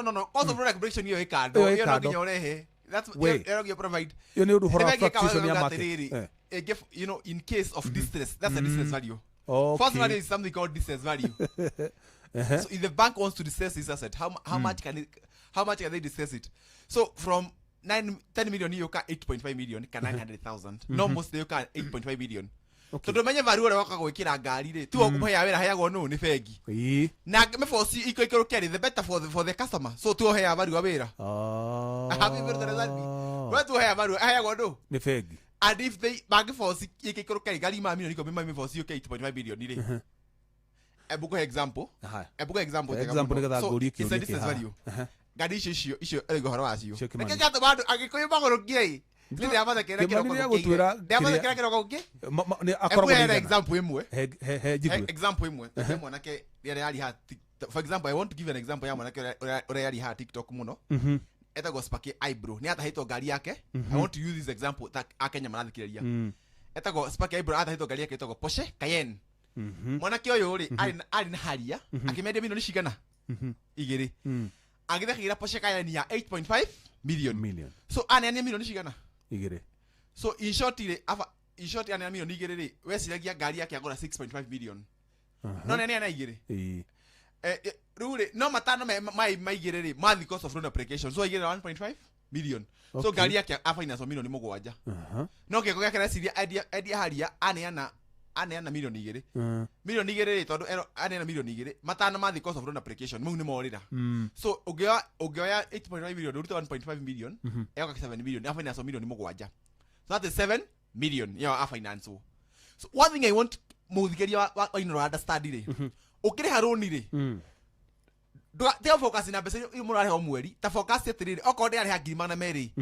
no cost of production hiyo ikado hiyo no nginya urehe that's you provide you need to for fluctuation ya market you know in case of distress that's a distress value. Okay. First value is something called distress value. So if the bank wants to distress this asset, how much can they distress it? So from 10 million you can 8.5 million can 900,000. No most you can 8.5 million. Okay. So domenya value waka gwikira ngari ri tu okuhaya wera hayagwo no ni fegi. Na me force iko ikero carry the better for the customer. So tu ohaya value wera. Happy birthday result. What tu ohaya value hayagwo no ni fegi. And if they bag force ikero carry ngari ma million iko me force okay 8.5 million ni ri. Ebuko example. Example nigga so gori ki it's a distance value. Ngari icio ego horo wacio. Reke gato bado agikoyo magoro gie. Ndire amada kera kero gutwira. Ndamada kera kero gie. Ni akorwo ni example imwe. Example imwe. Mwanake yari ha for example I want to give an example ya mwanake yari ha TikTok muno. Eta go spake eyebrow. Ni ata hito ngari yake. I want to use this example that akenya marathikiriria. Eta go spake eyebrow ata hito ngari yake ito go Porsche Cayenne. Mwanake oyo ri ari na haria akimedia milioni cigana igiri agithakigira Porsche Cayenne ya 8.5 million. So ane milioni cigana igiri. So in short ane milioni igiri ri weciragia ngari yake agora 6.5 million. No nene ana igiri rure no matano maigiri ri mathi cost of loan application so igiri 1.5 million. So ngari yake a finance milioni mugwanja. No keko gake reciria edia haria ane milioni igiri. Milioni igiri tondu ane milioni igiri matano mathi cost of loan application mu ni morira. So ogioya 8.5 million ruta 1.5 million eka 7 million a finance milioni mugwanja. So that is 7 million a finance. So one thing I want muthigeria wa inoro understand ri ukire haroni ri te focus na pesa yu murare ho mweri ta focus atiriri okonde ari hagiri mana meri.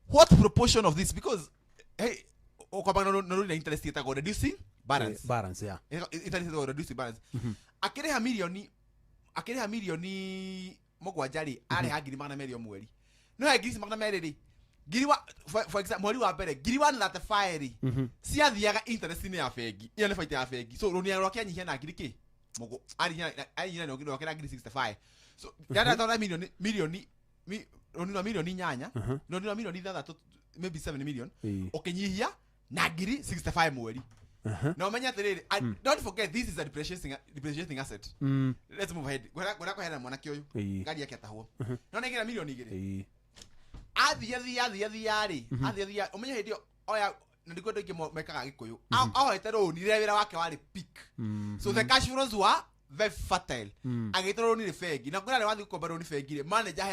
What proportion of this because hey okabana no interest ita go reducing balance yeah interest go reducing balance akireha milioni mugwanjari ari hagiri mana meri omweri no hagiri mana meri ri giri wa for example mweri wa mbere giri 135 ri ciathiaga interest ni ya fegi iyo ni faita ya fegi so roni yaro kianyihia na giri ki mugo ari no giri wakira giri 65 so yada thora milioni nyanya no milioni thathatu maybe 7 million okenyihia na giri 65 mweri. Now manya tiriri don't forget this is a depreciating asset. Let's move ahead. Gora ko hera mwana kioyu ngari yake atahuo no negira milioni igiri athia umenya hindio oya ndiko ndoike mekaga gikuyu ahoete roni wira wake wari peak. So the cash flows were very fertile. Agitoro ni fegi na kuna wathi gukomba roni fegi manager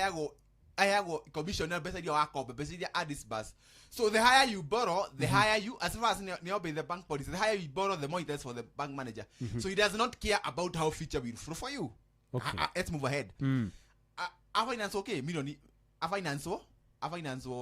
hayago commission na pesa iria wakomba pesa iria addis bus. So the higher you borrow the higher you as far as the bank policy the higher you borrow the more it is for the bank manager. So he does not care about how future will flow for you. Okay. Let's move ahead. A finance okay milioni a finance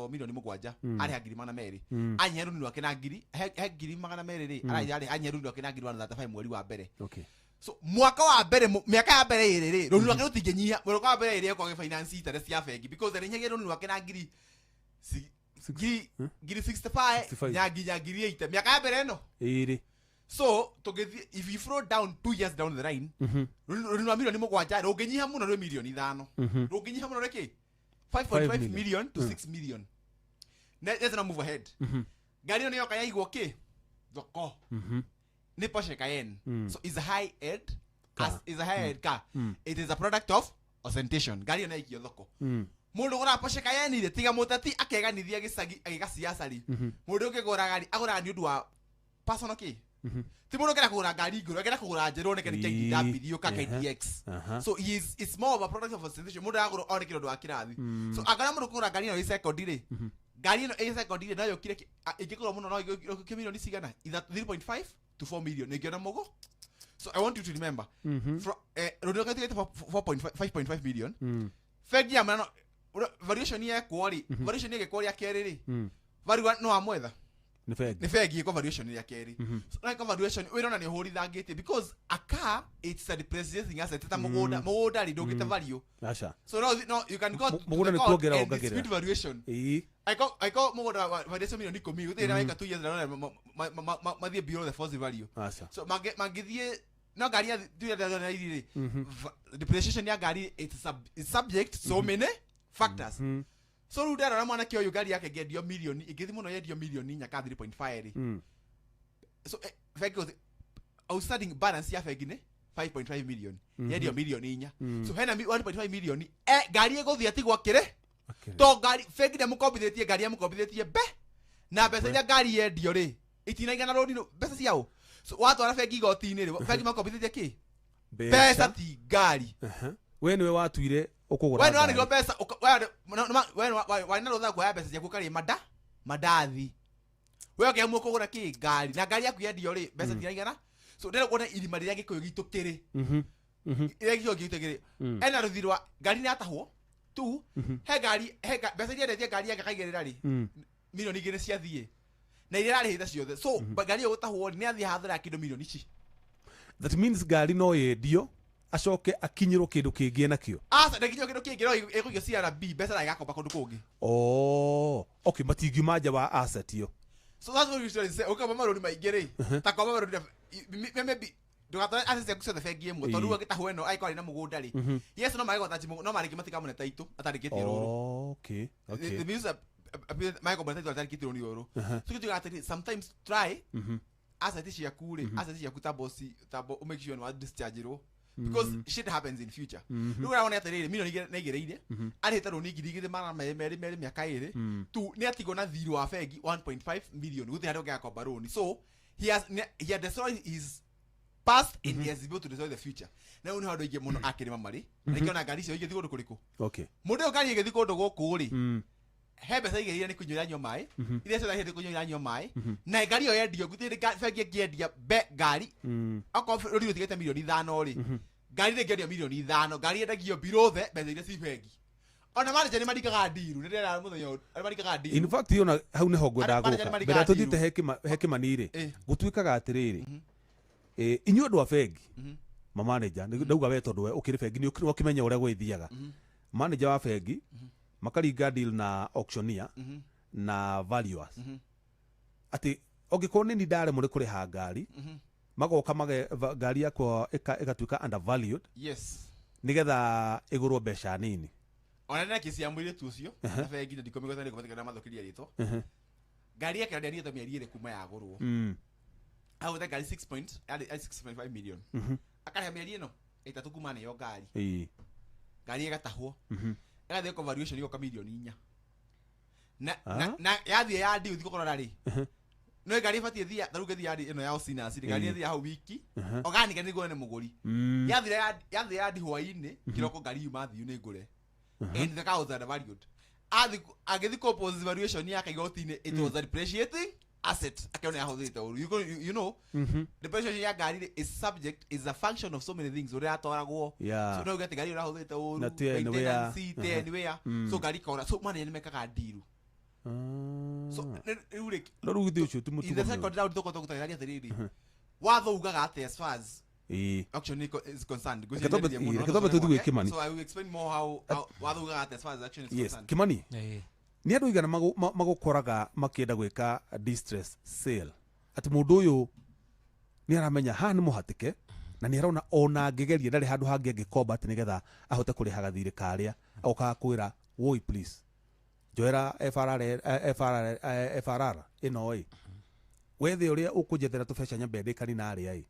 milioni mugwanja ari hagiri mana meri anyeru ni wake na ngiri hagiri magana meri ri ari anyeru ni wake na ngiri 135 mweri wa mbere. Okay. So mwaka wa mbere miaka ya mbere iri ri roni wake rutingenyia mwaka wa mbere iri kwa finance interest ya fegi because the nyege roni wake na ngiri 65 ya ngiri 8 miaka ya mbere no iri. So if you throw down 2 years down the line roni wa milioni mugwanja rungenyia muno ri milioni 5 rungenyia muno reke 5.5 million to 6 million. Let's now move ahead. Gari no yoka yaigwo ki thoko ni Porsche Cayenne. So is a high end car. It is a product of ostentation. Gari no yaigwo thoko mundu gora Porsche Cayenne ire tiga mutati akeganithia gicagi agigasiasa ri mundu ukigura gari agura ni undu wa personal ki ti mundu kera kugura gari nguru kera kugura njero ne keni KDW ka KDX. So it's more of a product of ostentation. Mundu agura ore kiro ndo akirathi. So agara mundu kugura gari no i second ri gari no i second ri nayo kire ikigura muno no ke milioni cigana either 3.5 to 4 million negiona mugo. So I want you to remember from rodo ka 5.5 million fegi ya mano variation ye kwori variation ye kwori akeri ri variwa no amwetha ni fegi ko variation ya keri. So like valuation we don't know hori thangite because a car it's a depreciating asset ta mugoda ri ndogite value. So no you can go mugoda ni kuongera ongagera speed valuation I go mugoda valuation milioni 10 uthira weka 2 years na mathie below the first value. So magithie no ngari ya iri depreciation ya ngari it's subject so many factors. So ru ndara mwana kio yo ngari yake ngendio milioni igithi muno yendio milioni nyaka 3.5 ri. So fegi outstanding balance ya fegi ne 5.5 million yendio milioni inya. So hena 1.5 million ngari iguthi atigwa kire to ngari fegi ne mukombithetie ngari ya mukombithetie be na pesa ya ngari yendio ri itinaigana rodi no pesa ciao. So watwara fegi igoti-ini ri fegi makombithetie ki pesa ti ngari. We niwe watuire ukugura we nwanigirwo pesa we na rutha kuoya mbeca ciaku kari mandathi we okiamua ukugura ki ngari na ngari yaku yendio ri mbeca tiraigana. So ndĩrenda kuona irima rĩrĩa gĩkũyũ gitũ kĩrĩ ĩrĩa gĩkũyũ gitũ kĩrĩ ena rũthi rwa ngari nĩatahwo tu he ngari mbeca iria endetie ngari yake akaigĩrĩra rĩ milioni 2 ciathiĩ na iria ararĩhĩte ciothe. So ngari ĩyo gũtahwo nĩathiĩ hathara ya kĩndũ milioni ici. That means ngari no yendio acoke akinyirwo kindu kingi nakio. Ndakinyirwo kindu kingi no ĩkũigio CRB mbeca na igakomba kũndũ kũngĩ. Okay, matingiuma nja wa asset yo. So that's what you should say. Ukaba marũni maingĩ rĩ ta kwamba marũni maybe ndũgatware asset ciaku ciothe bengi ĩmwe tondũ agĩtahwo ĩno aĩkorwo na mũgũnda rĩ yes no magĩgota chimu no marĩngĩ matikamũne taitũ atarĩkĩtie rũrũ. Okay. The music magĩkomba taitũ atarĩkĩtie rũrũ rũrũ. So kitu gata sometimes try asset ciaku rĩ asset ciaku tabo make sure no discharge ro because shit happens in future. Rĩu ũrona atĩrĩrĩ milioni nĩigĩrĩire arĩhĩte rũni ngiri igĩrĩ magana merĩ mĩaka ĩrĩ tu nĩatigwo na thirĩ wa bengi 1.5 million gũtirĩ handũ ũngĩakomba rũni. So he had destroyed his past and he has able to destroy the future. Na ũyũ nĩ handũ aingĩ mũno akĩrĩma marĩ na ikĩona ngari icio igĩthiĩ kũndũ kũrĩkũ. Okay, mũndũ ũyũ ngari igĩthiĩ kũndũ gũkũ rĩ he mbeca igĩrĩire nĩ kũnyua iranyua maĩ iria ciothe hĩndĩ kũnyua iranyua maĩ na ngari ĩyo yendio gũtirĩ bengi ĩngĩendia ngari okorwo rũri rũtigĩte milioni 5 rĩ ngari ndĩngĩendio milioni 5 ngari yendagio below the mbeca iria ci bengi. Ona manager nĩ marikaga ndiru nĩndĩrera mũthenya ũyũ marikaga ndiru. In fact yona hau nĩho ngwendaga gũka mbere tũthiĩte hekĩmanĩ-rĩ gũtuĩkaga atĩrĩrĩ inyuĩ andũ a bengi manager ndauga we tondũ we ũkĩrĩ bengi nĩ ũkĩmenya ũrĩa gwĩthiaga manager wa bengi makaringa deal na auctioneer na valuers atĩ ũngĩkorwo nĩ ndare mũrĩ kũrĩha ngari magoka ngari yakwa ĩgatuĩka undervalued nĩgetha ĩgũrwo mbeca nini. Ona nĩ kesi ya mũirĩtu ũcio na bengi na ndikomĩgweta nĩ kũmathĩkana mathũkĩria rĩtwa ngari yake ndarĩhĩte mĩeri 2 kuma yagũrwo ahũthĩra ngari 6.5 million akarĩha mĩeri ĩno 3 kuma nĩyo ngari ngari ĩgatahwo ĩgathiĩ kwa valuation ĩgoka milioni 4 na yathiĩ ya ndiu thikũ kũrora rĩ no ngari ĩbatiĩ thia tarũ gĩthiĩ ya ĩno ya Osinas ngari ĩthiĩ hau wiki organic nĩ ngũre nĩ mũgũri yathiĩ ya ndi hwaĩ-inĩ kĩroko ngari yuma thiũ nĩ ngũre and the cows are valued agĩthi compose valuation yake igoti-inĩ it was a depreciating asset akĩona yahũthĩte ũru you know depreciation ya ngari is a function of so many things ũrĩa atwaragwo so no ũgete ngari ũrahũthĩte ũru maintenance anywhere so ngari kaura so manager nĩ mekaga ndiru so rĩu rĩu ũcio tu in the second round tũkotagũtagĩrania atĩrĩrĩ watho ugaga atĩ as far as auction is concerned. So I will explain more how watho ugaga atĩ as far as action is concerned. Kimani nĩ andũ igana magũkoraga makĩenda gwĩka distress sale atĩ mũndũ ũyũ nĩ aramenya haha nĩ mũhatĩke na nĩ arona ona angĩgeria ndarĩ handũ hangĩ angĩkomba atĩ nĩgetha ahote kũrĩhaga thirĩ karĩa agokaga kwĩra woi please njoera FRR ĩno wethe ũrĩa ũkũnjethera tũbeca nyambe ndĩkani na arĩa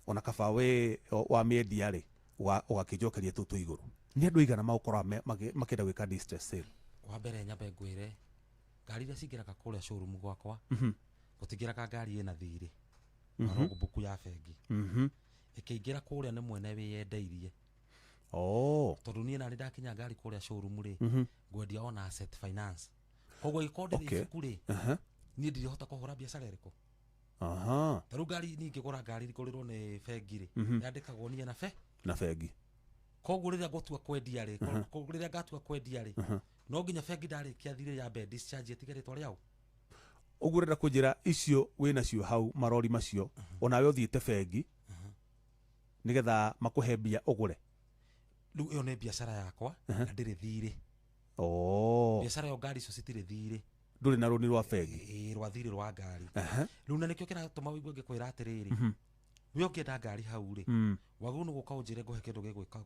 ona kaba we wa mĩendia rĩ ũgakĩnjokeria tũtũ igũrũ. Nĩ andũ igana magũkorwo makĩenda gwĩka distress sale. Wa mbere nyambe ngwĩre ngari iria cingĩraga kũrĩa showroom gwakwa gũtingĩraga ngari ĩna thirĩ no buku ya bengi ĩkĩingĩra kũrĩa nĩ mwene wĩyendeirie tondũ niĩ narĩ ndakinya ngari kũrĩa showroom rĩ ngwendia ona asset finance koguo ĩkorwo ndĩrĩ ibuku rĩ niĩ ndirĩhota kũhũra biacara ĩrĩkũ. Tarĩu ngari ningĩgũra ngari ĩkũrĩrwo nĩ bengi rĩ yandĩkagwo niĩ na bengi koguo rĩrĩa ngũtua kwendia rĩ no nginya bengi ndarĩkia thirĩ ya be discharge ĩtige rĩtwa rĩao. Ũguo ũrenda kũnjĩra icio wĩnacio hau marori macio onawe ũthiĩte bengi nĩgetha makũhe mbia ũgũre. Rĩu ĩyo nĩ biacara yakwa na ndĩrĩ thirĩ. Biacara yo ngari icio citirĩ thirĩ. Ndũrĩ na rũni rwa bengi rwa thirĩ rwa ngari. Rĩu na nĩkĩo kĩratũma wĩigue ngĩkwĩra atĩrĩrĩ we ũkĩenda ngari hau rĩ wagĩrĩirwo nĩ gũka ũnjĩre ngũhe kĩndũ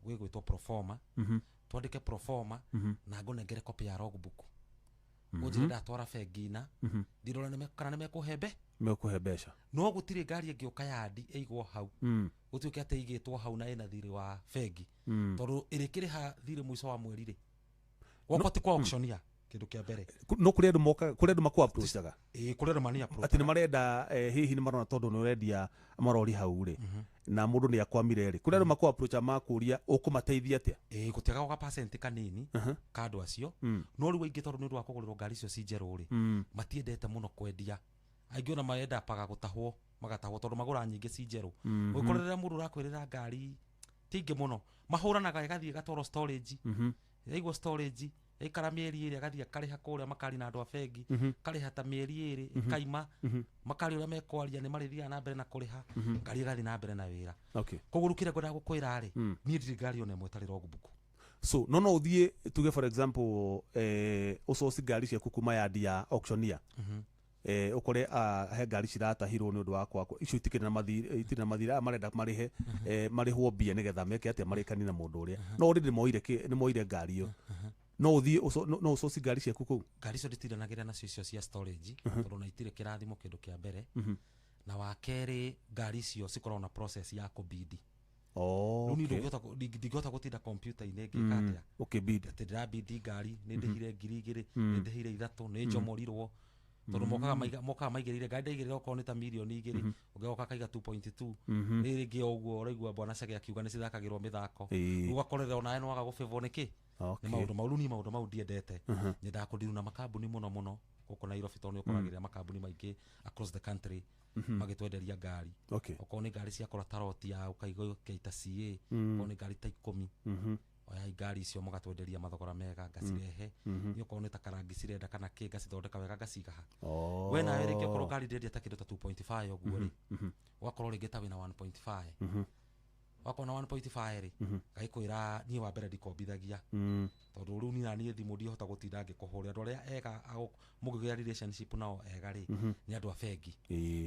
gĩgwĩtwo proforma twandĩke proforma na ngũnengere copy ya logbook ũnjĩre ndatwara bengi-na ndirora kana nĩmekũhe mbeca no gũtirĩ ngari ĩngĩũka yandi ĩigwo hau gũtuĩke atĩ ĩigĩtwo hau na ĩna thirĩ wa bengi tondũ ĩrĩkĩrĩha thirĩ mũico wa mweri rĩ gwakwa ti kwa auctionia kĩndũ kĩa mbere no kũrĩ andũ maku approachaga kũrĩ andũ mani approach atĩ nĩ marenda hihi nĩ marona tondũ nĩ ũrendia marori hau rĩ na mũndũ nĩ akwamire rĩ kũrĩ andũ maku approacha makũria ũkũmateithia atĩa gũtiagaga ga percent kanini ka andũ acio no rĩu aingĩ tondũ nĩ ũndũ wa kũgũrĩrwo ngari icio ci njerũ rĩ matiendete mũno kwendia aingĩ ona marenda paga gũtahwo magatahwo tondũ magũra nyingĩ ci njerũ ũgĩkorera mũndũ ũrakwĩrĩra ngari tingĩ mũno mahũranaga ĩgathiĩ gatwaro storage yaigwo storage ĩkara mĩeri ĩrĩ agathiĩ akarĩha kũrĩa makari na andũ a bengi karĩha ta mĩeri ĩrĩ ĩkaima makari ũrĩa mekwaria nĩ marĩthiaga na mbere na kũrĩha ngari ĩgathiĩ na mbere na wĩra koguo rĩu kĩrĩa ngwendaga gũkwĩra rĩ niĩ ndirĩ ngari ona ĩmwe ĩtarĩ logbook so no ũthiĩ tuge for example ũcoci ngari ciaku kuma yandi ya auctioneer ukore he ngari ciratahirwo nĩ ũndũ wa kwako icio itikĩrĩ na mathira marenda marĩhe marĩhwo mbia nĩgetha meke atĩa marĩkani na mũndũ ũrĩa no nĩ moire ngari ĩyo no ũthiĩ no ũcoci ngari ciaku kũu ngari icio ndĩtiranagĩra nacio icio cia storage tondũ na itirĩ kĩrathimo kĩndũ kĩa mbere na wa kerĩ ngari icio cikoragwo na process ya kũbidi ndingĩhota gũtinda kompiuta-inĩ ngĩka atĩa ũkĩbidi atĩ ndĩrabidi ngari nĩ ndĩhire 2,000 nĩ ndĩhire 3 nĩ njomorirwo tondũ mokaga maigĩrĩire ngari ndaigĩrĩra okorwo nĩ ta mirioni 2 ũgĩoka kaiga 2.2 nĩ rĩngĩ ũguo ũraigua bwana Chege akiuga nĩ cithakagĩrwo mĩthako ũgakorera onawe nĩ waga gũbĩbwo nĩkĩ nĩ maũndũ mau nĩ maũndũ mau ndiendete nyendaga kũndiru na makambuni mũno gũkũ Nairobi tondũ nĩ ũkoragĩrĩra makambuni maingĩ across the country magĩtwenderia ngari okorwo nĩ ngari ciakora taroti ya ũkaiga ũkaita CA okorwo nĩ ngari ta 10 oya ngari icio mũgatwenderia mathogora mega ngacirehe nĩ okorwo nĩ ta karangi cirenda kana kĩ ngacithondeka wega ngacigaha we nawe rĩngĩ okorwo ngari ndĩrendia ta kĩndũ ta 2.5 ũguo rĩ ũgakorwo rĩngĩ ta wĩna 1.5 wakorwo na 1.5 rĩ gaikwĩra niĩ wa mbere ndikombithagia tondũ rĩu niĩ thimũ ndihota gũtinda ngĩkũhũrĩra andũ arĩa ega mũngĩgĩa relationship nao ega rĩ nĩ andũ a bengi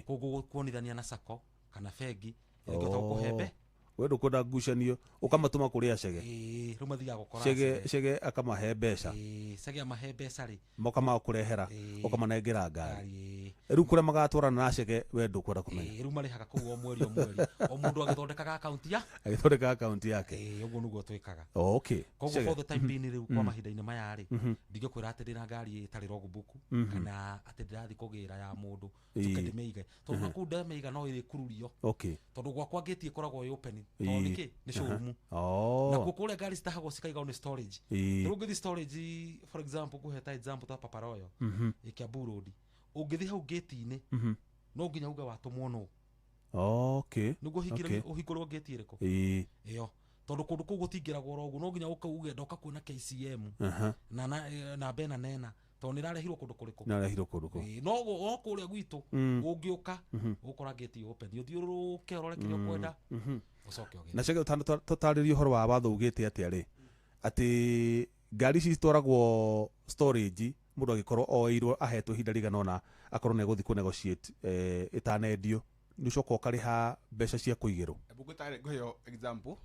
koguo kuonithania na sacco kana bengi ĩngĩhota gũkũhe we ndũkwenda ngucanio ũkamatũma kũrĩa Chege rĩu mathiaga gũkora Chege akamahe mbeca Chege amahe mbeca rĩ moka makũrehera ũkamanengera ngari rĩu kũrĩa magatwarana na Chege we ndũkwenda kũmenya rĩu marĩhaga kũu o mweri o mũndũ agĩthondekaga akaunti yake ũguo nĩguo twĩkaga koguo for the time being rĩu kwa mahinda-inĩ maya rĩ ndingĩkwĩra atĩ ndĩna ngari ĩtarĩ logbook kana atĩ ndĩrathiĩ kũgĩra ya mũndũ tũke ndĩmĩige tondũ kũu ndamĩiga no ĩrĩkururio tondũ gwakwa ngĩti ĩkoragwo ĩ open tondũ nĩkĩ nĩ showroom na kũrĩa ngari citahagwo cikaigwo nĩ storage rĩu ũngĩthiĩ storage for example kũhe ta example ta Papa Royal Kiambu Road ũngĩthiĩ hau gate-inĩ no nginya uge watũmwo nũ nĩguo ũhingũrwo gate ĩrĩkũ ĩyo tondũ kũndũ kũu gũtingĩragwo oro ũguo no nginya ũkauge ndoka kuona KCM na bena nena tondũ nĩ rarehirwo kũndũ kũrĩkũ no kũrĩa gwitũ ũngĩũka ũkora gate open ũthiũrũrũke ũrore kĩrĩa ũkwenda ũcoke ũgĩre na Chege tũtarĩrie ũhoro wa watho ugĩte atĩa rĩ atĩ ngari ici citwaragwo storage mũndũ agĩkorwo oĩirwo ahetwo ihinda rĩigana ũna akorwo nĩ egũthiĩ kũ-negotiate ĩtanendio nĩ ũcoka ũkarĩha mbeca cia kũigĩrwo ngũheo example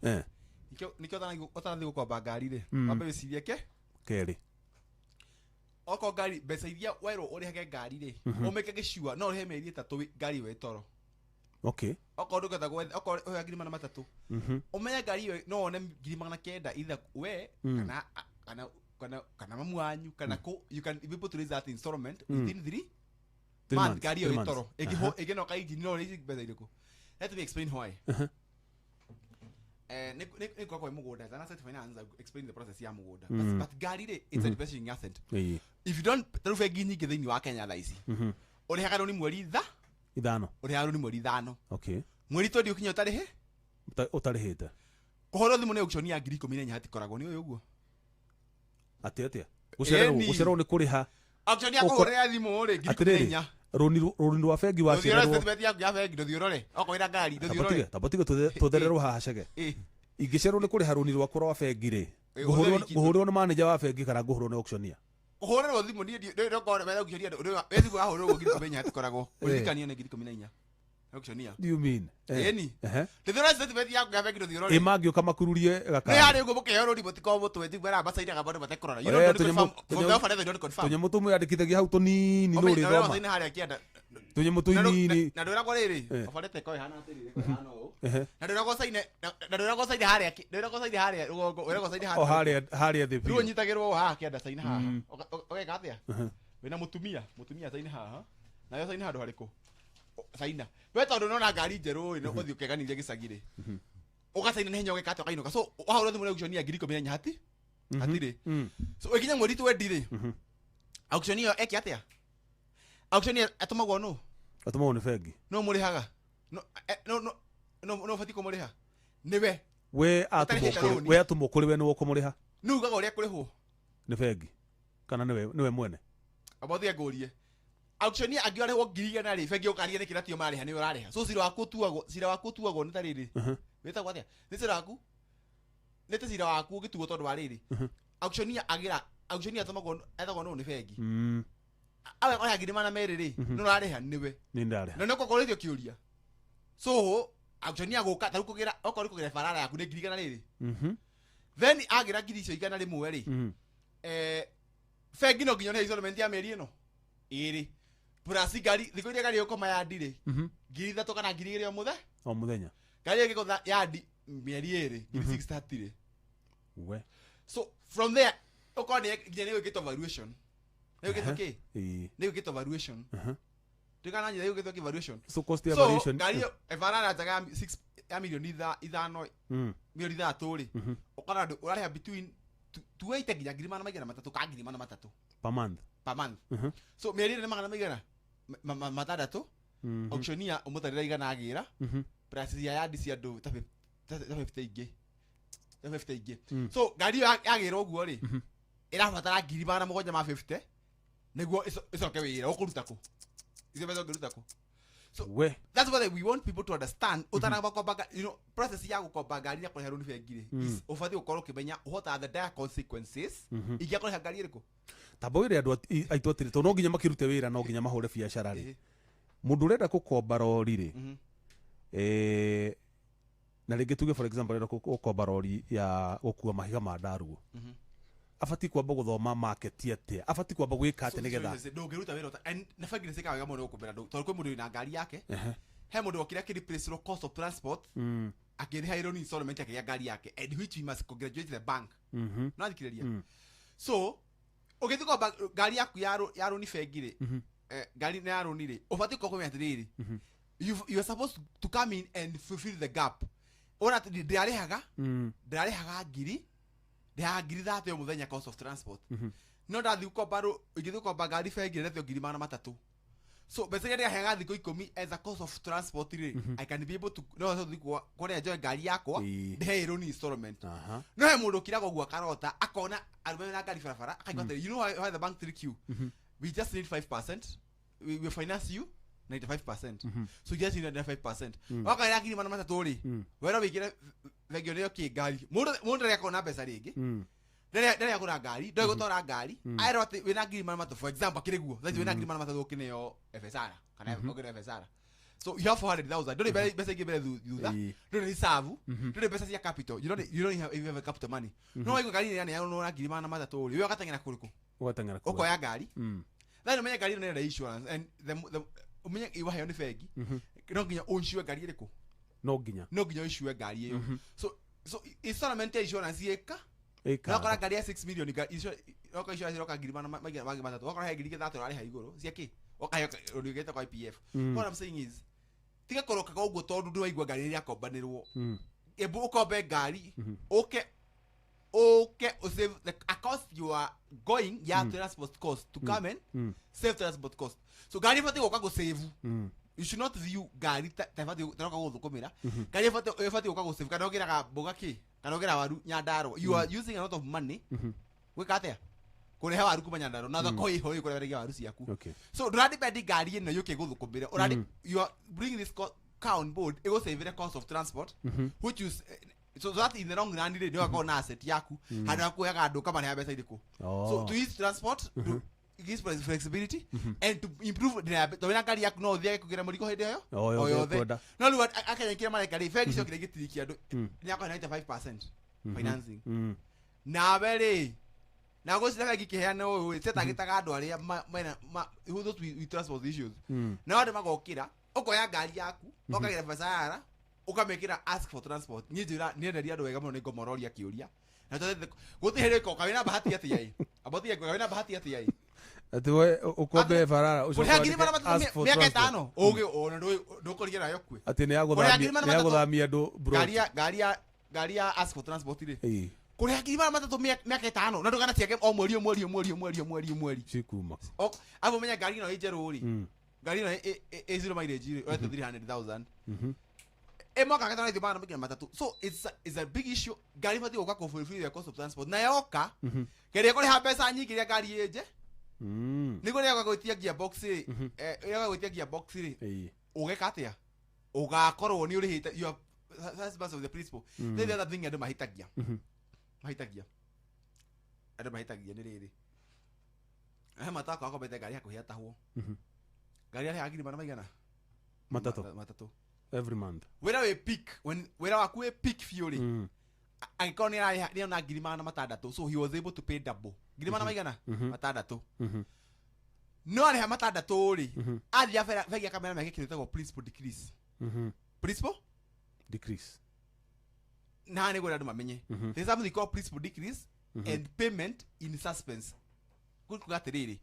nĩkĩo ũtanathiĩ gũkomba ngari rĩ wambe wĩcirie kerĩ okorwo ngari mbeca iria werwo ũrĩhage ngari rĩ ũmĩkage sure no ũrĩhe mĩeri 3 ngari ĩyo ĩtoro okorwo ndũgetha okorwo ũhĩa 300 ũmenye ngari ĩyo no wone 900 either we kana mamu wanyu kana you can be able to raise that installment within 3 months ngari ĩyo ĩtoro ĩgĩnoka engine no rĩci mbeca irĩkũ let me explain why nĩ kwa mũgũnda zana set finance explain the process ya mũgũnda but ngari rĩ it's a depreciating asset if you don't tarufe nyingĩ thĩinĩ wa Kenya thaa ici ũrĩhaga rũni mweri 5 ũrĩhaga rũni mweri 5 mweri 20 ũkinya ũtarĩhĩte kũhũrwo thimũ nĩ auctioneer 14,000 hatikoragwo nĩ ũyũ ũguo atĩa gũcererwo nĩ kũrĩha auctioneer kũhũrĩra thimũ rĩ 14,000 rũni rwa bengi wacererwo ya bengi ndũthiũrore okorwo ngari ndũthiũrore tabatige tũthererwo haha Chege ingĩcererwo nĩ kũrĩha rũni rwakwa rwa bengi rĩ ngũhũrĩrwo nĩ manager wa bengi kana ngũhũrĩrwo nĩ auctioneer ũhũrĩrwo thimũ niĩ ndĩrokora wetha auctioneer wethimũ wahũrĩrwo 14,000 hatikoragwo ũririkanie nĩ 14,000 auctioneer do you mean eni ndithora statement ya ngabe kido thiro imagio kama kururie gaka ni hari ngubuke yoro ndi botiko botu wethi gwera basaida ga bodu batekorora you don't confirm from the offer don't confirm tunye mutu mwandikithagia hau tunini no ri thoma ni hari akienda tunye mutu inini na ndora kwa riri ofarete ko ihana atiri ko ihana o na ndora ko saide hari aki ndora ko saide hari rugongo wera ko saide hari hari the ruo nyitagirwo haha kienda saina haha ogeka atia wena mutumia saina haha na yo saina handu hariko saina we tondu nona ngari njeru ino uthi ukeganirie gicagire ugasaina nehenya ugekate ukainuka so wahoro thimu auctioneer ngiri komenya nyahati atiri so ikinya mweri tu wendire auctioneer eki atia auctioneer atumagwo no ni bengi no murihaga no fati ko muriha niwe we atumwo kuri we no kumuriha nugaga uria kurihwo ni bengi kana niwe mwene abothi ngurie auctioneer angiorehwo ngiri igana ri bengi ukaria ni kiratio mariha ni urariha so cira waku tuagwo ni tariri wita gwatia ni cira waku ni te cira waku ugituo tondu wa riri auctioneer atumagwo etagwo no ni bengi awe kwa ngiri mana meriri no urariha niwe ni ndariha no niko korithio kiuria so auctioneer guka taru kugira okori kugira farara yaku ni ngiri igana riri then agira ngiri icio igana rimwe ri bengi no nginya ni installment ya meri ino iri plus gari thiko iria gari ukoma ya ndire ngiri 3 kana ngiri 2 o muthenya gari iko ya ndi meri iri ngiri 630 we so from there ukoni nginya ni wikito valuation ni wikito ki ni wikito valuation tukana nyi wikito ki valuation so cost ya valuation gari evarana taga 6 ya milioni 5 milioni 3 ri ukona urareha between 280 nginya ngiri 300 ka ngiri 300 per month so meri ni magana maigana matadatu auctioneer umutarira igana agira price ya yadi cia ndu ta 50 ingi so gari yagira oguo ri irabatara ngiri 750 niguo icoke wira ukuruta ku icebezo ngiruta ku so that's what we want people to understand utana bakomba process ya gukomba ngari ya kureherwo ni bengire ufathi ukorwo kimenya uhota the dire consequences igia kureha ngari iriko tabo ire andu aitu atiri to no nginya makirute wira no nginya mahure biacara ri mundu urenda gukomba rori ri na ringi tuge for example urenda gukomba rori ya gukua mahiga ma ndaruo afati kwamba guthoma market atia afati kwamba gwika ate nigetha ndungiruta wira na bengire sika wega muno gukumbira ndu tondu kwi mundu na ngari yake he mundu okira ki replace cost of transport akiriha iro ni installment yake ya ngari yake and which we must congratulate the bank no athikiriria so ugithii komba ngari yaku yaro ni bengire ngari na yaro ni ri ubati ko kumenya atiriri you are supposed to come in and fulfill the gap ona ndarihaga ngiri ngiri 30 muthenya cost of transport no ndathi ukomba igithi ukomba ngari bengire nethio ngiri 300 so basically ndia hega thiko 10 as a cost of transport ri I can be able to no so thiko kone enjoy ngari yakwa ndehe iro ni installment no he mundu kiraga ogua karota akona arume na ngari farafara akaigwa you know how the bank trick you we just need 5% we finance you 95%. So just need 95%. Waka ya ngiri 300 ri wera wikire vegio leo ki ngari mundu reko na pesa ringi ndere yakura ngari ndo gutora ngari airo ati wina ngiri 300 for example kiriguo thati wina ngiri 300 ukineo FSR kana ogere FSR so you have 400,000 don't be pesa give thutha don't reserve don't pesa cia capital you don't have a capital money no wiko ngari yani no ngiri 300 ri we gatengera kuriku ukoya ngari thani menye ngari no insurance and the umenye iwa ni bengi no nginya unsure ngari iriko no nginya unsure ngari iyo so installment insurance yeka nakora ngari ya 6 million oka insurance roka ngiri magi matatu okora ngiri 3 ari ha iguru cia ki okayo urigete kwa IPF what I'm saying is tiga koroka ka uguo tondu ndu waigua ngari ya kombanirwo ebu ukombe ngari okay save the cost you are going transport cost to come and save transport cost so gari fati goka go save you should not view gari tafati taroka go thukumira gari fati goka go save kana ogira ga boga ki kana ogira waru nyandaro you are using a lot of money wika atia kureha waru kuma nyandaro na thoko iho ikureha waru ciaku so nduradi bendi gari ino yuke go thukumira uradi you are bringing this count board it go save the cost of transport which is so that in the long run ndio kwa na asset yaku hada kuyaga andu kama ni mbeca iriku so to use transport gives flexibility and to improve the wena ngari yaku no thie kugira murigo hindi yo oyothe no lu akanyekira mareka ri bengi cio kire gitirikia andu ni akwa 95% financing na bere na go sitaka gikiheana uyu setagitaga andu aria mena those we transport issues na wade magokira ukoya ngari yaku okagira basara ukamekira ask for transport ni njira ni enderia andu wega muno ni ngomororia kiuria na tothe gutihereko kawina bahati ati yai abothi kawina bahati ati yai ati we ukombe farara ucio miaka 5 uge ona ndukurigera yo kwe ati ni aguthamia andu bro ngari ya ask for transport ri kuri ngiri matatu miaka 5 na ndugana tiake o mweri cikuma abo menya ngari no ijeru ri ngari no e zero mileage ri o 300,000 mwaka katana thibana mikina matatu so it's a big issue ngari fati uka fulfill the cost of transport na yoka kere kuri ha pesa nyingi ria ngari eje niko ria gwitia gearbox ri ria gwitia gearbox ri ugeka atia ugakorwo ni urihita you that's part of the principle the other thing andu mahitagia ni riri matako ako bete ngari hakuhia tahuo ngari ya ngiri mana maigana matatu every month wera we peak when wera wakue peak fury angikoni ni na ngiri mana matandatu so he was able to pay double ngiri mana maigana matandatu no ari ha matandatu ri athia vegia kamera mekikirite go principal decrease principal decrease na ni gwera andu mamenye there's something called principal decrease and payment in suspense kugatiriri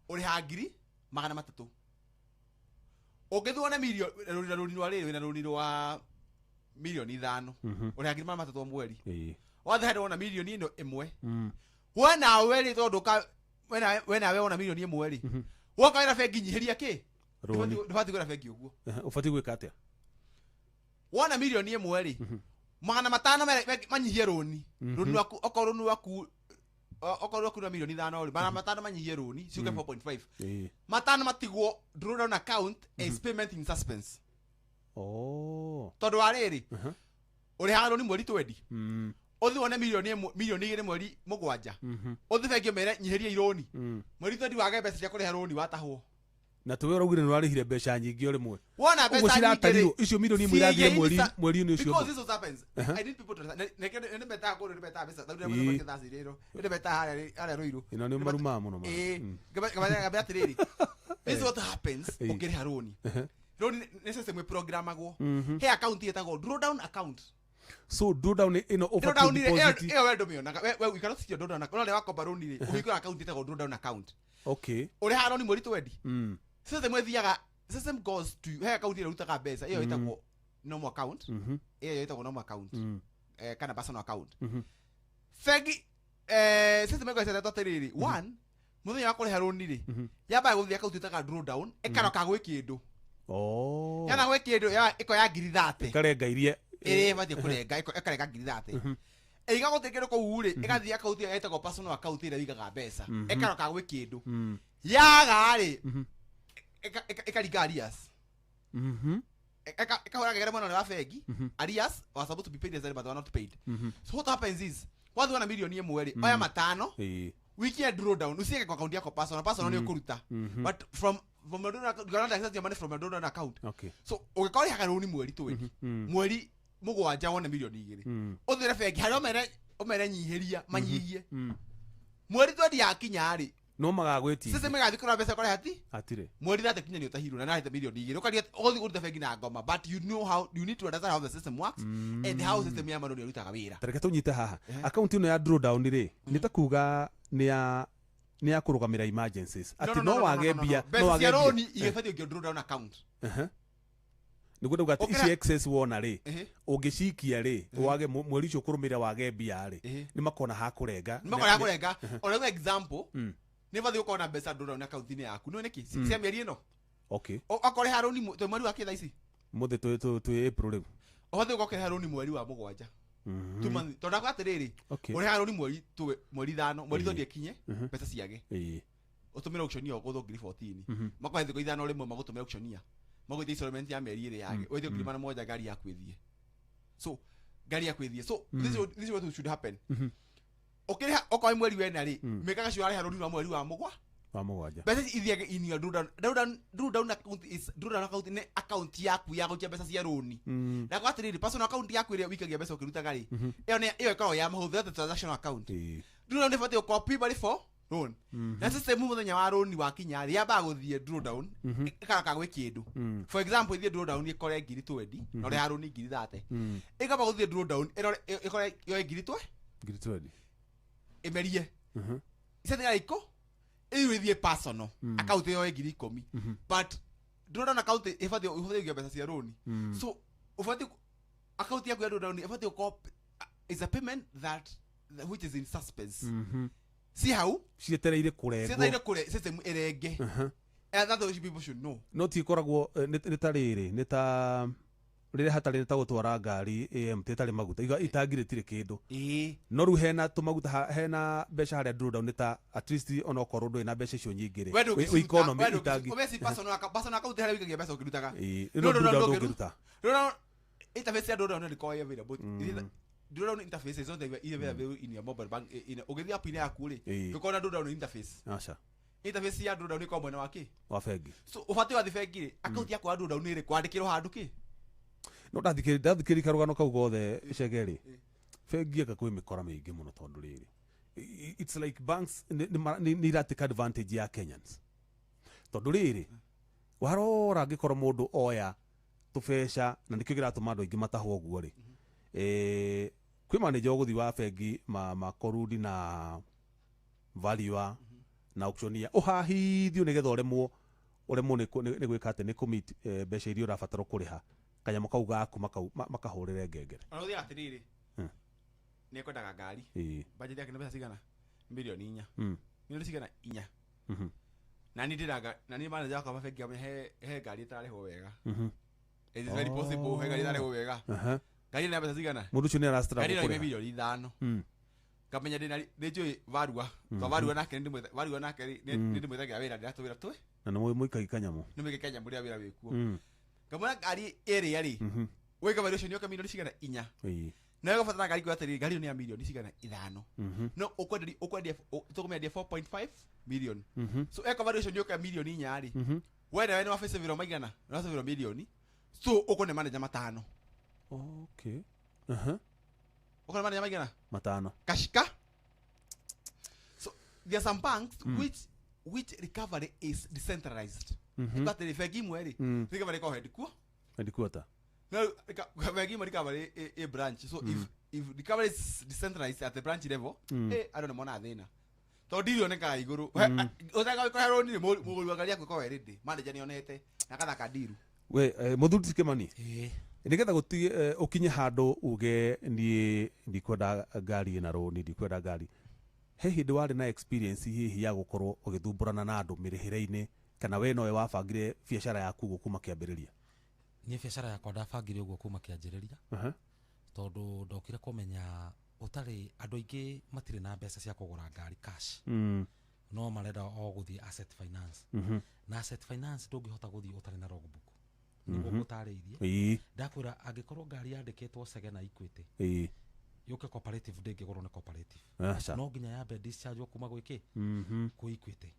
uri ha ngiri magana matatu ogethwo na million na runiro wa milioni 5 uri ha ngiri magana matatu mweri wathe hado na milioni ino imwe wena weri tondu ka wena we ona milioni imwe ri woka ira bengi nyihiria ki ndubati gwira bengi uguo ubati gwika atia wona milioni imwe ri magana matano manyihie roni roni waku okorwo kuna milioni 5 ri magana matano manyihie roni ciuke 4.5 matano matigwo draw down account as payment in suspense tondu wariri uri ha roni mweri 20 uthi wona milioni 2 mweri mugwanja uthi bengi mere nyihiria ironi mweri 20 wage mbeca cia kuriha roni watahwo na tuwe urugire ni warihire mbeca nyingi uri mwe wona mbeca nyingi icio milioni imwe irathie mweri ni ucio because this what happens I need people to ne beta ko ne beta mbeca tawira mwe ke thasi rero ne beta hale roiru ino ni maruma muno gaba atiriri this what happens ukiri roni roni ne system programagwo he account yetagwo drawdown account so drawdown ino over deposit we do me na we cannot see your drawdown account no le wako baroni ri ukikora account yetagwo drawdown account okay uri ha roni mweri 20 system ethiaga system goes to he account ira rutaga mbeca iyo itagwo normal account iyo itagwo normal account kana personal account fegi system ego icete totiriri one muthenya wa kuriha roni ri yamba guthia account itaga drawdown ikaroka gwi kindu yana gwi kindu iko ya ngiri 30 karenga irie iri bathi kurenga ikarenga ngiri 30 eiga gutekero ko ure igathia account ira itagwo personal account ira wigaga mbeca ikaroka gwi kindu yaga ri ikaringa arias ikahora gere mwana wa bengi arias was supposed to be paid as but they were not paid so what happens is wathu wana milioni imwe ri oya matano wiki ya drawdown usieke kwa account yako personal ni ukuruta but from your donor account you cannot access your money from your donor account okay so ugikori hakaruni mweri 20 mweri mugwanja wona milioni 2 uthire bengi hari omere nyihiria manyihie mweri 20 yakinya ri no magagwetie sasa megathi kora mbeca kore hati atire mweri 30 kinya ni utahiru na nahita milioni 2 ukaria othi urute bengi na ngoma but you know how you need to understand how the system works and how system ya maroni rutaga wira tareke tunyite haha account ino ya drawdown ri nitakuga ni ya kurugamira emergencies ati no wage bia no wage roni igefati ukio drawdown account niguo uga ati excess wona ri ungicikia ri wage mweri ucio kurumira wage bia ri ni makona ha kurenga ona example ni bathi ukona mbeca drawdown account ni yaku no neki cia mieri ino okay akore haroni to mweri wa kitha ici muthe tu April riu othi ukore haroni mweri wa mugwanja tumanthi tonda kwa atiriri uri haroni mweri 5 mweri thondie kinye mbeca ciage utumira auction yo gutho 14 makwathi ko ithano rimwe magutumira auction ya maguthi installment ya mieri iri yage wethi ngiri mana moja gari yakwithie so this is what should happen okay okwa mweri wena ri mekaga cio ari haroni wa mweri wa mugwa wa mugwanja mbeca ithiage in your drawdown account is drawdown account ni account yaku ya gũikia mbeca cia rũni na kwa atiriri personal account yaku ĩrĩa wikagia mbeca ũkĩrutaga rĩ ĩyo ĩkoragwo ya mahũthĩro ta transaction account drawdown nĩ batiĩ copy bari for loan na system mũthenya wa rũni wakinya rĩ yambaga gũthiĩ drawdown ĩkaraka gwĩ kĩndũ for example ithiĩ drawdown ĩkore 20 na ũrĩa ya rũni 30 ĩkamba gũthiĩ drawdown ĩkore yoe 20 ĩmerie icenga iko ĩthie personal account yoe 10,000 but drawdown account ĩbatiĩ mbeca cia rũni so ũbatiĩ account yaku ya drawdown ĩbatiĩ copy is a payment that which is in suspense see how cietereire kurengwo system irenge and that those people should know no ti koragwo nĩ ta rĩrĩ nĩ ta rĩrĩa hatarĩ ta gũtwara ngari AMT ĩtarĩ maguta itangire tirĩ kĩndũ no rĩu hena tũmaguta hena mbeca harĩa drawdown nĩ ta at least ona okorwo ndũrĩ na mbeca icio nyingĩ rĩ economy itangi ũmesi personal account harĩa wikagia mbeca ũkĩrutaga no drawdown ũkĩruta interface ya drawdown nĩ ĩkoragwo available drawdown interface is not available in your mobile bank ũgĩthiĩ app-inĩ yaku rĩ ũkona drawdown interface acha interface ya drawdown ĩkoragwo mwena wa kĩ wa bengi so ũbatiĩ wathi bengi rĩ account yaku ya drawdown nĩ kwandĩkĩrwo handũ kĩ no ndathikĩrĩria karũgano kau gothe Chege rĩ bengi aka kwĩ mĩkora mĩingĩ mũno tondũ rĩrĩ it's like banks nĩ iratake advantage ya Kenyans tondũ rĩrĩ warora angĩkorwo mũndũ oya tũbeca na nĩkĩo kĩratũma andũ aingĩ matahwo ũguo rĩ kwĩ manager ũgũthi wa bengi makorudi na value na auctioneer ũhahithio nĩgetha ũremwo nĩ gwĩka atĩ nĩ commit mbeca iria ũrabatara kũrĩha kanyamũ kau gaku makahũrĩre ngengere ona ũthiĩ atĩrĩrĩ nĩ ekwendaga ngari budget yake nĩ mbeca cigana milioni 4 milioni cigana 4 na niĩ manager wakwa wa bengi he ngari ĩtararĩhwo wega it is very possible he ngari ĩtararĩhwo wega ngari nĩ mbeca cigana mũndũ ũcio nĩ arastra ngari nĩ milioni 5 ngamenya nĩ njũĩ varua twa varua nake nĩ ndĩmwĩthagia wĩra ndĩratũwĩra twĩ na nĩ mũikagia kanyamũ nĩ mũikagia kanyamũ rĩrĩa wĩra wĩkuo ngamwĩra ngari ĩrĩa rĩ wĩka valuation nĩoka milioni cigana 4 na wega batara ngari kwatĩrĩrĩ ngari nĩ ya milioni cigana 5 no ũkwendia tũkũmĩendia 4.5 million so eka valuation nĩoka milioni 4 rĩ wena nĩ wabace vĩro maigana nĩ wabace vĩro milioni so ũkone manager 5 okay ũkone manager maigana 5 kashika so there are some banks which recovery is decentralized but the bengi imwe rĩ recovery ko headquarter no bengi imwe recovery a branch so if recovery is decentralized at the branch level I don't know mona thina to dirio neka iguru utaka wikora ni muguru ngari yakwe ko ready manager ni onete na kathaka diru we muthuti Kimani nigetha gutige ukinye handu uge ni ndikwenda ngari na roni ndikwenda ngari he hindi wari na experience hihi ya gukorwo ugithumburana na andu mirihire-ini kana we nowe wabangire biacara yaku gukuma kiambiriria ni biacara yakwa ndabangire uguo kuma kianjiriria tondu ndokire kumenya utari andu aingi matire na mbeca cia kugura ngari cash no marenda o guthii asset finance na asset finance ndungihota guthii utari na logbook niguo gutariirie ndakwira angikorwo ngari yandikitwo Chege na Equity yuke cooperative ndingigurwo ni cooperative no nginya yambe discharge kuma gwiki ku Equity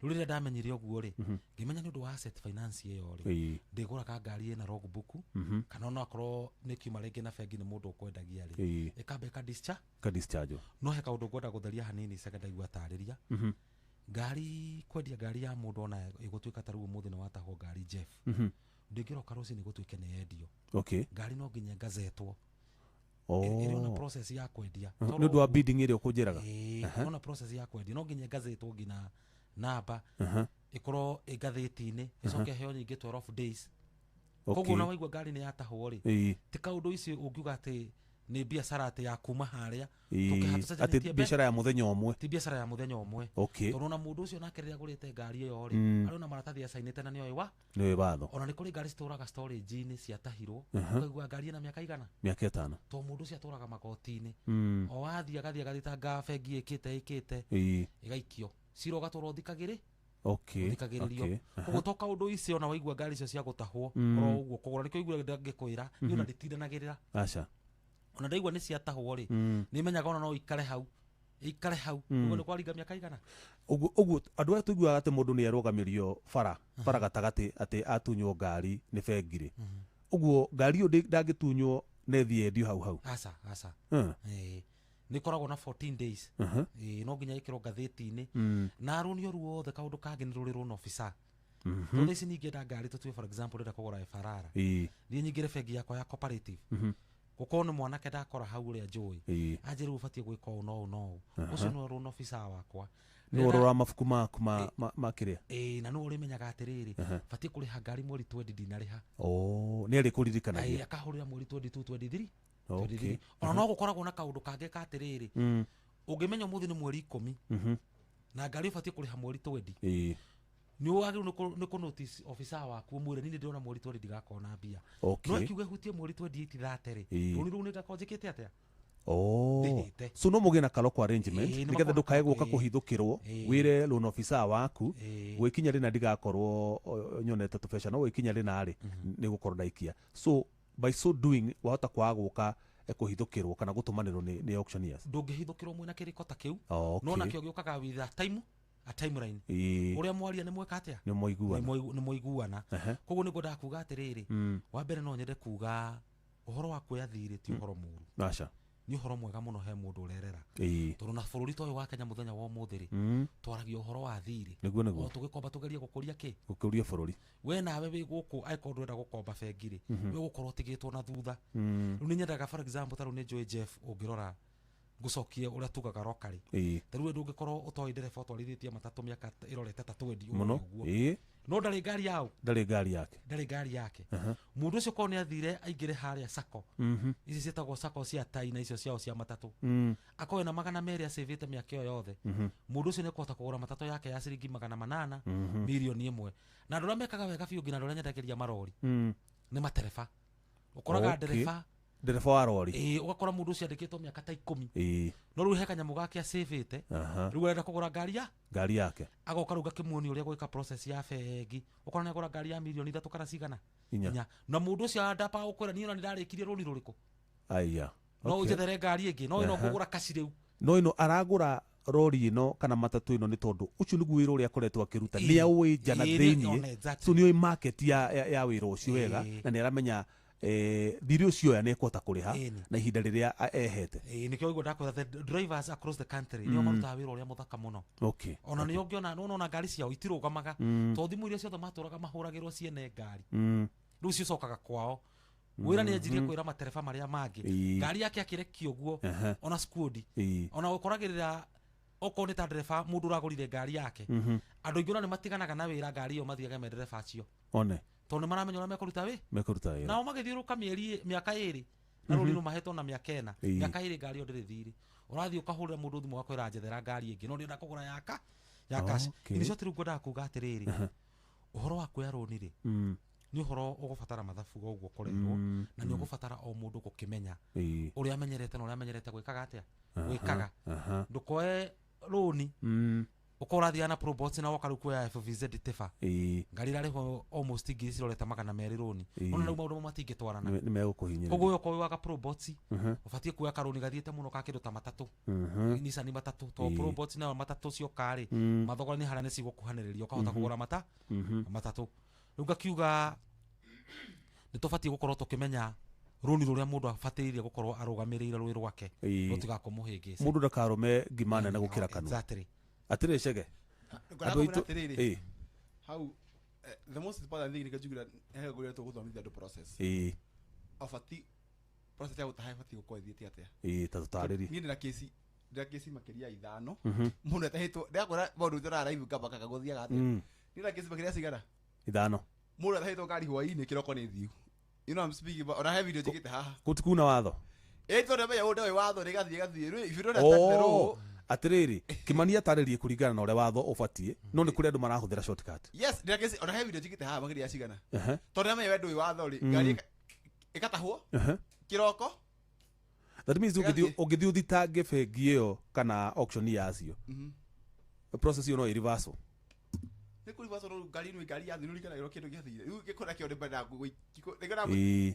rĩu rĩrĩa ndamenyire ũguo rĩ ngĩmenya nĩ ũndũ wa asset finance ĩyo rĩ ndĩgũraga ngari ĩna logbook kana ona akorwo nĩ kiuma rĩngĩ na bengi nĩ mũndũ ũkwendagia rĩ ĩkamba discharge no he kaũndũ ngwenda gũtheria hanini Chege ndaigua tarĩria ngari kwendia ngari ya mũndũ ona ĩgũtuĩka ta rĩu ũmũthĩ nĩ watahwo ngari Jeff ndĩngĩroka rũciinĩ gũtuĩke nĩ endio ngari no nginya ngazetwo ĩrĩ ona process ya kwendia nĩ ũndũ wa bidding ĩrĩa ũkũnjĩraga ona process ya kwendia no nginya ngazetwo nginya namba ikorwo igathĩti-inĩ icoke heo nyingĩ 12 days koguo na waigua ngari nĩ yatahwo rĩ ti kaũndũ ici ũngiuga atĩ nĩ biacara atĩ ya kuma harĩa atĩ biacara ya mũthenya ũmwe ti biacara ya mũthenya ũmwe tondũ na mũndũ ũcio nake rĩrĩa agũrĩte ngari ĩyo rĩ arĩ na maratathi acainĩte na nĩoĩ watho ona nĩ kũrĩ ngari citũraga storage-inĩ ciatahirwo ũkaigua ngari ĩna mĩaka igana mĩaka 5 to mũndũ ũcio atũraga magoti-inĩ o wathiĩ agathiĩ agathitanga bengi ĩkĩte ĩgaikio cira ũgatũrwo thikagĩrĩrio koguo to kaũndũ icio na waigua ngari icio cia gũtahwo oro ũguo kũgũra nĩkĩo igua ngĩkwĩra nĩ ona ndĩtindanagĩrĩra ona ndaigua nĩ ciatahwo rĩ nĩ menyaga ona no ikare hau ikare hau uguo nĩ kwaringa mĩaka igana uguo andũ aya tũiguaga atĩ mũndũ nĩ arũgamĩrio bara gatagatĩ atĩ atunywo ngari nĩ bengirĩ uguo ngari ĩyo ndangĩtunywo nethi endio hau aca nĩ koragwo na 14 days no nginya ĩkĩrwo ngathĩti-inĩ na arũnio ruothe kaũndũ kangĩ nĩ rũrĩ rũna officer tondũ ici ningĩenda ngari tũtue for example rĩrĩa kũgũra Ferrari thiĩ nyingĩre bengi yakwa ya cooperative gũkorwo nĩ mwanake ndakora hau ũrĩa njũĩ anjĩrĩ ũbatiĩ gwĩka ũũ no ũũ ũcio nĩ rũna officer wakwa nĩ ũrora mabuku maku makĩrĩa na nĩ ũrĩmenyaga atĩrĩrĩ batiĩ kũrĩha ngari mweri 20 ndinarĩha nĩ arĩ kũririkanagia akahũrĩra mweri 22 23 ona no gũkoragwo na kaũndũ kangĩ katĩrĩrĩ ũngĩmenya mũthĩ nĩ mweri 10 na ngari ũbatiĩ kũrĩha mweri 20 nĩ wagĩrĩirwo nĩ kũ-notice officer waku ũmwĩre niĩ ndĩrona mweri 20 ndigakorwo na mbia no akiuga hutie mweri 28 rũni rũu nĩgakorwo njĩkĩte atĩa so no mũgĩe na kaloko arrangement nĩgetha ndũkae gũka kũhithũkĩrwo wĩre loan officer waku gwĩkinya rĩna ndigakorwo nyonete tũbeca no gwĩkinya rĩna rĩ nĩ gũkorwo ndaikia so by so doing wahota kwaga gũka kũhithũkĩrwo kana gũtũmanĩrwo nĩ auctioneers ndũngĩhithũkĩrwo mwĩna kĩrĩko ta kĩu no nakĩo gĩũkaga with a timeline ũrĩa mwaria nĩ mweka atĩa nĩ mũiguana koguo nĩguo ndakuga atĩrĩrĩ wa mbere no nyende kuga ũhoro wa kuoya thirĩ ti ũhoro mũru nĩ ũhoro mwega mũno he mũndũ ũrerera tondũ na bũrũri ta ũyũ wa Kenya mũthenya wa ũmũthĩ rĩ twaragia ũhoro wa thirĩ o tũgĩkomba tũgerie gũkũria bũrũri we nawe wĩ gũkũ angĩkorwo ndũrenda gũkomba bengi rĩ we gũkorwo ũtigĩtwo na thutha rĩu nĩ nyendaga for example ta rĩu nĩ njũĩ Jeff ũngĩrora ngũcokie ũrĩa tugaga rokarĩ ta rĩu ndũngĩkorwo ũtoĩ ndereba ũtwarithĩtie matatũ mĩaka ĩrorete ta 20 ũguo no ndarĩ ngari yao ndarĩ ngari yake mũndũ ũcio korwo nĩ athire aingĩre harĩa sako ici ciĩtagwo sako cia tai na icio ciao cia matatũ akowe na 200 acĩvĩte mĩaka ĩyo yothe mũndũ ũcio nĩ kũhota kũgũra matatũ yake ya ciringi 800 milioni 1 na andũ arĩa mekaga wega biũ nginya andũ arĩa nyendagĩria marori nĩ matereba ũkoraga ndereba wa rori ũgakora mũndũ ũcio andĩkĩtwo mĩaka ta 10 no rĩu he kanyamũ gake acĩvĩte rĩu arenda kũgũra ngari yake agoka rĩu gakĩmuonia ũrĩa gwĩka process ya bengi ũkora nĩ agũra ngari ya milioni 3 kana cigana 4 na mũndũ ũcio andapa gũkwĩra niĩ ona nĩ ndarĩkirie rũni rũrĩkũ no ũnjethere ngari ĩngĩ no ĩno kũgũra kaci rĩu no ĩno aragũra rori ĩno kana matatũ ĩno nĩ tondũ ũcio nĩguo wĩra ũrĩa akoretwo akĩruta nĩ aũĩ nja na thĩiniĩ so nĩ oĩ market ya wĩra ũcio wega na nĩ aramenya thirĩ ũcio ya nĩ ekũhota kũrĩha na ihinda rĩrĩa ehete nĩkĩo ũguo ndakwĩra the drivers across the country nĩo marutaga wĩra ũrĩa mũthaka mũno ona nĩo ũngĩona ona ngari ciao itirũgamaga tondũ thimũ iria ciothe matũraga mahũragĩrwo ciene ngari rĩu cicokaga kwao wĩra nĩ anjirie kwĩra matereba marĩa mangĩ ngari yake akĩrekio ũguo ona squad ona ũkoragĩrĩra okorwo nĩ ta ndereba mũndũ ũragũrire ngari yake andũ aingĩ ona nĩ matiganaga na wĩra ngari ĩyo mathiaga me ndereba acio tondũ nĩ maramenya ũrĩa mekũruta wĩra nao magĩthiũrũka mĩaka 2 na rũni rũmahetwo na mĩaka 4 mĩaka 2 ngari ĩyo ndĩrĩ thirĩ ũrathiĩ ũkahũrĩra mũndũ thimũ wakwĩra njethera ngari ĩngĩ no ndĩrenda kũgũra ya cash nĩcio rĩu ngwendaga kuga atĩrĩrĩ ũhoro wa kuoya rũni rĩ nĩ ũhoro ũgũbatara mathabu ũguo kũrehwo na nĩ ũgũbatara o mũndũ gũkĩmenya ũrĩa amenyerete na ũrĩa amenyerete gwĩkaga atĩa gwĩkaga ndũkoe rũni ũkorwo ũrathiaga na probots na woka rĩu kuoya FVZ tiba ngari ĩrarĩhwo almost ngiri cirorete 200 rũni ona rĩu maũndũ matingĩtwarana koguo ũkorwo waga probots ũbatiĩ kuoya karũni gathiĩte mũno ka kĩndũ ta matatũ Nissan matatũ to probots nayo matatũ cioka rĩ mathogora nĩ harĩa nĩ cigũkuhanĩrĩria ũkahota kũgũra matatũ rĩu ngakiuga nĩ tũbatiĩ gũkorwo tũkĩmenya rũni rũrĩa mũndũ abatĩrĩire gũkorwo arũgamĩrĩire rũĩ rwake rũtigakũmũhĩngĩce mũndũ ndakarũme ngima nene gũkĩra kanua atĩrĩ cege andũ aitũ hau the most important thing nĩkĩo njugĩra he gũretwo gũthomithia andũ process abati process ya gũtaha abati gũkorwo ĩthiĩte atĩa ta tũtarĩri niĩ ndĩra kesi makĩria 5 mũndũ atahĩtwo ndakora maũndũ tũrara live kamba kagũthiaga atĩa niĩ ndĩra kesi makĩria cigana 5 mũndũ atahĩtwo ngari hwaĩ-inĩ kĩroko nĩ thiu you know I'm speaking about ona he video njĩkĩte haha gũtikuna watho tondũ menya ũndũ ũyũ watho nĩ gathiĩ if you don't understand the law atĩrĩrĩ Kimani atarĩrie kũringana na ũrĩa watho ũbatiĩ no nĩ kũrĩ andũ marahũthĩra shortcut yes ndĩrakesi ona he video njĩkĩte haha makĩria cigana tondũ menya ũndũ ũyũ watho rĩ ngari ĩgatahwo kĩroko that means ũngĩthiĩ ũthitange bengi ĩyo kana auction yacio process ĩyo no ĩ-reversal nĩ kũrivaso no ngari ĩno ngari yathirũrĩ kana ĩro kĩndũ gĩathire rĩu gĩkora kĩo ndĩmenda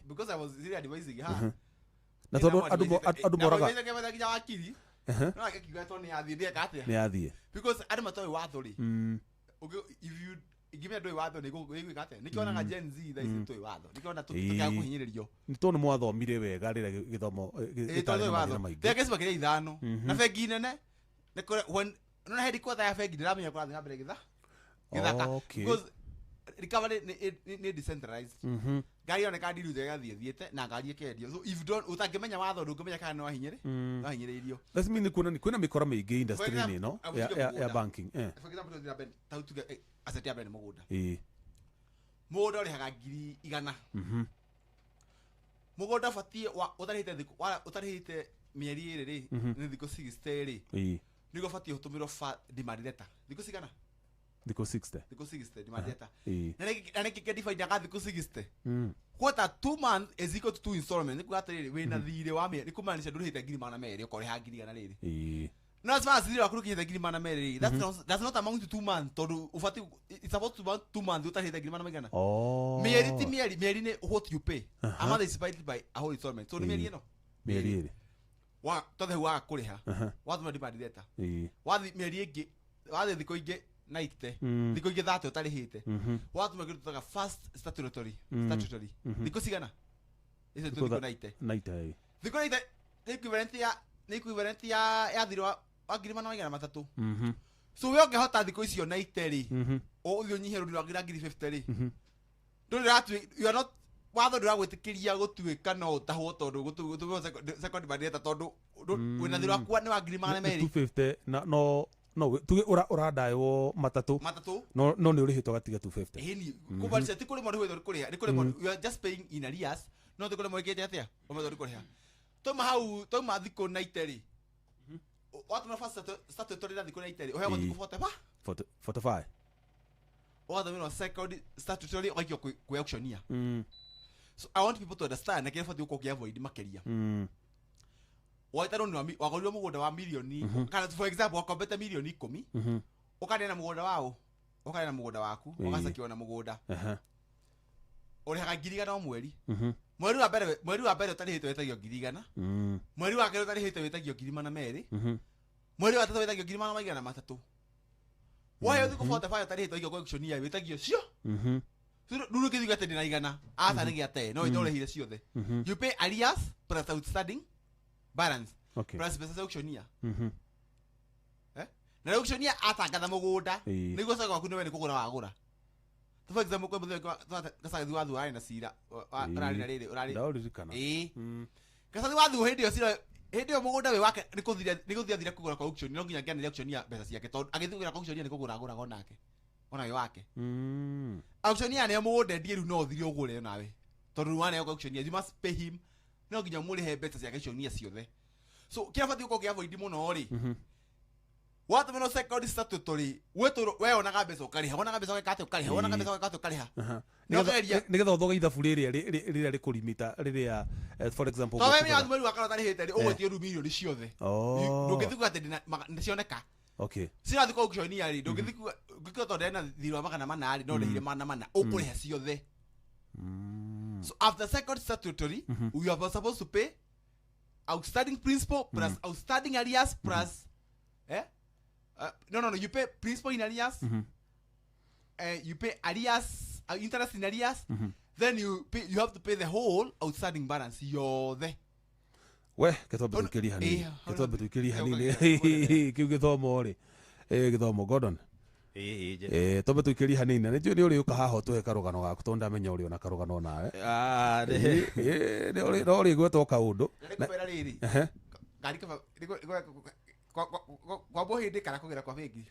because I was really advising ha na tondũ andũ moraga no akiuga to ni athie ndie kate ni athie because arima toy watho ri if you give me do watho ni go kate nikionaga Gen Z thaisi toy watho nikiona tukia kuhinyiririo ni to ni mwathomire wega rira githomo gitari na maingĩ tega kesi bakiria ithano na bengi nene when no head kwatha ya bengi ndiramenya kwa thina mbere githaka because recovery ni decentralized gari ona kandi ruze gathie thiete na ngari ikendio so if don't utangimenya watho ndungimenya kana no hinyire no hinyiririo that's mean kuna mikora mingi industry ni no ya banking for example ndira ben tautu asset ya ben mugunda mugunda uri haga 100 mugunda fatie utarihite mieri iri ri ni thiko 60 ri niko fatie utumirwo demand letter thiko sigana thiko 60 demand letter na niki define ga thiko 60 kwata 2 months is equal to 2 installment niko gatiriri wina thire wa mieri nikumanisha ndurihite ngiri mana meri ukore ha ngiri gana riri no as far as thire akurukite ngiri mana meri that's not amount to 2 months todu ufati it's supposed to be 2 months utarihite ngiri mana megana mieri ti mieri ni what you pay amount is divided by a whole installment so ni mieri no mieri wa tothe wa kuriha wathuma demand letter wathi mieri ingi wathi thiko ingi 90 thiko ingi 30 utarihite wathuma kitu toka first statutory thiko sigana ise thiko 90 thiko 90 ni equivalent ya thiro agiri mana magana matatu so we ongehota thiko icio 90 ri o uthio nyihe rundu rwa ngiri 50 ri nduri ratu you are not watho nduragwitikiria gutuika no utahwo tondu gutugo second bandeta tondu wina thiro akwa ni wa ngiri mana meri 250 no tuge uradayo matatu no ni urihitwo gatiga 250 hini kubarisha tikuri mori hwetho kuriha ni kuri mori you are just paying in arrears no tikuri mori kete atia umetho kuriha toma hau toma thiko 90 ri watu na fast statutory na thiko 90 ri ohewa thiko 45 watu mino second statutory wakio ku auctionia so I want people to understand na fati uko kiavoid makeria waitaro ni wagoriwa mugunda wa milioni kana for example wakombete milioni 10 ukane na mugunda wao ukane na mugunda waku ugasakiwa na mugunda uri haga ngirigana mweri mweri wa mbere utarihite wetagio ngirigana mweri wa kero utarihite wetagio ngirima na meri mweri wa tatu wetagio ngirima na maigana matatu wayo thiko 45 utarihite wetagio auctionia wetagio cio nuru kithiga tena na igana asa nigi ate no ndorehire ciothe you pay arrears plus outstanding balance plus pesa auctionia na auctionia atangatha mugunda niguo saka waku niwe ni kugura wagura for example kwa muthe kasathi wathu ari na cira urari na riri urari ndaririkana kasathi wathu hindi yo mugunda we wake ni kuthia kugura kwa auction no nginya ngianire auctionia pesa ciake tondu agithugura kwa auctionia ni kugura agura gonake ona yo wake auctionia ne mugunda ndie ru no thire ugure nawe tondu wane yo auctionia you must pay him no nginya muri he pesa ciake auctionia ciothe so kia fati uko kia void muno ri watu meno second statutory wetu we onaga mbeca ukariha wonaga mbeca ukate ukariha wonaga mbeca ukate ukariha nigetha uthoga ithabu riria rikulimita riria for example to we mi mweri wa kana tarihite ri ugwetie ru milioni ciothe ndungithiku ati ndacioneka okay sira thiko auctionia ri ndungithiku ngikito ndena thirwa magana mana ri no ndehire mana ukuriha ciothe so after second statutory we are supposed to pay outstanding principal plus outstanding arrears plus no you pay principal in arrears you pay arrears interest in arrears then you have to pay the whole outstanding balance you're we kethobe tukiri hanini kiu githomo ri githomo Gordon tobe tukiri hanini na ndio ni uri uka haho tuhe karugano gaku tonda menya uri ona karugano nawe ni uri gwetwo kaundu ngari kwa bohindi kana kugira kwa bengi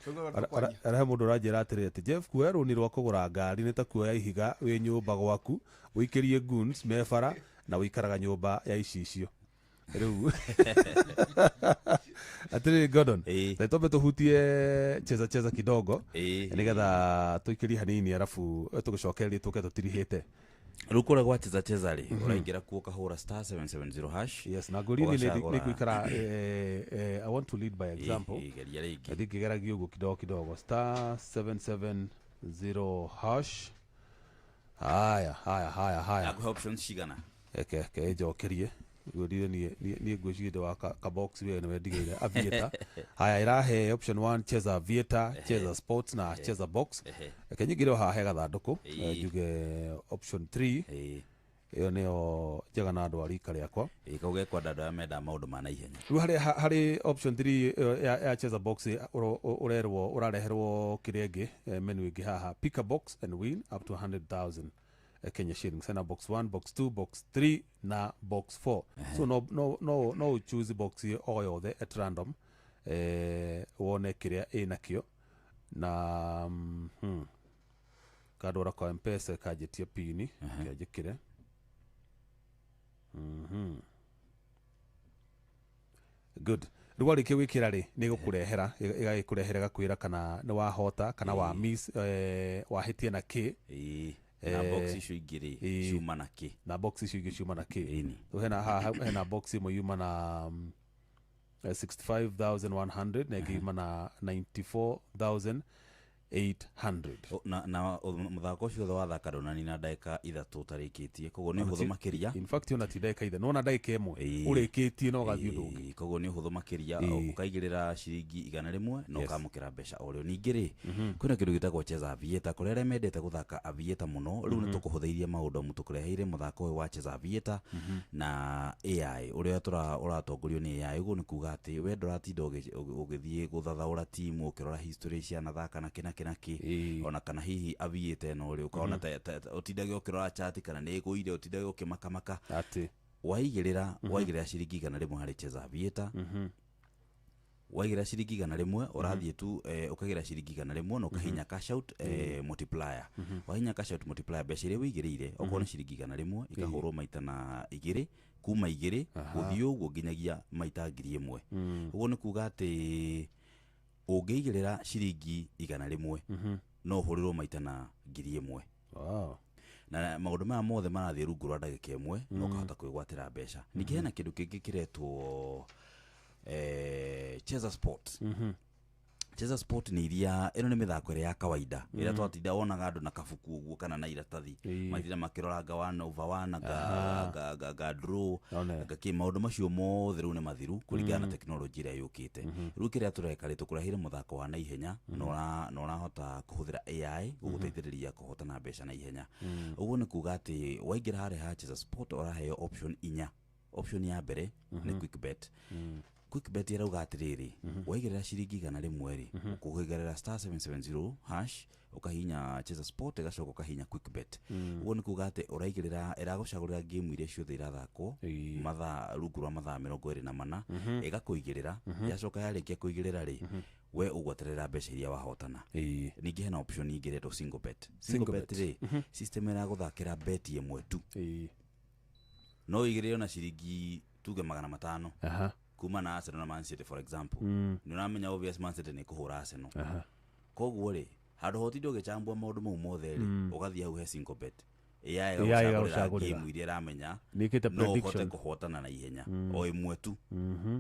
ara mundu ranjira atiri ati Jeff kuoya runi rwa kugura ngari ni ta kuoya ihiga wi nyumba gwaku wikirie goons mefara na wikaraga nyumba ya icicio riu atiri Gordon tobe tuhutie cheza kidogo nigetha tuikirie hanini arafu tugucokerie tuke tutirihite rukura gwa cheza ri uraingira kuo kahura star 770 hash yes na gori ni kuikara I want to lead by example I think igera giugo kidogo star 770 hash haya aku options shigana eke jokerie Gudire ni gwicire wa ka box we na ndigeire Aviator. Haya irahe option 1 cheza Aviator, cheza Sports na cheza box. Kenyigire ha he gathanduku njuge option 3. Iyo nio njega na andu arika riakwa ikauge kwa dada menda maundu ma naihenya riu hari option 3 ya cheza box urerwo urareherwo kirenge menu ingi haha pick a box and win up to 100,000 Kenya shillings na box 1 box 2 box 3 na box 4 so no choose box o yothe at random wone kiria inakio na kadora kwa mpesa kajetia pini kajikire good rwari ke wikira ri ni gukurehera igagikurehera gakwira kana ni wahota kana wa miss wahitie na ki na box icio igiri ciuma na ki na box icio igiri ciuma na ki hena box imwe yuma na 65,100 na igi yuma na 94,800 na muthako ucio thwa thaka donani na ndagika 3 tarikitie koguo ni huthu makiria in fact ona ti ndagika ithe nona ndagika imwe urikitie no gathii ndungi koguo ni huthu makiria ukaigirira ciringi 100 no kamukira mbeca orio ningiri kwina kindu gitagwo cheza Aviator kurere mendete guthaka Aviator muno riu ni tukuhutheirie maundu mutukureheire muthako uyu wa cheza Aviator na AI uria uratongorio ni AI uguo ni kuga ati we nduratinda ugithie guthathaura timu ukirora history cia nathaka na kina ona kana hihi Aviator no ri ukaona utindage ukirora chat kana ni guire utindage ukimakamaka ati waigirira ciringi 100 hari cheza Aviator waigira ciringi 100 urathie tu ukagira ciringi 100 no kahinya cash out multiplier wahinya cash out multiplier mbeca iria wigirire okona ciringi 100 ikahurwo maita na igiri kuma igiri guthii uguo nginyagia maita 1,000 uguo ni kuga ati ungĩigĩrĩra ciringi 100 no ũhũrĩrwo maita na 1,000 wow na maũndũ maya mothe marathiĩ rungu rwa ndagĩka ĩmwe no kahota kwĩgwatĩra mbeca ningĩ hena kĩndũ kĩngĩ kĩretwo Cheza Sport Cheza Sport ni iria ino ni mithako ya kawaida ira twatinda wonaga andu na kabuku uguo kana na iratathi maithira makiroranga 1 over 1 ga draw ga maundu macio mothe riu ni mathiru kuringana na teknolojia ira yukite riu kiria tureka ri tukurahire muthako wa naihenya no urahota kuhuthira AI guguteithiriria kuhotana mbeca na ihenya uguo ni kuga ati waingira hare ha Cheza Sport uraheo option 4 option ya mbere ni quick bet quick bet irauga atiriri waigirira ciringi 100 ri ukuhigerera *770 hash ukahinya Cheza Sport igacoka ukahinya quick bet uguo ni kuga ati uraigirira iragucagurira game iria ciothe irathako mathaa rungu rwa mathaa 24 igakuigirira yacoka yarikia kuigirira ri we ugwaterera mbeca iria wahotana ningi hena option ingiretwo single bet ri system ira guthakira bet imwe tu no igirire na ciringi tuge 500 kuma na Arsenal na Man City for example ni uramenya obvious Man City ni kuhura Arsenal koguo ri handu hotinde ugicambua maundu mau mothe ri ugathia hau he single bet AI ucagurira game iria ramenya nikite prediction no kuhotana na ihenya o imwe tu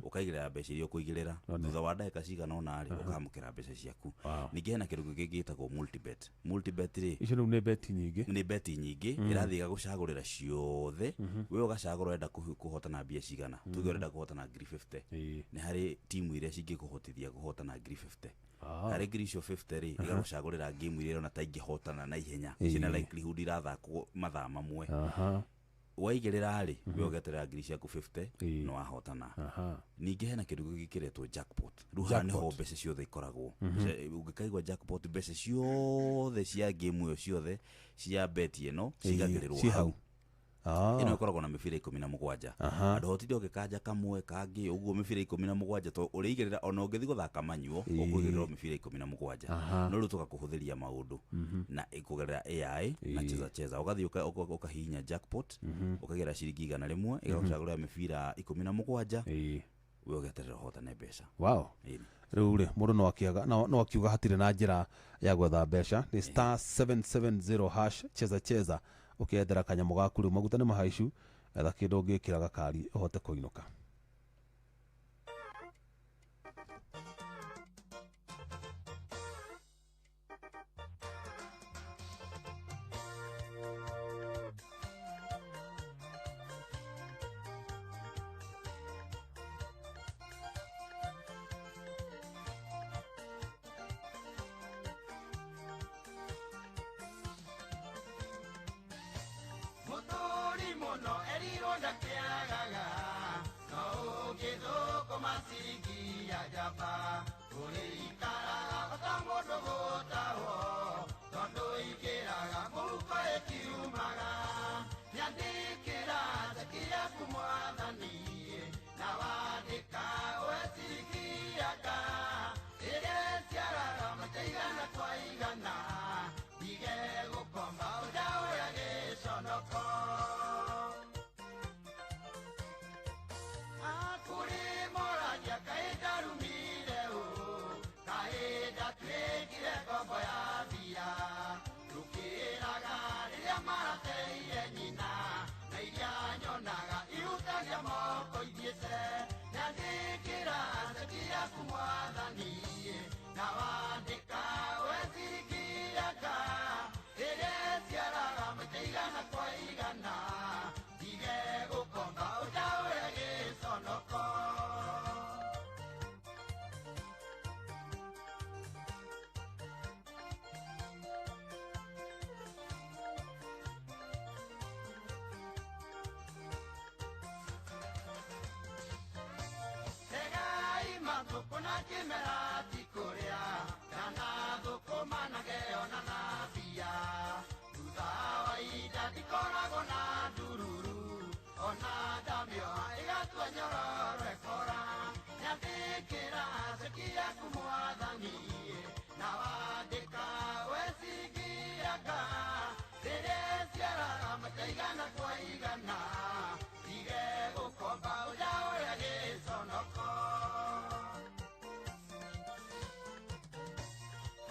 ukaigirira mbeca iria kuigirira thutha wa ndagika cigana ona ri ukamukira mbeca ciaku ningi hena kindu gigitagwo multibet ri icio ni bet nyingi irathia gucagurira ciothe we ugacagura wenda kuhotana mbia cigana tuge urenda kuhotana 350 ni hari timu iria cingikuhotithia kuhotana 350 hari grisho 50 ri igagucagurira game iria ona ta ingihotana na ihenya cina likelihood irathako mathaa mamwe waigirira ri we ugeterera grisho yaku 50 no ahotana ningi hena kindu gikiretwo jackpot ruha ni ho mbeca ciothe ikoragwo ungikaigwa jackpot mbeca ciothe cia game iyo ciothe cia bet ino cigagirirwo hau ino ikoragwo na mibira 17 andu hotinde ugikanja kamwe kangi uguo mibira 17 to urigirira ona ungithi guthaka manyuo ukugirira mibira 17 no rutuka kuhuthiria maundu na ikugerera AI na Cheza ugathi ukahinya jackpot ukagira ciringi 100 igagucagurira mibira 17 we ugeterera hotana mbeca wow riu ri mundu no akiuga hatire na njira ya gwetha mbeca ni *770 hash Cheza ukiethera kanyamu gaku riu maguta ni mahaicu etha kindu ungikira gakari uhote kuinuka Kamunda kiagaga no ugithuko masigi ya jaba urikaraga batamundu gutaho tondu ikiraga muko ikiumaga nyandikira takia kumwathani na wandika wesigiaga ireciaraga mateigana kwa igana ige gukomba udaura giconoko akuri moragia kaida rumire u kaida twigire kombo ya bia rukiraga riria marateire nyina na iria nyonaga irutagia moko ithiĩte nyandĩkĩra cekia kumwathani na wandĩka wecirikiaga ĩrĩciaraga maita igana kwa igana ndige gũkomba ũndaũre gĩconoko Kuna kimera tikuria kana thukuma na geo na nabia thutha wa ida ndikoragwo na ndururu ona ndamio igatua nyororo ekora nyandĩkĩra cekia kumwathani na wandĩka wecigiaga rĩrĩciaraga maita igana kwa igana ndige gũkomba ũndaũre gĩconoko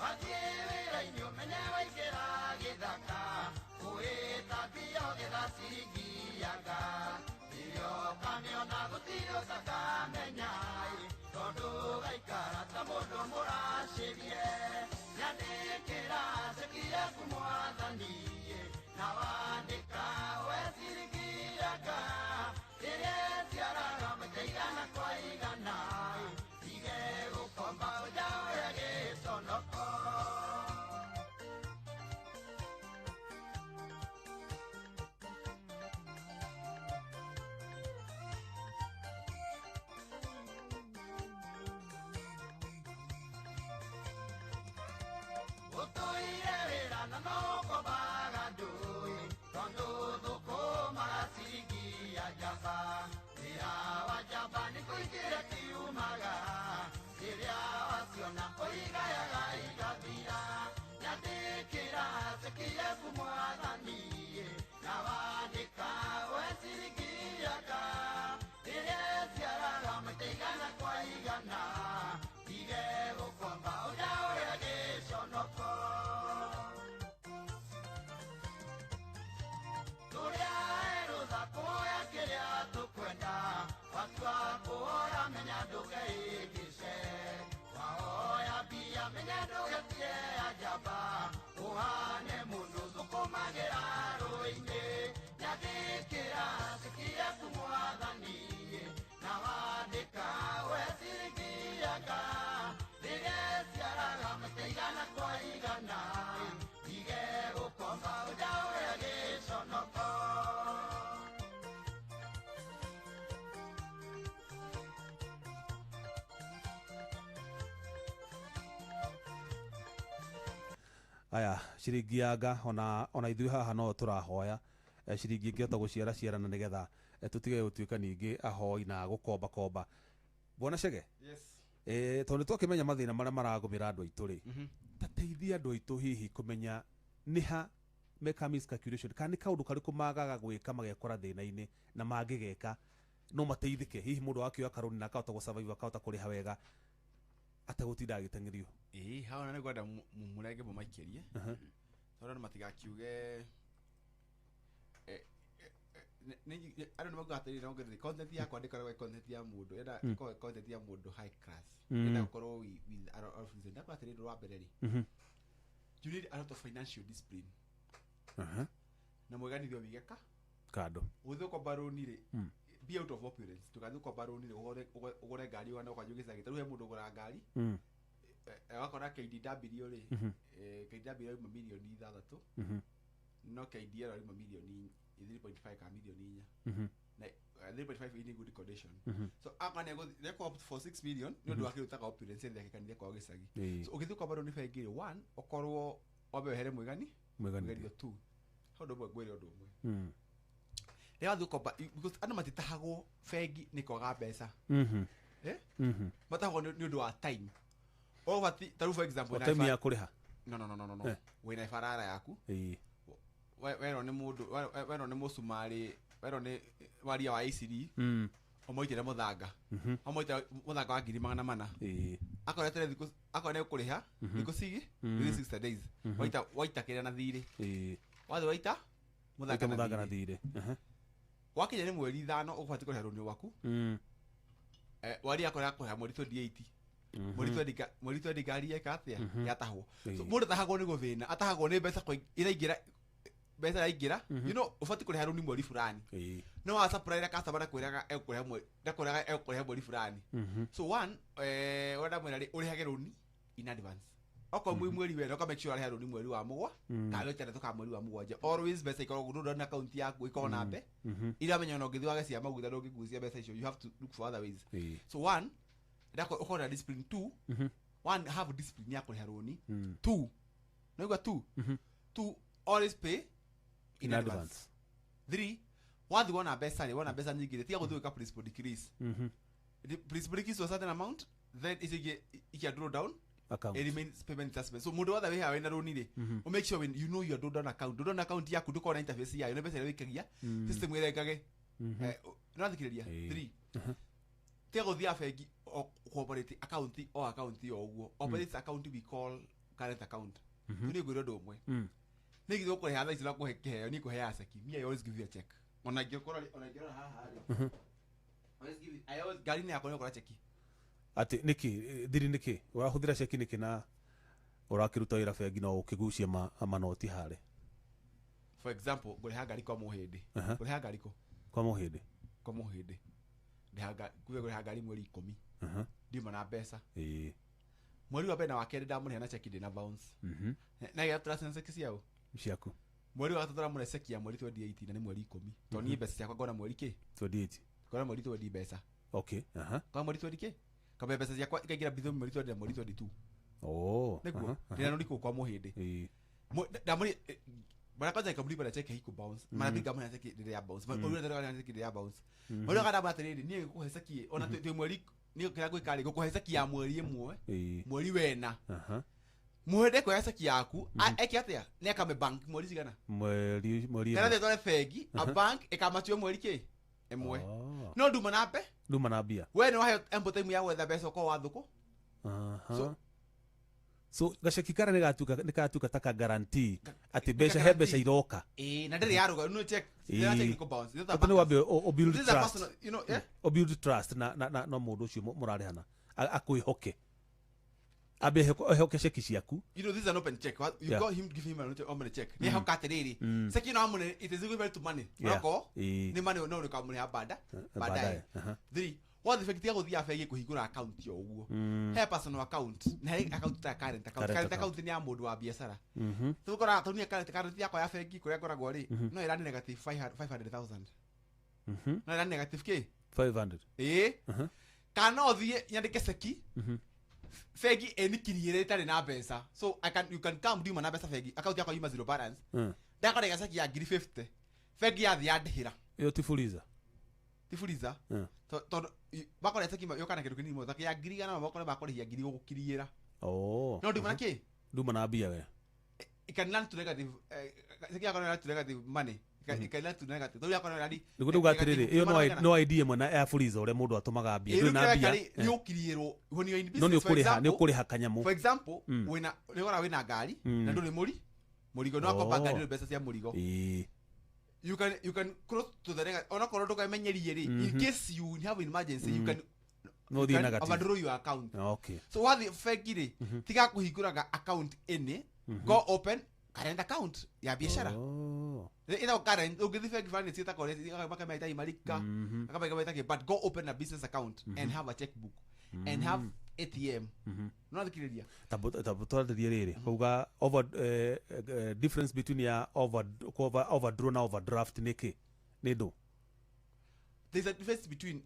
Watiwira menye waikira githaka Kuita bio githacirigiaga Iyo kamiona gutiro sakamenyai Tondu gaikara ta mundu muracirie Nyandĩkĩra cekia kumwathani na wandĩka wecirigiaga Rĩrĩciaraga maita igana kwa igana Ndige gũkomba ũndaũre gĩconoko Utuire wĩra na no kũmbaga ndũĩ Tondu thũkũma gacirigia njamba Wĩra wa njamba nĩ kũingĩra kiumaga Rĩrĩa waciona ũigayaga igathira Nyandĩkĩra cekia kumwathani na wandĩka wecirigiaga Rĩrĩciaraga maita igana kwa igana ndige gũkomba ũndaũre gĩconoko Tũrĩa erũtha kuoya kĩrĩa tũkwenda Watua kuoya menya ndũgeĩgĩce Waoya mbia menya ndũgetie njamba Ũhane mũndũ thũkũmagĩra rũĩ-inĩ Nyandĩkĩra cekia kumwathani na wandĩka wecirigiaga Rĩrĩciaraga maita igana kwa igana ndige gũkomba ũndaũre gĩconoko aya ciringi yanga ona ithuĩ haha no tũrahoya ciringi ingĩhota gũciara ciarana nĩgetha tũtige gũtuĩka ningĩ ahoi na gũkomba Bwana Chege tondũ twakĩmenya mathĩna marĩa maragũmĩra andũ aitũ rĩ tateithia andũ aitũ hihi kũmenya nĩ ha meka miscalculation kana nĩ kaũndũ karĩkũ magaga gwĩka magekora thĩna-inĩ na mangĩgeka no mateithĩke hihi mũndũ wakĩoya karũni na akahota gũsurvive akahota kũrĩha wega atagũtinda agĩteng'erio haha ona nĩ gwenda mũrenge mũmaikĩrie tondũ matigakiuge andũ nĩ mauga atĩrĩrĩ ongerere content yakwa ndĩkoragwo content ya mũndũ enda content ya mũndũ high class enda gũkorwo with ndakorwo atĩrĩrĩ wa mbere rĩ you need a lot of financial discipline na mweganithio wigeka kando uthe ko baroni rĩ be out of opulence tugathiĩ ko baroni rĩ ũgũre ngari wana kwa njũgĩ cagĩ tarũhe mũndũ ũgũra ngari wakora KDW rĩ KDW ĩma milioni 6 no KDL ĩma milioni 3.5 ka milioni 4 3.5 in good condition so akane go up for 6 million no ndo akirutaka opulence yake kanithia kwa gicagi so ugithuka bado ni bengi 1 okorwo obe here mwigani 2 how do gwere ondo umwe leo thuko because ana matitahagwo bengi niko ga mbeca matahagwo ni ndo wa time ovati taru for example na time ya kuriha no wena farara yaku wero ni mundu wero ni musumari wero ni waria wa ICD omoitire muthanga omoitire muthanga wa 400 akoretire thiku akone kuriha thiku cigi 60 days waita kire na thiri waita muthanga na thiri wakinya ni mweri 5 ugubati kuriha runi waku waria akora kuriha mweri 28 mweri 20 gari yekatia yatahwo so mundu tahagwo ni guthina atahagwo ni mbeca kwa iraingira mbeca iraingira you know ufati kuriha runi mweri fulani no wa supply customer na kwiraga ekuriha mweri ndakuraga ekuriha mweri fulani so one wenda mwera urihage runi in advance oko mweri wena ka make sure ariha runi mweri wa mugwa kana tena toka mweri wa mugwa always mbeca ikorwo ndo na account yaku ikona mbe ira menya no ngithwaga cia magutha ndo ngigucia mbeca icio you have to look for other ways so one ndako ukona discipline 2 one have discipline ya kuriha runi 2 no go 2 always pay in advance 3 wathi wona mbeca nyingi tia guthuika principal decrease the principal decrease was a certain amount then is it draw down account it remains payment adjustment so mundu other way hawe na runi ri make sure when you know your draw down account yaku ndukona interface yayo ne mbeca ire wikagia system ire ngage no athikiriria 3 tia guthia bengi corporate account o account yo uguo operate account we call current account ni gwiro ndo umwe ni githo kure hatha isira kuhe keheo ni kuhe asaki me I always give you a check ona ngikora haha I always gari ni akona kora cheki ati niki thiri niki urahuthira cheki niki na urakiruta wira bengi no ukigucia manoti hare for example gure gari kwa muhindi gure gari kwa muhindi ndaga gure gari mweri 10 ndima na mbeca mweri wa bena wakere ndamune na cheki ndina bounce na ya trust cheki ciao ciaku mweri wa tatara mune cheki ya mweri 28 na ni mweri 10 to ni mbeca ciakwa ngona mweri ki 28 ngona mweri 20 mbeca okay kwa mweri 20 ki kama mbeca ciakwa ikagira bitho mweri 20 na mweri 22 niguo ndina ndiko kwa muhindi ndamuri bara kwanza ikamlipa na cheki hiko bounce mara biga mwana cheki ndire ya bounce mweri wa tatara cheki ndire ya bounce mweri wa kada batiriri ni kuhesaki ona tu mweri ni kira gwikari gukuhesaki ya mweri imwe mweri wena muhende kwa hesaki yaku eki atia ni akame bank mweri cigana mweri kana thetore bengi a bank ikamatio mweri ki emwe no nduma na bia we no hayo embo time ya wetha mbeca ko wathuku so gaceki kara nigatuka taka guarantee ati mbeca he mbeca iroka na ndiri yaruga no check ya check ko bounce ni wabe o build trust you know o build trust na no mundu ucio murarehana akuihoke abe hoke cheki ciaku you know this is an open check you got him give him an open check ni hoka teriri seki no amune it is equivalent to money roko ni money no ka amune abada badai 3 what the fact ya guthia bengi kuhingura account yo uguo he personal account na account ta current account ni ya mundu wa biashara tukora tunia current yakwa ya bengi kuria ngoragwo ri no ira negative 500,000 no ira negative k 500 kana othie nyandike seki bengi enikiriire tari na mbeca so you can come do na mbeca bengi account yakwa yuma zero balance ndakora gasaki ya 50 bengi ya thiandihira yo tifuliza to bakora seki yokana kindu kinini motha ya girigana bakora bakora ya giri gukiriira no nduma ki nduma na bia we ikanlan to negative seki yakona to negative money ikanlan to negative to yakona radi niguo gatiriri iyo no idea mwe na ya fuliza ore mundu atumaga bia na bia yukiriiro honio in business no ni ukuriha kanyamu for example wina wina ngari na nduri murigo no akopa ngari mbeca cia murigo you can cross to the negative ona korwo ndukamenyerie ri in case you have emergency you can no the negative overdraw your account okay so what the fake ri tiga kuhinguraga account ene go open current account ya biashara ina current ugithi fake fund sita kore kama maita imarika kama maita but go open a business account and have a checkbook and have ATM no thikiriria tabutwaririe riri kuga over difference between ya overdraw na overdraft niki ni ndo there's a difference between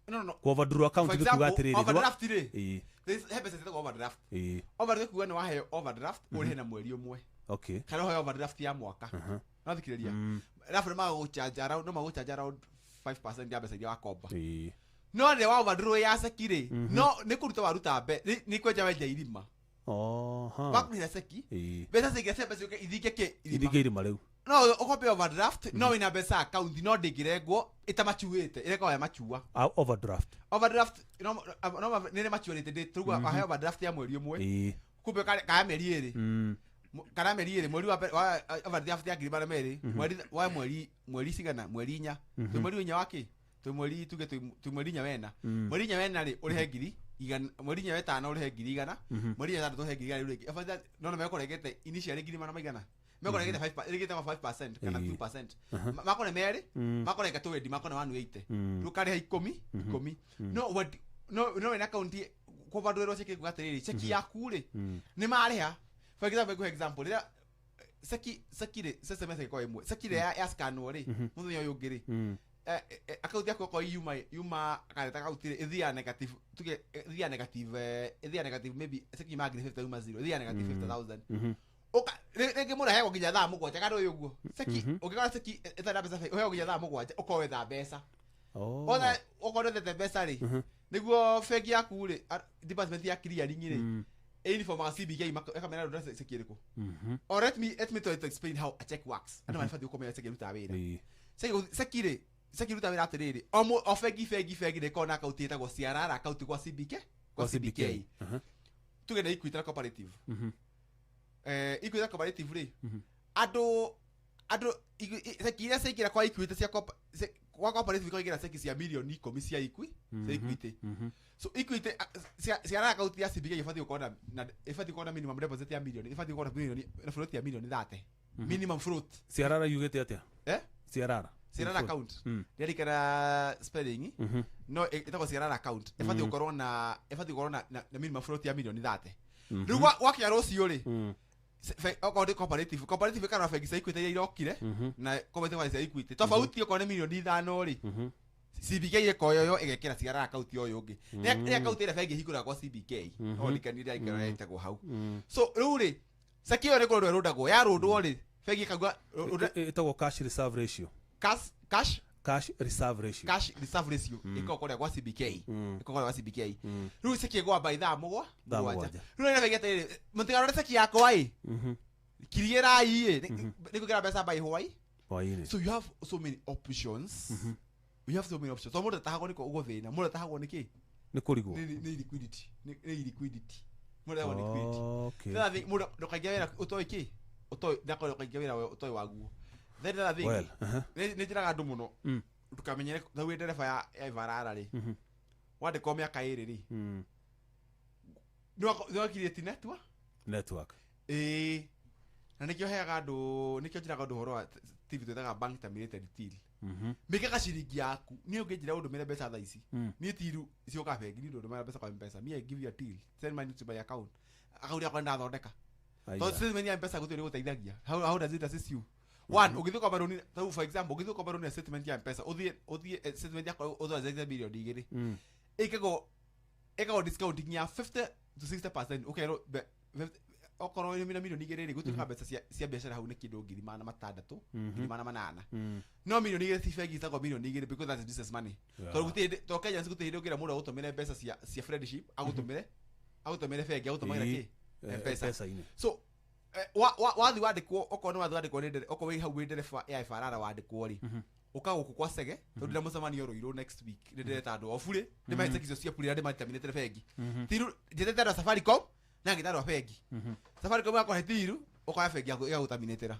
no kwa overdraw account for ni kuga example atiriri overdraft ri there's he pesa zitako overdraft eh overdraft kuga ni wahe overdraft uri na mweri umwe okay kana hoya overdraft ya mwaka no thikiriria alafu ma go charge around no ma go charge around 5% ya pesa ya wakomba no the wa overdraw ya sekire no ni kuruta waruta be ni kwenja wenja irima bakuhira seki pesa zingire pesa yoke ithike irima riu no ukope overdraft no ina pesa account no ndingirengwo itamachuite ireka ya machua overdraft no nene machuite ndi turuga ahe overdraft ya mweri umwe kumbe kaya meri iri kana meri iri mweri wa overdraft ya ngiri meri mweri wa mweri cigana mweri inya tu mweri inya waki tu mweri tuge tu mweri inya wena mweri inya wena ri urihe ngiri igana mweri inya wetano urihe ngiri igana mweri inya tatu urihe ngiri igana ri afadhali no no mekoregete initially ngiri mana maigana mekoregete 5% irigete 5% kana 2% makone meri makorega tu wedi makone 180 rukari 10 no what no ina account ko vadwero cheki gwatiriri cheki yakure ni mariha for example ria sekire SMS ko imwe sekire ya scan ori mundu yo yugiri account yako ko yuma kaleta kautire ithia negative tuge ithia negative maybe seki magri 50 yuma 0 ithia negative 50000 oka rege mura hego ginya thaa mugwanja kado yugo seki ukikora seki etana pesa hego ginya thaa mugwanja ukowetha mbeca ona ukorete mbeca ri niguo fegi yaku ri department ya clearing ri uniform ya CBK yakamera ndo seki iriko or let me to explain how a check works ana mafadi ukomera seki ruta wira seki ri seki ruta wira atiriri o fegi ne kona account yetagwo CRR account kwa CBK tugenda Equity Cooperative Equity Cooperative ri ado sekira sekira kwa Equity cia kwa cooperative kwa igira seki cia milioni 10 cia Equity so Equity cia account ya CBK ifadhi ukona minimum deposit ya milioni ifadhi ukona milioni na float ya milioni 30 minimum float CRR yugete atia CRR account yari kana spelling no itako CRR account ifadhi ukona na minimum float ya milioni 30 rugwa wakia rocio ri cooperative kana fegi sai kwite irokire na cooperative sai Equity tofauti ko ne milioni 5 ri CBK iko yoyo igekira CRR account yoyo ngi ne account ire fegi hikura kwa CBK oni kanira ikara itako hau so ruri sakio re ko rudagwo ya rudwo ri fegi kagwa itako cash reserve ratio cash reserve ratio iko kore kwa CBK ruri seki go by tha mugwa ruri na vegete mutigaro seki yako ai kiriera ai ni kugira pesa by hoi so you have so many options so mo tahago niko ugo thina mo tahago niki ni kurigo ni liquidity mo da liquidity okay then I think mo do kagera utoiki ndako kagera utoi waguo then I think ni jiraga ndu muno tukamenyere thau ndereba ya ivarara ri wande komya kairi ri no create network na nikyo heaga ndu nikyo jiraga ndu horo TV twetaga bank terminated till mekaga ciringi yaku ni unginjira undu mere mbeca tha ici ni tiru icio ka bengi ni undu mere mbeca kwa mpesa me I give you a till send money to my account akauri kwenda thondeka to send money ya mpesa gutiri guteithagia how does it assist you one ugithu kwa baroni for example ugithu kwa baroni statement ya mpesa uthie statement yako uthaze billion digiri ikago discounting ya 50 to 60% okay okoro ni milioni igiri gutuka mbeca cia biashara hau ni kindu ngiri mana matandatu ngiri mana manana no milioni igiri ti fegi ta kwa milioni igiri because that's business money to guti to Kenya siku te ngira muda gutumire mbeca cia friendship agutumire fegi agutumira ki mpesa so wathi wandikwo okoro wathi wandikwo ni okoro wi hau nderefa ya ifarara wandikwo ri ukaguku kwa sege ndira mucemanio ruiro next week ndireta andu ofure ni mahete kicio cia purira ndi mataminete fegi tiru jetete na Safaricom na ngitaro fegi Safaricom yakore tiru ukaya fegi yako igagutaminetera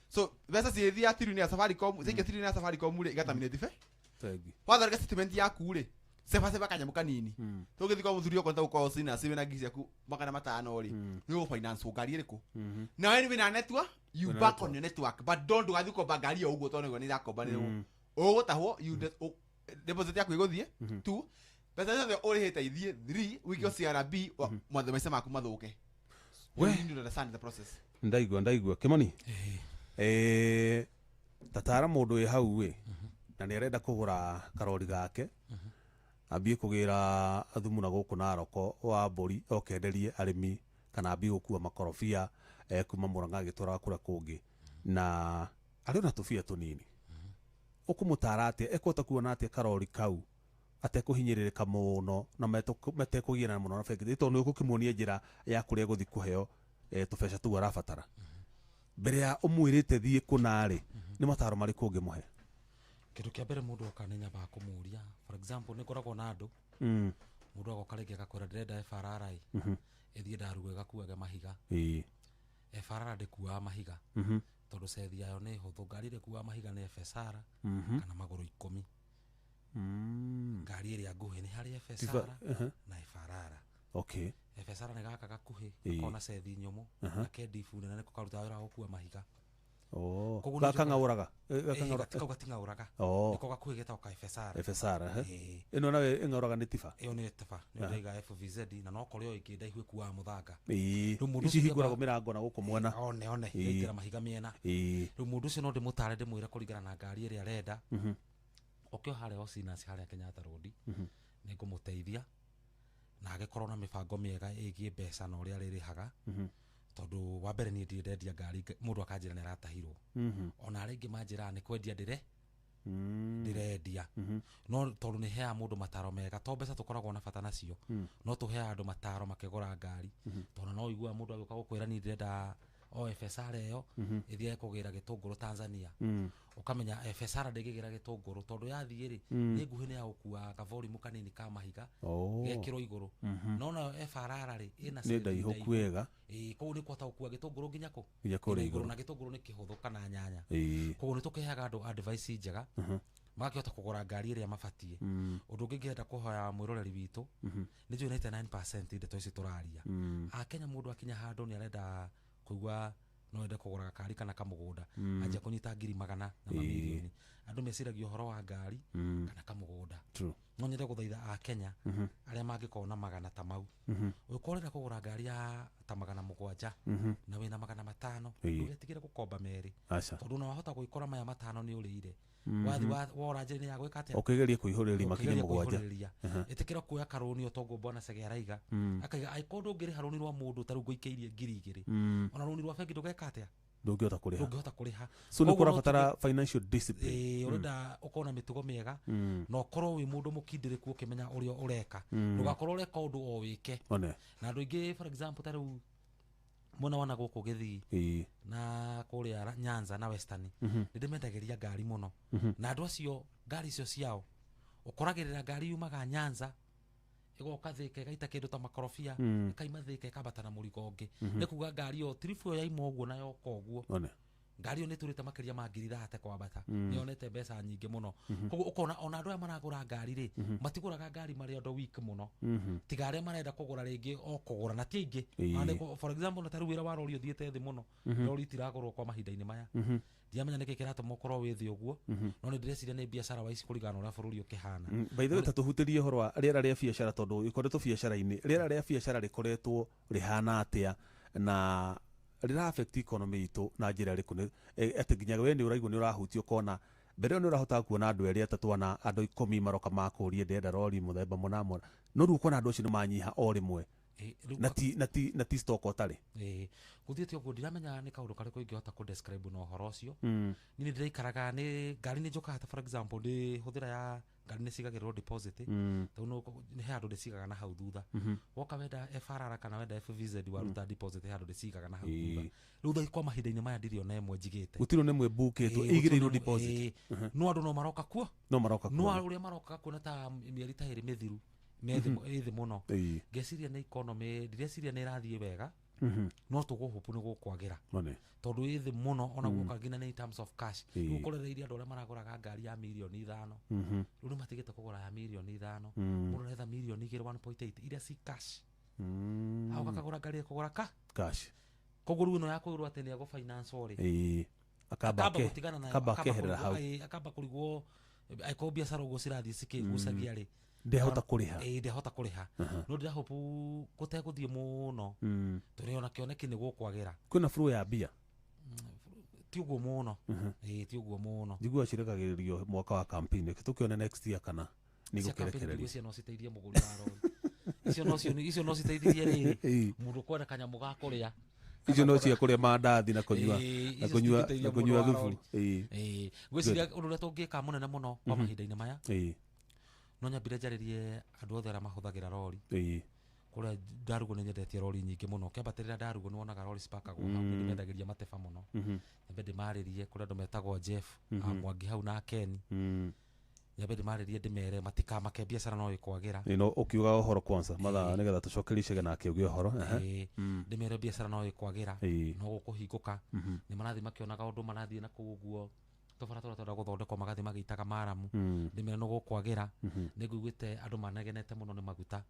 so pesa ciethia tiru ni ya Safaricom zinge tiru ni ya Safaricom ri igataminete fegi watharika statement yaku ri seba kanya mukanini tugithi kwa muthuri okonta uko sina sibe na gisi yaku makana matano ri ni finance ukari riku na wewe ni na network you back on your network but don't do athiko bagari ugo tono ni yakoba ni ugutahwo you deposit yaku iguthie 2 pesa zote urihite ithie 3 wikio CRB mwathe maisha maku mathuke we need to understand the process ndaigua Kimani tatara mundu we hau we na nĩ arenda kũgũra karori gake ambie kũgĩra thumu na gũkũ Naroko wa mbũri okenderie arĩmi kana ambie gũkua makorobia kuma Mũrang'a agĩtwara kũrĩa kũngĩ na arĩ na tũbia tũnini ũkũmũtara atĩa ekũhota kuona atĩa karori kau atekũhinyĩrĩrĩka mũno na metekũgiana mũno na bengi tondũ nĩ ũgũkĩmuonia njĩra ya kũrĩa gũthiĩ kũheo tũbeca tu arabatara mbere ya ũmwĩrĩte thiĩ kũnarĩ nĩ mataro marĩkũ ũngĩmũhe kĩndũ kĩa mbere mũndũ oka nĩ nyambaga kũmũria for example nĩ ngoragwo na andũ mũndũ agoka rĩngĩ agakwĩra ndĩrenda FRR ĩthiĩ Ndarugu ĩgakuage mahiga FRR ndĩkuaga mahiga tondũ sethi yayo nĩ hũthũ ngari ĩrĩa ĩkuaga mahiga nĩ FSR kana magũrũ 10 ngari ĩrĩa nguhĩ nĩ harĩ FSR na FRR okay FSR nĩ gaka gakuhĩ gakona sethi nyũmũ na KDF nene nĩko karutaga wĩra wa gũkua mahiga gaka ng'aũraga gaka gating'aũraga nĩko gakuhĩ getagwo ka FSR ĩno nawe ĩng'aũraga nĩ tiba ĩyo nĩ tiba nĩ ndaiga FVZ na no kũrĩ o ĩngĩ ndaihu ĩkuaga mũthanga ici hingũragwo mĩrango na gũkũ mwena one ĩkĩra mahiga mĩena rĩu mũndũ ũcio no ndĩmũtare ndĩmwĩre kũringana na ngari ĩrĩa arenda okĩo harĩa Osinas harĩa Kenyatta Road nĩ ngũmũteithia na agĩkorwo na mĩbango mĩega ĩgiĩ mbeca na ũrĩa arĩrĩhaga tondũ wa mbere niĩ ndendia ngari mũndũ akanjĩra nĩ aratahirwo ona arĩa ingĩ manjĩra nĩ kwendia ndirendia no tondũ nĩ heaga mũndũ mataro mega to mbeca tũkoragwo na bata nacio no tũheaga andũ mataro makĩgũra ngari tondũ no ũiguaga mũndũ agĩũka gũkwĩra niĩ ndirenda o FSR ĩyo ĩthiĩ kũgĩra gĩtũngũrũ Tanzania ukamenya FSR ndĩgĩgĩra gĩtũngũrũ tondũ yathiĩ-rĩ nĩ nguhĩ nĩ ya gũkua kavorimu kanini ka mahiga gekĩrwo igũrũ no na FRR-rĩ ĩna nĩ ndaihu wega koguo nĩ kũhota gũkua gĩtũngũrũ nginya kũ igũrũ na gĩtũngũrũ nĩ kĩhũthũ kana nyanya koguo nĩ tũkĩheaga andũ advice njega magakĩhota kũgũra ngari ĩrĩa mabatiĩ ũndũ ũngĩ ngĩenda kũhoya mwĩroreri witũ nĩ njũĩ 99% ndeto ici tũraria Akenya mũndũ akinya handũ nĩ arenda kũigua no ende kũgũra gakari kana kamũgũnda anjia kũnyita ngiri magana na mamirioni andũ meciragia ũhoro wa ngari kana kamũgũnda no nyende gũthaitha Akenya arĩa mangĩkorwo na magana ta mau ũkorera kũgũra ngari ya ta magana 7 na wĩna magana 5 ndũgetigĩre gũkomba merĩ tondũ no wahota gwĩkora maya 5 nĩ ũrĩire wathi wora njĩra ya gwĩka atĩa ũkĩgeria kũihũrĩria makinya 7 ĩtĩkĩra kuoya karũni ũtongo mbona Sege araiga akaiga aikondu ngĩrĩ harũni rwa mũndũ ta rũngũ ikĩirie 2,000 ona rũni rwa bengi ndũgeka atĩa ndũngĩhota kũrĩha so nĩ kũrabatara financial discipline ũrenda ũkorwo na mĩtugo mĩega na ũkorwo wĩ mũndũ mũkindĩrĩku ũkĩmenya ũrĩa ũreka ndũgakorwo ũreka ũndũ o wĩke na andũ aingĩ for example ta rĩu mwana wana gũkũ Gĩthii na kũrĩa Nyanza na Western nĩ ndĩmendagĩria ngari mũno na andũ acio ngari icio ciao ũkoragĩrĩra ngari yumaga Nyanza ĩgoka Thika ĩgaita kĩndũ ta makorobia ĩkaima Thika ĩkambata na mũrigo ũngĩ nĩ kuga ngari yo tiribu yo yaima ũguo na yoka ũguo ngari yo nĩ tũrĩte makĩria ma 3,000 kwambata nĩ onete mbeca nyingĩ mũno koguo ũkona ona andũ aya maragũra ngari rĩ matigũraga ngari marĩ andũ weak mũno tiga arĩa marenda kũgũra rĩngĩ o kũgũra na ti aingĩ for example na taru wĩra wa rori ũthiĩte thĩ mũno rori tiragũrwo kwa mahinda-inĩ maya ndiamenya nĩkĩ kĩratũma ũkorwo wĩ thĩ ũguo no nĩ ndĩreciria nĩ biacara waici kũringana na ũrĩa bũrũri ũkĩhana by the way tũhutĩrie ũhoro wa rĩera rĩa biacara tondũ ikoretwo biacara-inĩ rĩera rĩa biacara rĩkoretwo rĩhana atĩa na rĩra affect economy itũ na njĩra ĩrĩkũ atĩ nginya we nĩ ũraigua nĩ ũrahutio kona mbere nĩ ũrahota kuona andũ erĩ atatũ na andũ 10 maroka makũria ndenda rori mũthemba mũna no rĩu kuona andũ acio nĩ manyiha o rĩmwe na ti stock ũtarĩ gũthiĩte ũguo ndiramenya nĩ kaũndũ karĩkũ ingĩhota kũ-describe na ũhoro ũcio niĩ nĩ ndĩraikaraga nĩ ngari nĩ njokaga ta for example ndĩhũthĩra ya ngari nĩ cigagĩrĩrwo deposit tondũ nĩ he andũ ndĩcigaga na hau thutha woka wenda FRR kana wenda FVZ waruta deposit he andũ ndĩcigaga na hau thutha rĩu kwa mahinda-inĩ maya ndirĩ ona ĩmwe njigĩte gũtirĩ nĩ mwe bookĩtwo igĩrĩirwo deposit no andũ no maroka kuo no ũrĩa maroka kuo na ta mĩeri ta ĩrĩ mĩthiru thĩ mũno ngeciria nĩ economy ndireciria nĩ ĩrathiĩ wega no tũgũhũpu nĩ gũkwagĩra tondũ ĩ thĩ mũno ona guoka nginya nĩ in terms of cash gũkorereirie andũ arĩa maragũraga ngari ya 5,000,000 rĩu nĩ matigĩte kũgũra ya 5,000,000 mũndũ aretha 2,2 1.8 iria ci cash hau kakagũra ngari ya kũgũra cash koguo rĩu ĩno ya kũgũrwo atĩ nĩ agũ finance rĩ akamba akeherera hau akamba kũrigwo aiko biacara ũguo cirathiĩ cikĩgucagia rĩ ndehota kũrĩha ndehota kũrĩha no ndĩrahopu gũtegũthiĩ mũno tũrĩ ona kĩoneki nĩ gũkwagĩra kwĩna flow ya mbia ti uguo muno ti uguo muno njigua cirekagĩrĩrio mwaka wa campaign tukione next year kana nigukirekereria icio no citeithie mũgũri wa rori icio no citeithie rĩrĩ mũndũ kwenda kanyamũ ga kũrĩa icio no cia kũrĩa mandathi na kũnyua thubu ngwĩciria ũndũ ũrĩa tũngĩka mũnene mũno kwa mahinda-inĩ maya no nyambire njarĩrie andũ othe arĩa mahũthagĩra rori kũrĩa Ndarugu nĩ nyendetie rori nyingĩ mũno kĩambatĩrĩra Ndarugu nĩ wonaga rori cipakagwo hau nĩ mendagĩria mateba mũno nyambe ndĩmarĩrie kũrĩa andũ metagwo Jeff Mwangi hau na Ken nyambe ndĩmarĩrie ndĩmere matikamake biacara no ĩkwagĩra no ũkiuga ũhoro kwanza mathaa nĩgetha tũcokerie na akĩuge ũhoro ndĩmere biacara no ĩkwagĩra no gũkũhingũka nĩ marathiĩ makĩonaga ũndũ marathiĩ na kũu ũguo tũbara tũrĩa twenda gũthondekwo magathiĩ magĩitaga maramu ndĩmere no gũkwagĩra nĩngũiguĩte andũ manegenete mũno nĩ maguta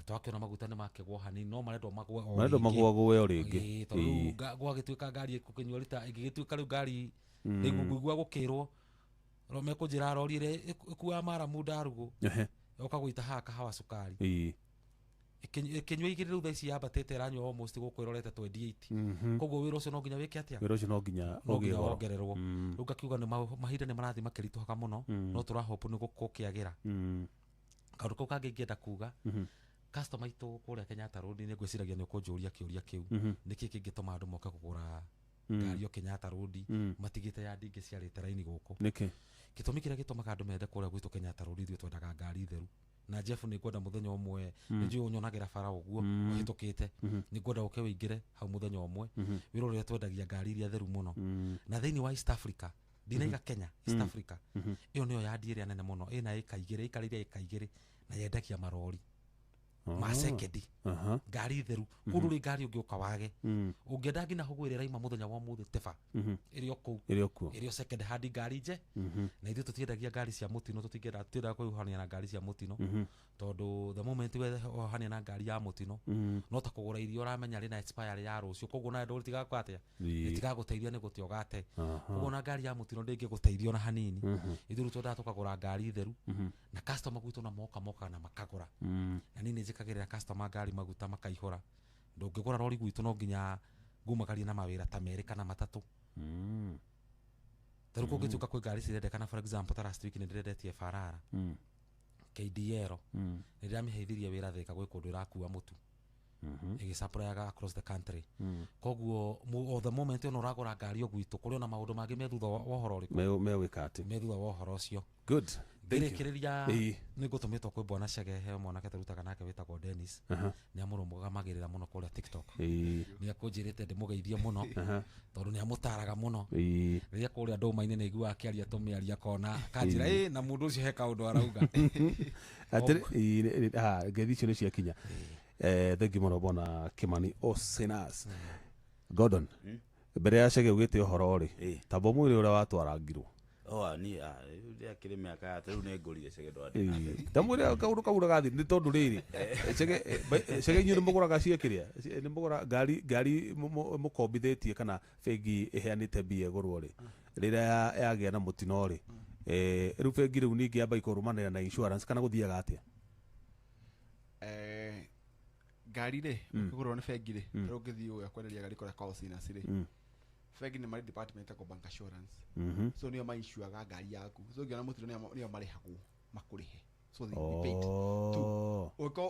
twakĩona maguta nĩ makĩgwo hanini no marendwo magwe o rĩngĩ tondũ gwagĩtuĩka ngari ĩkũkĩnyua rita ĩngĩgĩtuĩka rĩu ngari ĩgũigua gũkĩrwo mekũnjĩra rori ĩrĩa ĩkuaga maramu Ndarugu yoka gũita haha kahawa cukari ĩkĩnyua igĩrĩ rĩu thaa ici yambatĩte ĩranyua almost gũkũ ĩrorete 28 koguo wĩra ũcio no nginya wĩke atĩa wĩra ũcio no nginya wongererwo rĩu ngakiuga nĩ mahinda nĩ marathiĩ makĩritũhaga mũno no tũrahopu nĩ gũkĩagĩra kaũndũ kau kangĩ ingĩenda kuga customer aitũ kũrĩa Kenyatta Road nĩ ngwĩciragia nĩ ũkũnjũria kĩũria kĩu nĩkĩ kĩngĩtũma andũ moke kũgũra ngari o Kenyatta Road matigĩte ya ndingĩ ciarĩte raini gũkũ nĩkĩ gĩtũmi kĩrĩa gĩtũmaga andũ mende kũrĩa gwitũ Kenyatta Road ithuĩ twendaga ngari theru na Jeff nĩ ngwenda mũthenya ũmwe nĩnjũĩ ũnyonagĩra bara ũguo ũhĩtũkĩte nĩ ngwenda ũke wĩingĩre hau mũthenya ũmwe wĩra ũrĩa twendagia ngari iria theru mũno na thĩinĩ wa East Africa ndinaiga Kenya East Africa ĩyo nĩyo yandi ĩrĩa nene mũno ĩna ĩka igĩrĩ na yendagia marori ma sekendi ngari theru kũndũ rĩ ngari ũngĩũka wage ũngĩenda nginya hũgũ ĩrĩa ĩraima mũthenya wa mũthĩ teba ĩrĩ o kũu ĩrĩ o second hand ngari nje na ithuĩ tũtiendagia ngari cia mũtino tũtiendaga kwĩhuhania na ngari cia mũtino tondũ the moment wehuhania na ngari ya mũtino no ta kũgũra irio ũramenya rĩna expire ya rũciũ koguo nawe ndũrĩtigagwo atĩa rĩtigagũteithia nĩ gũte ũgate koguo na ngari ya mũtino ndĩngĩgũteithia ona hanini ithuĩ rĩu twendaga tũkagũra ngari theru na customer gwitũ na moka na makagũra na niĩ nĩ njĩkagĩrĩra customer ngari maguta makaihũra ndũngĩgũra rori gwitũ no nginya ngumagarie na mawĩra ta merĩ kana matatũ tarĩu kũngĩtuĩka kwĩ ngari cirendekana for example ta last week nĩ ndĩrendetie Farara KDL nĩ ndĩramĩheithirie wĩra Thika gwĩ kũndũ ĩrakua mũtu ĩgĩsupplyaga across the country koguo o the moment ona ũragũra ngari o gwitũ kũrĩ ona maũndũ mangĩ me thutha wa ũhoro ũrĩkũ megwĩka atĩ me thutha wa ũhoro ũcio good ngĩrĩkĩrĩria nĩ ngũtũmĩtwo kwĩ bwana Chege he mwanake tũrutaga nake wĩtagwo Dennis nĩ amũrũgamagĩrĩra mũno kũrĩa TikTok nĩ akũnjĩrĩte ndĩmũgeithie mũno tondũ nĩ amũtaraga mũno rĩrĩa kũrĩa ndũma-inĩ nĩ aiguaga akĩaria tũmĩaria kona kanjĩra na mũndũ ũcio he kaũndũ arauga ngeithi icio nĩ ciakinya thengi mũno bwana Kimani Osinas Gordon mbere ya Chege ugĩte ũhoro rĩ tabo mwĩrĩ ũrĩa watwarangirwo ni akĩrĩ mĩaka ya rĩu nĩ ngũrire Chege ndamwĩre kaũndũ kau gathi nĩ tondũ rĩrĩ Chege inyuĩ nĩ mũgũraga ciĩkĩrĩa nĩ mũgũra ngari mũkombithĩtie kana bengi ĩheanĩte mbia ĩgũrwo rĩ rĩrĩa yagĩa na mũtino rĩ rĩu bengi rĩu ningĩ yamba ikũrũmanĩra na insurance kana gũthiaga atĩa ngari rĩ ũkĩgũrwo nĩ bengi rĩ rĩu ũngĩthiĩ ũgakwenderia ngari kũrĩa kwa Osinas rĩ bengi nĩ marĩ department ĩtagwo bank assurance so nĩo mainsuaga ngari yaku so ũngĩona mũtino nĩo marĩhagwo makũrĩhe so they paid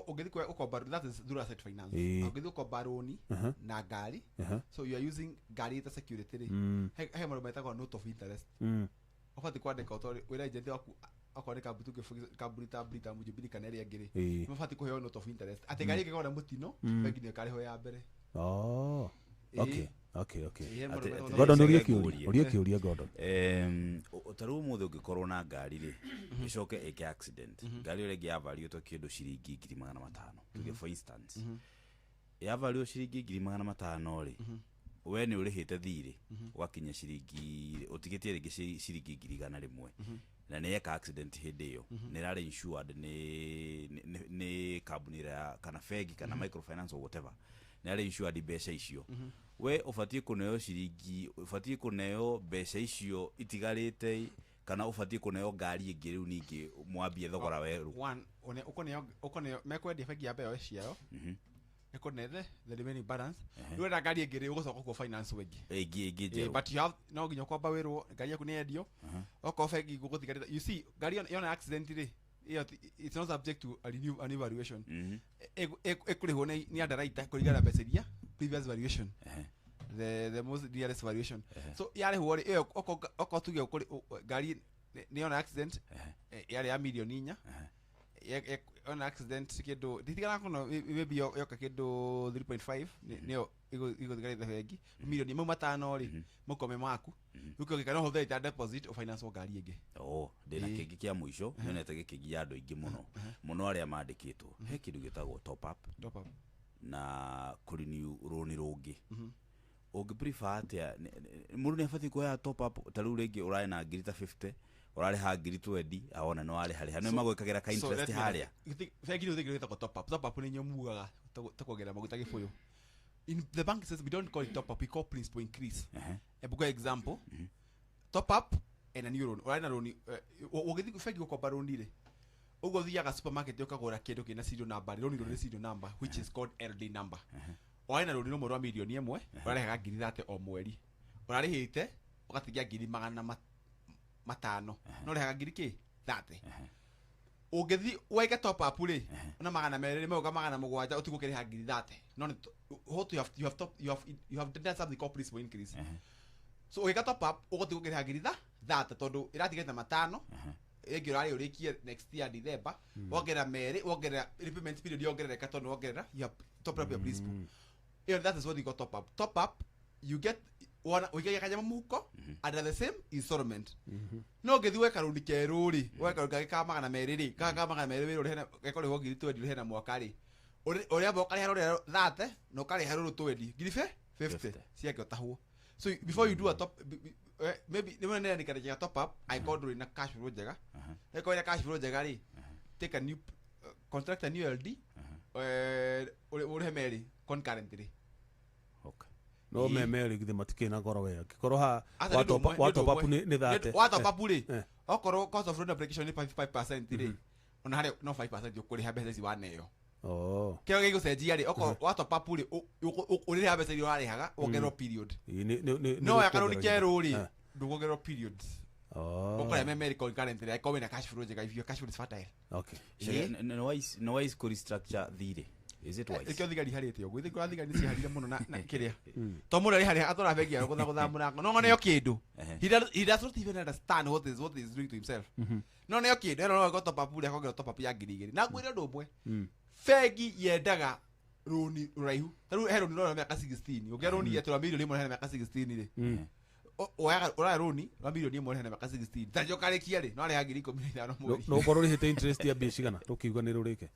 ũngĩthiĩ ũkomba that is through asset finance ũngĩthiĩ ũkomba roni na ngari so you are using ngari ĩta security rĩ he maũndũ metagwo note of interest ũbatiĩ kwandĩka wĩra agent waku akorwo nĩ kambuni ta Britam Jubilee kana ĩrĩa ĩngĩ rĩ mabatiĩ kũheo note of interest atĩ ngari ĩngĩgwa na mũtino bengi nĩyo ĩkarĩhwo ya mbere Gordon uria kĩũria Gordon tarĩu ũmũthĩ ũngĩkorwo na ngari rĩ ĩcoke ĩke accident ngari ĩrĩa ĩngĩ yavalio kĩndũ ciringi 500,000 tuge for instance yavalio ciringi 500,000 rĩ we nĩ ũrĩhĩte thirĩ ũgakinya ciringi ũtigĩtie rĩngĩ ciringi 100,000 na nĩ eka accident hĩndĩ ĩyo nĩ rarĩ insured nĩ kambuni kana bengi kana microfinance or whatever nĩ rarĩ insured mbeca icio we ũbatiĩ kũneo ciringi ũbatiĩ kũneo mbeca icio itigarĩte kana ũbatiĩ kũneo ngari ĩngĩ rĩu ningĩ mwambie thogora werũ ũkũneo mekwendia bengi ya mbeo ciao ekonethe the remaining balance you na ngari ingire ugocoka kwa finance wengi igi but you have no nginya kwamba wirwo ngari yaku ni endio oko fegi guguthigara you see ngari yona accident ri it's not subject to a new evaluation ekurihwo ni underwriter kurigana mbeca previous valuation the most dearest valuation so yale hore oko tuge ukuri ngari ni yona accident yale ya milioni 4 on accident kido nditigana kono maybe yoka kido 3.5 niyo igothigara thegi milioni 5 ri mukome maku uko gikana ho theta deposit o finance o ngari ingi ndina kingi kia muico nyonete gikingi ya andu ingi muno aria mandikitwo he kindu gitagwo top up na kurenew roni rungi ungiprefer atia mundu ni afati kuya top up taru ringi urari na ngiri ta 50 urari ha ngiri 20 aona no ari hari hano magwikagira ka interest haria feki uthigire ta top up ni nyomugaga takwogera maguta gifuyo in the bank says we don't call it top up, we call principal increase. For example, top up and a new loan urari na loan ugithi feki ukopa loan ile ugothia supermarket ukagura kindu kina serial number loan serial number which is called LD number waina loan no moro milioni 1 urari ha ngiri 30 o mweri urari hite ugatigia ngiri 500 no rehaga ngiri ki 30 ugithi waiga top up ri na 200 mauga 700 utigukiriha ngiri 30 no what you have done something called principal increase so ugiga top up ugotigukiriha ngiri 30 tondu iratigeta 5 egi urari urikie next year December wogera meri wogera repayment period yongerereka tondu wogera you top up your principal that is what you got top up you get one ugiga kanyama muko under the same installment no gethi weka rundi keruri weka ruga magana meriri kanga magana meriri uri hena gekore ho ngiri 20 hena mwaka ri uri abo kali harore 30 no kali harore 20 ngiri 50 siake otahuo so before you do a top maybe ni mwana nikaraja top up I called in a cash flow jega eko ina cash flow jega ri take a new contract a new LD uri hemeri concurrently okay no memeri githe matikina ngoro we kikoro ha top up ni thate top up ri okoro cost of loan application ni 5% ri ona hari no 5% ukuri ha mbeca waneyo kero gigo cenjia ri okoro top up ri uri ha mbeca urari haga wogero period no yakaro ni kero ri ndugogero periods okora memeri concurrently I come in a cash flow jega if your cash flow is fertile okay no wise co restructure thire is it wise ikyo thigari harite yo gwithi kwa thigari ci harire muno na kiria to muri hari atora begia gutha murango no ngone yo kindu he does not even understand what is doing to himself no ne yo kindu no go top up uri akogera top up ya ngiri na gwire ndumwe fegi yendaga runi uraihu taru hero no miaka 16 ugera runi yetura milioni 1 hena miaka 16 ri oyaga ura runi wa milioni 1 hena miaka 16 tajo karekia ri no ari ngiri 15 mweri no korwo rihite interest ya bici kana rukiuga ni rurike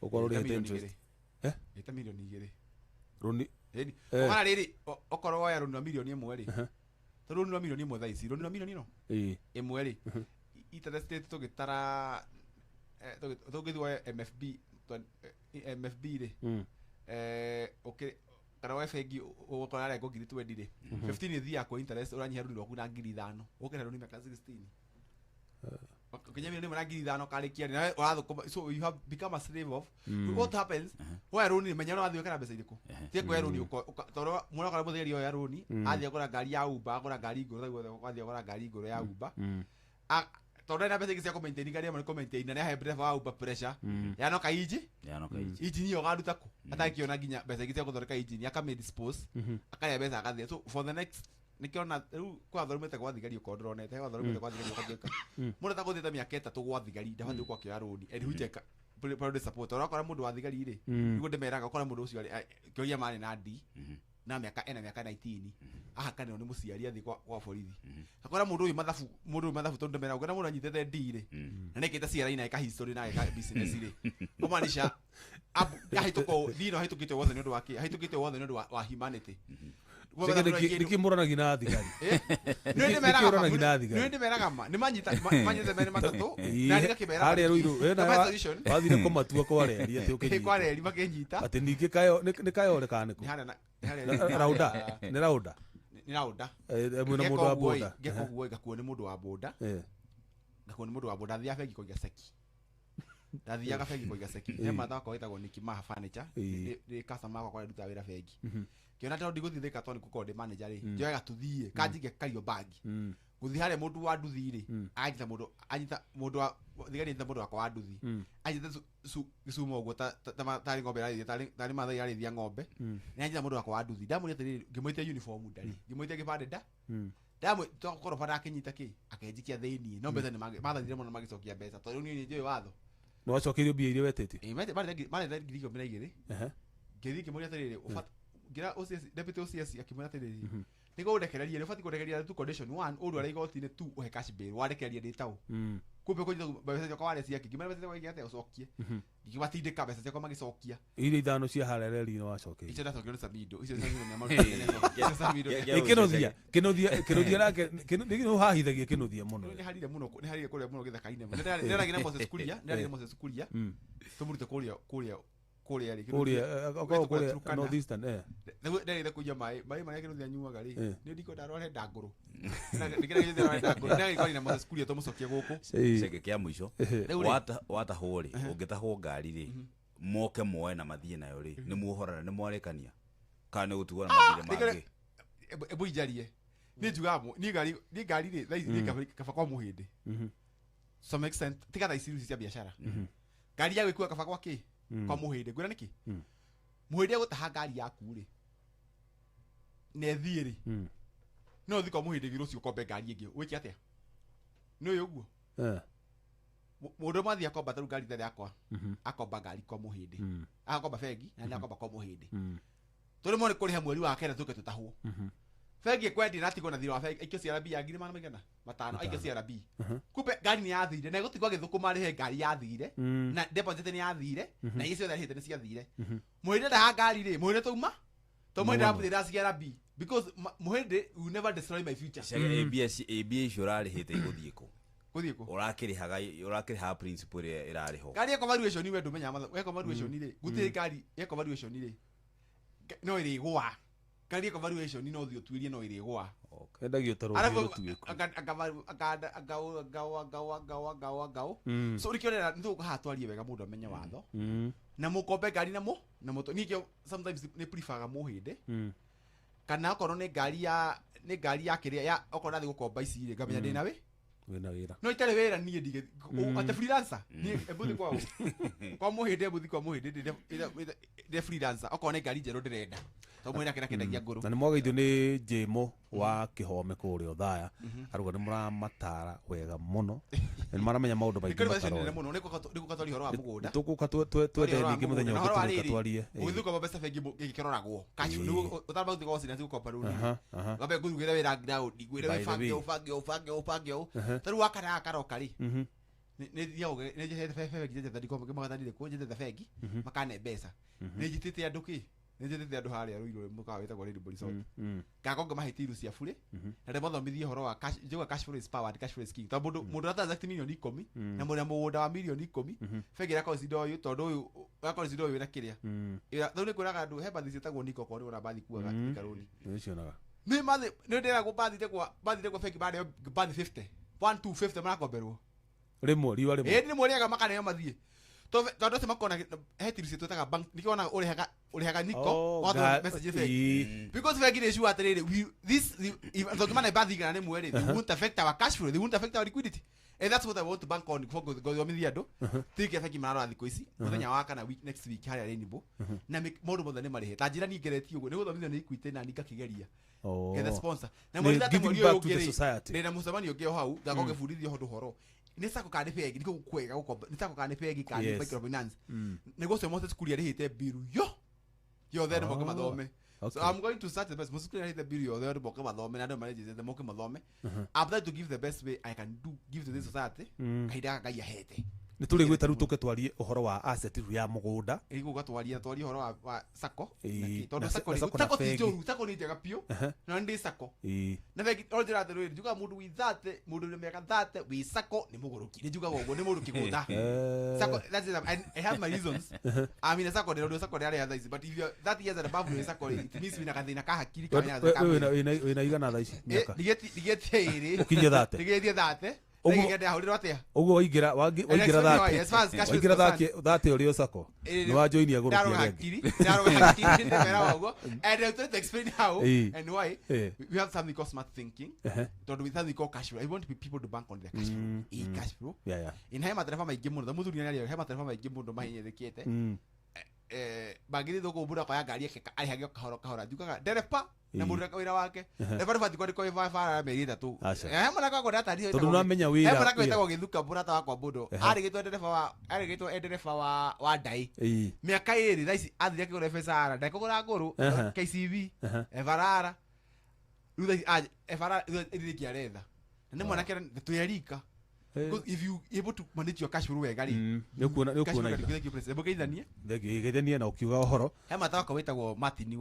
ukorwo rihite interest ita milioni 2 runi okara riri okorwo oya runi wa milioni 1 ri taru runi wa milioni 1 thaisi runi wa milioni no imwe ri interest tugitara tugithwa MFB ri okay kana wa fegi ukora ra ngiri 20 ri 15 thia kwa interest uranyiha runi rwaku na ngiri 5 ukira runi miaka 16 kenya milioni na ngiri 5 karikia na urathu so you have become a slave of what happens wa runi menya no athio kana mbeca iriku tie kwa runi toro mwana kana mutheri yo ya runi athia kora ngari ya Uber akora ngari ngoro thagwo athia kora ngari ngoro ya Uber toro na mbeca cia maintain ngari ya maintain na he driver wa Uber pressure ya no kaiji iji yo garuta ku atakiona nginya mbeca cia guthoreka iji akame dispose akaya mbeca akathia so for the next nikiona kwa thorumete kwa thigari ukondronete kwa thorumete kwa thigari ukageka mundu taguthita miaka 3 gwa thigari ndabandi kwa kya rodi and hujeka produce support orakora mundu wa thigari ri niguo ndemeraga okora mundu ucio kyoria mani na ndi na miaka 19 aha kana ni muciari athi kwa borithi akora mundu uyu mathafu tondu ndemera ukona mundu anyitete ndi ri na nekita ciara ina eka history na eka business ri kumanisha hituko dino hitukite wothe ni ndu wake hitukite wothe ni ndu wa humanity nikimuranagia na thigari ndimeraga ma nimanyita meri matatu na ndikimera ari ruiru wathire kumatua kwareria ati ukiji kwareria makinyita ati ningi kayo nikayo rekane ku rauda ni rauda mwina mundu wa boda ngekuo ngakuo ni mundu wa boda ngakuo ni mundu wa boda thia fegi kogia seki ndathiaga bengi kũiga ceki he mathaa kwa wĩtagwo Nicky Maha furniture nĩ customer wakwa kũrĩa ndutaga wĩra bengi kĩona tondũ ndigũthiĩ Thika tondũ nĩkukorwo ndĩ manager rĩ njoyaga tũthiĩ kanjige kario bagi gũthiĩ harĩa mũndũ wa nduthi rĩ anyita mũndũ wa thigari nyita mũndũ wakwa wa nduthi anyita gĩcuma ũguo tarĩ ng'ombe tarĩ mathai arĩithia ng'ombe nĩ anyita mũndũ wakwa wa nduthi ndamũria atĩrĩrĩ ngĩmũĩtia uniform ndarĩ ngĩmũĩtia gĩbandĩ nda ndamwe tokoroba ndakinyita kĩ akenjikia thĩiniĩ no mbeca nĩ mathathire mũno magĩcokia mbeca tondũ niĩ njũĩ watho no wacokirio mbia iria wetĩtie marenda ngiri 12 ngĩthiĩ ngĩmũria atĩrĩrĩ ngira deputy OCS akĩmwĩra atĩrĩrĩ nĩguo ũndekererie nĩũbatiĩ kũndekereria tu condition 1 ũndũ arĩa igoti-inĩ tu ũhe cash bail warekereria ndĩ taũ kumbe kũnyita mbeca ciakwa warĩa ciake ngĩmera mbeca ciakwa igĩate ũcokie ngĩbatindĩka mbeca ciakwa magĩcokia iria ithano cia harĩa reri-inĩ wacokeire icio ndacokire nĩ Samido icio kĩnuthia nake nĩ ũhahithagia kĩnuthia mũno nĩ harire kũrĩa mũno gĩthaka-inĩ nĩaragire na Moses Kuria tũmũrute kũrĩa kũrĩa North Eastern ndarĩte kũiya maĩ marĩa kĩnuthia nyuaga rĩ nĩ ndiko ndarware ndangũrũ nĩkĩrĩa gĩthĩra ndangũrũ nĩagĩkorwo na Moses Kuria tũmũcokie gũkũ ceke kĩa mũico watahwo rĩ ũngĩtahwo ngari rĩ moke moe na mathiĩ nayo rĩ nĩ muohorana nĩ mwarĩkania kana nĩ gũtigwo na mathirĩ mangĩ mbũinjarie nĩ njugaga nĩ ngari rĩ thaa ici kaba kwa mũhĩndĩ some extent tiga thaa ici cia biacara ngari ya gwĩkua kaba kwa kĩ kwa mũhĩndĩ ngwĩra nĩkĩ mũhĩndĩ agũtaha ngari yaku rĩ na ĩthiĩ rĩ no ũthiĩ kwa mũhĩndĩ gĩrũ ũcio ũkombe ngari ĩngĩ wĩke atĩa nĩ ũyũ ũguo mũndũ mathiĩ akomba tarũ ngari tharĩ yakwa akomba ngari kwa mũhĩndĩ akomba bengi na nĩ akomba kwa mũhĩndĩ tũrĩ mone kũrĩha mweri wa kenda tũke tũtahwo bengi ĩkwendia na tigwo na thirĩ wa bengi aikio CRB ya ngiri magana matano aikio CRB kumbe ngari nĩ yathire na gũtigwo agĩthũkũma rĩhe ngari yathire na deposit nĩ yathire na icio ciothe arĩhĩte nĩ ciathire mũhĩndĩ ndaha ngari rĩ mũhĩndĩ tauma to mũhĩndĩ arapũthĩra CRB because mũhĩndĩ will never destroy my future ABS icio ũrarĩhĩte igũthiĩ kũ ũrakĩrĩhaga principal ĩrĩa ĩrarĩho ngari eko valuation we ndũmenyaga eko valuation rĩ gũtirĩ ngari eko valuation rĩ no ĩrĩgũa ngari eko valuation no ũthiĩ ũtuĩrie no ĩrĩgũa endagio taro so rĩkĩonera nĩtũgũkaha twarie wega mũndũ amenye watho na mũkombe ngari na mũtũ ningĩ sometimes nĩ preferga mũhĩndĩ kana okorwo nĩ ngari ya kĩrĩa ya okorwo nathiĩ gũkomba ici rĩ ngamenya ndĩna wĩna wĩra no itarĩ wĩra niĩ ndigĩ ate freelancer niĩ ebũthi kwao kwa mũhĩndĩ ebũthi kwa mũhĩndĩ ndĩ freelancer okorwo nĩ ngari njerũ ndĩrenda to mwĩra kĩrĩa kĩndagia ngũrũ na nĩ mwageithio nĩ Jimo wa Kĩhome kũrĩa Othaya aruga nĩ mũramatara wega mũno nĩ maramenya maũndũ maingĩ matarora mũno nĩ gũkatwari horo wa mũgũnda tũkũka twende ningĩ mũthenya ũngĩ tũtwarie ũgĩthuka mbeca bengi gĩkĩroragwo kacu ũtaraba gũthiĩ gwa cina gũkomba rũni ngabe ngũthugĩra wĩra ground ngwĩre ũbange tarũ wakara karoka rĩ nĩ thiaga nĩ njethete bengi njethete ndikombe magathanire kũ njethete bengi makane mbeca nĩ njitĩte andũ kĩ nĩ njethete andũ harĩa rũiro mũkawa wĩtagwo Lady Boy Shop ngakonga mahĩtia iru cia bure na ndĩmothomithie ũhoro wa cash njauga cash flow is power cash flow is king tondũ mũndũ aratransact milioni 10 na mũgũnda wa milioni 10 bengi ĩrakorwo cindo ũyũ tondũ ũyũ ũrakorwo cindo ũyũ wĩna kĩrĩa thau nĩ kwĩraga andũ he bathi ciĩtagwo niko korĩ ona bathi kuaga ikarũni nĩcionaga nĩ mathi nĩ ndĩragwo bathite kwa bengi bathi 50 150 marakomberwo rĩmwe riwa rĩmwe nĩ mũrĩaga makaneo mathiĩ tondũ ũcio makona hetiri ciĩ twĩtaga bank nĩkĩona ũrĩhaga niko watho message bengi because bengi nĩ issue atĩrĩrĩ this thogimana bathi igana rĩmwe rĩ they won't affect our cash flow they won't affect our liquidity and that's what I want to bank on for gũthomithia andũ tige bengi mararora thikũ ici mũthenya wa kana week next week harĩa Rainbow na maũndũ mothe nĩ marĩhe ta njĩra niĩ ngeretie ũguo nĩ gũthomithio nĩ Equity na ngakĩgeria getha sponsor na mweri thate mweri ũyũ ũngĩ ndĩna mũcemanio ũngĩ hau ngakorwo gĩbundithio handũ horo nĩ sako kana bengi nĩ kwega gũkomba nĩ sako kana bengi kana microfinance nĩ gũcio Moses Kuria rĩhĩte bill yothe nĩ moke mathome so I'm going to start the best Moses Kuria rĩhĩte bill yothe nĩ moke mathome na andũ marejete moke mathome I'm trying to give the best way I can give to this society kahinda Ngai ahete nĩ tũrĩ gwĩta rĩu tũke twarie ũhoro wa asset ya mũgũnda ĩgũka twarie ũhoro wa sako tondũ sako nĩ njega piũ na ndĩ sako na bengi onjera atĩrĩrĩ njuga mũndũ withate mũndũ nĩ mĩaka thate wĩ sako nĩ mũgũrũki nĩ njugaga ũguo nĩ mũndũ kĩgũtha sako that's it I have my reasons I mean sako nĩ sako nĩ arĩa thaa ici but if you're 30 years and above nĩ sako it means wĩna gathĩna ka hakiri kana wĩna igana thaa ici mĩaka ndigetie ĩrĩ ũkinye thate ndigetie thate ngenda hurira atia uguo waingira thate uri osako ni wa join ya guru kiri ndera uguo and I try to explain how and why we have something called smart thinking don't we something called cash flow. I want people to bank on their cash flow cash flow in hema matereba maingi muno muthuri ni ari hema matereba maingi muno mahinyethekete bagiri thoko bura kwa ngari yake arihagio kahora njukaga nderepa na mundu wira wake nderepa bati kwa fara merita tu mwana kwa data dio tondu namenya wira mwana kwa itagwo githuka burata wakwa bundu arigitwo nderepa wa dai miaka iri thaisi athire kigure pesa ndakugura nguru KCB evarara rutha evarara irikia retha na mwana kera tuyerika because if you able to manage your cash flow wega ri nikuona ngeithanie na ukiuga uhoro hema taka wetagwo Martin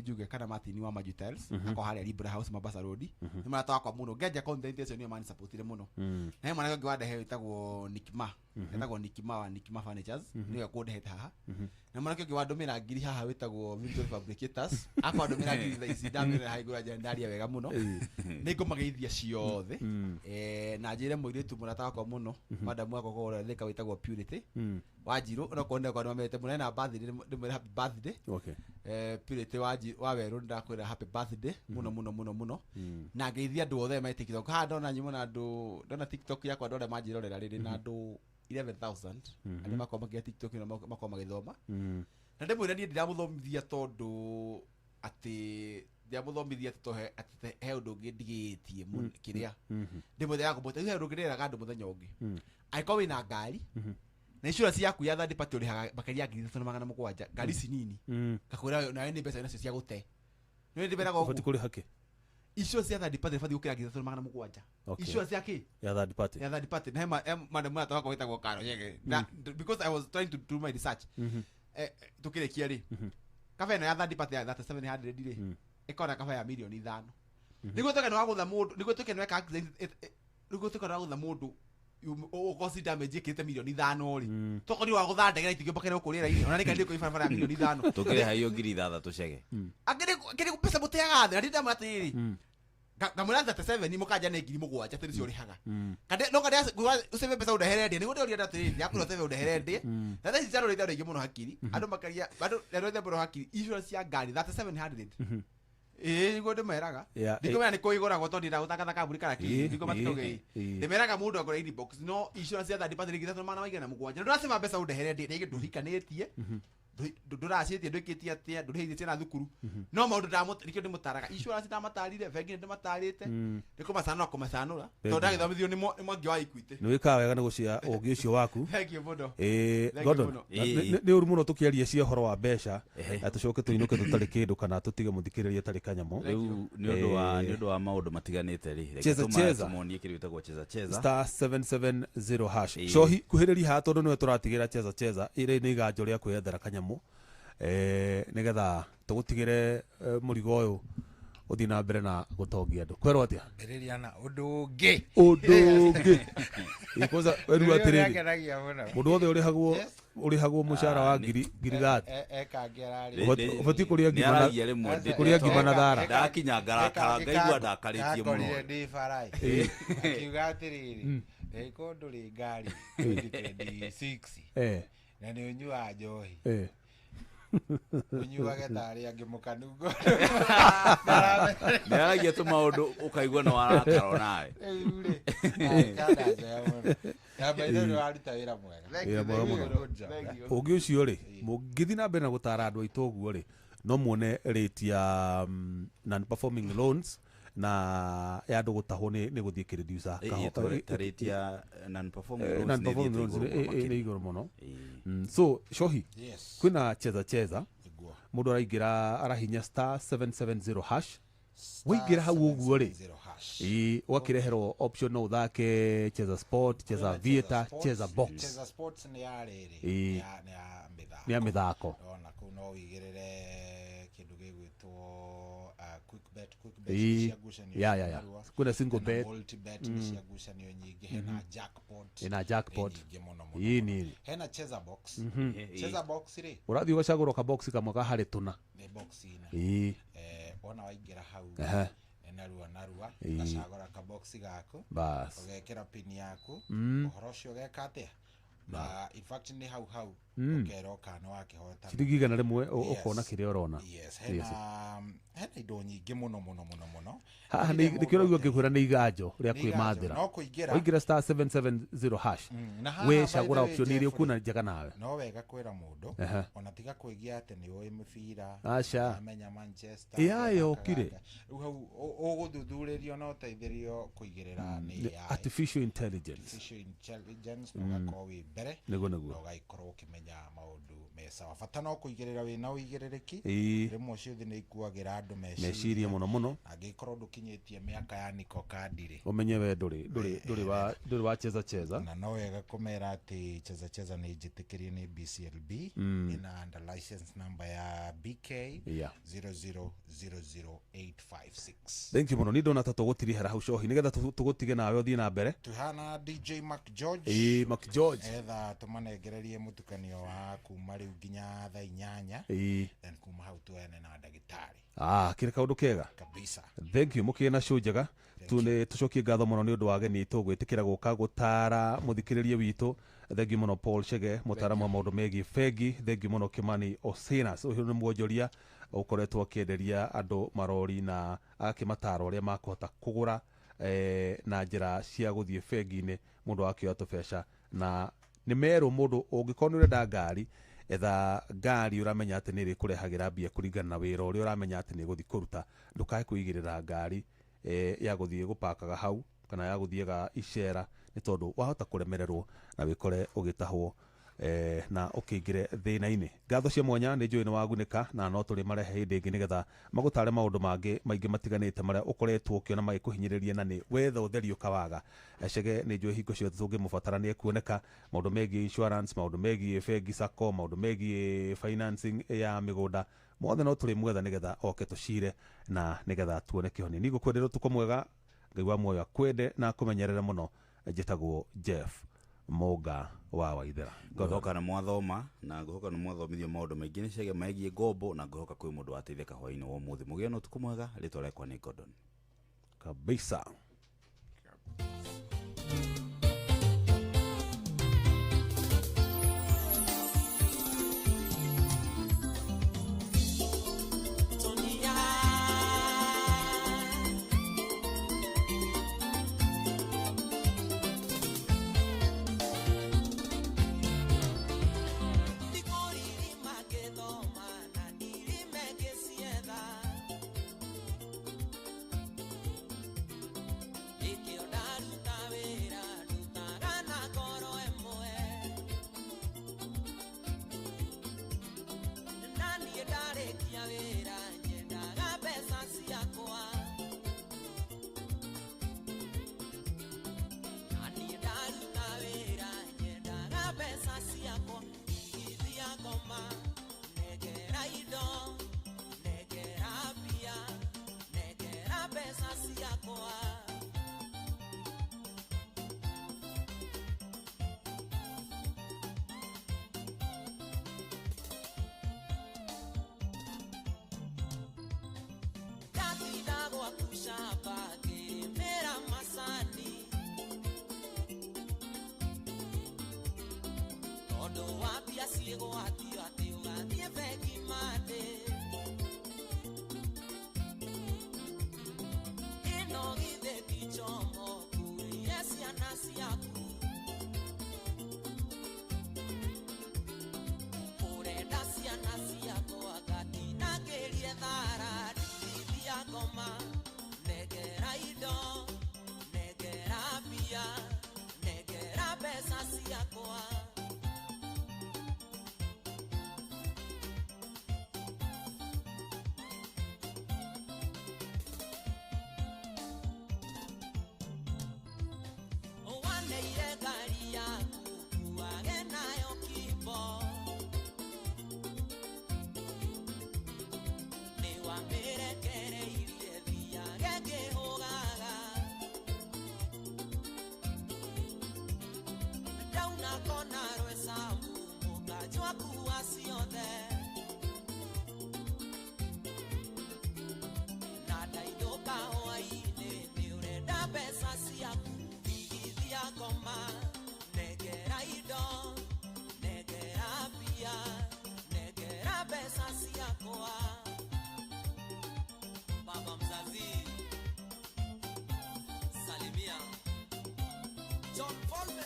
Juge kana Martin wa Majutels ako haria Libra House Mombasa Road ni mara taka muno ngeja content ni man supportire muno na hema nake ngwada he wetagwo Nikima Furnitures ni ya code het haha na mara nake ngwadumira ngiri haha wetagwo Virtual Fabricators akwadumira ngiri thaisi ndamira haigura jandaria wega muno niko mageithia ciothe na njire muiritu murata kwa muno madam wako kwa theka witagwo Purity Wanjiru no konde kwa nomete munene na birthday ndimwe happy birthday Purity wa weru ndakwira happy birthday muno na ngeithia andu othe mai TikTok ha ndona nyimo na andu ndona TikTok yakwa ndona manjirorera riri na andu 11,000 ani makoma kia TikTok na makoma githoma na ndimwira ni ndiramuthomithia tondu ati ndiamuthomithia tohe ati he undu ungi ndigitie kiria ndimwira yakubota he undu ngirera gandu muthenya ungi aiko wina ngari na insurance yaku ya third party urihaga bakaria ngiri 3,700 ngari sinini kakwira na ni pesa inacio cia gute ni ndibera go fati kuri hake insurance ya third party fati gukira ngiri 3,700 insurance yake ya third party na madam ata wako witagwo karo yege because I was trying to do my research tukirekia ri kafe na ya third party ya 700 ri ikora kafe ya milioni 5 niguo toka no gutha mundu niguo toka no ka accident niguo toka no gutha mundu ukosi damage ikite milioni 5 ri toko ni wa gutha ndege itigio bakere ukurira iri ona nikandi ko ifara ya milioni 5 tukire hayo ngiri 6 tucege akire pesa muteaga thira ndida matiri ngamuraza 7 ni mukaja na ngiri 7 tiri cio rihaga kade no kade usebe pesa udaherendie niguo ndio ndio tiri yakuro 7 udaherendie na thai zaro ritaro ingi muno hakiri andu makaria bado ndio ndio hakiri insurance ya ngari 700 niguo ndimeraga ndikumenya nä kå igåragwo tondå ndagåtangatha kambuni kana ndiko matitågä ndimeraga må ndå agå inbox no insurance ya third party rä githatå mana maigana må gwanja ndå racima mbeca å ndehere ndä gä ndå hikanä tie ndå racä tie ndå kä tie atä ndå rä ciana thukuru no maå ndå rikio ndä må taraga insurance ndamatarire bengi ndä matarä te ndä kå macanå kå macanå ra tondå ndagäthomithio nä mwangi wa Equity nä wä kaga wega nä gå cia å ngä å cio waku thengio må no Gordon nä å ru må no tå kä aria cia horo wa mbeca tå coke tå inå ke tå tarä kä ndå kana tå tige må thikä rä ria tarä kanyamå riu nä å ndå wa maå ndå matiganä rä monie kä rä wä tagwo star 770 hash cohi kuhä rä ria haha tondå nä we tå ratigä ra ä rä nä iganjo rä a kwä ethera kanyamå nä getha tå gå tigä re må rigo å yå å thiä na mbere na gå tongia andå kwerwo atä mbĩrĩria na ũndũ ũngĩ weru atä rä må ndå wothe å rä hagwo må cara wa ngiri 30 å batiä kå rä a ngima na thara ndakinya ngarakara ngaigua ndakarä tie må no ndĩ bara akiuga atĩrĩrĩ ĩko ndũrĩ ngari 2026 na nĩ ũnyuaga njohi unyuage tarĩ angĩ mũkanungo nĩ aragia tũ maũndũ ũkaigua no arakaro nawe rĩu rĩ kandaca mũno na maitho nĩ waruta wĩra mwega å ngĩ å cio rĩ må ngĩthiĩ na mbere na gå tara andũ aitũ ũguo rĩ no muone rate ya non performing loans na ya andå gå tahwo nä gå thiä kä reducer nä igå rå må no so cohi kwä na cheza må ndå araingä ra arahinya star 770 hash waingä ra hau å guo rä ũgakä reherwo option no ũthake cheza sport cheza vieta cheza box nä ya rĩrĩ nä ya mä thako ona kũu no wĩigĩrĩre kĩndũ gĩgwĩtwo kwina single bet cia ngucanio nyingĩ hena jackpot ini hena cheza box rĩ ũrathiĩ ũgacagũra ka box kamwe ka harĩ tũna nĩ box ina ĩ ona waingĩra hau narua gacagora ka box gaku bas ugekera pin yaku uhoro ucio geka atia na in fact ni hau ukero kana wakihota ciringi igana rimwe ukona kiria urona hena indo nyingi muno haha ni kiro gyo ngihura ni iganjo ria kwimathira no kuingira oingira star 770 hash we cagura option iria kuna njega nawe no wega kwira mundu ona tiga kwigia ati ni oi mubira amenya Manchester yayo kire uguthuthurio no teithirio kuigirira ni artificial intelligence ugako wi mbere nego ugaikorwo ukimenya maundu mesa bata no kuigirira wina uigiririki rimwe ciothe ni ikuagira andu meciria muno angikorwo ndukinyitie miaka ya niko kadiri umenye we nduri wa cheza na no wega kumera ati cheza ni njitikirie ni BCLB ina under license number ya BK 0000856. Thank you muno ni ndona tatugutiri hera hau cohi nigetha tugutige nawe uthie na mbere tuhana DJ Mark George Mark George etha tumanegererie mutukanio wa kuma riu nginya thaa 8 then kuma hau tuene na ndagitari kire kaundu kega kabisa. Thank you mukina show njega tune tucokie ngatho muno ni undu wa geni tugwitikira guka gutara muthikiririe witu. Thank you muno Paul Chege mutaramu wa maundu megie fegi. Thank you muno Kimani Osinas uyu ni mwonjoria ukoretwo akienderia andu marori na akimatara uria makuhota kugura na njira cia guthie fegi-ini mundu akioya tubeca na ni meru mundu ungikorwo urenda ngari etha ngari uramenya ati niri kurehagira mbia kuringana na wira uria uramenya ati ni guthi kuruta ndukae kuigirira ngari ya guthie gupakaga hau kana ya guthiega icera ni tondu wahota kuremererwo na wikore ugitahwo na ukingire thina-ini. Ngatho cia mwanya ni njui ni wagunika na no turi marehe hindi ingi nigetha magutare maundu mangi maingi matiganite maria ukoretwo ukiona magikuhinyiriria na ni wetha utheri ukawaga. Chege ni njui hingo ciothe tungimubatarania kuoneka maundu megie insurance, maundu megie fegi sacco, maundu megie financing ya migunda mothe no turi mwetha nigetha oke tucire na nigetha tuone kihoni. Ni gukwendera tuko mwega ngaigua moyo akwende na kumenyerera muno. Njitagwo Jeff Moga wa Waithera. Ngohoka na mwathoma na ngohoka na mwathomithio maundu maingi ni cege maegie ngombo na ngohoka kwi mundu ateitheka hwaini wa muthi mugie no tuku mwega ritwa rekwa ni Gordon kabisa. goma negera ido negera pia negera besa siakoa baba mzazi salimia John Folme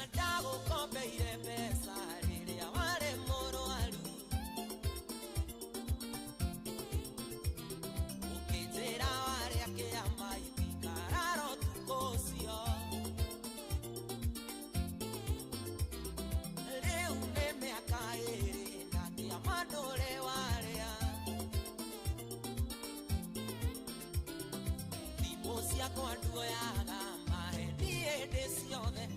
Andago kombe ile pesa ile ya wale moro alu ukitera wale yake amai kararo tukosio leo meme akaere na ya madole wale ya Bimosia kwa nduo ya gama ndiye desione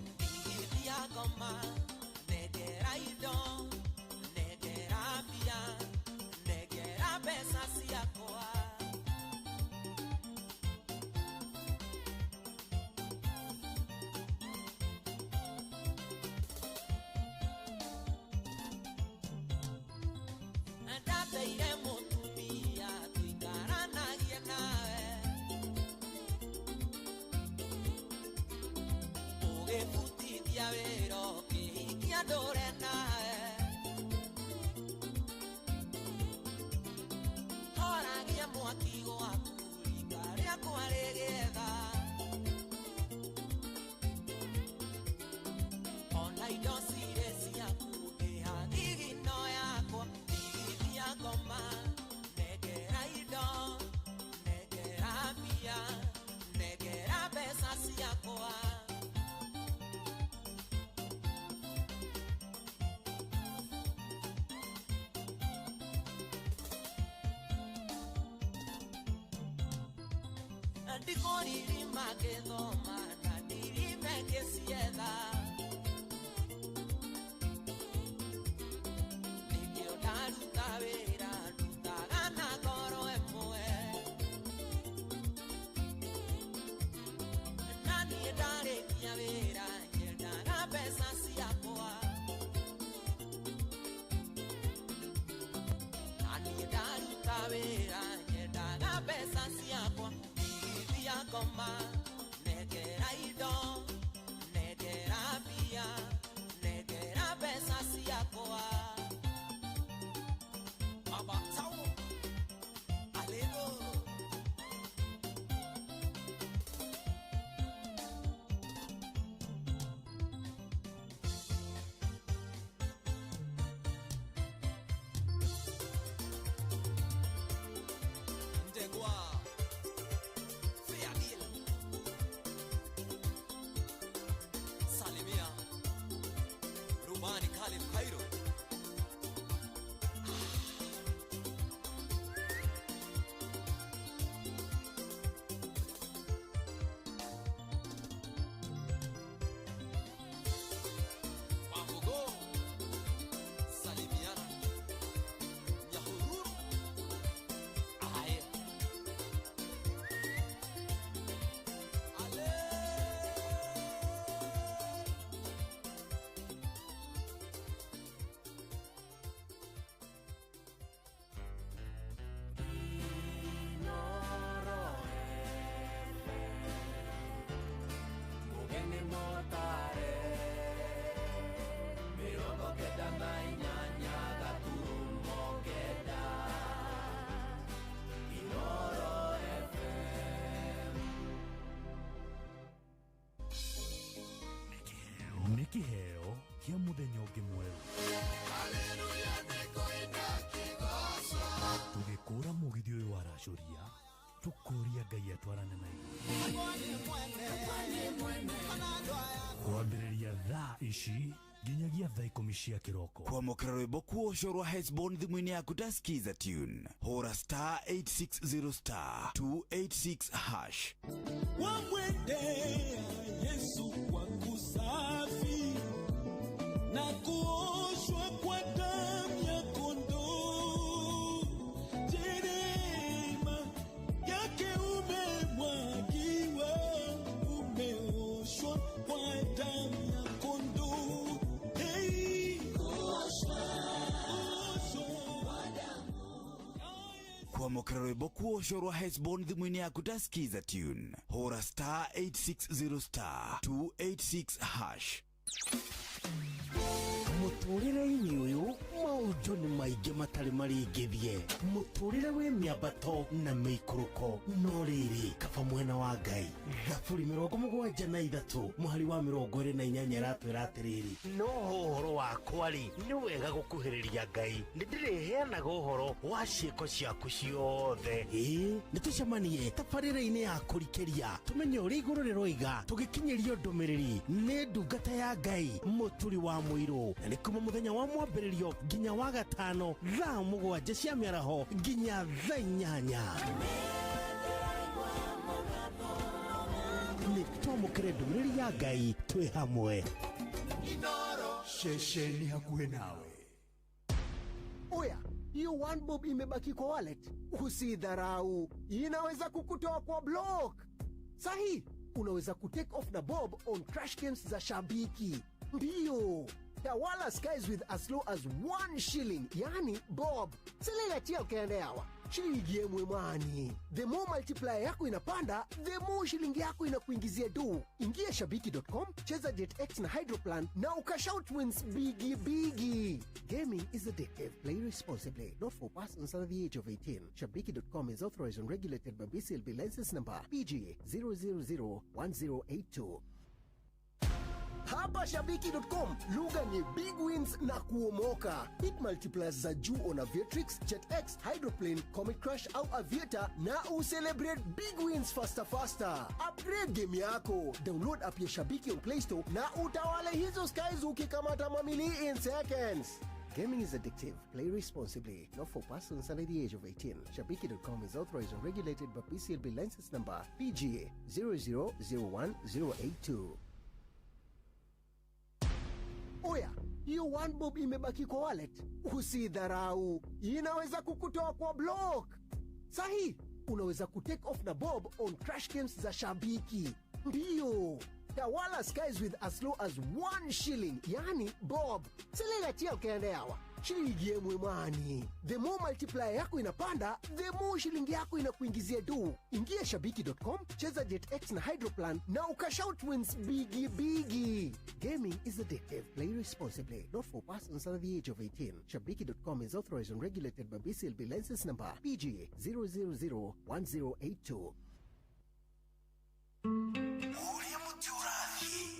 goma negera ido negera pia negera besa siakoa andate ile motumia tuikarana nawe oge futi diavero Dorena ora gia muakigo akulika ria kwaregega ona idosire siakuge hagigi no yakwa igithia goma negera ido negera pia negera besa siakwa Dikoriri magedoma na dirime kesieda Nikio daru tavera dutagana goro emue Nani edare kiavera nyeldaga pesa siakoa Nani edaru tavera nyeldaga pesa siakoa goma negera ido negera pia negera besa siakoa baba tao alego ndegwa Rumani Khalid Cairo Wafugo Salimiana Yahururu Aye Ale Nikiheo kia muthenya ungi mweru Haleluya nikoina kigoso tugikura mugithi uyu wa racuria tukuria Ngai atwarane na kwambĩrĩria thaa ici nginyagia thaa 10 cia kiroko kwamũkĩra rwĩmbo kuoco rwa Hesbon thimũ-inĩ yaku ta skiza tune hũra star 860 star 286 hash wamwendea Yesu kwa kusafi na kuoshwa kwa damu ya kondoo jerema yake umemwagiwa umeoshwa kwa damu ya kondoo hey. kwamũkĩra rwĩmbo kuoco rwa Hesbon thimũ-inĩ yaku taskiza tune hũra star 860 star 286 hash. Mũtũrĩre-inĩ ũyũ maũndũ nĩ maingĩ matarĩ maringithie, mũtũrĩre wĩ mĩambato na mĩikũrũko, no rĩrĩ kaba mwena wa Ngai. Thaburi 73 mũhari wa 28 ĩratwĩra atĩrĩrĩ, no ũhoro wakwa-rĩ nĩ wega gũkuhĩrĩria Ngai, nĩ ndĩrĩheanaga ũhoro wa ciĩko ciaku ciothe. Nĩ tũcemanie tabarĩra-inĩ ya kũrikĩria tũmenye ũrĩa igũrũ rĩroiga tũgĩkinyĩrio ndũmĩrĩri nĩ ndungata ya Ngai mũturi wa mũirũ, na nĩ kuma mũthenya wa mwambĩrĩrio nginya wa gatano thaa 7 cia mĩaraho nginya thaa 8. Nĩ twamũkĩre ndũmĩrĩri ya Ngai twĩ hamwe. Inoro Shesheni hakuhe nawe. Oya, hiyo 1 bob imebaki kwa wallet. Usidharau, inaweza kukutoa kwa block. Sahi, unaweza kutake off na bob on crash games za Shabiki. Ndiyo, tawala skies with as low as 1 shilling, yani bob. Siligatia ukiendeawa. Shilingi mwemani. The more multiplier yako inapanda, the more shilingi yako inakuingizia do. Ingia shabiki.com, cheza JetX na Hydroplan na ukashout wins bigi. Gaming is addictive. Play responsibly. Not for persons under the age of 18. Shabiki.com is authorized and regulated by BCLB license number PGA 0001082. Hapa Shabiki.com, lugha ni big wins na kuomoka. Hit multipliers za juu on Aviatrix, JetX, Hydroplane, Comet Crush au Aviator na ucelebrate big wins faster. Upgrade game yako. Download app ya Shabiki on Play Store na utawale hizo skies ukikamata mamili in seconds. Gaming is addictive. Play responsibly. Not for persons under the age of 18. Shabiki.com is authorized and regulated by BCLB license number PGA 0001082. Oya, hiyo 1 bob imebaki kwa wallet. Usidharau, inaweza kukutoa kwa block. Sahi, unaweza kutake off na bob on crash games za Shabiki. Ndiyo, tawala skies with as low as 1 shilling, yani bob. Siligatia ukiendeawa. Shilingi mwemani. The more multiplier yako inapanda, the more shilingi yako inakuingizia do. Ingia shabiki.com, cheza JetX na Hydroplan na ukashout wins bigi. Gaming is addictive. Play responsibly. Not for persons under the age of 18. Shabiki.com is authorized and regulated by BCLB license number PGA 0001082.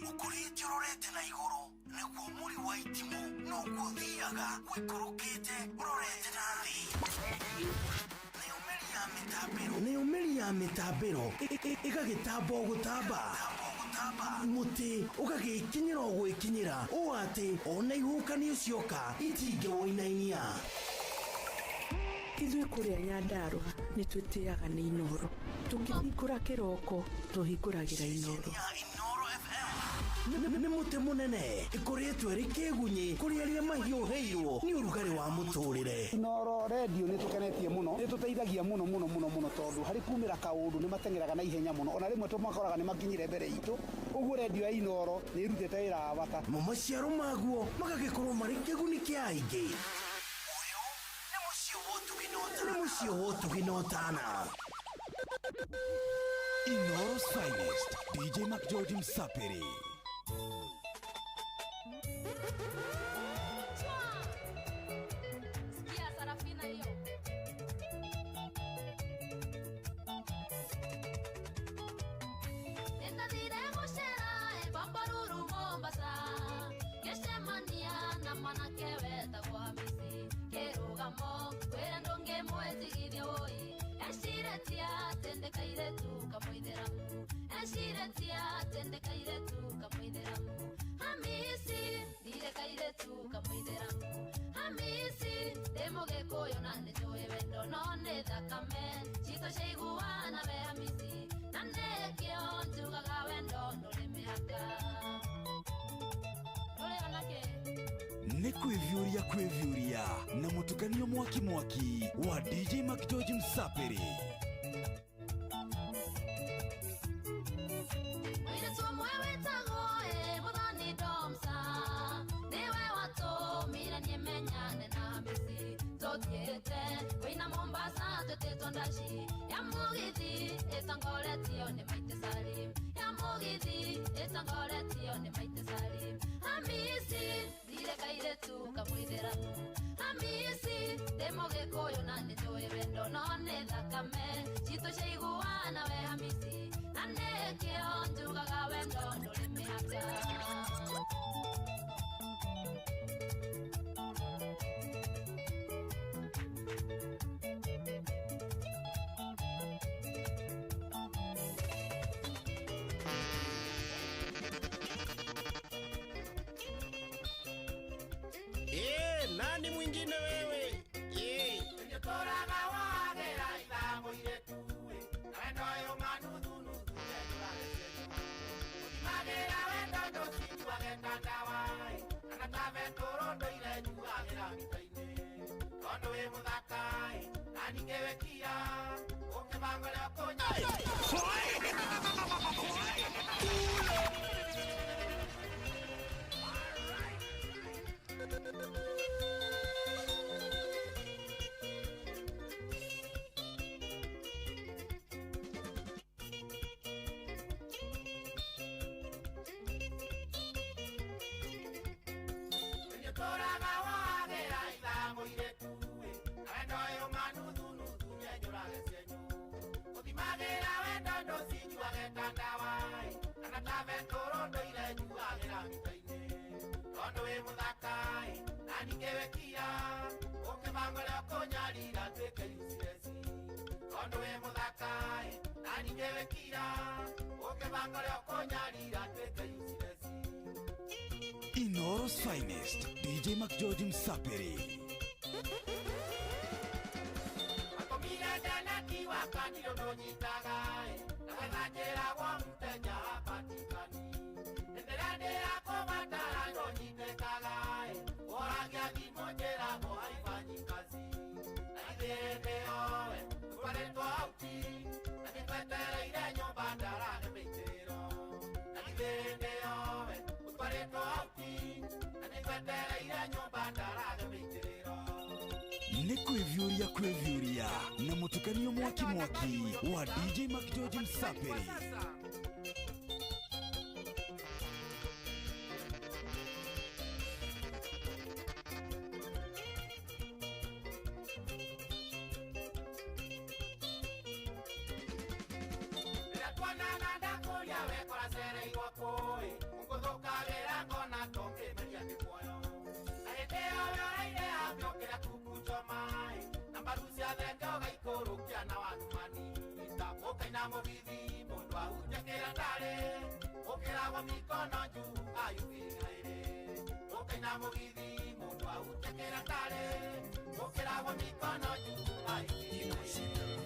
Ukurĩte ũrorete na igũrũ nĩguo mũri wa itimũ no gũthiaga gwĩkũrũkĩte ũrorete na thĩ. Nĩ ũmĩri ya mĩtambĩro ĩgagĩtamba o gũtamba, mũtĩ ũgagĩkinyĩra o gwĩkinyĩra ũũ atĩ ona ihuhũkanio cioka itingĩwoinainia. Ithuĩ kũrĩa Nyandarua nĩ twĩtĩaga nĩ Inoro. Tũngĩhingũra kĩroko tũhingũragĩra Inoro. Nĩ mũtĩ mũnene ĩkoretwo ĩrĩ kĩgunyi kũrĩ arĩa mahiũhĩirwo nĩ ũrugarĩ wa mũtũrĩre. Inoro radio nĩ tũkenetie mũno, nĩ tũteithagia mũno tondũ harĩ kumĩra kaũndũ nĩ matengeraga na ihenya mũno, ona rĩmwe tũmakoraga nĩ makinyire mbere itũ. Ũguo radio ya Inoro nĩ ĩrutĩte wĩra wa bata. Maciaro maguo magagĩkorwo marĩ kĩguni kĩa aingĩ. Nĩ mũciĩ wa ũtugi na ũtana. Inoro's finest, DJ McGeorge Msapiri. Nĩ kwĩvyũria na mũtukanio mwaki wa DJ McGeorge Msapiri. Mombasa, Dondashi, Yamogiti, it's Angoleti on the Mighty Salim. Yamogiti, it's Angoleti on the Mighty Salim. Amisi, Dile Kaide to Kamuiderato. Amisi, Demoge Koyonan, Joy Rendo, non the Kame, Chito Sheguana, Amisi, and Nekio to Gagawendo, don't let me have nani mwingine wewe? Toraga wagera ithango iretuwe na wendo yo manuthu nuthu magera wendo ndocitua getandawai kana tave torondo irejuagĩra mitainĩ tondũ wĩ mũthakai na ningĩwĩkia ũkĩbangũrĩa kũnyai Inoro's finest, DJ McGeorge Msapiri. Akomira dana kiwa kaniro nonyitagai na wethajira wa mteja hapatikani enderande yako matara nonyitekagai oragia thimojera mo haifanyi kazi na ithende owe twaretwo auti na nitwetereire nyumba ndarage mĩitĩrĩro na ithende owe twaretwo auti na nitwetereire nyumba ndarage mĩitĩrĩro Ni kwevyuria na mutukanio mwaki wa DJ McGeorge Msapiri. Movivi mundu autekera tare okera mikono juu ayugaire okaina movivi mundu autekera tare okera mikono juu ayugaire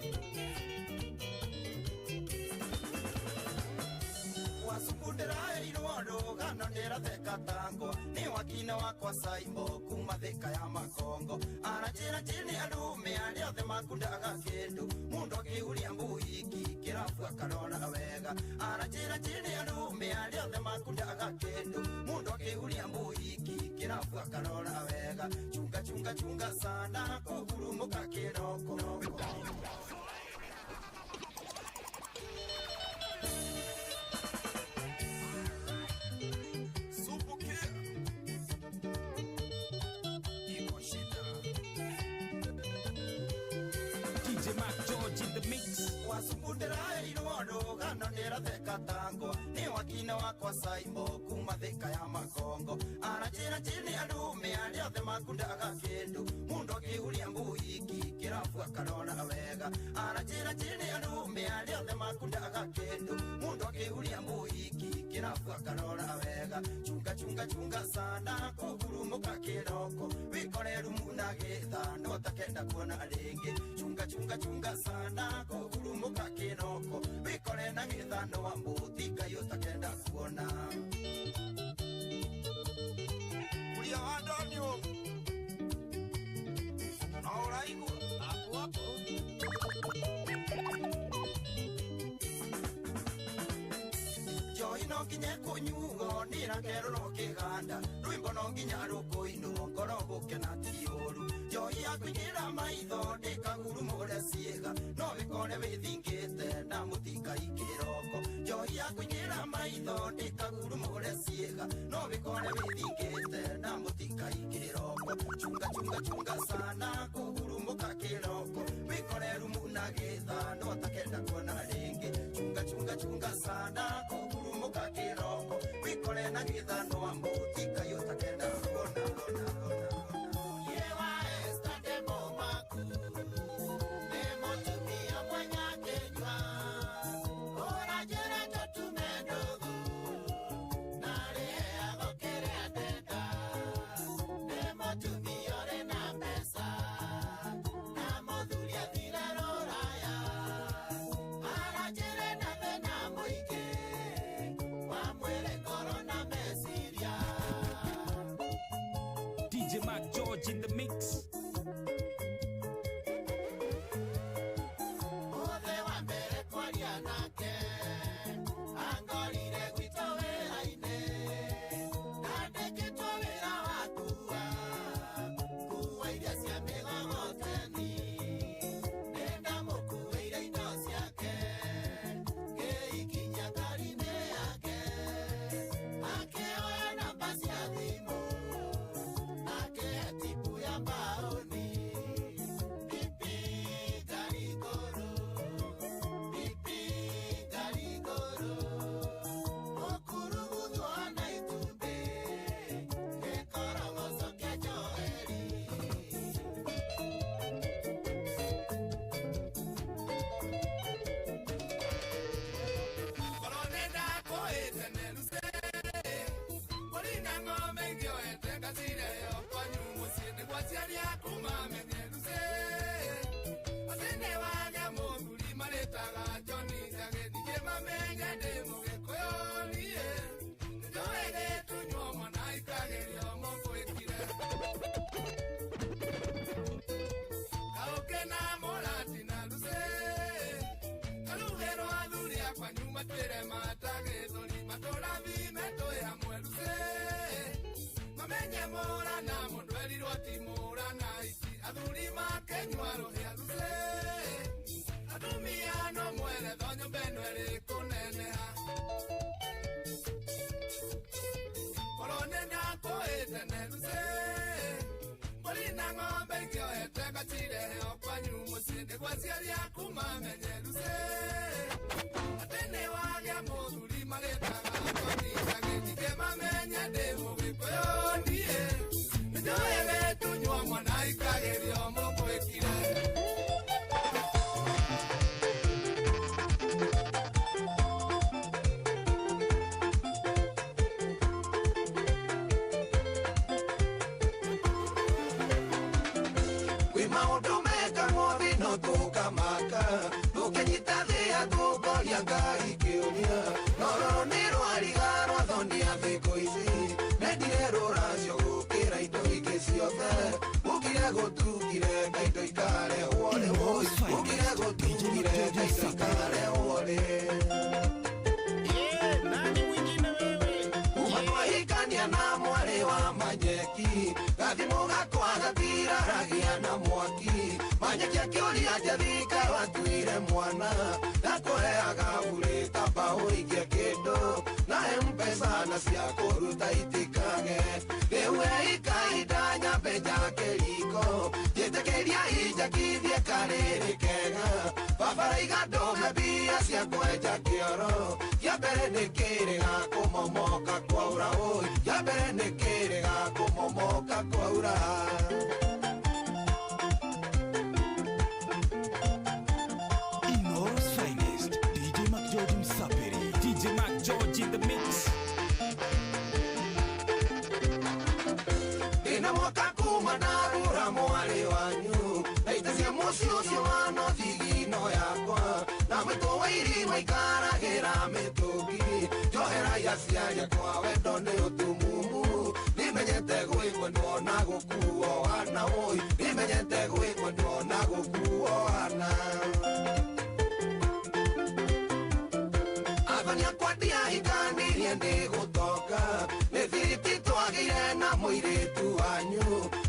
wasukundira irondo gano ndera theka tango ni wakina wakwa saimbo kuma theka ya makongo anachira chini alume aliothe makundaga kindu mundu akiuria mbuiki kirafu akarona wega anachira chini alume aliothe makundaga kindu mundu akiuria mbuiki kirafu akarona wega chunga sana kugurumuka kiroko wasukundira irondo gano ndera theka tango ni wakina wakwa saimbo kuma theka ya makongo anachira chini alume aliothe makundaga kindu mundu akiuria mbuiki kirafu akarona wega anachira chini alume aliothe makundaga kindu mundu akiuria mbuiki kirafu akarona wega chunga sana kugurumuka kiroko wikoreru munagitha no takenda kuona ringi chunga sana kugurumuka kiroko wikore na githano wa mbuti kayo takenda kuona ulia wandonyo auraigu hapo joino kinye kunyugo nira kero no kiganda rwimbo no nginya rukoino ngoro gukena ti oru joi akunyira maitho ndikaguru mure ciega ciega no wikore withingite na mutika ikiroko njohi ya kuingira maitho ndikagurumure ciega no wikore withingite na mutika ikiroko chunga chunga chunga sana kugurumuka kiroko wikore rumu na githa no takenda kuona ringi chunga chunga chunga sana kugurumuka kiroko wikore na githa no mutika yotakenda kuona DJ Mac George in the mix.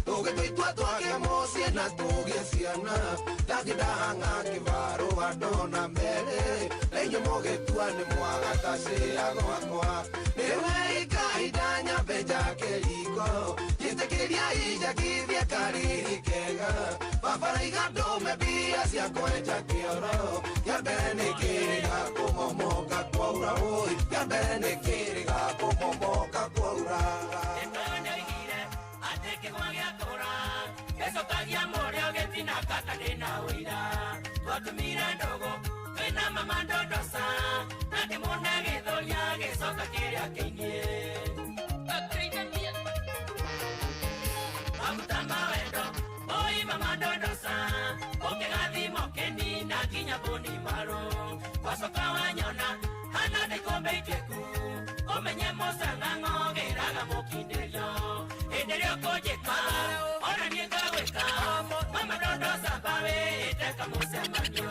Tugitwa twake mucie na tugie ciana ndakindahanga kiba bado na mbele lenye mogetua ni mwagatasi agwakwa niwe ikaidanya beja keliko jitekiria ija kithia kariri kega babara igadome bia cia kwenja kioro ya mbere ni kiriga kumomoka kwaura oi ya mbere ni kiriga kumomoka kwaura Sokagia morio getina kakadena wira Twatumire ndogo Wena mama ndodosa Nati mune githoria Gisoka kiria keingie Maguta mawendo Oi mama ndodosa Ukigathi mokeni Na kinya boni maro Wasoka wanyona Hana dekombe iteku Omenye mosa ngango Giraga mokinderio Enderio kojeka Ona niega weka Mama dondo sabawe Iteka musemanyo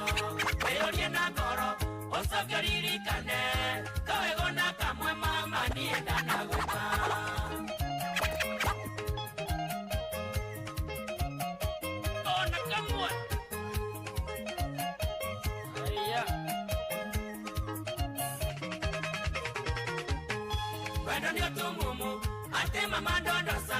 Weorie na goro Osofyo ririkane Kawego na kamwe mama Nienda na weka Ona kamwe Aya Wendo ndio tumumu Ate mama dondo sa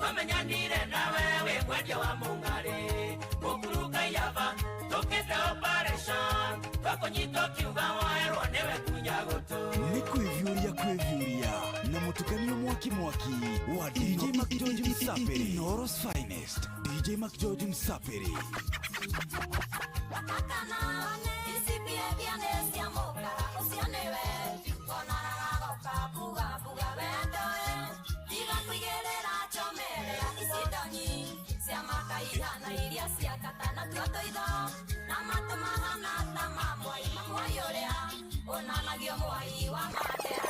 Wamenyanire na wewe Mwedia wa mungare Mukuruka yava Tokete operation Wakonyito kiuga waero Newe kunyagoto Ni kwevyuria Na mutukanio mwaki Wa DJ Mac George Msaperi Inoros finest DJ Mac George Msaperi Wakakana Isipie viane siya mokara Usianewe Onarara Puga puga wendoe Diga kuigerera chomelea isidonyi Sia makaihana iria sia katana tuotoido Na matumahana tama mwai mamwayorea Onanagio mwai wa matera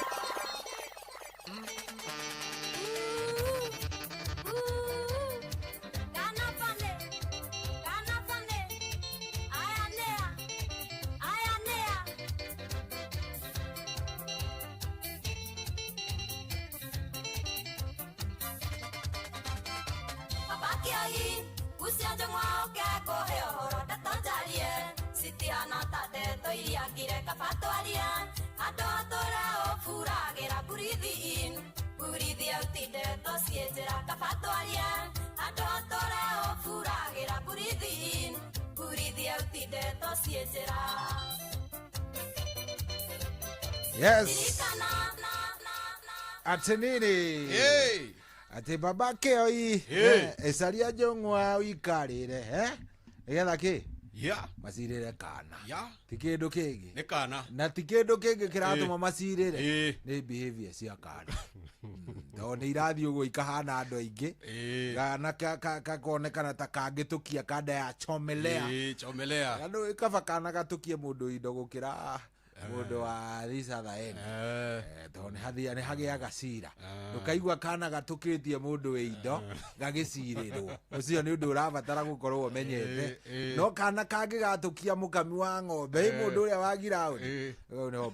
Kiai, usiaje mwaoke kohe ohoro datajarie Sitiana tate toiria kire kapatoarie Adotora ofuragira burithi in Burithi autide tosiejera kapatoarie Adotora ofuragira burithi in Burithi autide tosiejera Yes. Atenini. Hey. Ate babake oi esaria jongwa wikarire egetha ki masirire kana tikindu kingi ni kana na tikindu kingi kiratuma masirire ni behavior cia kana to ni irathi ugo ikahana andu aingi kana kakonekana ta kangitukia kada ya chomelea andu ikaba kana gatukie mundu indo gukira mundu wa this other end to ni hagiaga cira ndukaigua kana gatukitie mundu we indo gagicirirwo ucio ni undu urabatara gukorwo umenyete no kana kangi gatukia mukami wa ng'ombe mundu uria wa girauni no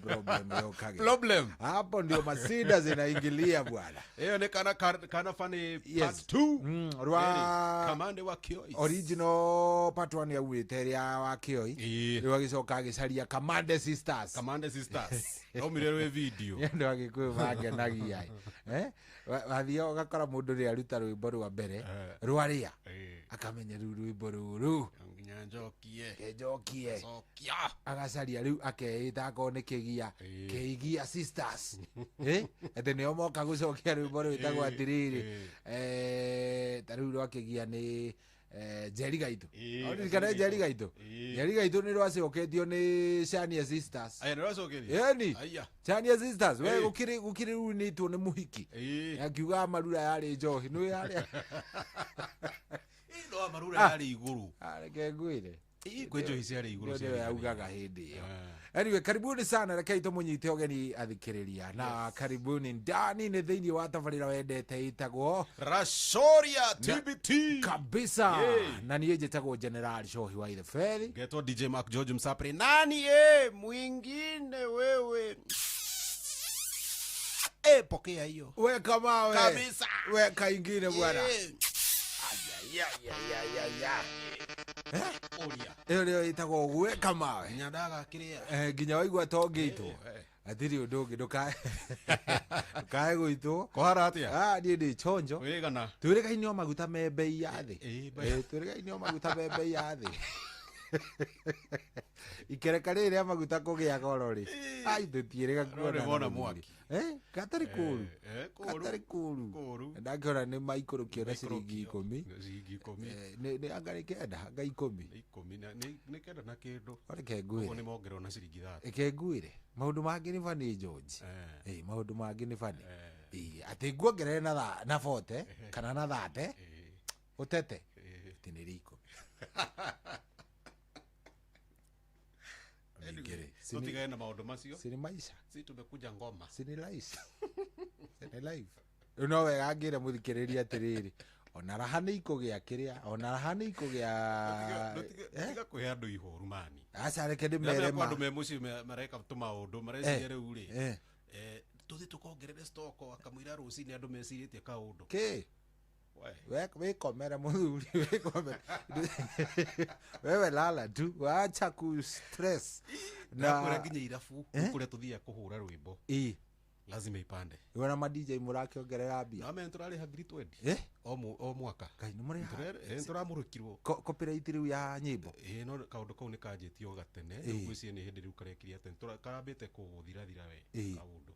problem hapo ndio masida zinaingilia bwana hiyo ni kana funny part 2 rwa kamande wa Kioi original part 1 ya uiteria wa Kioi rwa gicoka gicaria Kamande Sisters no mirerwe video ndo agikuwa magenagia wathio gakora mundu ri aruta rwimbo rwa mbere rwaria akamenya rwimbo ruru njokie agacaria riu akeita akone Keigia Sisters ete nio moka gucokia rwimbo rwitagwo atiriri tariu rwakigia ni Jerry Gaitu kana Jerry Gaitu ni rwacoketio ni Shania Sisters aya rwacoketio yani Shania Sisters we gukiri runitwo ni muhiki akiuga marura yari njohi no yari ino marura yari iguru areke ngwire kwenjo hiciari iguru ndio yaugaga hindi iyo anyway karibuni sana rekei tumunyite ogeni athikiriria na karibuni ndani ni thiini wa tabarira wendete itagwo Rashoria TBT kabisa na niye jetagwo General Shohi wa Feri getwa DJ Mac George Msapre nani mwingine wewe pokea hiyo weka mawe kabisa weka ingine bwana iyo nio itagwo gwe kamawe nyandaga kiria nginya waigua tongeitwo atiri undu ungi ndukae gwitwo kwara atia nie ndi chonjo wigana twirikainio maguta me bei ya thi twirikainio maguta me bei ya thi ikereka riria maguta kugia goro ri ai tutierega kuona bona mwaki katari kuru ndakiona ni maikũrũkio na ciringi 10 ni angari kenda anga 10 ni kenda na kindu reke nguire ni mongerwo na ciringi 30 reke nguire maundu mangi ni fani George maundu mangi ni fani ati nguongerere na 40 kana na 30 utete tiniriko tutigae na maundu macio sini maisha si tumekuja ngoma sini live sini live no wega ngire muthikiriria atiriri ona raha ni ikugia kiria ona raha ni ikugia tiga kwe andu ihoru mani aca reke ndimere ma andu me muci mareka tumaundu mareciria riu ri tuthi tukongerere stock akamwira rucini andu meciritie kaundu ki wikomere muthuri wikomere wewe lala tu wacha ku stress na kura nginya irabu kuria tuthia kuhura rwimbo lazima ipande wana ma DJ murakiongerera bia na men turari ha 20 o mwaka kai ni muri turamurukirwo copyright riu ya nyimbo no kaundu kau ni kanjitio gatene ngwiciye ni hindi riu karekiria tene turakambite kuthira we kaundu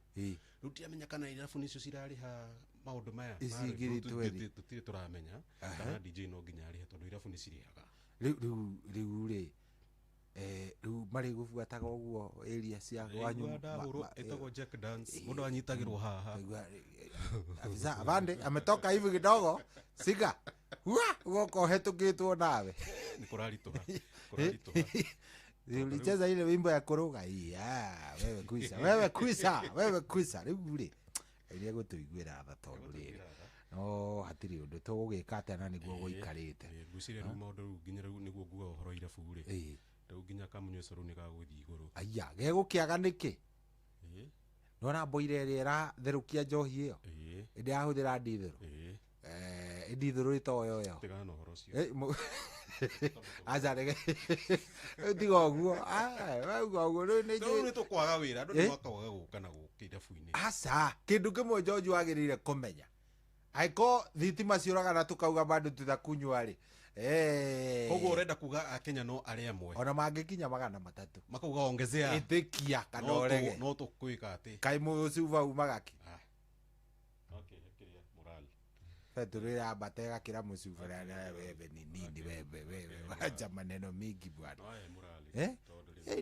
riu tiamenya kana irabu nicio cirariha maundu maya tutire turamenya kana DJ no nginya arihe tondu irabu ni cirihaga riu ri riu mari gubuataga uguo area cia gwanyu etagwo jack dance mundu anyitagirwo haha afisa avande ametoka hivi kidogo siga uko hetukitwo nawe ni kuraritoha ulicheza ile wimbo ya kuruga wewe kwisa riu ri iria gutuiguira tha tondu riri no hatiri undu tugwika na niguo guikarite nguciria riu maundu riu nginya riu niguo nguga uhoro irabu ri riu nginya kamunyo coro ni gaguthi iguru aya gegukiaga niki nona boire rira therukia njohi iyo indi ahuthira ndithiru ndithiru itoyo yo tigana na uhoro ucio aja rege tiga uguo uguo ni tukwaga wira andu ni makawaga guka na guka irabu-ini asa kindu kimwe George wagirire kumenya aiko thitima ciuraga na tukauga bandu tutakunywa ri koguo urenda kuga akenya no ari amwe ona mangikinya 300 makauga ongezea itikia kana orege no tukwika ati kai mucuva umagaki okay hekiria morali feturira batega kira mucuva na wewe ni nini wewe wacha maneno mingi bwana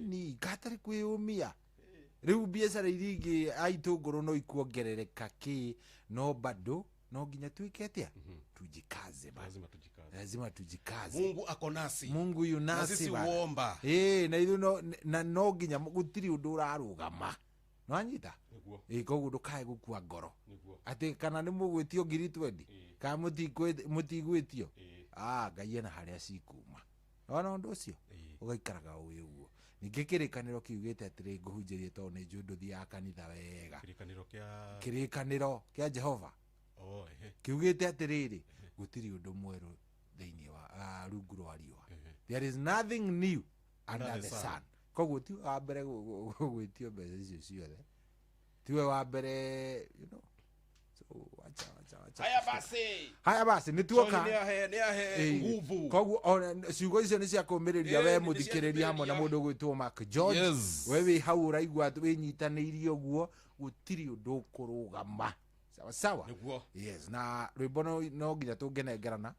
ni katari kwiumia riu biacara iringi aitunguru no ikuongerereka ki no bado no nginya tuiketia tujikaze basi lazima tujikaze Mungu ako nasi Mungu yunasi sisi uomba na ithu no nginya gutiri undu urarugama no anyita koguo ndukae gukua ngoro ati kana ni mugwitio ngiri 20 ka mutigwitio ngai ena haria cikuma ona undu ucio ugaikaraga uguo ningi kirikaniro kiugite atiri nguhunjirie to ni njundu thia kanitha wega kirikaniro kia Jehova kiugite atiriri gutiri undu mweru thiini wa rungu rwa riwa there is nothing new under the sun koguo ti wa mbere gwitio mbeca icio ciothe tiwe wa mbere you know so wacha haya basi nituoka ni ahe nguvu koguo ciugo icio ni cia kumiriria we muthikiriria hamwe na mundu gwitwo Mark George wewe hau uraigua winyitanirie uguo gutiri undu kurugama sawa yes na rwimbo no nginya tungenengerana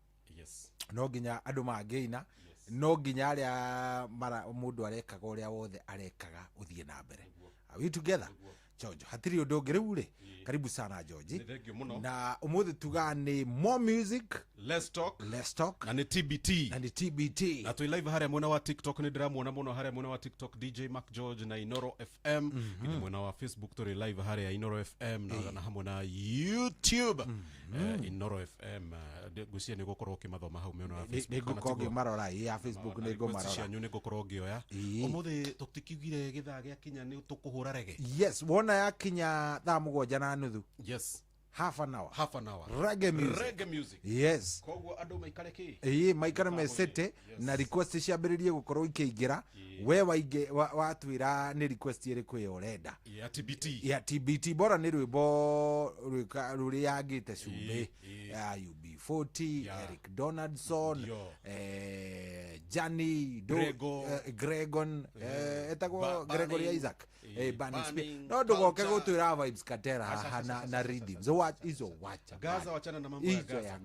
no nginya andu mangeina no nginya aria mundu arekaga uria wothe arekaga uthie na mbere are we together George hatiri undu ungi riu ri karibu sana George na umuthi tuga ni more music let's talk na ni TBT na tu live haria mwena wa TikTok ni ndiramuona muno haria mwena wa TikTok DJ Mark George na Inoro FM ni mwena wa Facebook tu live haria Inoro FM na hamwe na YouTube Inoro FM gucia ni gukorwo kimathoma hau mwena wa Facebook ni gukorwo marora ya Facebook ni gumarora cianyu ni gukorwo ngioya umuthi tutikigire githaa gia kinya ni tukuhura rege yes wona ya kinya thaa 7:30 yes half an hour reggae music yes koguo andu maikare ki maikare mesete na request ciambiririe gukorwo ikiingira we waige watwira ni request iriku yo urenda ya TBT bora ni rwimbo ruri yagite cumbi UB40 Eric Donaldson Johnny Gregon etagwo Gregory Isaac Bunny Smith no ndugoke gutwira vibes katera na rhythms izo wacha Gaza wachana na mambo ya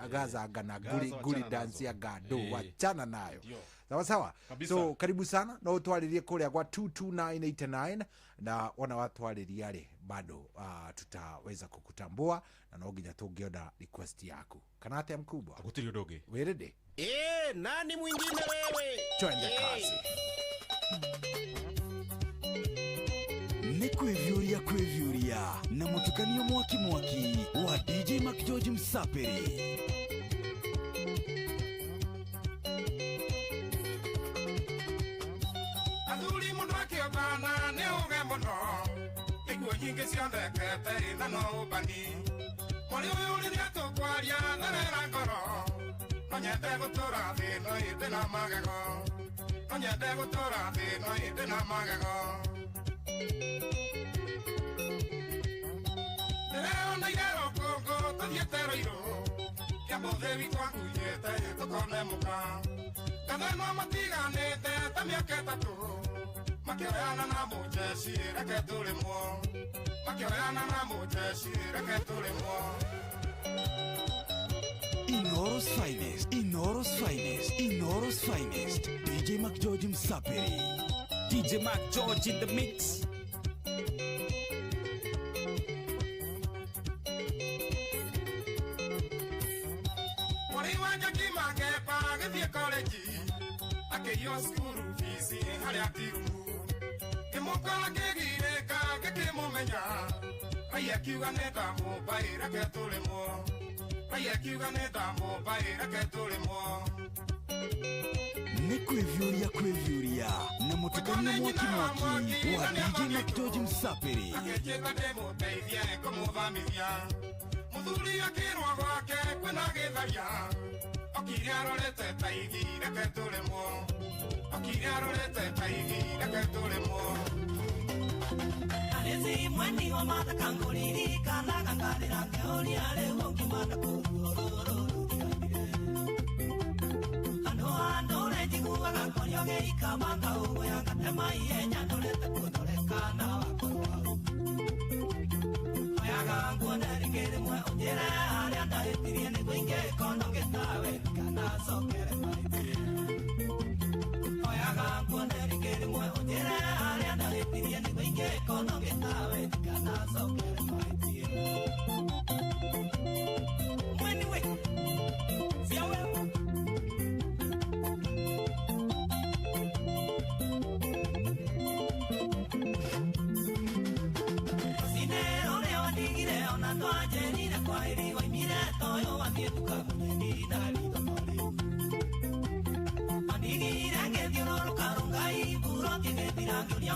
Gaza ngana guri dance ya gado wachana nayo sawa so karibu sana no twaririe kuria kwa 22989 na wana watwariria ri bado tutaweza kukutambua na no nginya tungioda request yaku kana atia mkubwa agutiri ndoge werede nani mwingine wewe twende kazi ni kwevyuria na mutukanio mwaki wa DJ Mac George Msaperi. Aduli mundu akiobana ni uge muno iguo nyingi ciondekete na no ubani mwari uyu riria tukwaria tharera ngoro no nyende gutura thino indi na magego no nyende gutura thino indi na magego leo na igero kongo tuthietero iro kia muthevi twakuyete tukone muka katheno matiganite ta miaka itatu makioyana na mujeci reke turimwo makioyana na mujeci reke turimwo Inoros finest DJ Mac George Msaperi. DJ Mac George in the mix. Yo skuru fisi hali atiru Kimoka kegireka kekimumenya Aya kiuga neta mubaira ketulimo Aya kiuga neta mubaira ketulimo Ni kwevyuria na mutukani mwaki wa DJ Mac George Msaperi. Akecheka demo teithia kumuvamithia Muthuri akirwa gwake kwina githaria Okiria rorete taigi reke tulimwo Okiria rorete taigi reke tulimwo Alezi mwani wa mata kanguriri kana kangarira keori ale wongi mata kurururu Ano rejikuwa kangorio geika manga uwe akatema ienya norete kudolekana wakorwa Oyaga nguoneri kiri mwe ujire ale andahitirie ni kuinge kono getawe kana sokere maiti Oyaga nguoneri kiri mwe ujire ale andahitirie ni kuinge kono getawe kana sokere maiti Mweni we Siawe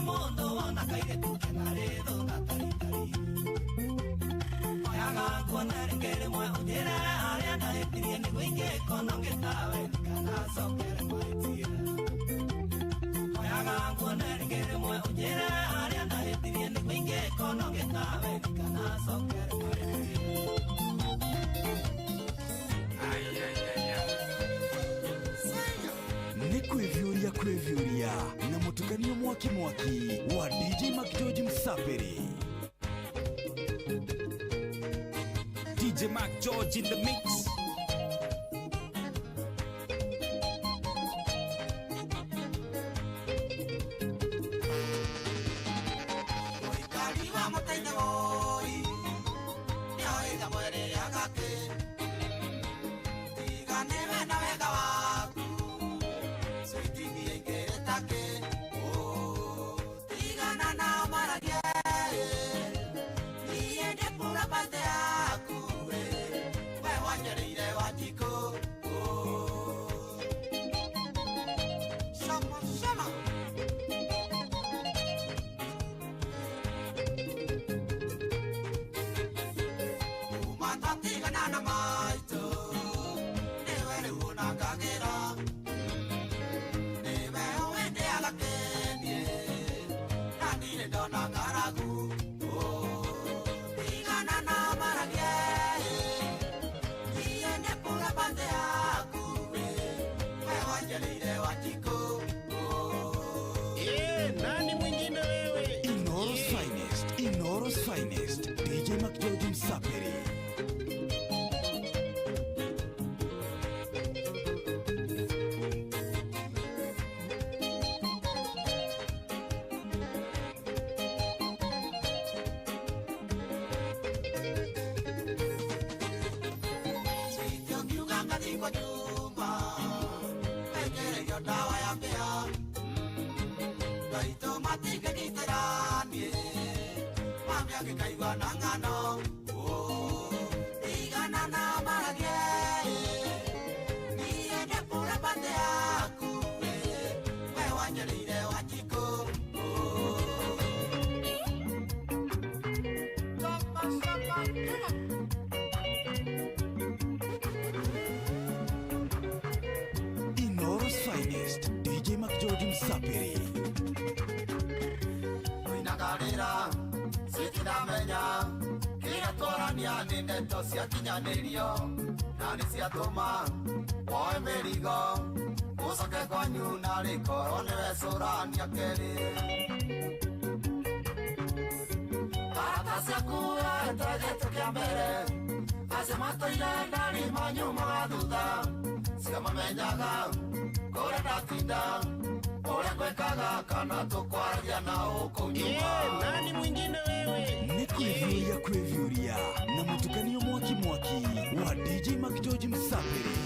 Mondo wana kaire tuke naredo nataritari Oyaga kuona rengere mwe ujere ale andahitirie ni kuinge kono getawe kana sokere maiti Oyaga kuona rengere mwe ujere ale andahitirie ni kuinge kono getawe kana sokere maiti Ni kwevyuria na mutukanio mwaki wa DJ Mac George Msaperi. DJ Mac George in the mix. Niende pura parte aku, we wanyere Inoros Finest, DJ McGeorge Msaperi. Inoros Finest, DJ McGeorge Msaperi. Inagarira, sitidamenya, kila torania ni neto siakinyanirio, nani siatuma, woe merigo, usake kwanyu nariko, onewe surania keri. Karatasi ya kuwa etageto kia mbere, asemato ile nani manyuma gaduda, sigama menyaga, kore datinda, ore kwekaga kana tukwaria na uko nyuma. Nani mwingine wewe? Ni kuevyuria na mutukanio mwaki wa DJ McGeorge Msaperi.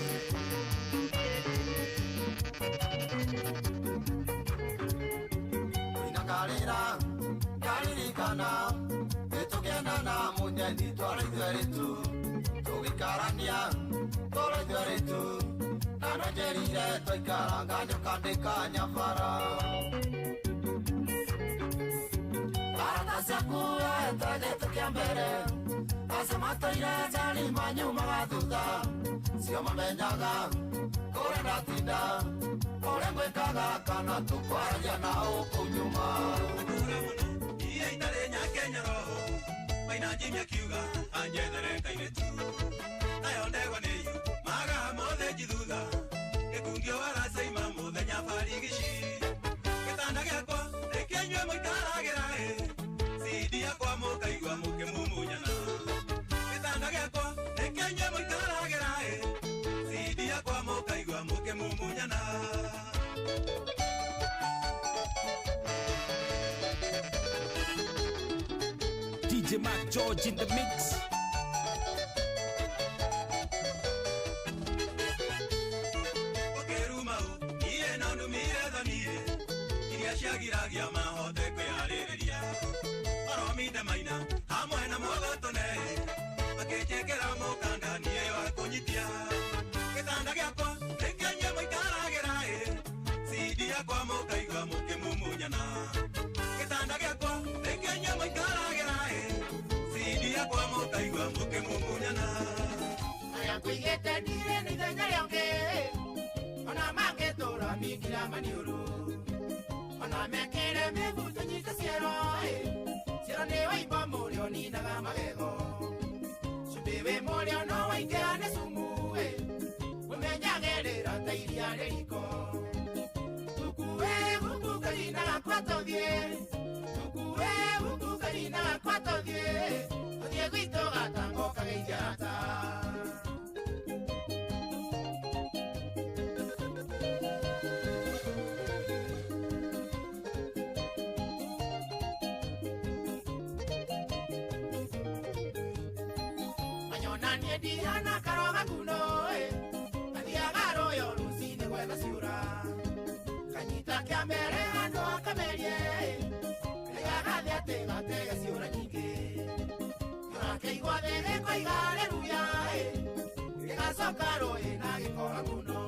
Inagarira, garirikana, etugenda na munyeni twara ithweritu, tugikarania, twara ithweritu, nanojerire twikaranga nyukandika nyabara. Karatasi ya kuwa etageto kia mbere, asemato ile jari manyuma gathutha, sio mamenyaga, kore ndatinda, ore ngwikaga kana tukwaria na uku nyuma. Iye itare nyakenya roho, maina jimya kiuga, anjethere kairetu. Nayo ndegwa neyu, maga mothe jithutha, gĩkungio waracaima mũthenya barigici. Gĩtanda gĩakwa, rĩkĩanyue mũikaragĩra CD yakwa mũkaigua mũkĩmumunyana. Gĩtanda gĩakwa, rĩkĩanyue mũikaragĩra CD yakwa mũkaigua mũkĩmumunyana. DJ McGeorge in the mix. Giragia mahote kwĩharĩrĩria arominde maina hamwe na mwagatone makĩnjekera mũkanda niĩ wa kũnyitia gĩtanda gĩakwa rĩkĩanyue mũikaragĩra CD yakwa mũkaigua mũkĩmumunyana gĩtanda gĩakwa rĩkĩanyue mũikaragĩra CD yakwa mũkaigua mũkĩmumunyana aya ngũigĩte ndirĩ nĩ ithenya rĩake ona mangĩtũra mingira maniũrũ ona mekere mebuto nyita ciero ciero nĩ waimba mũrĩo ninaga magego cumbĩwe mũrĩo no waingĩra nĩ cumu ũmenyagĩrĩra ta iria rĩriko tukue guku karinaga kwa tũthiĩ tukue guku karinaga kwa tũthiĩ tũthiĩ gwitũ gatango kageithia Diana karoga kuno athiaga royo rucini gwetha ciũra kanyita kĩa mbere handũ akamerie rĩgagathĩ atĩ gatege ciũra nyingĩ kĩora kĩigua thĩ gĩkoiga aleluya gĩgacoka rũĩ na gĩkora kuno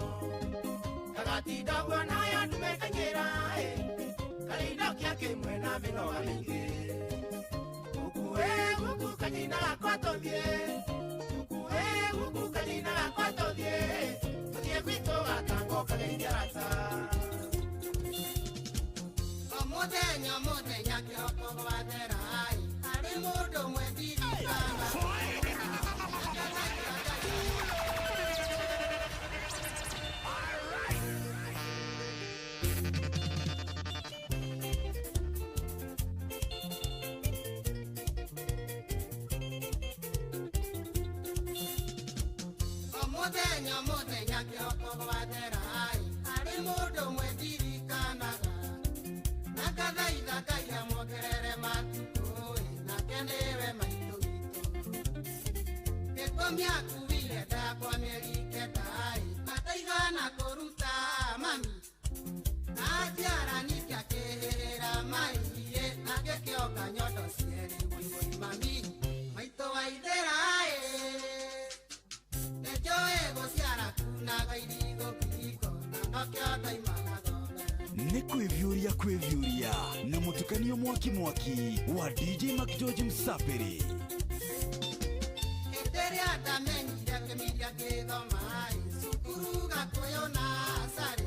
gagatinda guo nayo ndumĩkanyĩra karĩindokia kĩmwe na mĩnoga mĩingĩ gũkuĩ gũku kanyinaga kwa tũthiĩ Muthenya kĩroko gwathera harĩ mũndũ mwendiriana Muthenya kioko gwatherai ari mundu mwedirikanaga na kathaitha Ngai amwongerere matuko nake niwe maitu witu gĩtũmi akuire ndakwa mĩeri kenda ataigana kũruta mami na njiarani ngĩakĩhĩrĩra maiĩ na ngĩkĩoka nyondo cierĩ wĩigũi mami maitũ waithĩra Nĩ kwĩvyũria na mũtukanio mwaki wa DJ Mac George Msapere. Eteria ndamenyire kĩmiria ngĩthoma cukuru Gakuyu na Sari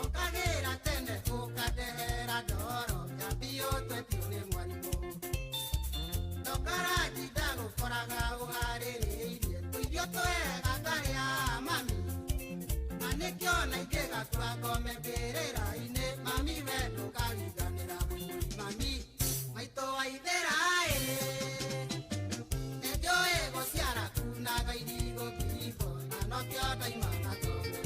ũkagĩra tene ũkandehera ndoro yambio twetio nĩ mwarimũ ndokaraji ndagũkoraga ũharĩrĩirie tũirio twega ngarĩa mami na nĩkĩona ingĩgatua ngome mbĩrĩra-inĩ mami we ndũkariganĩra mũigũi mami maitũ waithĩra nĩnjũĩ gũciara kunaga irigũ kĩhingo na nokĩo ndaimana tome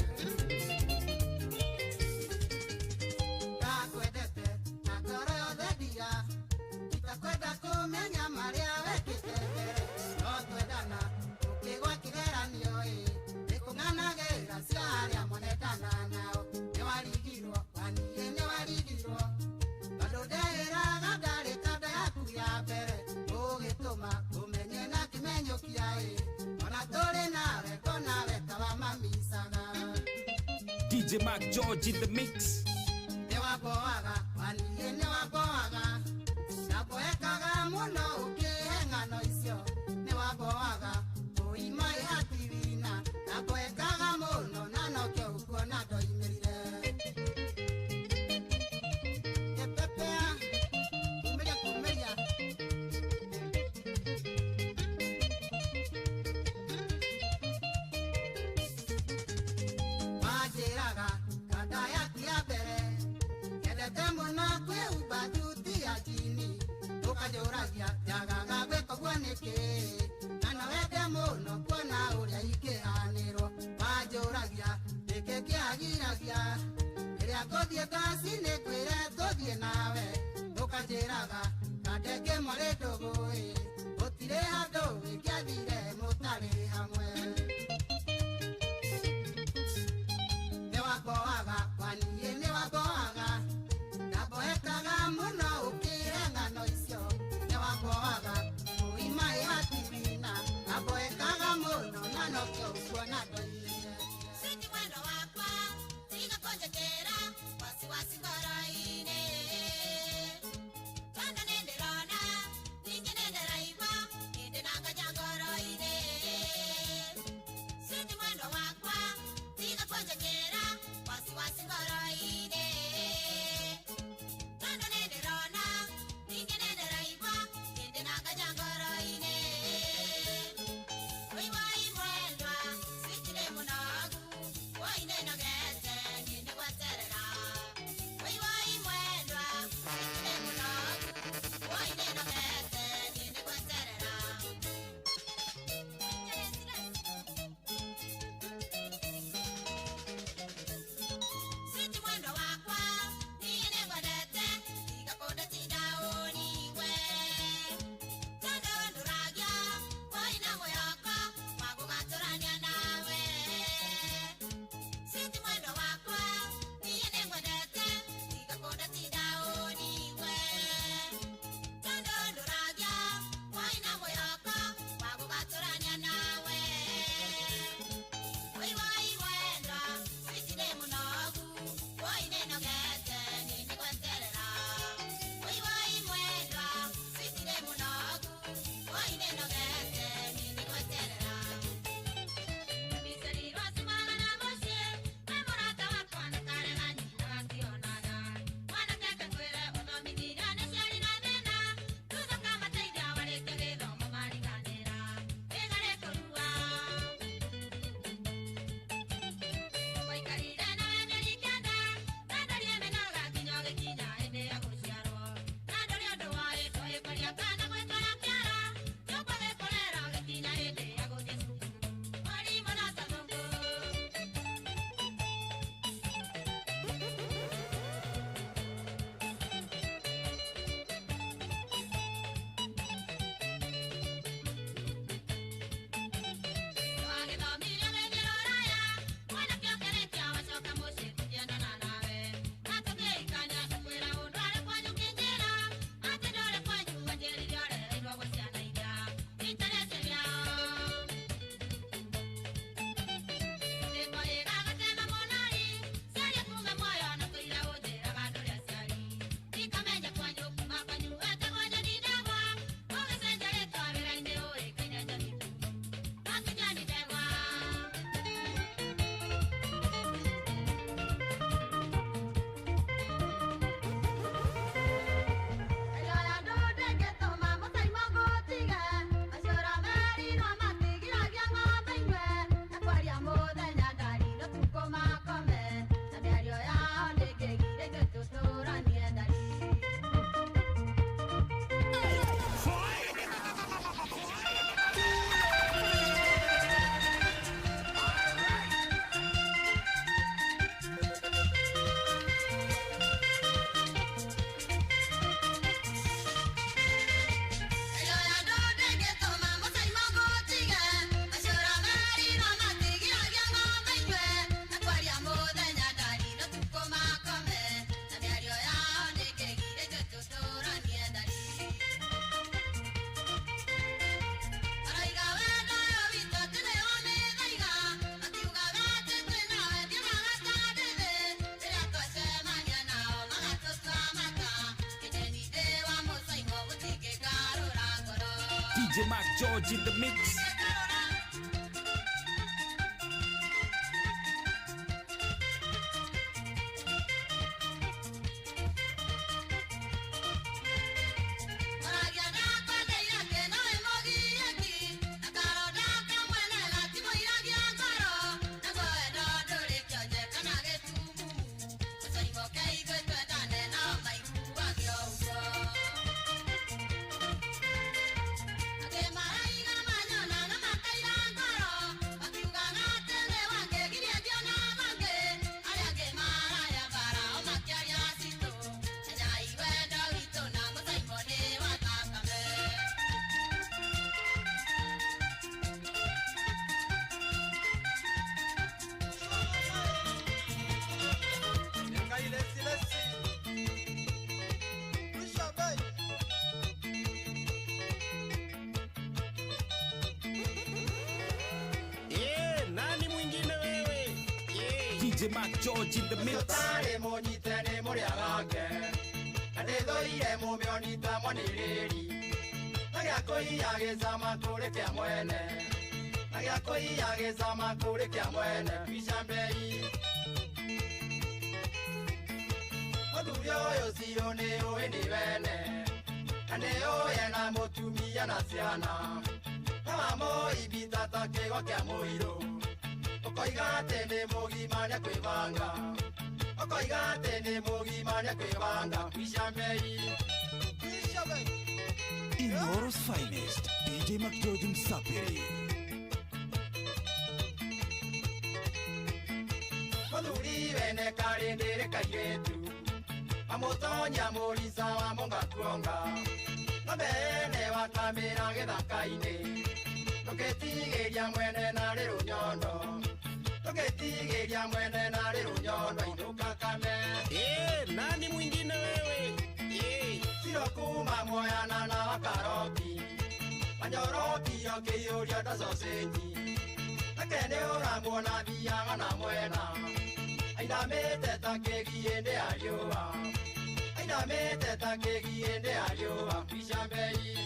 ndakwendete na ngoro yothe ndia itakwenda kũmenya marĩa wekĩte mbere no twendana ũkĩgwa kĩgeranio nĩkũng'anagĩra cia arĩa mwenendana nao nĩwarigirwo waniĩ nĩwarigirwo tondũ ndehĩraga ndarĩ kanda yaku ya mbere ũgĩtũma ũmenye na kĩmenyũkia ona tũrĩ nawe ngonawe tawa mamicaga DJ Mac George in the mix. nĩwamboaga waniĩ nĩwamboaga naboekaga mũno ũkĩhe ng'ano icio nĩwamboaga ũima ihatirina naboekaga mũno na nokĩo ũkuona ndoimĩrire gĩpepea kumĩria wanjĩraga kanda yaki ya mbere nyendete mũno kwĩhumba thuti ya jini ũkanjũragia njagaga gwĩka ũguo nĩkĩ na no wende mũno kuona ũrĩa ingĩhanĩrwo wanjũragia nĩkĩ kĩagiragia rĩrĩa ngũthiĩ ngaci nĩngwĩre tũthiĩ nawe ũkanjĩraga kande ngĩmwarĩ ndũgũĩ gũtirĩ handũ ingĩathire mũtarĩ hamwe nĩwamboaga waniĩ nĩwamboaga ndaboekaga mũno ũkĩhe ng'ano icio nĩwamboaga ũima ihatirina ndaboekaga mũno na nokĩo ũkuona ndoimĩrire Siti mwendo wakwa, tiga konjekera, wasiwasi DJ Mac George in the mix. DJ Mac George in the mix. Tare monyite ni muriagake. Ndithoire mumionita mwaniriri. Nagiakoia gicama kuri kia mwene. Nagiakoia gicama kuri kia mwene. Bishambei. Muthuri uyu cio ni ui ni wene. Ni uye na mutumia na ciana. Wamũibita ta kĩgwa kĩa mũirũ. Ũkoiga atĩ nĩ mũgima nĩ kwĩbanga. Ũkoiga atĩ nĩ mũgima nĩ kwĩbanga. Icambei. Inoro's finest, DJ Mac George Msapiri. Mũthuri wene karĩndĩrĩ kairĩtu. Amũtonya mũrica wa mũngakuonga. Ng'ombe wakamĩra gĩthaka-inĩ. Tũgĩtigĩria mwene narĩ rũnyondo. Tũgĩtigĩria mwene narĩ rũnyondo. Inũka kame. Nani mwingine wewe? Siro kuma Moyana na Wakaroti. Manyorokio kĩiyũrio ta sausage. Nake nĩ ũramuona thiaga na mwena. Ainamĩte ta kĩgiĩ-inĩ ya riũa. Ainamĩte ta kĩgiĩ-inĩ ya riũa. Icambei.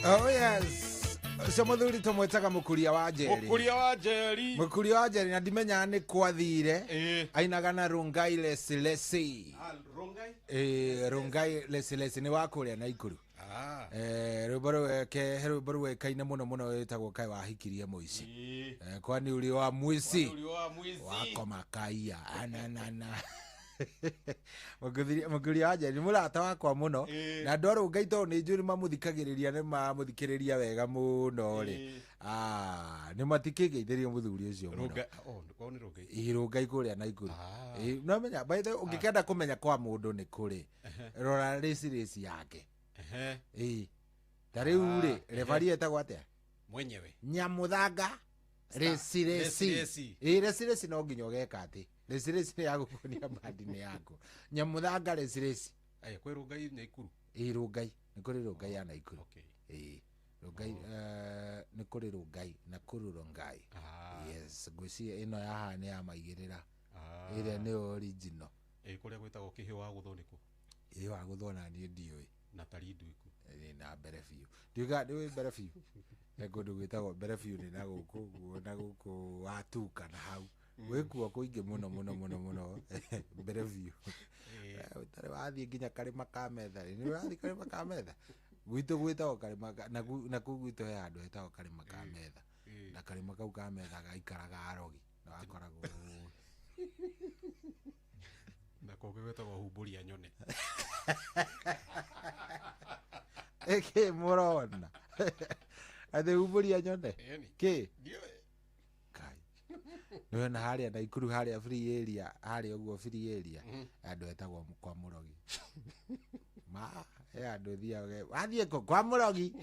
Oh yes. Cio muthuri tumwetaga mukuria wa Njeri. Mukuria wa Njeri. Mukuria wa Njeri na ndimenya ni kwathire. Ainaga na Rongai Lesilesi. Rongai? Rongai Lesilesi ni wakuria na Ikuru. Rwimbo rwekaine muno muno witagwo Kai wahikirie muici. Kwani uri wa muici. Wako makaia ananana. Mukuria wa Njeri murata wakwa muno na andu a Rongai to ni njuri mamuthikagiriria ni mamuthikiriria wega muno ri ni matikigeithĩrio muthuri ucio muno. Rongai kuria na Ikuru. No menya by the way ungikenda kumenya kwa mundu ni kuri rora race yake. Tariu ri refari etagwo atia mwenyewe Nyamuthanga Resiresi. Resiresi no nginya ugeka ati Resiresi ni yagukunia bandini yako. Nyamuthanga Resiresi. Kwe Rongai na Ikuru. Rongai ni kuri Rongai ya na Ikuru. Rongai ni kuri Rongai na kuru Rongai. Yes, gwĩciria ino yaha ni ya maigĩrĩra. Ĩrĩa ni original. Kuria gwĩtagwo kĩhĩ wa gũthondekwo. Wa gũthona ni ndiũĩ. Na tarindu iku. Na mbere biũ. Ndiuga ndi mbere biũ. Kũndũ gwĩtagwo mbere biũ ni na gũkũ watuka na hau. Wĩkuo kũingĩ mũno mbere biũ. Ũtarĩ wathiĩ nginya Karĩma ka Metha. Nĩ wathiĩ Karĩma ka Metha. Gwitũ gwĩtagwo Karĩma na kũu gwitũ he handũ hetagwo Karĩma ka Metha. Na Karĩma kau ka Metha gaikaraga Arogi. Na wakoragwo na kũngĩ gwĩtagwo Humbũria Nyone. Eke murona. Ade Humbũria Nyone. Ke? Kai. Nĩwe na harĩa na Ikuru harĩa free area, harĩa ũguo free area. Andũ etagwo kwa Mũrogi. Andũ thiaga wathiĩ kwa Mũrogi.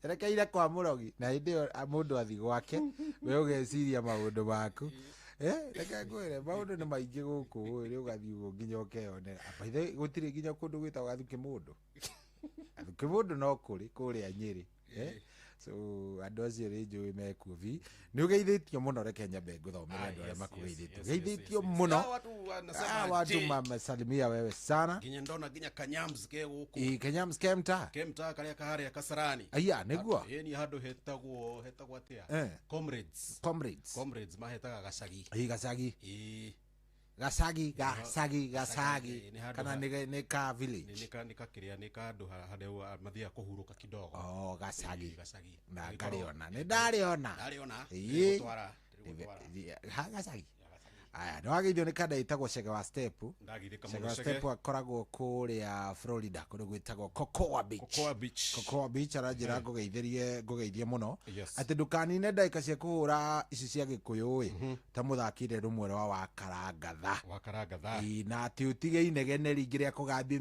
Rekeire kwa Mũrogi na hĩndĩ ĩyo mũndũ athi gwake we ũgeciria maũndũ maku. Reke ngwĩre maũndũ nĩ maingĩ gũkũ rĩ ũgathiĩ ũguo nginya ũkeyonera. Apaithe gũtirĩ nginya kũndũ gwĩtagwo Gathuki Mũndũ. Gathuki Mũndũ no kũrĩ kũrĩa Nyĩrĩ. So andå acio rä njå ä mekuvi nä å geithä tio må no reke nyambe ngå thomere andå arä a makågeithä tio geithä tio må no watu mamesalimia wewe sana nginya ndona nginya Kanyams ke guku Kanyams kemta karia kaharia Kasarani aya niguo ni handå hetagwo atia comrades mahetaga Gacagi Gacagi kana nä ka village nä kakiria nä kandå harä mathia kå hurå ka kidogo Gacagi na ngariona nä ndarĩona Gacagi aya nä wageithio nä kanda itagwo Cege wa Step akoragwo kũrĩa Florida kũndũ gwĩtagwo Cocoa Beach aranjĩra ngũgeithie mũno atĩ ndũkanine ndagĩka cia kũhũra ici cia Gĩkũyũ ta mũthakire rũmwe rwa Wakarangatha na atĩ ũtige inegene ringĩ rĩa kũgambia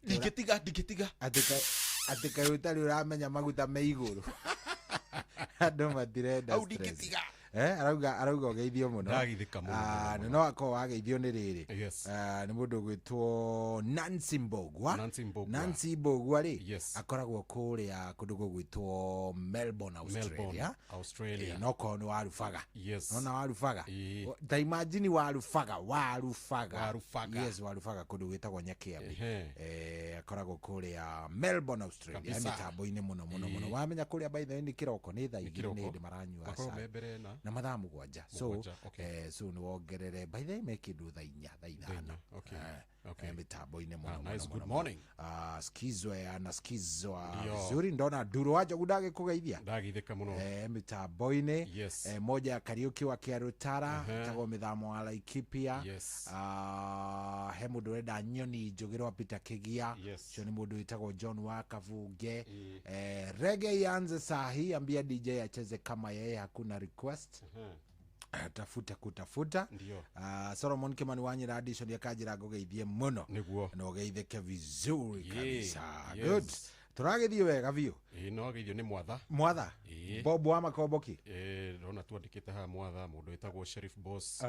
ndingĩtiga atĩ kaĩ ũtarĩ ũramenya maguta me igũrũ andũ matirenda arauga ũgeithio mũno nĩ no akorwo wageithio nĩ rĩrĩ nĩ mũndũ gwĩtwo Nancy Mbogwa rĩ akoragwo kũrĩa kũndũ gũgwĩtwo Melbourne Australia no korwo nĩ warubaga nona warubaga ta imagine warubaga kũndũ gwĩtagwo Nyakĩambi akoragwo kũrĩa Melbourne Australia mĩtambo-inĩ mũno wamenya kũrĩa by the way nĩ kĩroko nĩ thaa igĩrĩ nĩ hĩndĩ maranyua na mathaa mũgwanja so nĩ wongerere by the way me kĩndũ thaa 4 thaa 5 mitambo-inĩ mũno skizwa vizuri ndona Nduru wa Njogu ndagĩkũgeithia ndagithĩka mũno mitambo-inĩ moja ya Kariuki wa Kĩarũtara tagwo mĩthamo wa Laikipia he mũndũ ũrenda nyoni njũgĩrwa Peter Kĩgia cio nĩ mũndũ wĩtagwo John wa Kavunge reggae ianze sahi ambia DJ acheze kama yeye hakuna request tafuta Solomon Kimani Wanyira addition ya kajira ngũgeithie mũno na ũgeithĩke vizuri kabisa good turagithie wega biũ no geithio nĩ mwatha Bob wa Makomboki rona twandĩkĩte haha mwatha mũndũ wĩtagwo Sheriff Boss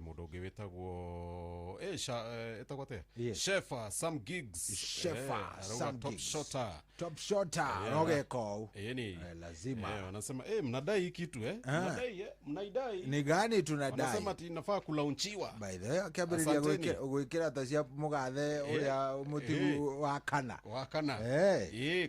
mũndũ ũngĩ wĩtagwo etagwo atĩa Shefa Sam Gigs Top Shotter nogeko lazima wanasema mnadai kitu mnaidai ni gani tunadai wanasema tinafaa kulaunchiwa by the way akĩambĩrĩria gwĩkĩra ta cia mũgathe ũrĩa mũtigu wa kana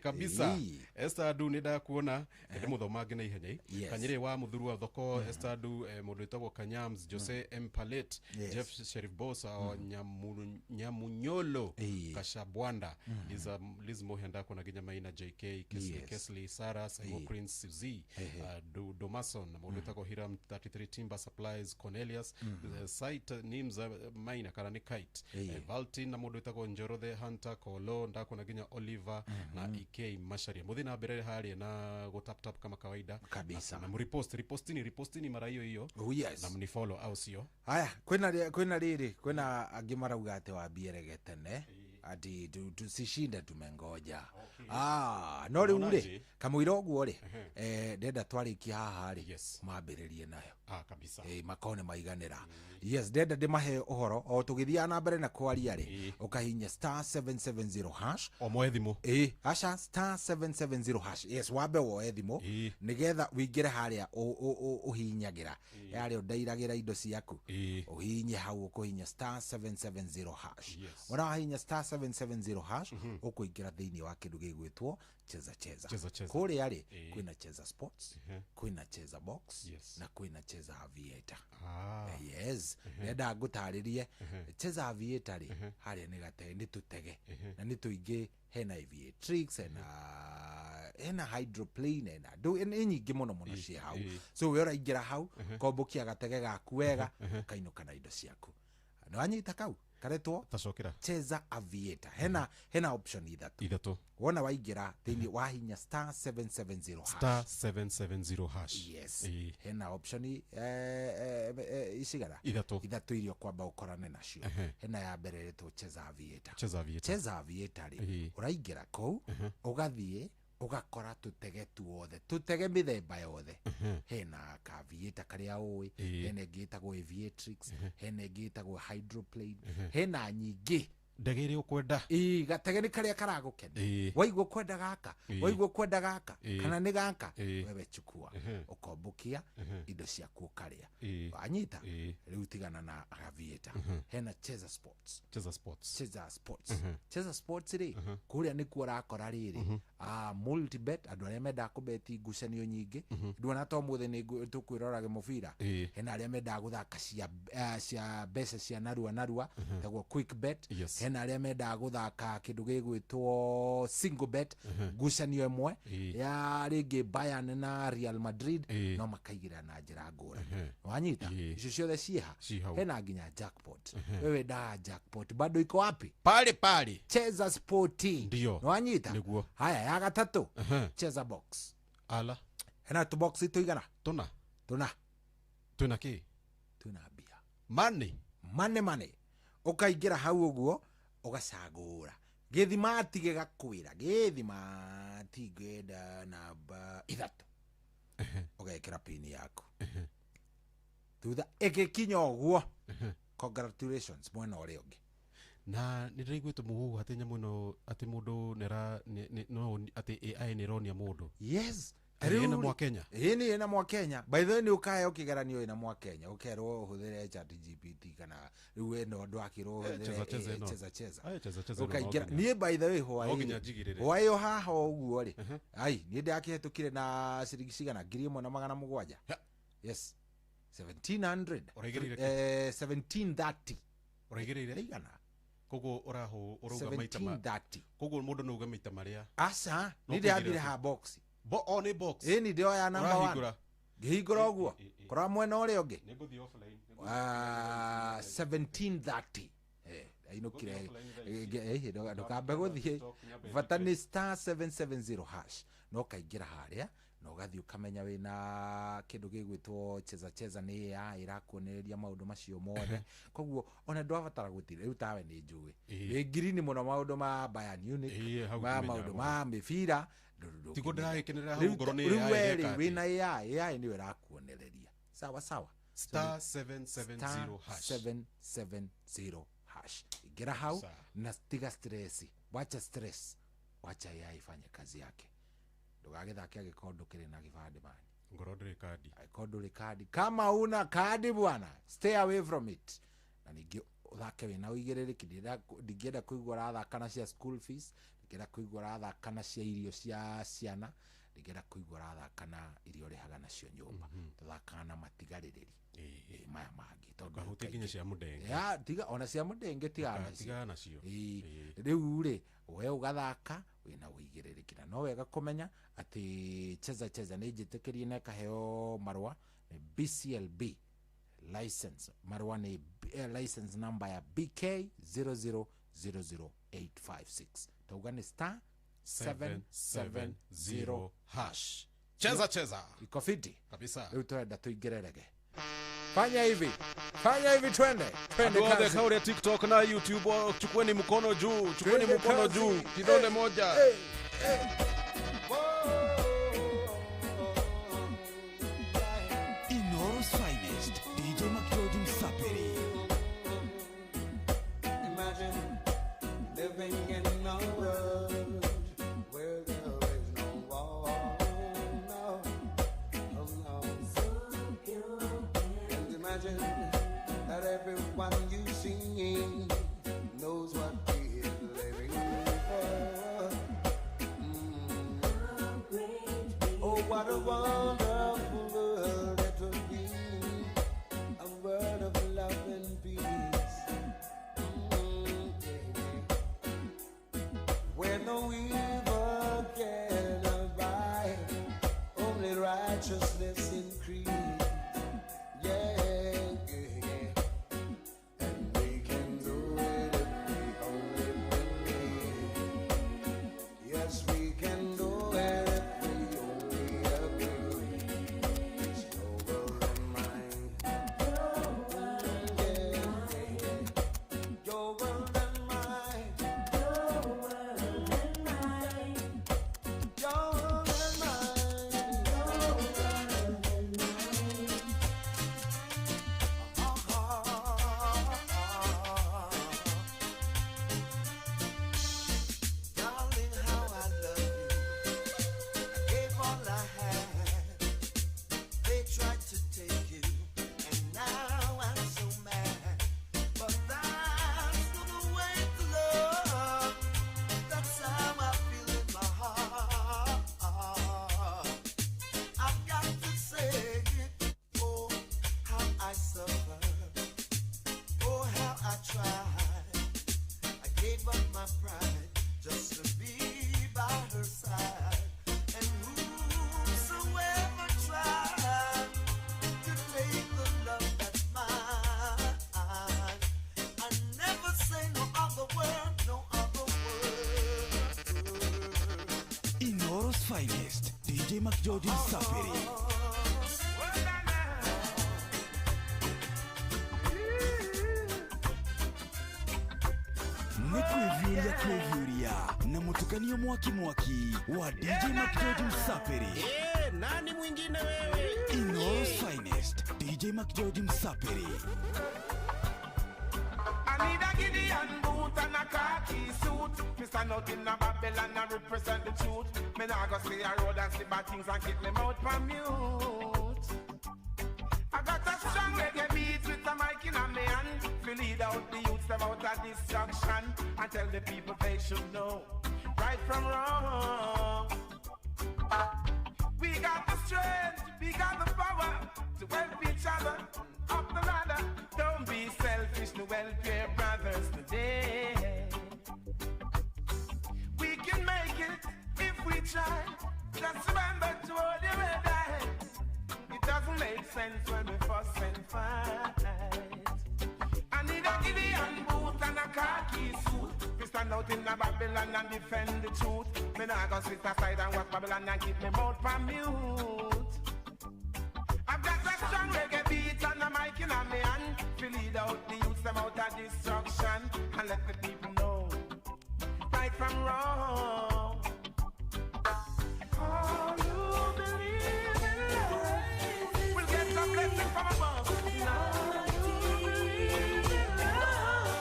kabisa Esther Adu nĩ ndakuona ndĩ mũthomange na ihenya Kanyĩrĩ wa mũthuru wa thoko Esther Adu mũndũ wĩtagwo Kanyams Jose M Palet Jeff Sheriff Boss Nyamunyolo Kashabwanda Liz Mohenda kuna ginya Maina JK Kesley Sara Simon Prince Suzy Domason mũndũ wĩtagwo Hiram 33 Timber Supplies Cornelius site names Maina kana ni Kite Valtin na mũndũ wĩtagwo Njorothe Hunter Kolo ndakuna ginya Oliver na EK Masharia muthina mbere hari na go tap kama kawaida kabisa na repostini mara hiyo na mnifollow au sio haya kwina riri kwina angi marauga ate wambiere tene ati tusishinda tumengoja no riu ri kamwira uguo ri ndenda twarikia haha ri mambiririe nayo kabisa makone maiganira ndenda ndimahe uhoro o tugithia na mbere na kwaria ri ukahinya *770# o moethimo asha *770# wabe woethimo nigetha wingire haria uhinyagira yaria undairagira indo ciaku uhinye hau ukuhinya *770# ora hinya *770# ukuingira thiini wa kindu gigwitwo cheza kuria ri kwina cheza sports kwina cheza box na kwina cheza aviator nenda ngutaririe cheza aviator ri haria ni gate ni tutege na ni tuingi hena aviatrix hena hydroplane na ni nyingi muno cia hau so we uraingira hau kombokia gatege gaku wega ukainuka na indo ciaku no anyita kau karetwo tacokera cheza aviator hena option ithatu wona waingira thiini wahinya *770# hena option isigara ithatu irio kwamba ukorane nacio hena ya mbere retwo cheza aviator uraingira kou ugathie ugakora tutege tutege mithemba yothe hena kavieta karia uwi hena ngitagwo aviatrix hena ngitagwo hydroplane hena nyingi ndegere ukwenda gatege ni karia karagukena waigwo kwenda gaka waigwo kwenda gaka kana ni gaka wewe chukua ukombukia indo ciaku karia wanyita riu tigana na Aviator hena Cheza Sports Cheza Sports ri kuria ni kuo rakora riri multibet andu aria menda kubeti ngucanio nyingi nduona to muthe ni tukwirorage mubira hena aria menda guthaka cia mbeca cia narua tagwo quick bet hena aria menda guthaka kindu gigwitwo single bet ngucanio imwe ya ringi Bayern na Real Madrid no makaigira na njira ngura wanyita icio ciothe ciha hena nginya jackpot wewe da jackpot bado iko wapi pale Cheza Sport ndio wanyita haya ya gatatu Cheza Box ala hena tu box itoigana tuna ki tuna bia money ukaingira hau uguo ugacagura githima tige gakwira githima tigenda namba 3 ugekira pin yaku thutha igikinya uguo congratulations mwena uria ungi na niraiguite muhuhu ati nyamu no ati mundu nera no ati AI ni ronia mundu yes ena mwa Kenya ni ena mwa Kenya by the way ni ukaya ukigeranio ina mwa Kenya ukerwo huthire ChatGPT kana riu eno ndwakirwo cheza ukaingira ni by the way hwai haha uguo ri ai ni ndakihetukire na ciringi cigana 1,700 yes 1700 1730 uregereire igana kogo urauga maita kogo mundu no uga maita maria asa ni ndathire ha box ni box ni ndio ya namba 1 ngihingura uguo kora mwena uria ungi niguthi offline 1730 ainukire ndukambe guthie vatani star 770 hash no kaingira haria no gathi ukamenya wina kindu gigwitwo Cheza ni ya irakuonereria maundu macio mothe koguo ona ndwabatara gutire riu tawe ni njui green muno maundu ma Bayern Munich maundu ma mibira tigo ndiragikenera hau ngoro ni AI wina AI ni irakuonereria sawa star 770 hash ingira hau na stiga stress wacha AI ifanye kazi yake ndugagithake agikondo kire na gibande mani ngoro ndire kadi ikondo ri kadi kama una kadi bwana stay away from it na ningi uthake wina uigerereki ndigenda kuigwa rathaka na cia school fees ndigenda kuigwa rathaka na cia irio cia ciana ndigenda kuigwa rathaka na irio rihaga nacio nyumba tuthaka na matigaririri maya mangi tondu hutekinya cia mudenge ya tiga ona cia mudenge tiga nacio riu ri we ugathaka wina uigerereki na no wega kumenya ati Cheza ni njitikirie na kaheo marwa ni BCLB license marwa ni license number ya BK 0000856 tauga ni star 770 hash Cheza iko fiti kabisa leo tuenda tuigererege fanya hivi twende kazi kauri TikTok na YouTube chukueni mkono juu kidole moja Inoros Finest DJ Mac George Msaperi. Imagine living in a world where there is no war, no. And imagine that everyone you see knows what he is living for. Oh, what a wonderful world it would be, a world of love and peace. Where no evil can abide, only righteousness increase. Yeah. finest, DJ Mac George Msafiri. Kwevyuria na mutukanio mwaki wa DJ Mac George Msafiri. Nani mwingine wewe? Inoro's finest, DJ Mac George Msafiri. I need a Gideon boot and a khaki suit. Me stand out in a Babylon and represent the truth. Me nah go see a road and see bad things and keep me mouth from mute. I got a strong reggae beat with a mic in my hand. To lead out the youths them out of destruction and tell the people they should know right from wrong. We got the strength, we got the power to help each other up the ladder. Don't be selfish to help your brothers today. We can make it if we try. Just remember to hold your head high. It doesn't make sense when we fuss and fight. I need a Gideon boot and a khaki suit. We stand out in the Babylon and defend the truth. Me nah go sit aside and watch Babylon and keep me mouth from mute. I've got a strong reggae beat and a mic in my hand. To lead out the youths them out of destruction and let the people know right from wrong. All who believe in love will get a blessing from above. Now you believe in love.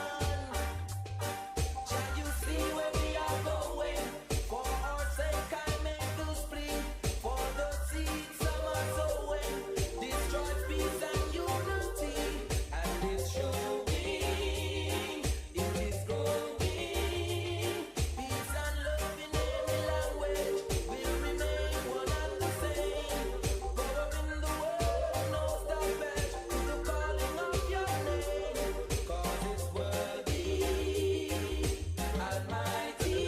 Can you see where we are going? For our sake I make the spring. For the seeds some are sowing. Destroy peace and unity. And it's showing. It is growing. Peace and love in every language will remain one and the same. Govern the world, no stop it to the calling of your name. Cause it's worthy, almighty.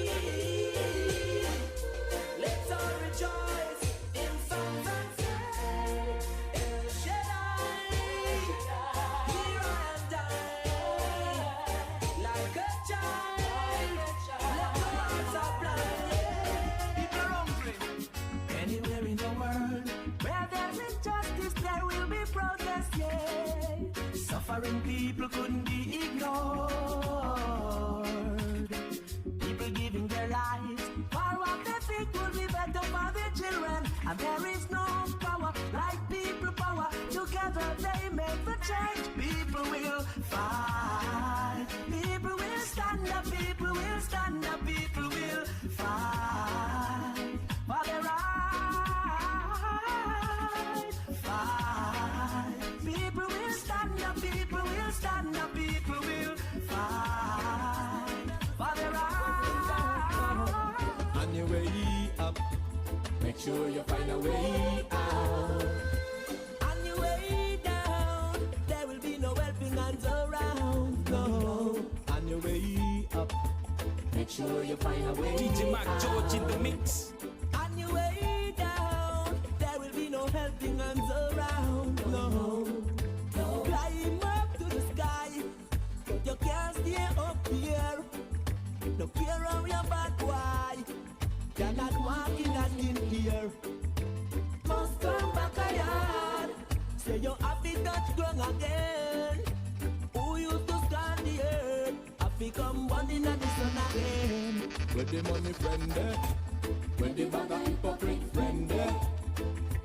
Let's all rejoice in songs and say, El Shaddai, here and I, like a child, let the hearts are blind. People are hungry. Anywhere in the world where there's injustice, there will be protest, yeah. Suffering people couldn't be ignored. People giving their lives for what they think would be better for their children. And there is no power like people power. Together they make the change. People will fight. People will stand up. People will stand up. People will fight for their right. Fight. People will stand up. People will stand up. People will fight for their right. On your way up, make sure you find a way out. On your way down, there will be no helping hands around. No. On your way up, make sure you find a way DJ Mac George in the mix. On your way down, there will be no helping hands around. No. Climb up to the sky, you can't stay up here. No fear of your back, why? You're not walking and in here. Must come back a yard. Say you have to touch ground again. Who used to stand the earth? Have to come born in the sun again. Where the money friend there, where the bag of hypocrite friend there.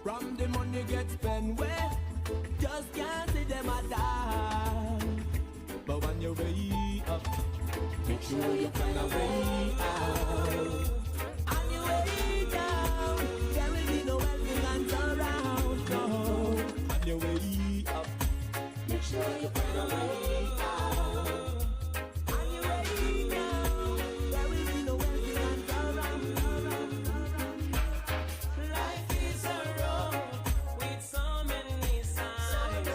From the money gets spent where just can't see them a die. But when you're way up, make sure you find a way out. On your way down, there will be no helping hands around. No. On your way up, make sure you find a way out. On your way down, there will be no helping hands around. Life is a road with so many signs.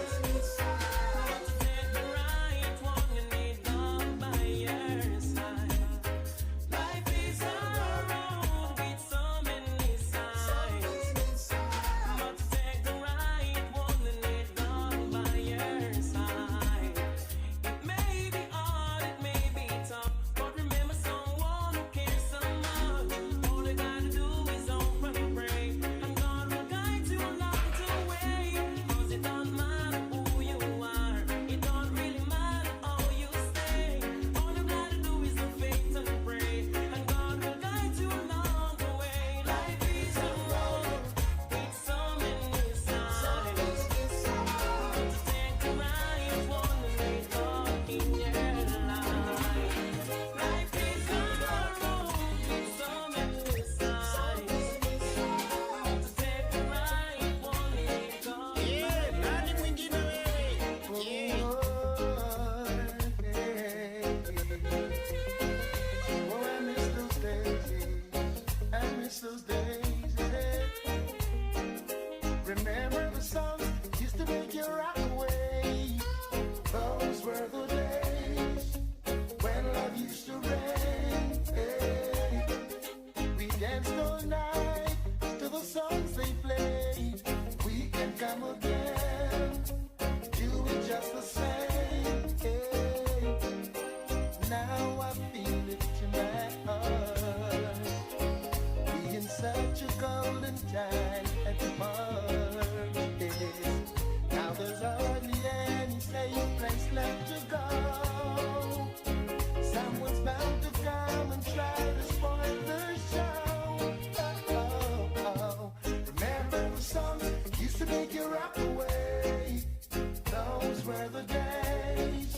But to take the right one, you need love by your side. Life is a road with so many signs. But to take the right one, you need love by your side. just the same. Now I feel it in my heart. Being such a golden time at the party. Now there's hardly any safe place left to go. Someone's bound to come and try to spoil the show. Remember the songs that used to make you rock away. Those were the days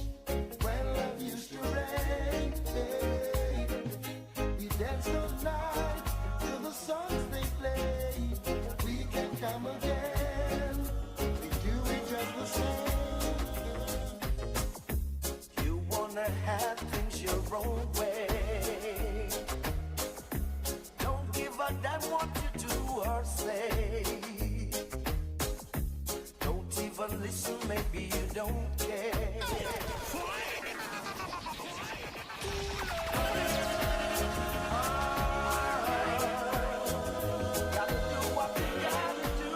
when love used to reign. We danced all night to the songs they played. We can come again. We do it just the same. You wanna have things your own way. Don't give a damn what you do or say. Don't even listen, maybe you don't care.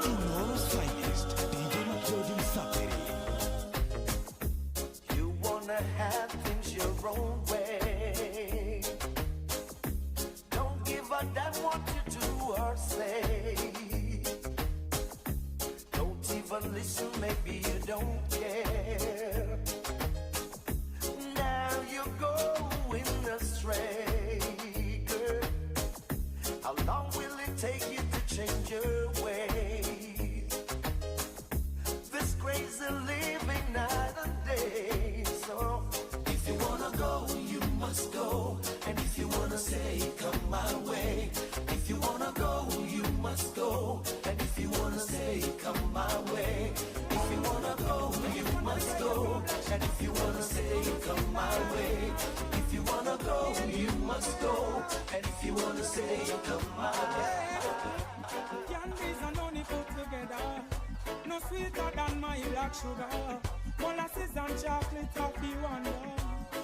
Inoros finest, DJ McGeorge Sapere. You wanna have things your own way. Don't give a damn what you do or say. Don't even listen, maybe you don't care. Now you're going astray, girl. How long will it take you to change your ways? This crazy living night and day. So if you wanna go, you must go. And if you wanna stay, come my way. If you wanna go, you must go. And if you wanna stay, come my way. If you wanna go, you must go. And if you wanna stay, come my way. If you wanna go, you must go. And if you wanna stay, come my way. Candies and honey put together, no sweeter than my black sugar. Molasses and chocolate toffee wonder.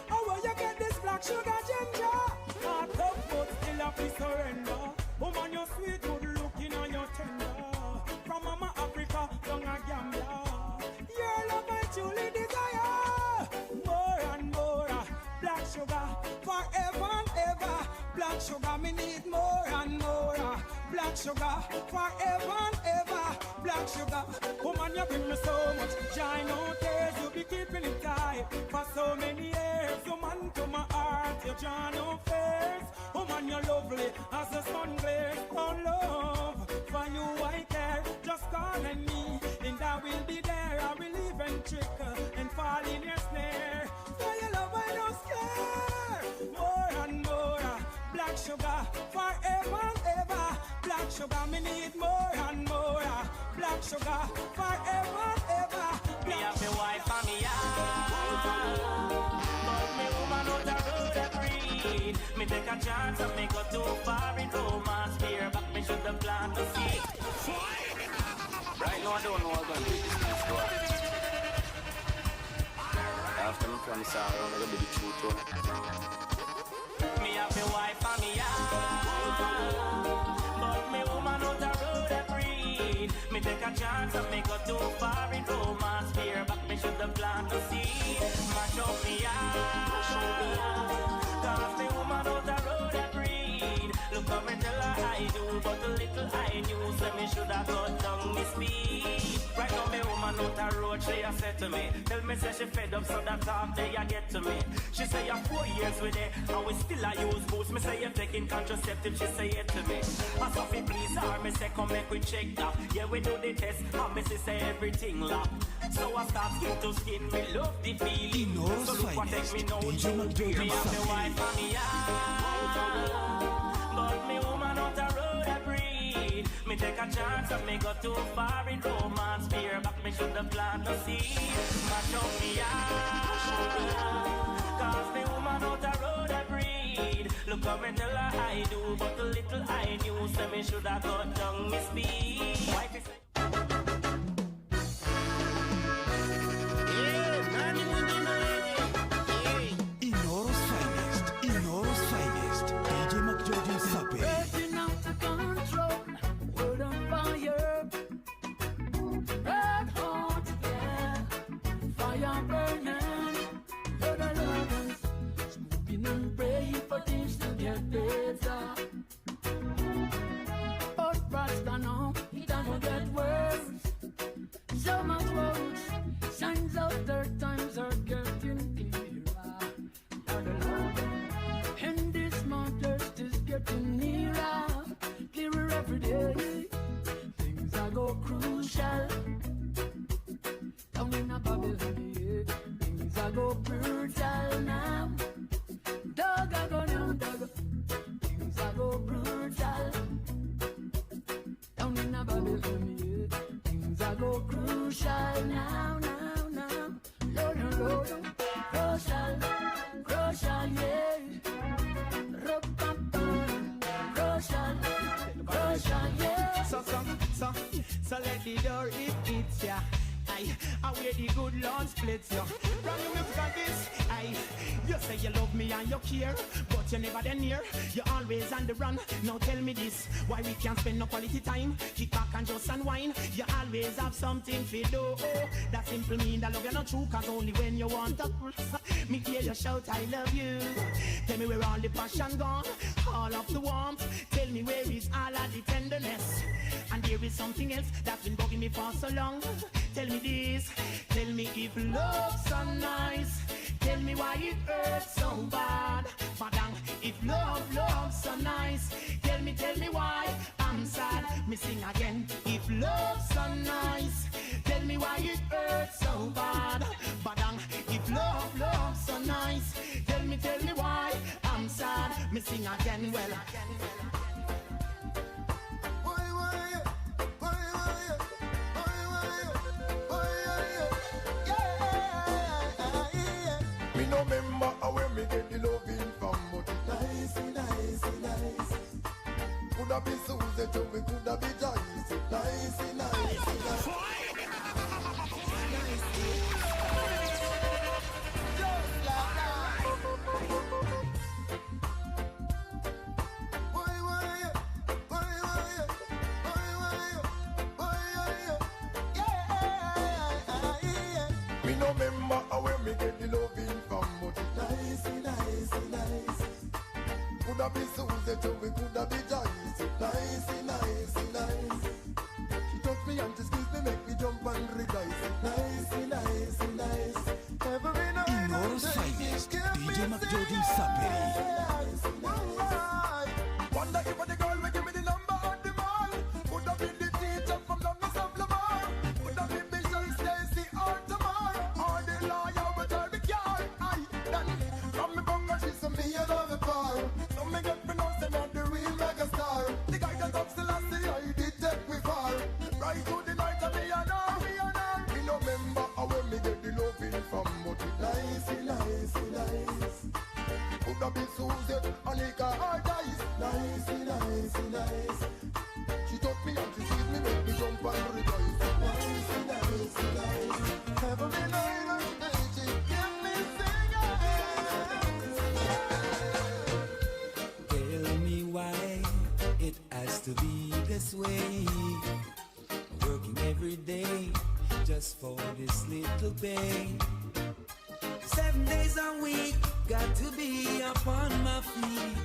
How will you get this black sugar ginger? Hot up but still a fi surrender. Woman you sweet, good looking and you tender. From Mama Africa, down a Gambia. Your love I truly desire. More and more black sugar, forever and ever. Black sugar, me need more and more. Black sugar, forever and ever. Black sugar, woman you bring me so much joy, no tears. You be keeping it tight for so many years. Woman to my heart, you draw no fears. Woman you're lovely as the sun glares. Oh love, for you I care. Just call on me and I will be there. I will even trick and fall in your snare. For your love I don't scare. More and more black sugar, forever and ever. Black sugar, me need more and more. Black sugar, forever and ever. Me have me wife and me yard, but me woman out the road a breed. Me take a chance and me go too far in romance. Fear back me should have planned to see. Right now I don't know what's going to be this squad. After me from sorrow, I'm going to be the truth one. Me have me wife and me yard, but me woman out the road a breed. Me take a chance and me go too far in romance. Fear back me should have planned to see. Mash up me yard, cause me woman out the road a breed. Look how me tell her I do, but a little I knew. So me should have got down me speed. Right now me woman out the road, she a said to me, tell me say she fed up so that talk they a get to me. She say you're 4 years with it, and we still a use boost. Me say you're taking contraceptive, she say it to me. I Sophie please her, me say come make we check that. Yeah we do the test, and me say everything lock. So I start skin to skin, me love the feeling. So look what take me now to me have me wife and me yard, but me woman out the road a breed. Me take a chance and me go too far in romance. Fear back me should have planned to see. Mash up me yard, cause me woman out the road a breed. Look how me tell her I do, but a little I knew. So me should have got down me speed. Wife is Inoros finest, Inoros finest, DJ McGeorge Sapere. Breaking out of control, world on fire. Red hot, yeah. Fire Times after times are getting clearer. And this Mount Earth is getting nearer, clearer every day. Things are go crucial down in a Babylon, yeah. Things are go brutal now. Dog I go down, dog. Things are go brutal down in a Babylon, yeah. Things are go crucial now, now, now. Lord, Lord, crucial, crucial, yeah. Crucial, crucial, yeah. So let the door it ya. I wear the good Lord splits ya. From the music of this, you say you love me and you care, but you never then near. You always on the run. Now tell me this, why we can't spend no quality time? Kick back and just unwind. You always have something to do. That simple mean that love you not true, cause only when you want to me hear you shout I love you. Tell me where all the passion gone, all of the warmth. Tell me where is all of the tenderness. And there is something else that's been bugging me for so long. Tell me this, tell me if love's so nice. Tell me why it hurts so bad. Badang, if love's so nice. Tell me why I'm sad. Me sing again. If love's so nice. Tell me why it hurts so bad. Badang, if love's so nice. Tell me why I'm sad. Me sing again. Well, remember where me get the loving from, but it nice. Coulda be Susie too, we coulda be Joyce. Nice. Me no remember where me get the loving from, but it nice. Coulda be Susie too, we coulda be Joyce. Nice. She touch me and she squeeze me, make me jump and rejoice. Nice. Every night Inoros Finest, DJ McJodim Saperi. Wonder if the girl will give me the number on the mall. Coulda be the teacher from London Supplement. Coulda be Bishop Stacy or tomorrow. Or the lawyer with her the car. From me bunga she say me a love it for. So me get pronounced and not the real mega star. The guy that talks the last day I did take me far. Right to the night of me and her. Me no remember where me get the loving from, but it nice. Coulda be Susie, Anika or Dice. Nice. She took me and she sees me, make me jump and rejoice. Nice. Every night she give me singing. Tell me why it has to be this way. Working every day just for this little pay. 7 days a week, got to be up on my feet.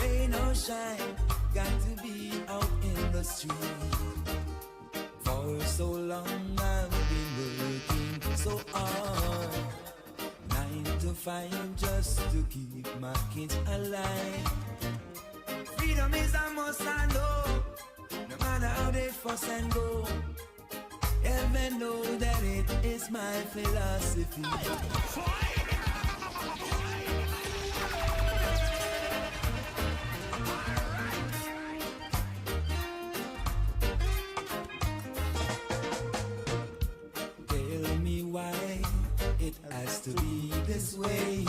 Rain or shine, got to be out in the street. For so long I've been working so hard, 9 to 5 just to keep my kids alive. Freedom is a must I know, no matter how they fuss and go. Heaven know that it is my philosophy. Tell me why it has to be this way.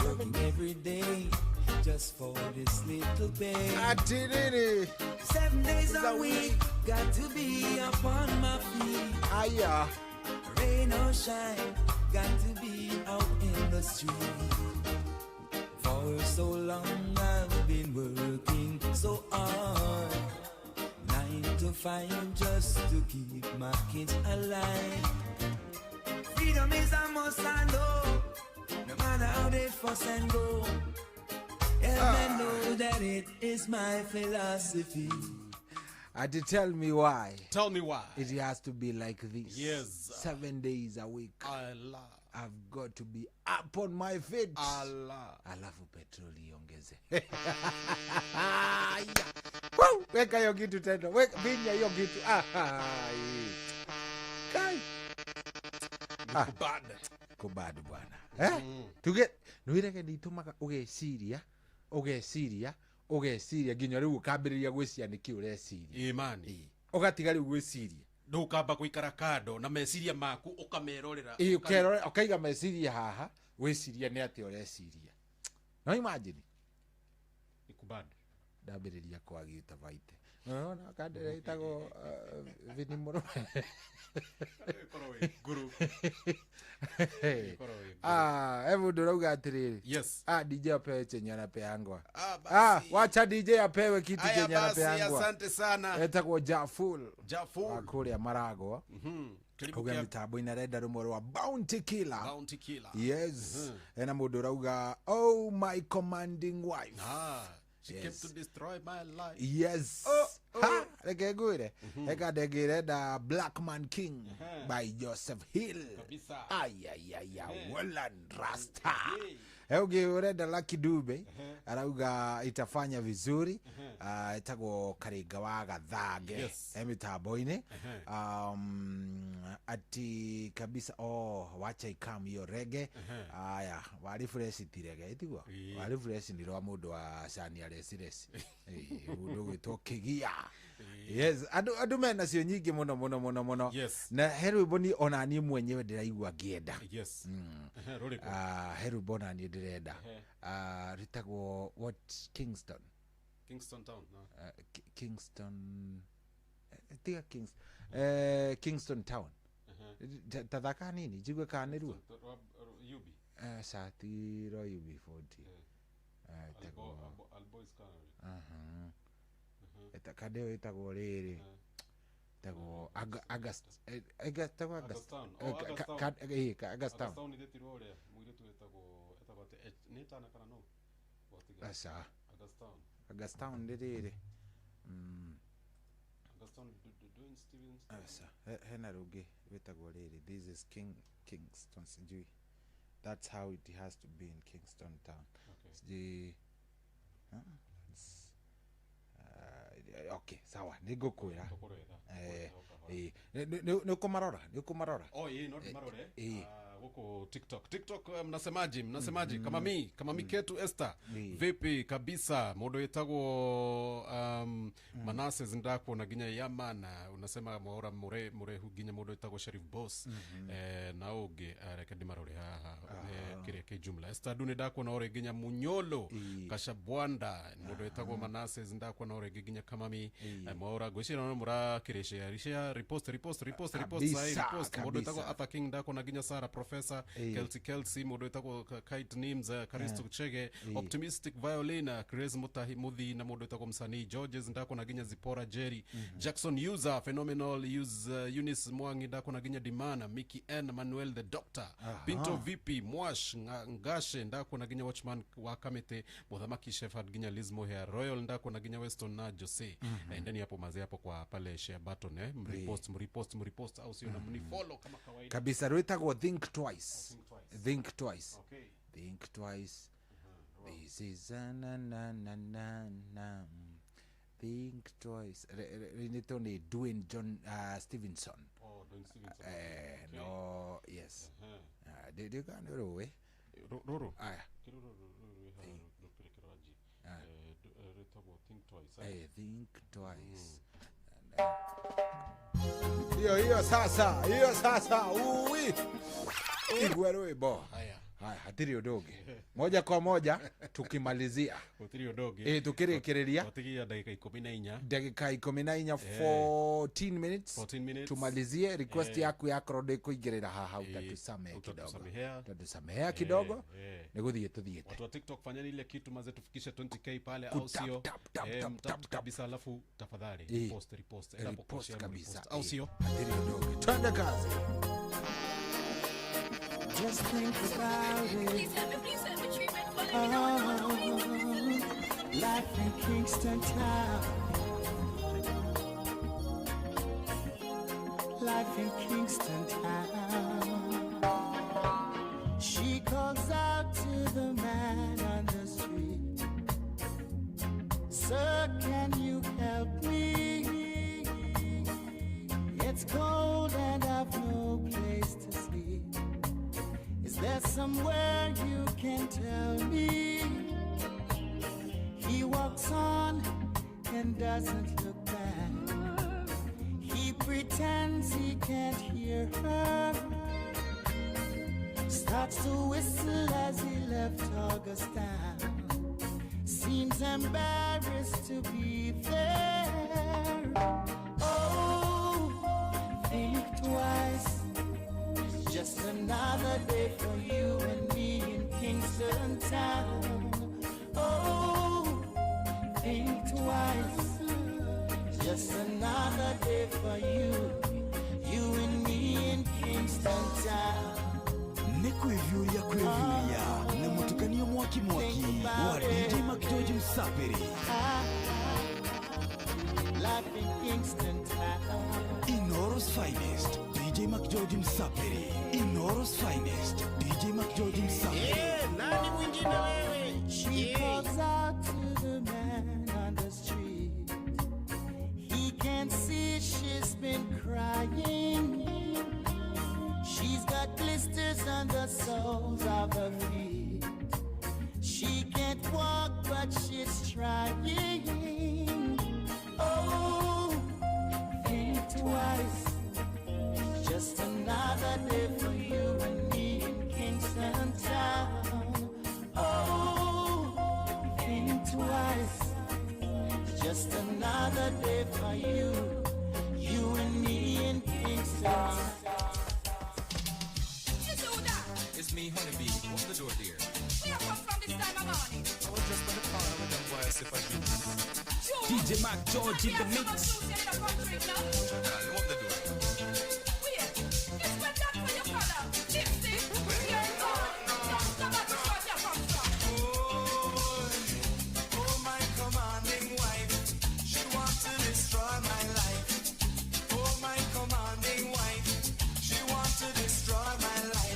Working every day just for this little pay. I did it. 7 days a week, got to be up on my feet. Rain or shine, got to be out in the street. For so long I've been working so hard, 9 to 5 just to keep my kids alive. Freedom is a must I know, no matter how they fuss and go. Heaven know that it is my philosophy. And tell me why. Tell me why. It has to be like this. Yes. 7 days a week. Allah. I've got to be up on my feet. Allah. Alafu petroli iongeze. Woo! Weka hiyo kitu tena. Vinya hiyo kitu. Kai. Kubad bwana. Tuge nwireke nditumaka ugeciria nginya riu ukambiriria gwicianikia ureciria. Imani. Ugatiga riu gwiciria. Ndukamba kuikara kando na meciria maku ukamerorera. Ukaiga meciria haha wiciria ni ati ureciria. No imagine. Ikubad. Ndambiriria kwagita vaite. No kandere itago vinimoro. Guru. Hebu ndurauga atiriri. Yes. DJ apewe chenye anapeangwa. Wacha DJ apewe kitu chenye anapeangwa. Asante sana. Etagwo Jaful. Jaful. Akuria Marago. Kuga mitambo inarenda rumwe rwa Bounty Killer. Bounty Killer. Yes. Ena mundu urauga, oh my commanding wife. She came to destroy my life. Yes. Reke ngwire. Eka ndengire da Black Man King by Joseph Hill. Welland Rasta. Euge urenda Lucky Dube. Arauga itafanya vizuri. Itago Karinga wa Gathange. Mitambo-ini. Ati kabisa wacha ikam hiyo rege. Aya, wali fresh tirege itigwa. Wali fresh ndirwa mundu wa Shani Aresiresi. Mundu gwitwo Kigia. Yes, andu mena cio nyingi muno. Yes. Na heru boni ona ni mwenyewe ndiraigua ngienda. Yes. Heru bona ni ndirenda. Ritagwo what Kingston Town, no. Kingston Kingston Town. Tathaka nini jigwe kanirua Yubi. Satiro Yubi 40. Alboys Canary. Etakadeo itagwo riri. Tagwo August. Town ni detiro ore mwire tu etagwo nitana kana no. Asa. August Town riri. Doing Stevens. Asa. Hena rugi wetagwo riri. This is Kingston sijui. That's how it has to be in Kingston Town. Okay. Okay, sawa, nigukwira. Nukumarora. Oh, not marore. Huko TikTok mnasemaje? Kama mi Ketu Esther. Vipi kabisa modo yetagwo Manase zindako na ginya Yamana unasema mora more huginya modo yetagwo Sheriff Boss. Na oge rekadi marore kireke jumla. Esther dune dako na ore ginya Munyolo Kashabwanda modo yetagwo Manase zindako na ore ginya kama mi mora goshira no mura kiresha repost modo yetagwo attacking dako na ginya Sara Professor Kelsey modo yetagwo Kite Nims Karisto Chege Optimistic Violina Chris Mutahi na modo yetagwo Msanii Georges ndako na ginya Zipora Jerry Jackson User Phenomenal Eunice Mwangi ndako na ginya Dimana Mickey N Manuel the Doctor Pinto VP Mwash Ngashe ndako na ginya Watchman wa Kamete Muthamaki Shepherd ginya Lizmo here Royal ndako na ginya Weston na Jose ndani hapo mazee hapo kwa pale share button mrepost au sio na mnifollow kama kawaida kabisa. Rwetagwo Think Twice. Okay. Think twice. This is na. Think twice. Renito ni Dwayne John Stevenson. Oh, Dwayne Stevenson. No, yes. They can roll. Roro. Aya. Think twice. Think twice. Hiyo sasa. Uwi. Igwero ibo. Haya, hatiri odoge. Moja kwa moja tukimalizia. Hatiri odoge. Tukirekereria. Watigia dakika 14. Dakika 14 14 minutes. Tumalizie request yako ya Rodo kuingerera haha utatusamea kidogo. Niguthie tuthie. Watu wa TikTok fanyeni ile kitu maze tufikishe 20k pale au sio? Tap kabisa alafu tafadhali repost repost kabisa au sio? Hatiri odoge. Twende kazi. Just think about it. Please help me treatment for life in Kingston Town. life in Kingston town. She calls out to the man on the street, "Sir, can you help me? It's cold and I've no place to sleep. Is there somewhere you can tell me?" He walks on and doesn't look back. He pretends he can't hear her. Starts to whistle as he left Augustine. Seems embarrassed to be there. Oh, think twice. It's just another day for you and me in Kingston town. Oh, think twice. It's just another day for you, you and me in Kingston town. Nekwevyuria na mutukanio mwaki wa DJ Macgeorge Msapiri. Life in Kingston town. Inoros finest, DJ Macgeorge Msapiri. Inoros finest, DJ Macgeorge Msapiri. Nani mwingine wewe? She calls out to the man on the street. He can't see she's been crying. She's got blisters on the soles of her feet. She can't walk, but she's trying. Oh, think twice. Just another day for you and me in Kingston town. Oh, think twice. Just another day for you, you and me in Kingston town. It's me, Honeybee. Open the door, dear. Where you come from this time of morning? I was just by the corner with them boys if I do. DJ Macgeorge in the mix. Darling, open the door. Wait, this went down for your color. Lipstick, you're gone. Just come back to where you come from. Oh, my commanding wife, she wants to destroy my life. Oh, my commanding wife, she wants to destroy my life.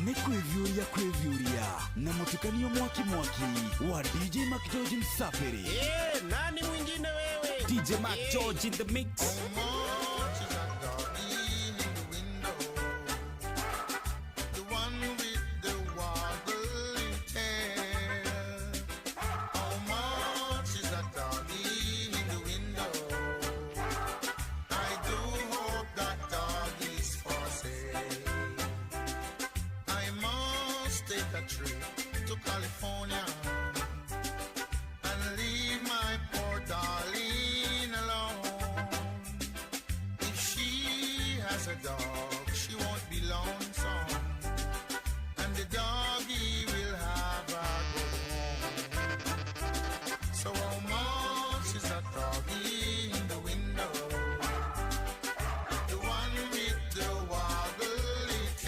Nekwevyuria na mutukanio mwaki wa DJ Macgeorge Msapiri. Nani mwingine wewe? DJ Macgeorge in the mix.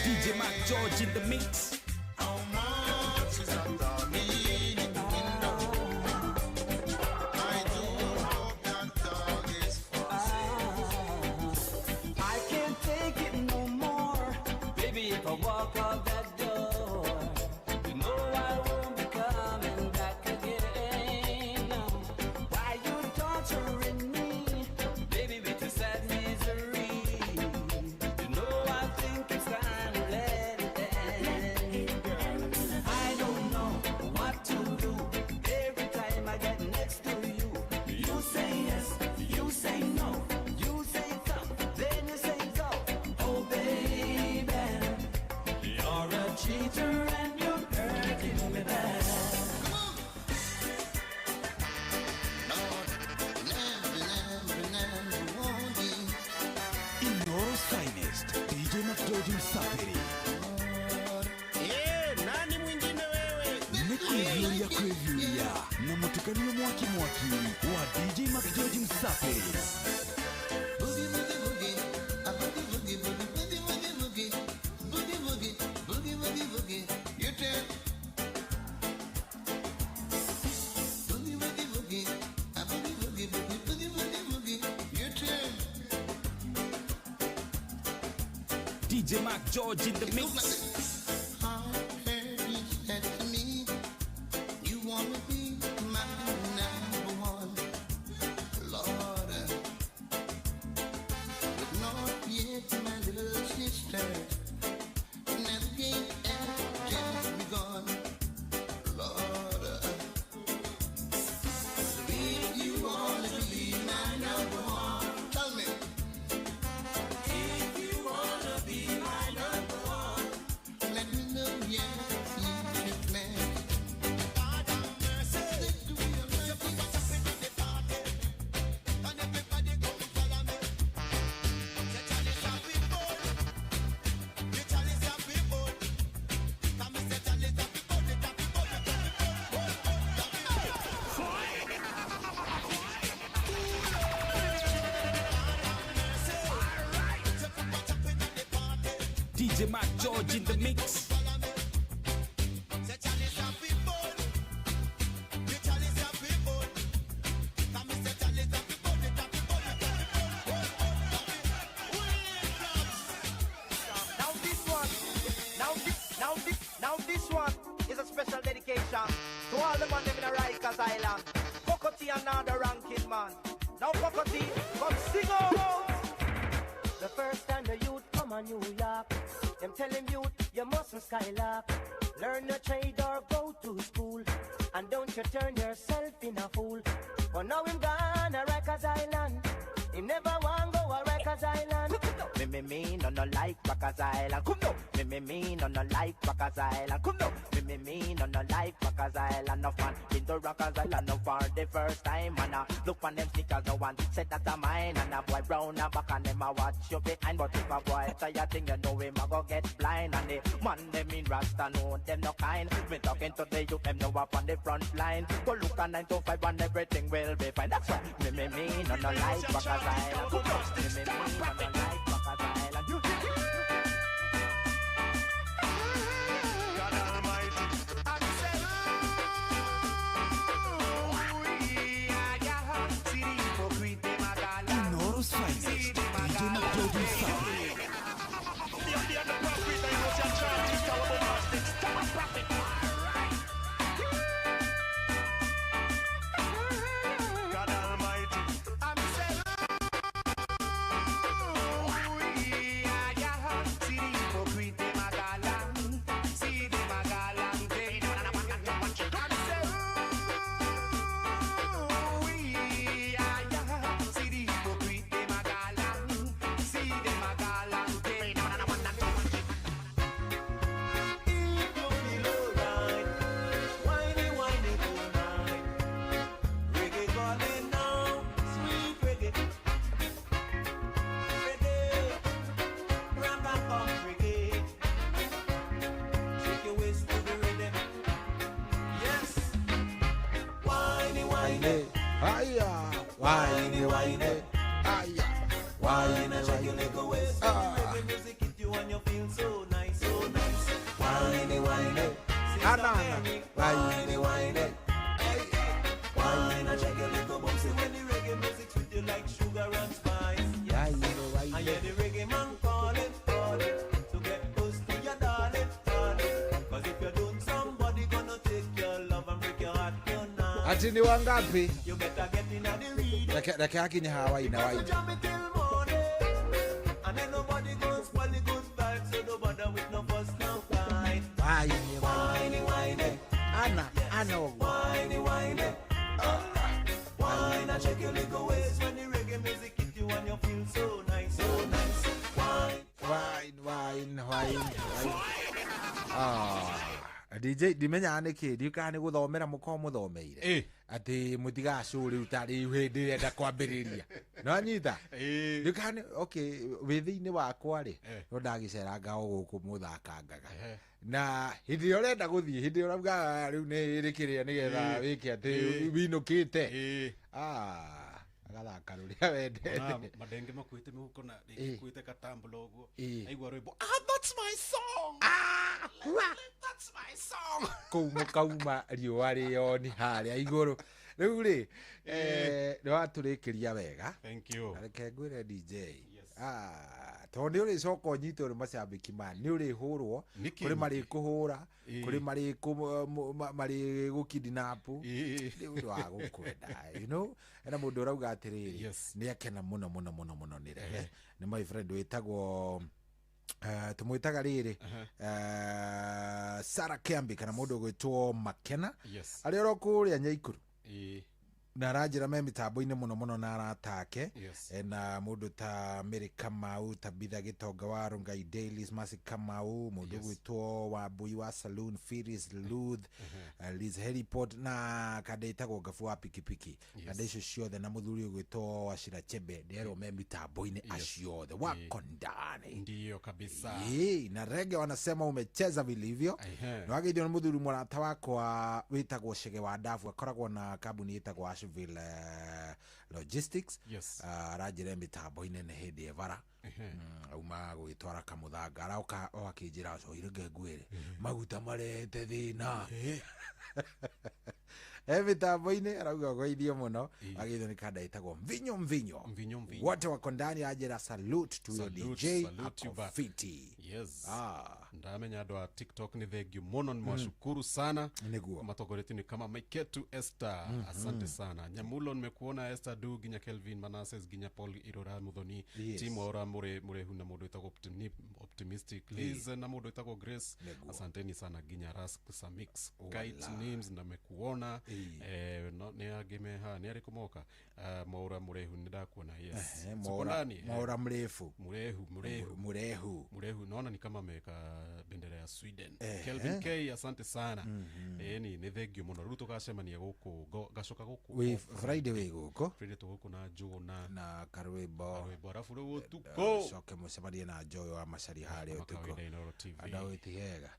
DJ Macgeorge in the mix. I can't take it no more. walk out that door, you know I won't be coming back again. Why you torturing me, baby, with your sad misery? You know I think it's time to let it end. I don't know what to do every time I get next to you. You say yes, you say no, you say come, then you say go. Oh baby, you're a cheater and you're hurting me bad. Inoros Finest, DJ McGeorge Msafiri. Nani mwingine wewe? Kuevyuria na mutukanio mwaki wa DJ McGeorge Msafiri. DJ Mac George in the mix. You wanna be my number one, Lord, but not yet my little sister. Navigate and just begun, Lord. If you wanna be my number one, tell me. If you wanna be my number one, let me know, yes, you should make. DJ Mac George in the mix. Now this one is a special dedication to all the man them in the Rikers Island. Pocotty and now the ranking man. Now Pocotty, come sing out. The first time the youth come on New York, them tell him youth, you mustn't skylark. Learn a trade or go to school, and don't you turn yourself in a fool. But now him gone a Rikers Island, he never want go a Rikers Island. Me, no like Rikers Island. Come no, me, no like Rikers Island. Come no, me, no like Rikers Island. No fun in the Rikers Island, no for the first time. And look on them sneakers, no one said that a mine. And a boy brown and back and them a watch you behind. But if a boy try a thing, you know him a go get blind. And the man them in Rasta know them no kind. Me talking to the youth, them know up on the front line. Go look at 9 to 5 and everything will be fine. That's why me, no like Rikers Island. Come no, me, no like Rikers Island. You God Almighty, I'm saying, see the hypocrite, them a gala. Inoros Finest, DJ McGeorge Msafiri. They are the prophet, I know you're trying to tell about us. Stop a prophet. God Almighty, I'm saying, see the hypocrite, them a gala. See them a gala. I'm saying, see the hypocrite, them a gala. See them a gala. Whiny, whiny, aya, whiny, Shake your leg away, reggae music hit you and you feel so nice, so nice. whiny, whiny, Anana, whiny, whiny, wine and shake your leg away. See when the reggae music sweet you like sugar and spice. Yes, and yeah, the reggae man calling to get close to your darling. Ati ni wangapi? You better get in the read. Reke akinya Hawaii na Hawaii. Jam it till morning. And then nobody goes spoil the good vibes. So no bother with no fuss, no fight. Whiny, whiny. Ana. Whiny, whiny. Wine and shake your little waist when the reggae music hit you and you feel so nice, so nice. Wine. DJ dimenya niki dikani guthomera muko muthomeire ati mutigacuri utari hindi enda kwambiriria no nyita dikani okay withiini wakwa ri no ndagiceranga guku muthakangaga na hindi urenda guthie hindi urauga riu ni rikiria nigetha wiki ati winukite agathaka ruria wende madenge makuite muko na kuite katambulo uguo aigua rwimbo that's my song that's my song kauma riua rioni haria iguru riu ri ni waturikiria wega thank you reke ngwire DJ tondi uri coka unyite uri macambiki mani ni uri hurwo kuri mari kuhura kuri mari gukidinapu riu wa gukwenda you know ena mundu urauga atiriri ni akena muno ni rehe ni my friend witagwo tumwitaga riri Sarah Kiambi kana mundu gwitwo Makena ari orokuria Nyaikuru na ranjira me mitambo-ini muno na aratake na mundu ta Mary Kamau Tabitha Gitonga wa Rungai Dailies Masi Kamau mundu gwitwo wa Bui wa Saloon Firis Luth Liz Heliport na kadaitagwo Gafu wa pikipiki na icio ciothe na muthuri gwitwo Washira Chebe ndero me mitambo-ini aciothe wako ndani ndio kabisa na rege wanasema umecheza vilivyo na wagidio na muthuri murata wakwa witagwo Shege wa Dafu akoragwo na kambuni itagwo Logistics arajire mitambo-ini ne hindi evara uma gwitwara kamuthanga arauka akinjira coirige ngwire maguta marete thina mitambo-ini arauga gweithio muno agithio ni kanda itagwo mvinyo wote wako ndani ajira salute to your DJ Akofiti ndamenya andu a TikTok ni thengiu muno ni mwashukuru sana matogoreti ni kama Maiketu Esther asante sana Nyamulo nimekuona Esther Du ginya Kelvin Manases ginya Paul Irora Muthoni timu ora murehu na mundu itagwo optimistic Liz na mundu itagwo Grace asanteni sana ginya Rask Samix Kite names na mekuona no ni agime ha ni ari kumoka maura murehu ndakuona maura mrefu murehu naona ni kama meka bendera ya Sweden Kelvin K asante sana ni thengio muno ruto gacemania guku gacoka guku we Friday we guku Friday to guku na Joe na Karwebo arafu ru tuko coke mucemania na Joe wa Macari hari utuko adawitihega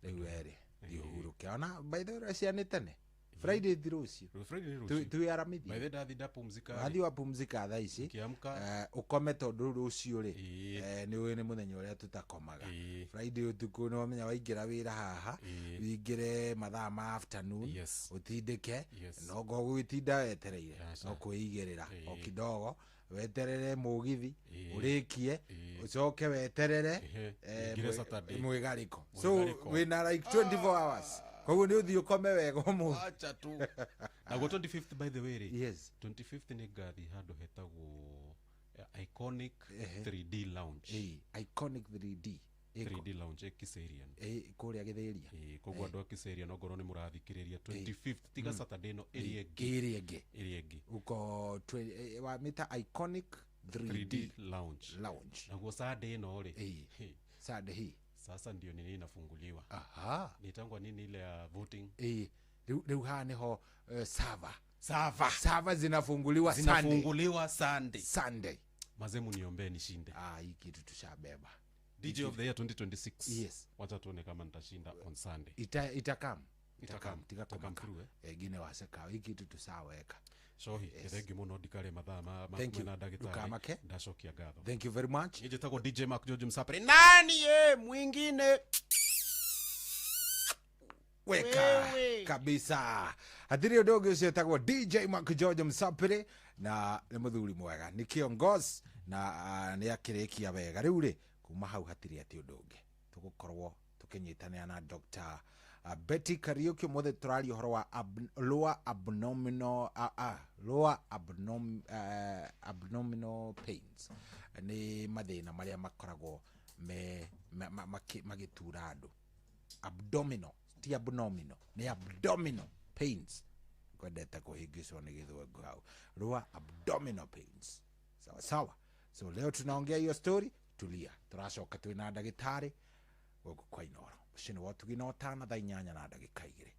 riu eri dihuruke ona by the way cianitene Friday thirucio tu aramithi by the day ndapumzika hadi wapumzika thaa ici ukome tondu rucio ri ni muthenya uria tutakomaga Friday utuku no menya waingira wira haha wingire mathaa ma afternoon utindike no go gwitinda wetereire no kuigirira o kidogo weterere mugithi urikie ucoke weterere mwigariko so we na like 24 hours kwa ni uthio kome wega mu acha tu na go 25th by the way yes 25th ni gathi hando hetagwo Iconic 3D Lounge Iconic 3D Lounge Kiserian kuria Githeria kogwa andu Kiserian no ngoro ni murathikiriria 25th tiga Saturday no area enge uko wa mita Iconic 3D Lounge na go Saturday no ri Saturday sasa ndio nini inafunguliwa nitangwa nini ile ya voting leo hani ho sava zinafunguliwa Sunday mazemu niombe nishinde hii kitu tushabeba DJ of the year 2026 yes wacha tuone kama nitashinda on Sunday itakam through gine waseka hii kitu tusaweka shohi thank you muno dikare mathaa na ndagitari ndacokia gatho thank you very much njitagwo DJ Mark George Msapere nani mwingine weka kabisa athirio ndogo ucietagwo DJ Mark George Msapere na ni muthuri mwega ni kiongozi na ni akirikia wega riu ri kuma hau hatiri ati undungi tugukorwo tukinyitania na Dr. Betty Kariuki mothe turari horo wa lower abdominal pains ni mathina maria makoragwo magitura andu. Abdominal ti abdominal ni abdominal pains kwendete kuhingicwo ni githwengu hau. Lower abdominal pains sawa. So leo tunaongea hiyo story. Tulia, turacoka twina ndagitari guku kwa Inoro mucini wa Tugi na Otana thaa 8 na ndagika 2.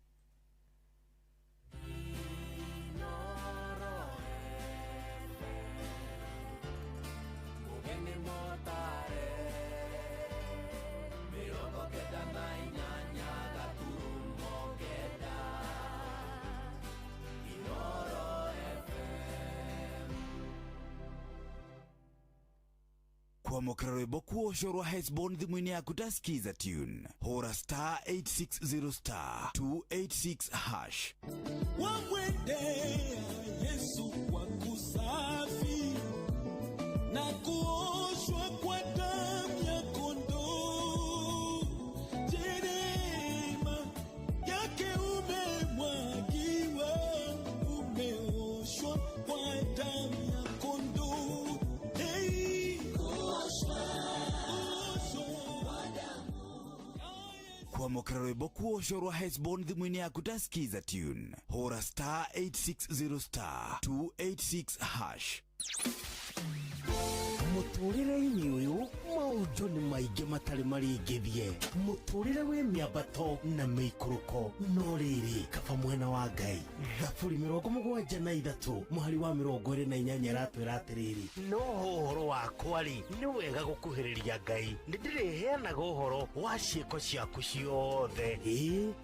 Kwa mokera rwimbo kuoshorwa Hesbon thimwini yaku taskiza tune hora star 860 star 286 hash. Wamwendea Yesu kwa kusafi na kuoshwa kwa damu ya kondoo. Neema yake umemwagiwa, umeoshwa kwa damu ya kondoo. Kwa mokera rwimbo kuoshorwa Hesbon thimwini yaku taskiza tune hora star 860 star 286 hash. Muturire-ini uyu maundu ni maingi matari maringithie. Muturire wi miambato na miikuruko no riri kaba mwena wa Ngai. Thaburi 73 muhari wa 28 ratwira atiriri no horo wakwa ri ni wega gukuhiriria Ngai ndiriheanaga uhoro wa ciiko ciaku ciothe.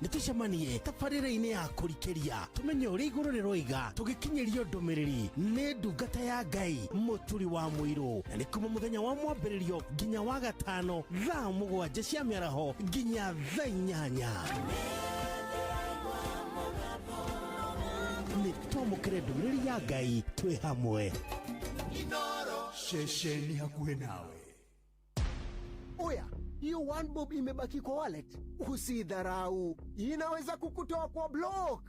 Nitucemanie tabarĩra-inĩ ya kũrikĩria tumenye ũrĩa igũrũ rĩroiga tũgĩkinyĩrio ndũmĩrĩri nĩ ndungata ya Ngai mũturi wa mũirũ na nĩ kuma mũthenya wa mwambĩrĩrio nginya wa gatano thaa 7 cia mĩaraho nginya thaa 8. Nĩtwamũkĩre ndũmĩrĩri ya Ngai twĩ hamwe. Inoro shesheni hakuhe nawe. Oya, hiyo one bob imebaki kwa wallet. Usidharau, inaweza kukutoa kwa block.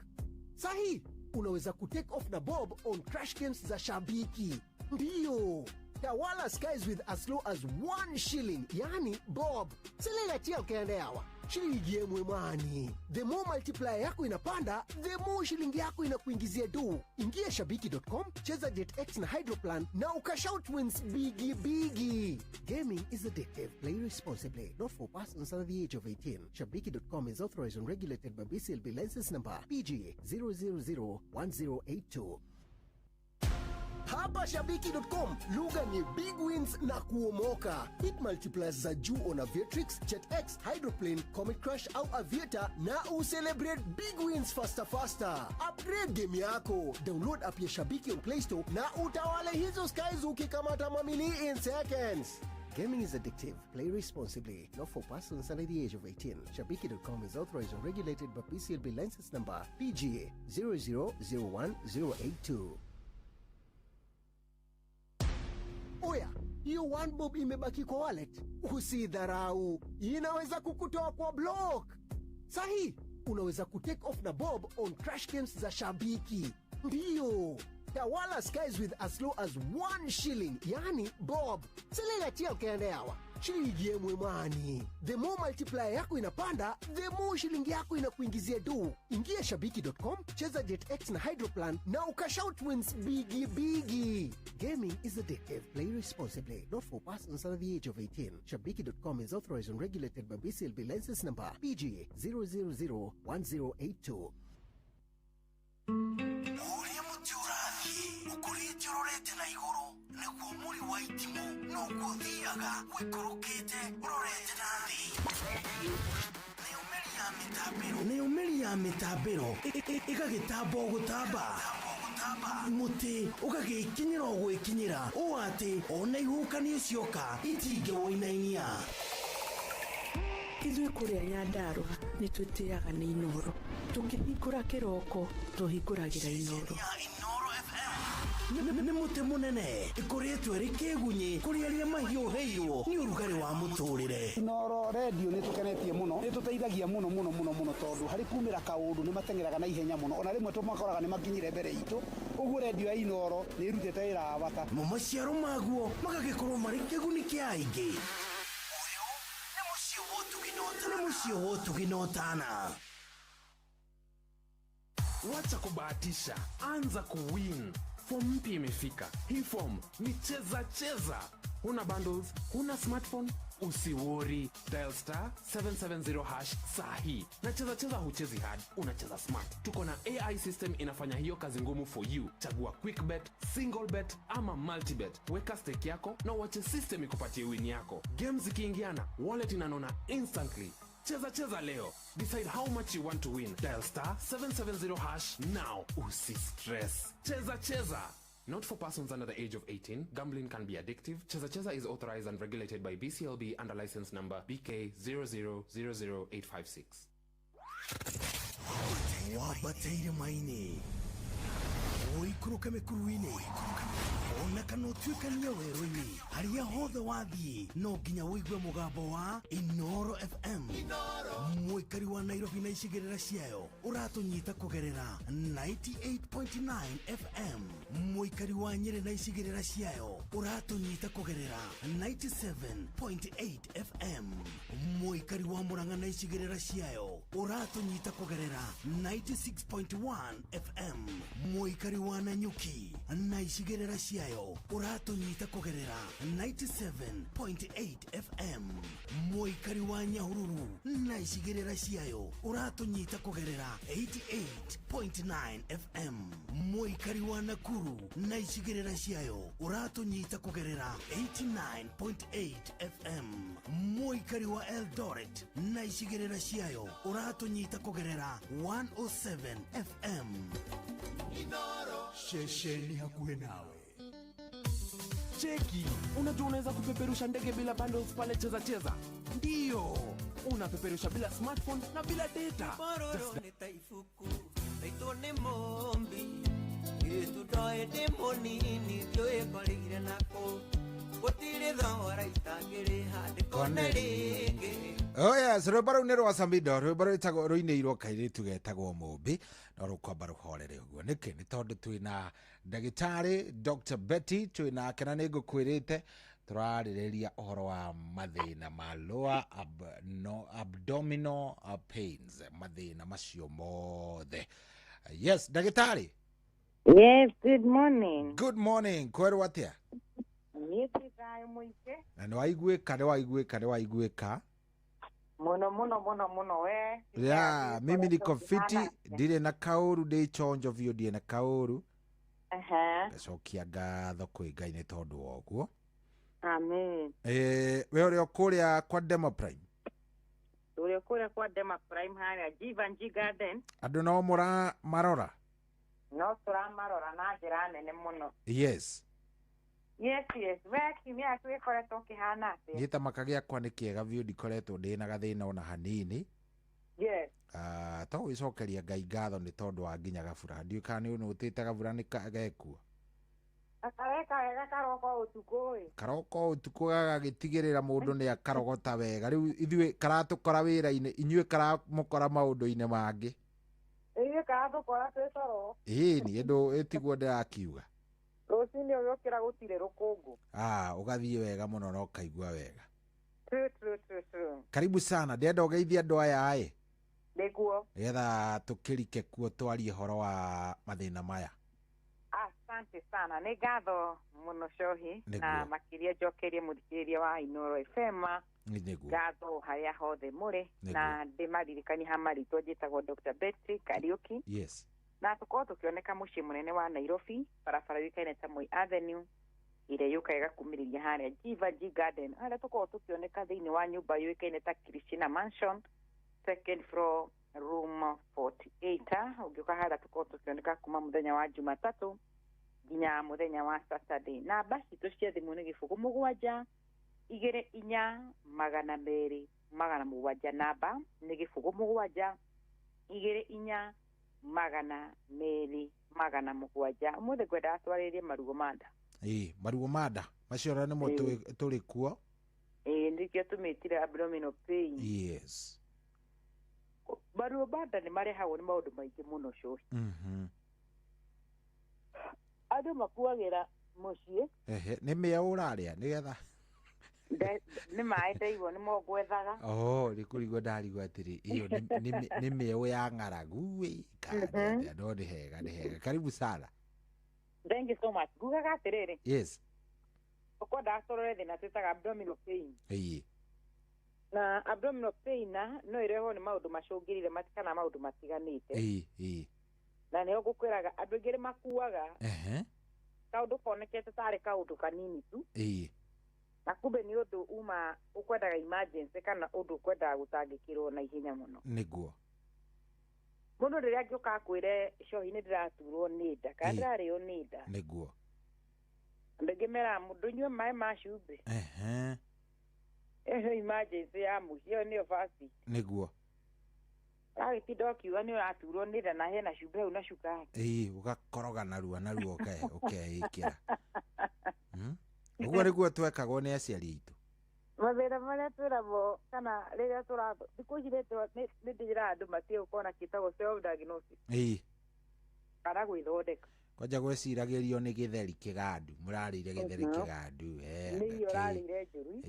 Sahi, unaweza kutake off na bob on crash games za Shabiki. Ndiyo, tawala skies with as low as 1 shilling, yani bob. Selegatia ukaende hawa. Shilingi yemwe mani. The more multiplier yako inapanda, the more shilingi yako inakuingizia do. Ingia shabiki.com, cheza JetX na Hydroplan na ukashout wins bigi. Gaming is addictive. Play responsibly. Not for persons under the age of 18. Shabiki.com is authorized and regulated by BCLB license number PGA 0001082. Hapa Shabiki.com, lugha ni big wins na kuomoka. Hit multipliers za juu on Aviatrix, JetX, Hydroplane, Comet Crush au Aviator na ucelebrate big wins faster. Upgrade game yako. Download app ya Shabiki on Play Store na utawale hizo skies ukikamata mamili in seconds. Gaming is addictive. Play responsibly. Not for persons under the age of 18. Shabiki.com is authorized and regulated by BCLB license number PGA 0001082. Oya, hiyo one bob imebaki kwa wallet. Usidharau, inaweza kukutoa kwa block. Sahi, unaweza kutake off na bob on crash games za Shabiki. Ndiyo, tawala skies with as low as 1 shilling, yani bob. Selegatia ukaende hawa. Shilingi yemwe mani. The more multiplier yako inapanda, the more shilingi yako inakuingizia do. Ingia shabiki.com, cheza JetX na Hydroplan na ukashout wins bigi. Gaming is addictive. Play responsibly. Not for persons under the age of 18. Shabiki.com is authorized and regulated by BCLB license number PGA 0001082. Uria mutiurathi ukurite urorete na iguru niguo muri wa itimo no guthiaga wikurukite urorete na thi. Ni umeri ya mitambiro igagitambo gutamba muti ugagikinyira gwikinyira o ati ona ihukani cioka itinge woinainia. Ithuĩ kũrĩa Nyandarua nĩ twĩtĩaga nĩ Inoro. Tũngĩhingũra kĩroko tũhingũragĩra Inoro. nĩ mũtĩ mũnene ĩkoretwo ĩrĩ kĩgunyi kũrĩ arĩa mahiũhĩirwo nĩ ũrugarĩ wa mũtũrĩre. Inooro radio nĩ tũkenetie mũno, nĩ tũteithagia mũno tondũ harĩ kumĩra kaũndũ nĩ matengeraga na ihenya mũno, ona rĩmwe tũmakoraga nĩ makinyire mbere itũ. Ũguo radio ya Inooro nĩ ĩrutĩte wĩra wa bata. Maciaro maguo magagĩkorwo marĩ kĩguni kĩa aingĩ. Nĩ mũciĩ wa Ũtugi na Ũtana. Wacha kubahatisha, anza kuwin. Form mpya imefika. Hii form ni cheza. Huna bundles, huna smartphone, usiwori. Dial *770# sahi. Na cheza huchezi hard, unacheza smart. Tuko na AI system inafanya hiyo kazi ngumu for you. Chagua quick bet, single bet ama multi bet. Weka stake yako na uache system ikupatie win yako. Games zikiingiana, wallet inanona instantly. Cheza leo. Decide how much you want to win. Dial *770# now. Usi stress. Cheza. Not for persons under the age of 18. Gambling can be addictive. Cheza is authorized and regulated by BCLB under license number BK0000856. Wabateire maini. Oikuruka mekuruine. Ona kana utuikania werũ-inĩ harĩa hothe wathiĩ no nginya wĩigue mũgambo wa Inooro FM. Mũikari wa Nairobi na icigĩrĩra ciayo ũratũnyita kũgerera 98.9 FM. Mũikari wa Nyeri na icigĩrĩra ciayo ũratũnyita kũgerera 97.8 FM. Mũikari wa Murang'a na icigĩrĩra ciayo ũratũnyita kũgerera 96.1 FM. Mũikari wa Nanyuki na icigĩrĩra ciayo ũratũnyita kũgerera 97.8 FM. Mũikari wa Nyahururu na icigĩrĩra ciayo ũratũnyita kũgerera 88.9 FM. Mũikari wa Nakuru na icigĩrĩra ciayo ũratũnyita kũgerera 89.8 FM. Mũikari wa Eldoret na icigĩrĩra ciayo ũratũnyita kũgerera 107 FM. Shesheni hakuhe nawe. Cheki, unajua unaweza kupeperusha ndege bila bundles pale cheza. Ndio, unapeperusha bila smartphone na bila data. Bororo ni taifuku, taito ni mombi. Yetu doe de monini, yoe koligire nako. Gotire thora itangire hande konerege. Oh yes, rwĩmbo rũu nĩ rwa Samido, rwĩmbo rwĩtagwo rũinĩirwo kairĩtu getagwo Mũmbi, no rũkwamba rũhorere ũguo. Nĩkĩ nĩ tondũ twĩna ndagĩtarĩ Dr. Betty, twĩnake na nĩngũkwĩrĩte tũrarĩrĩria ũhoro wa mathĩna ma lower abdominal pains, mathĩna macio mothe. Yes, ndagĩtarĩ. Yes, good morning. Good morning, kwerwo atĩa? Niĩ tũikaĩ mũingĩ. Na nĩwaiguĩka? Muno we. Yeah, mimi niko fiti, ndire na kaũru, ndĩ chonjo biũ, ndire na kaũru. Ndacokia ngatho kwĩ Ngai nĩ tondũ wa ũguo. Amen. We ũrĩ kũrĩa kwa Demo Prime? Ũrĩ kũrĩa kwa Demo Prime harĩa Jivanji Garden. Andũ no marora? No tũramarora na njĩra nene mũno. Yes. Yes, we kimia twĩkoretwo kĩhana atĩ. Niĩ ta maka gĩakwa nĩ kĩega biũ, ndikoretwo ndĩ na gathĩna ona hanini. Yes. To gũcokeria Ngai ngatho nĩ tondũ wa nginya gabura. Ndiũĩ kana nĩ ũnũtĩte gabura nĩ gekuo. Akareka wega karoko ũtukũ ĩ. Karoko ũtukũ gagagĩtigĩrĩra mũndũ nĩ akarogota wega. Rĩu ithuĩ karatũkora wĩra-inĩ, inyuĩ karamũkora maũndũ-inĩ mangĩ. Ithuĩ karatũkora twĩ toro. Niĩ ĩtiguo ndĩrakiuga. Rũcinĩ ũyũkĩra gũtirĩ rũkũngũ. Ũgathiĩ wega mũno na ũkaigua wega. True. Karibu sana, ndĩrenda ũgeithie andũ aya ĩ. Nĩguo. Nĩgetha tũkĩrike kuo twarie horo wa mathĩna maya. Asante sana, nĩ ngatho mũno cohi na makĩria njokerie mũthikĩrĩria wa Inooro FM. Ngatho harĩa hothe mũrĩ na ndĩmaririkani ha marĩtwa njĩtagwo Dr. Betty Kariuki. Yes. Na tũkorwo tũkĩoneka mũciĩ mũnene wa Nairobi, barabara yũĩkaine ta Moi Avenue, ĩrĩa yũkaga kumĩrĩria harĩa Jivanji Garden. Harĩa tũkorwo tũkĩoneka thĩinĩ wa nyũmba yũĩkaine ta Christina Mansion, second floor, room 48. Ũngĩũka harĩa tũkorwo tũkĩoneka kuma mũthenya wa Jumatatũ nginya mũthenya wa Saturday. Namba citũ cia thimũ nĩ 07 24 200 700. Namba nĩ 07 24 magana meri magana mugwanja muthe kwenda atwaririe marugo manda marugo manda macio nimo turi kuo ndikio tumitire abdominal pain yes marugo manda ni marehagwo ni maundu maingi muno coci andu makuagira mucii ni mia uraria nigetha ni maĩ ndaigua nĩ mo gwethaga nĩ kũrigwo ndarigwo atĩrĩ iyo nĩ mĩeo ya ng'aragu no nĩ hega karibu sana thank you so much ngugaga atĩrĩrĩ yes ũkwenda tũrore thĩna twĩtaga abdominal pain na abdominal pain no ĩrehwo nĩ maũndũ macũngĩrĩre kana maũndũ matiganĩte na nĩo ngũkwĩraga andũ aingĩ nĩ makuaga kaũndũ konekete tarĩ kaũndũ kanini tu na kumbe ni undu uma ukwendaga emergency kana undu ukwendaga gutangikirwo na ihenya muno niguo mundu riria angioka kwire cohi ni ndiraturwo ni nda kana ndirarĩo ni nda niguo ndingimera mundu nyue maĩ ma cumbi emergency ya mucio ni ofasi niguo agĩtinda ũkiuga nĩ ũraturwo nĩ nda na hena cumbi hau na cukari ũgakoroga narua ũkeĩkĩra ũguo nĩguo twekagwo nĩ aciari aitũ mathĩna marĩa twĩragwo kana rĩrĩa thikũ ici nĩ ndĩraga andũ matige gũkorwo na kĩtagwo self diagnosis kana gwĩthondeka kwanja gwĩciragĩrio nĩ gĩtheri kĩgandu mũrarĩire gĩtheri kĩgandu nĩ iyo ũrarĩire njũru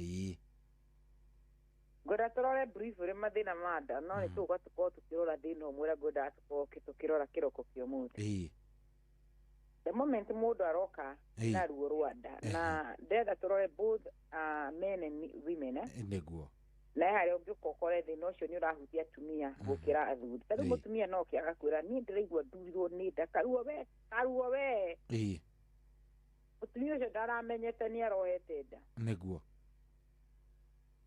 ngwenda tũrore briefly mathĩna ma nda no nĩ tũgũka tũkorwo tũkĩrora thĩna ũmwe ũrĩa ngwendaga tũkorwo tũkĩrora kĩroko kĩa ũmũthĩ the moment mũndũ aroka na ruo rwa nda na ndenda tũrore both men and women nĩguo na harĩa ũngĩũka ũkore thĩna ũcio nĩ ũrahutia atumia gũkĩra athuri tondũ mũtumia no kĩaga kwĩra niĩ ndĩraigua ndurirwo nĩ nda karuo we mũtumia ũcio ndaramenyete nĩ arohete nda nĩguo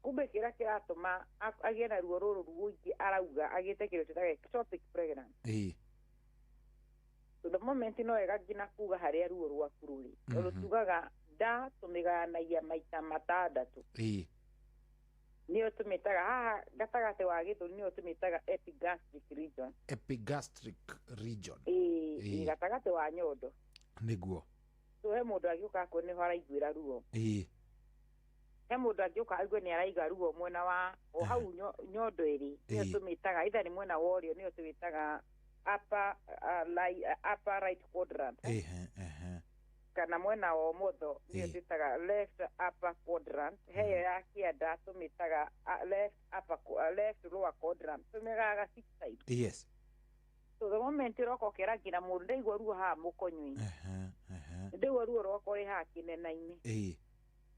kumbe kĩrĩa kĩratũma agĩe na ruo rũrũ rũingĩ arauga agĩte kĩrĩa twĩtaga ectopic pregnancy so the moment no wega nginya kuga harĩa ruo rwaku rũrĩ tondũ tugaga nda tũmĩgayanagia maita matandatũ nĩyo tũmĩtaga haha gatagatĩ wa gĩthũri nĩyo tũmĩtaga epigastric region gatagatĩ wa nyondo nĩguo so he mũndũ agĩũka kuo nĩho araiguĩra ruo he mũndũ angĩũka aigue nĩ araiga ruo mwena wa o hau nyondo ĩrĩ nĩyo tũmĩtaga either nĩ mwena wa ũrĩo nĩyo tũmĩtaga upper right quadrant kana mwena wa ũmotho nĩyo tũmĩtaga left upper quadrant heyo ya kĩanda tũmĩtaga left lower quadrant tũmĩgaga six side so the moment ũroka ũkera nginya mũndũ ndaigua ruo haha mũkonyũ-inĩ ndaigua ruo rwakwa rĩ haha kĩnena-inĩ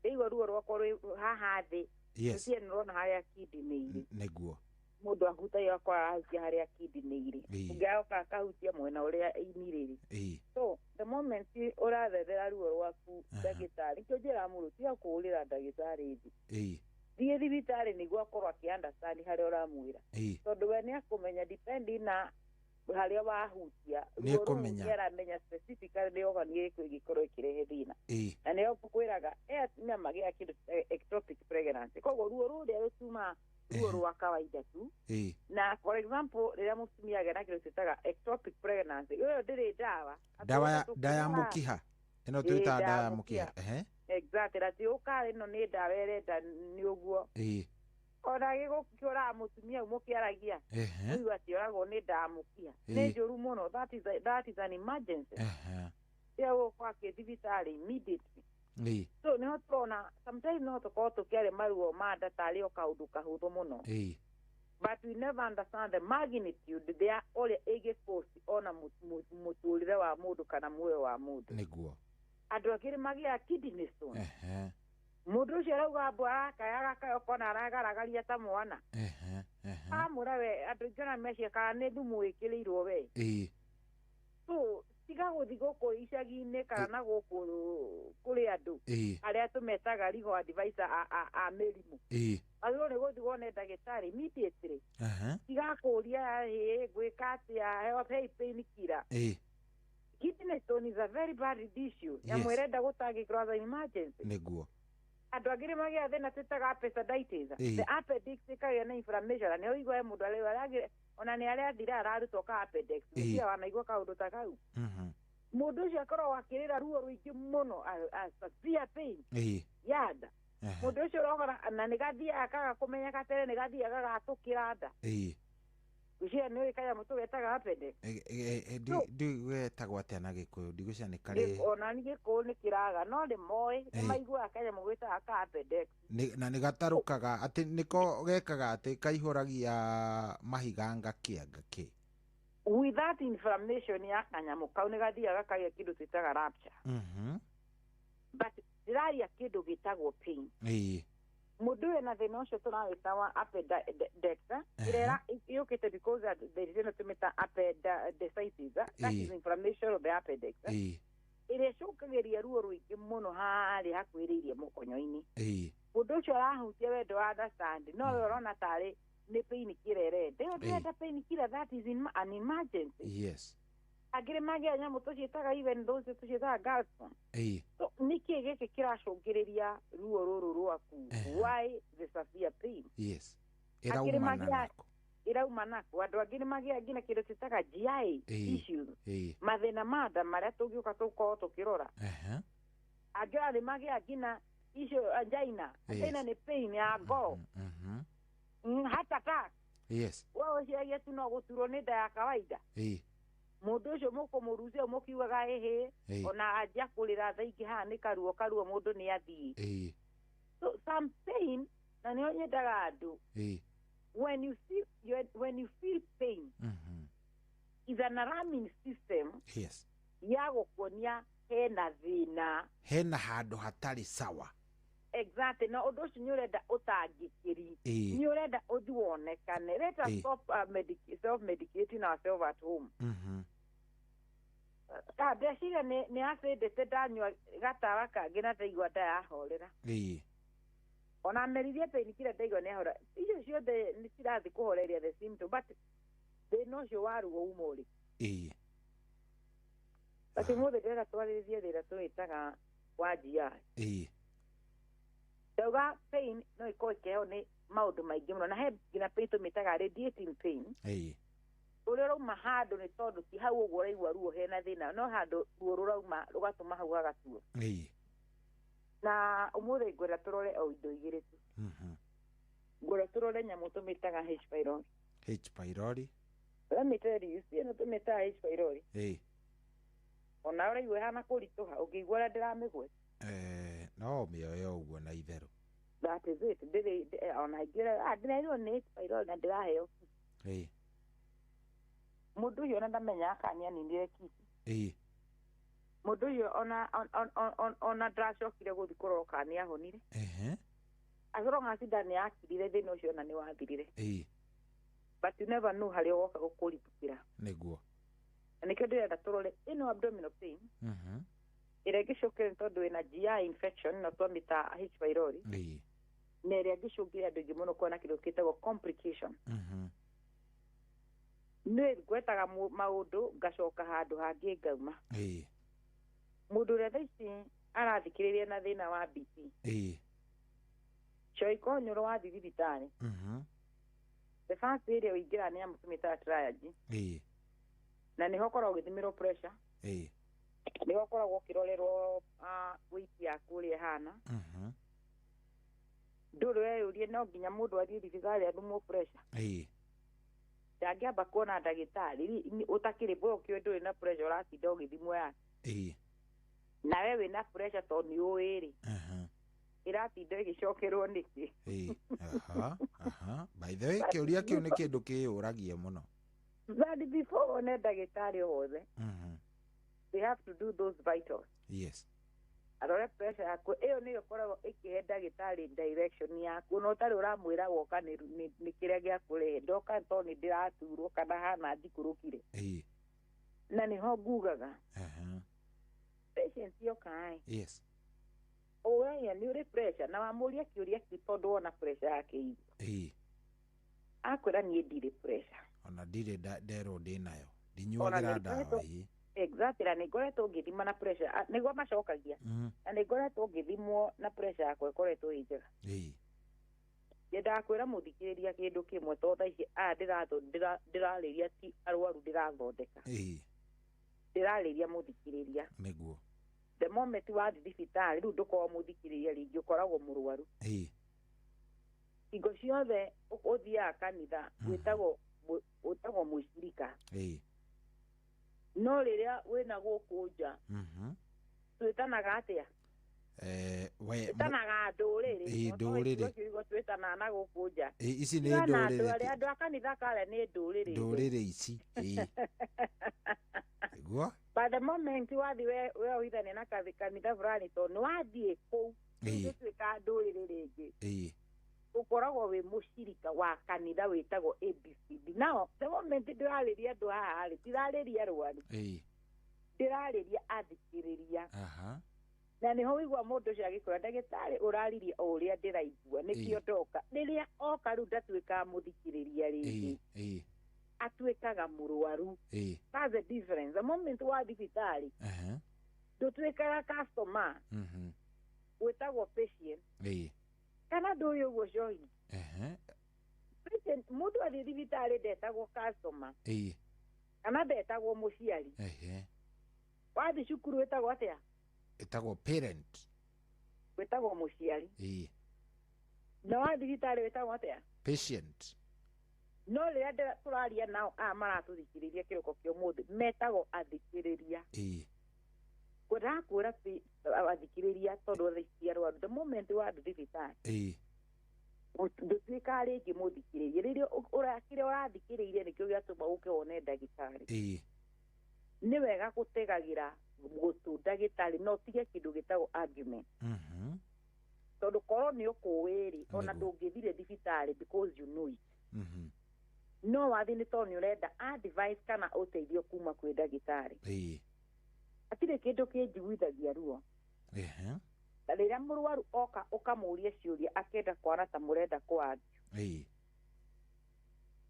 ndaigua ruo rwakwa rĩ haha thĩ ũcie nĩrona harĩa kidney irĩ nĩguo mũndũ ahutagia akora arahutia harĩa kidney irĩ ũngĩagoka akahutia mwena ũrĩa ini rĩrĩ so the moment ũrathethera ruo rwaku ndagĩtarĩ kĩo njĩra mũndũ tiga kũũrĩra ndagĩtarĩ thĩ thiĩ thibitarĩ nĩguo akorwo akĩ-understand harĩa ũramwĩra tondũ we nĩ akũmenya depending na harĩa wahutia nĩ aramenya specifically nĩ organ ĩrĩkũ ĩngĩkorwo ĩkĩrehe thĩna na nĩyo kwĩraga atumia magĩaga kĩndũ ectopic pregnancy koguo ruo rũrĩa rũtuma ruo rwa kawaida tu na for example rĩrĩa mũtumia agĩa na kĩndũ twĩtaga ectopic pregnancy ĩyo ndĩrĩ ndawa ya mũkiha ĩno twĩtaga ndawa ya mũkiha exactly atĩ ũkarĩ ĩno nĩ ndawa ĩrenda nĩ ũguo ona gĩgũkĩũraga mũtumia mũkĩaragia ũigua atĩ oragwo nĩ ndawa mũkiha nĩ njũru mũno that is an emergency cia gũkwa kĩthibitarĩ immediately so nĩho tũrona sometimes no tũkorwo tũkĩarĩ maruo ma nda tarĩ o kaũndũ kahũthũ mũno but we never understand the magnitude there ũrĩa ĩngĩpost ona mũtũrĩre wa mũndũ kana muoyo wa mũndũ nĩguo andũ angĩ nĩmagĩaga kidney stone mũndũ ũcio arauga mbũ arakayaga kayokona aragaragaria ta mwana amũra we andũ aingĩ ona meciakaga nĩ thumu wĩkĩrĩirwo we so tiga gũthi gũkũ icagi-inĩ kana na gũkũ kũrĩ andũ arĩa tũmetaga legal advisor a mĩrimũ agĩrĩirwo nĩ gũthi wone ndagĩtarĩ immediately tiga kũria gwĩka atĩa he pain killer kidney stone is a very bad issue nyamũ ĩrenda gũtangĩkĩrwo as an emergency nĩguo andũ angĩ nĩmagĩa thĩna twĩtaga appendicitis the appendix ĩkagĩa na inflammation na nĩyo igua mũndũ ona nĩ arĩa athira ararutwo ka appendix cia wanaigua kaũndũ ta kau mũndũ ũcio akoragwo akĩrĩra ruo rũingĩ mũno severe pain yada mũndũ ũcio ũrogora na nĩ gathiaga kagakũmenya gatere nĩ gathiaga gagatũkĩra nda Ucia nĩ ũĩ kaya mũtũ wetaga appendix wetagwo atĩa na Gĩkũyũ ndigũcia nĩ karĩ ona nĩ Gĩkũyũ nĩ kĩraga no nĩ moĩ nĩ maiguaga kaya mũgwĩtaga ka appendix na nĩ gatarũkaga atĩ nĩko gekaga atĩ kaihũragia mahiga ngakĩanga kĩ with that inflammation ya kanyamũ kau nĩ gathiaga kagĩa kĩndũ twĩtaga rupture but ndĩraria kĩndũ gĩtagwo pain mũndũ wĩna thĩna ũcio tũrawĩta wa appendix ĩrĩa yũkĩte because there is no tũmĩta appendicitis that is inflammation of the appendix ĩrĩa ĩcũngagĩria ruo rũingĩ mũno harĩ hakuhĩrĩirie mũkonyo-inĩ mũndũ ũcio arahutia wendo wa understand no we ũrona tarĩ nĩ pain kĩrerete ĩyo ndĩrenda pain killer that is an emergency yes agĩrĩ magĩa nyamũ tũciĩtaga even those tũciĩtaga gallstone nĩkĩ gĩkĩ kĩracũngĩrĩria ruo rũrũ rwaku why the severe pain yes ĩrauma nako andũ angĩ nĩ magĩa nginya kĩndũ twĩtaga GI issues mathĩna ma nda marĩa tũngĩũka tũkorwo tũkĩrora angĩ nĩ magĩa nginya angina nĩ pain ya ngoro heart attack yes wewe ũciagia tu no gũturwo nĩ nda ya kawaida mũndũ ũcio mũkũmũrucia mũkiugaga ona anjia kũrĩra thaa ingĩ haha nĩ karuo mũndũ nĩ athiĩ so some pain na nĩho nyendaga andũ when you feel pain is an alarming system yes ya gũkuonia hena thĩna hena handũ hatarĩ sawa exactly na ũndũ ũcio nĩ ũrenda ũtangĩkĩri nĩ ũrenda ũthi wonekane let us stop self medicating ourselves at home ndeciria nĩ acĩndĩte ndanyua gatawa kangĩ na ndaigua nda yahorera ona meririe pain killer ndaigua nĩ ahora icio ciothe nĩ cirathiĩ kũhoreria the symptom but thĩna ũcio wa ruo uma ũrĩ atĩ mũthĩ ndĩrenda twarĩrĩrie thĩna tũwĩtaga wa GI Dauga pain no ĩkorwo ĩkĩheo nĩ maũndũ maingĩ mũno na he nginya pain tũmĩtaga radiating pain ũrĩa ũrauma handũ nĩ tondũ ti hau ũguo ũraigua ruo hena thĩna no handũ ruo rũrauma rũgatũma hau hagatua na ũmũthĩ ngwenda tũrore o indo igĩrĩ tu ngwenda tũrore nyamũ tũmĩtaga H pylori let me tell you ĩno tũmĩtaga H pylori ona ũraigua ĩhana kũritũha ũngĩigua ũrĩa ndĩramĩgwe no mĩoyo ũguo na itherũ that is it ona ingĩra ndĩrerirwo nĩ H pylori na ndĩraheo mũndũ ũyũ ona ndamenya akani aninire kiti mũndũ ũyũ ona ndacokire gũthiĩ kũrora kana nĩ ahonire akorwo acida nĩ akirire thĩna ũcio na nĩ wathirire but you never know harĩa woka gũkũritũkĩra nĩguo nĩkĩo ndĩrenda tũrore ĩno abdominal pain ĩrĩa ĩngĩcũkĩra nĩ tondũ wĩna GI infection ĩno twamĩta H pylori na ĩrĩa ĩngĩcũngĩrĩria andũ aingĩ mũno kuona kĩndũ gĩtagwo complication nĩ ngwetaga maũndũ ngacoka handũ hangĩ ngauma mũndũ ũrĩa thaa ici arathikĩrĩria na thĩna wa BP coiko nyũrũ wa thibitarĩ the first area ũingĩra nĩ amũtũmĩtaga triage na nĩho ũkoragwo ũgĩthimĩrwo pressure nĩho ũkoragwo ũkĩrorerwo weight yaku ũrĩa ĩhana ndũrĩ weyũrie no nginya mũndũ athiĩ thibitarĩ athimwo pressure ndangĩamba kuona ndagĩtarĩ ũtakĩrĩ mbũra ũkĩũĩ ndũrĩ na pressure ũratinda ũgĩthimwo yake na we wĩna pressure tondũ nĩ ũĩ-rĩ ĩratinda ĩgĩcokerwo nĩkĩ by the way kĩũria kĩu nĩ kĩndũ kĩyũragia mũno that before one ndagĩtarĩ wothe they have to do those vitals yes arore pressure yaku ĩyo nĩyo ĩkoragwo ĩkĩhe ndagĩtarĩ direction yaku no ũtarĩ ũramwĩra woka nĩ kĩrĩa gĩakũrehe ndoka tondũ nĩ ndĩraturwo kana hana ndikũrũkire na nĩho ngugaga patient yoka yes oya nĩ ũrĩ pressure na wamũria kĩũria kĩu tondũ wona pressure yake igũrũ akwĩra niĩ ndirĩ pressure ona ndirĩ nderwo ndĩnayo ndinyuagĩra ndawa exactly na nĩngoretwo ngĩthima na pressure nĩguo macokagia na nĩngoretwo ngĩthimwo na pressure yakwa ĩkoretwo ĩ njega Yenda kwira muthikiriria kindu kimwe to tha ici ndirariria ti arwaru ndirathondeka. Ndirariria muthikiriria. Niguo. The moment wathi thibitari riu ndukorwo muthikiriria ringi ukoragwo murwaru. Ingo ciothe uthiaga kanitha witagwo mucirika. No riria wina guku nja twitanaga atia? Twitanaga nduriri. Nduriri. Twitanaga na guku nja. Ici ni nduriri. Andu a kanitha kale ni nduriri. Nduriri ici. Niguo. By the moment wathi we withane na kanitha fulani to ni wathie kou twika nduriri ringi. Ukoragwo wi mucirika wa kanitha witagwo ABCD. Now the moment ndirariria andu haha ri ndirariria arwaru. Ndirariria athikiriria. Na niho wigua mundu ucio agikora ndagitari urariria uria ndiraigua nikio ndoka riria oka riu ndatuika muthikiriria ringi atuikaga murwaru. That's the difference. The moment wa thibitari ndutuikaga customer witagwo patient kana nduyu uguo join. Mundu athi thibitari ndetagwo customer kana ndetagwo muciari. Wathi cukuru witagwo atia? Etagwo parent. Witagwo muciari. Na wathi thibitari witagwo atia? Patient. No riria turaria nao maratuthikiriria kiroko kio muthi metagwo athikiriria. Kwira athikiriria tondu tha ici arwaru the moment wa thibitari ndutuika ringi muthikiriria riria urakire urathikiriria nikio giatuma uke wone ndagitari. Ni wega gutegagira gutu ndagitari no tige kindu gitagwo argument. Tondu korwo ni ukuwiri ona ndungithire thibitari because you know it. No wathi ni tondu urenda advice kana uteithio kuma kwi ndagitari. Atire kindu kinjiguithagia ruo. Na riria murwaru oka ukamuria ciuria akenda kwana ta murenda kwanju.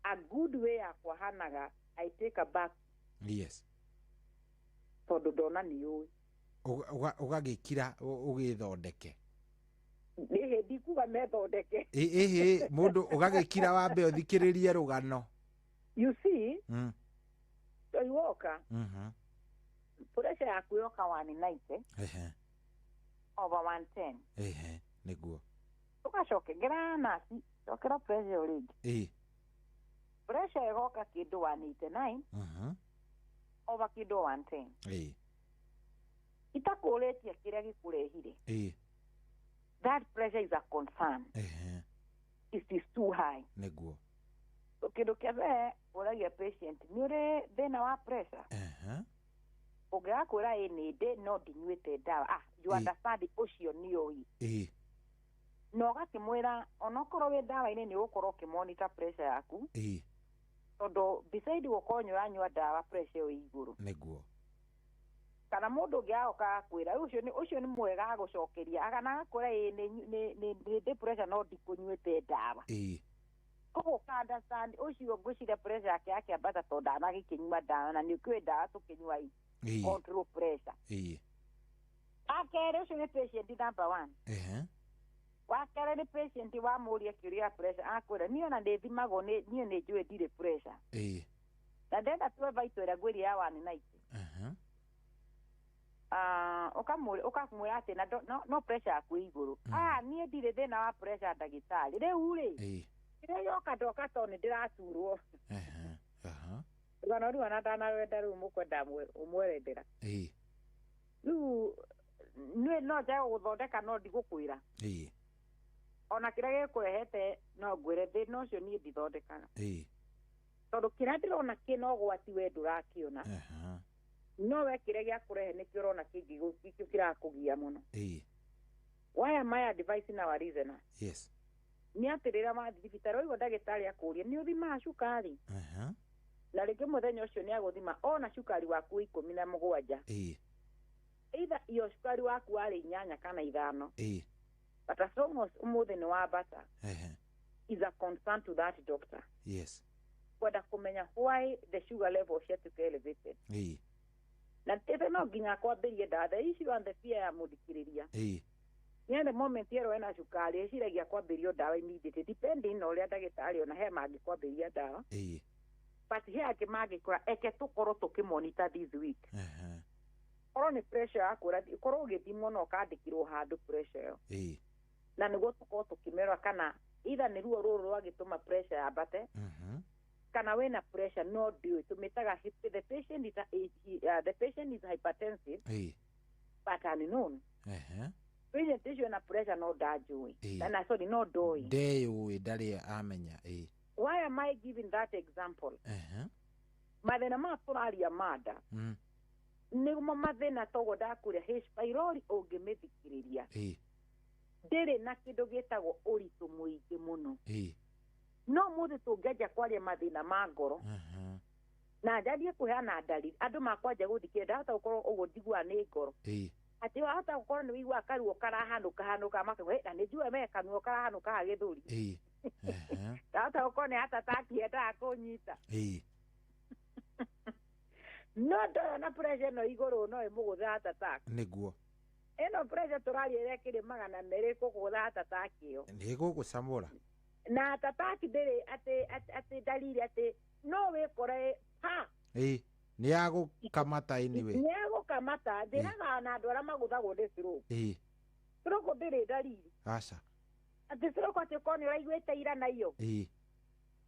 A good way yakwa hanaga I take a back. Yes. Tondu ndona ni ui. Ugagikira ugithondeke. Nihe ndikuga methondeke. Mundu ugagikira wambe uthikiririe rugano. You see? Yoka. Pressure yaku yoka 190. Over 110. Niguo. Ugacoke ngira nasi, cokera pressure uringi. Pressure yoka kindu 189. Over kindu 110. Itakuretia kiria gikurehire. That pressure is a concern. It is too high. Niguo. Kindu kia uragia patient ni uri thina wa pressure. Ugakwira ni de no ndinyuite dawa. You understand ucio ni oi. No gakimwira onokorwo wi dawa ini ni ukorwo kimonitor pressure yaku. Tondu beside gukonyo uranyua dawa pressure oi iguru. Niguo. Kana mundu ungiaoka kwira ucio ni mwega gucokeria agana akwira ni pressure no ndikunyuite dawa. Koguo ka understand ucio ngwicira pressure yake ambata tondu anagikinyua dawa na ni kwi dawa tukinyua control pressure. Akere ucio ni patient number 1. Wakere ni patient wa muria kiuria pressure akwira ni ona ndithimagwo ni njue ndire pressure. Na ndenda tuwe vaitwira gwiri ya 190. Ukamwira ati no pressure yaku iguru. Nie ndire thina wa pressure ndagitari. Riu ri riria yoka ndoka toni ndiraturwo. Rugano riu ana ndanawenda riu mukwenda umwerendera. Riu nwe no nja guthondeka no ndigukwira. Ona kiria gikurehete no ngwire thina ucio nie ndithondekaga. Tondu kiria ndirona kina ugwati we ndurakiona. No we kiria giakurehe nikio urona kingigukio kirakugia muno. Why am I advising our reasoner? Yes. Ni atirira mathi thibitari oigo ndagitari akuria ni uthima cukari. Na ringi muthenya ucio ni aguthima ona cukari waku 17. Either iyo cukari waku ari 8 kana 5. But as long as umuthi ni wa bata. Is a concern to that doctor. Yes. Kwenda kumenya why the sugar level should be elevated. Na tete no nginya kwambirie ndatha ici wanthe pia ya muthikiriria. Yeah, the moment yero ena cukari eciragia kwambĩrio dawa immediately depending na ũrĩa ndagĩtarĩ ona he mangĩkwambĩria dawa. But he angĩmangĩkora eke tũkorwo tũkĩmonitor this week. Korwo nĩ pressure yaku korwo ũgĩthimwo na ũkandĩkirwo handũ pressure ĩyo. Na nĩguo tũkorwo tũkĩmera kana either nĩ ruo rũrũ rwagĩtũma pressure yambate kana wĩna pressure no ndiũĩ tũmĩtaga the patient is hypertensive but unknown. Presentation na pressure no ndajui. Na sorry no ndoi. Ndeyũĩ ndarĩ amenya. Why am I giving that example? Mathĩna ma tũraria mada. Nĩguo mathĩna togo ndakũria H pylori ũngĩmĩthikĩrĩria. Ndĩrĩ na kĩndũ gĩtagwo ũritũ mũingĩ mũno. No mũthĩ tũngĩanjia kwaria mathĩna ma ngoro. Na njambie kũheana ndariri andũ makwanja gũthikĩrĩria ndahota gũkorwo ũguo njiguaga nĩ ngoro. Ati wahota gũkorwo nĩ wĩigua karuo karahanũka makaga na nĩ njue me kanuo karahanũka ha gĩthũri. Ndahota gũkorwo nĩ atataki endaga kũnyita. No ndoyo na pressure no igũrũ no ĩmũgũtha atataki. Nĩguo. Eno pressure tũraria ĩrĩa kĩrĩ 200 kũgũtha atataki ĩyo. Nĩ gũgũcamũra. Na atataki ndĩrĩ atĩ dalili atĩ no wĩkore ha. Nĩ yagũkamata anyway. Nĩ yagũkamata ndĩraga na andũ arĩa magũthagwo nĩ stroke. Stroke ndĩrĩ dalili. Aca. Atĩ stroke atĩ ũkorwo nĩ ũraiguĩte ira na iyo.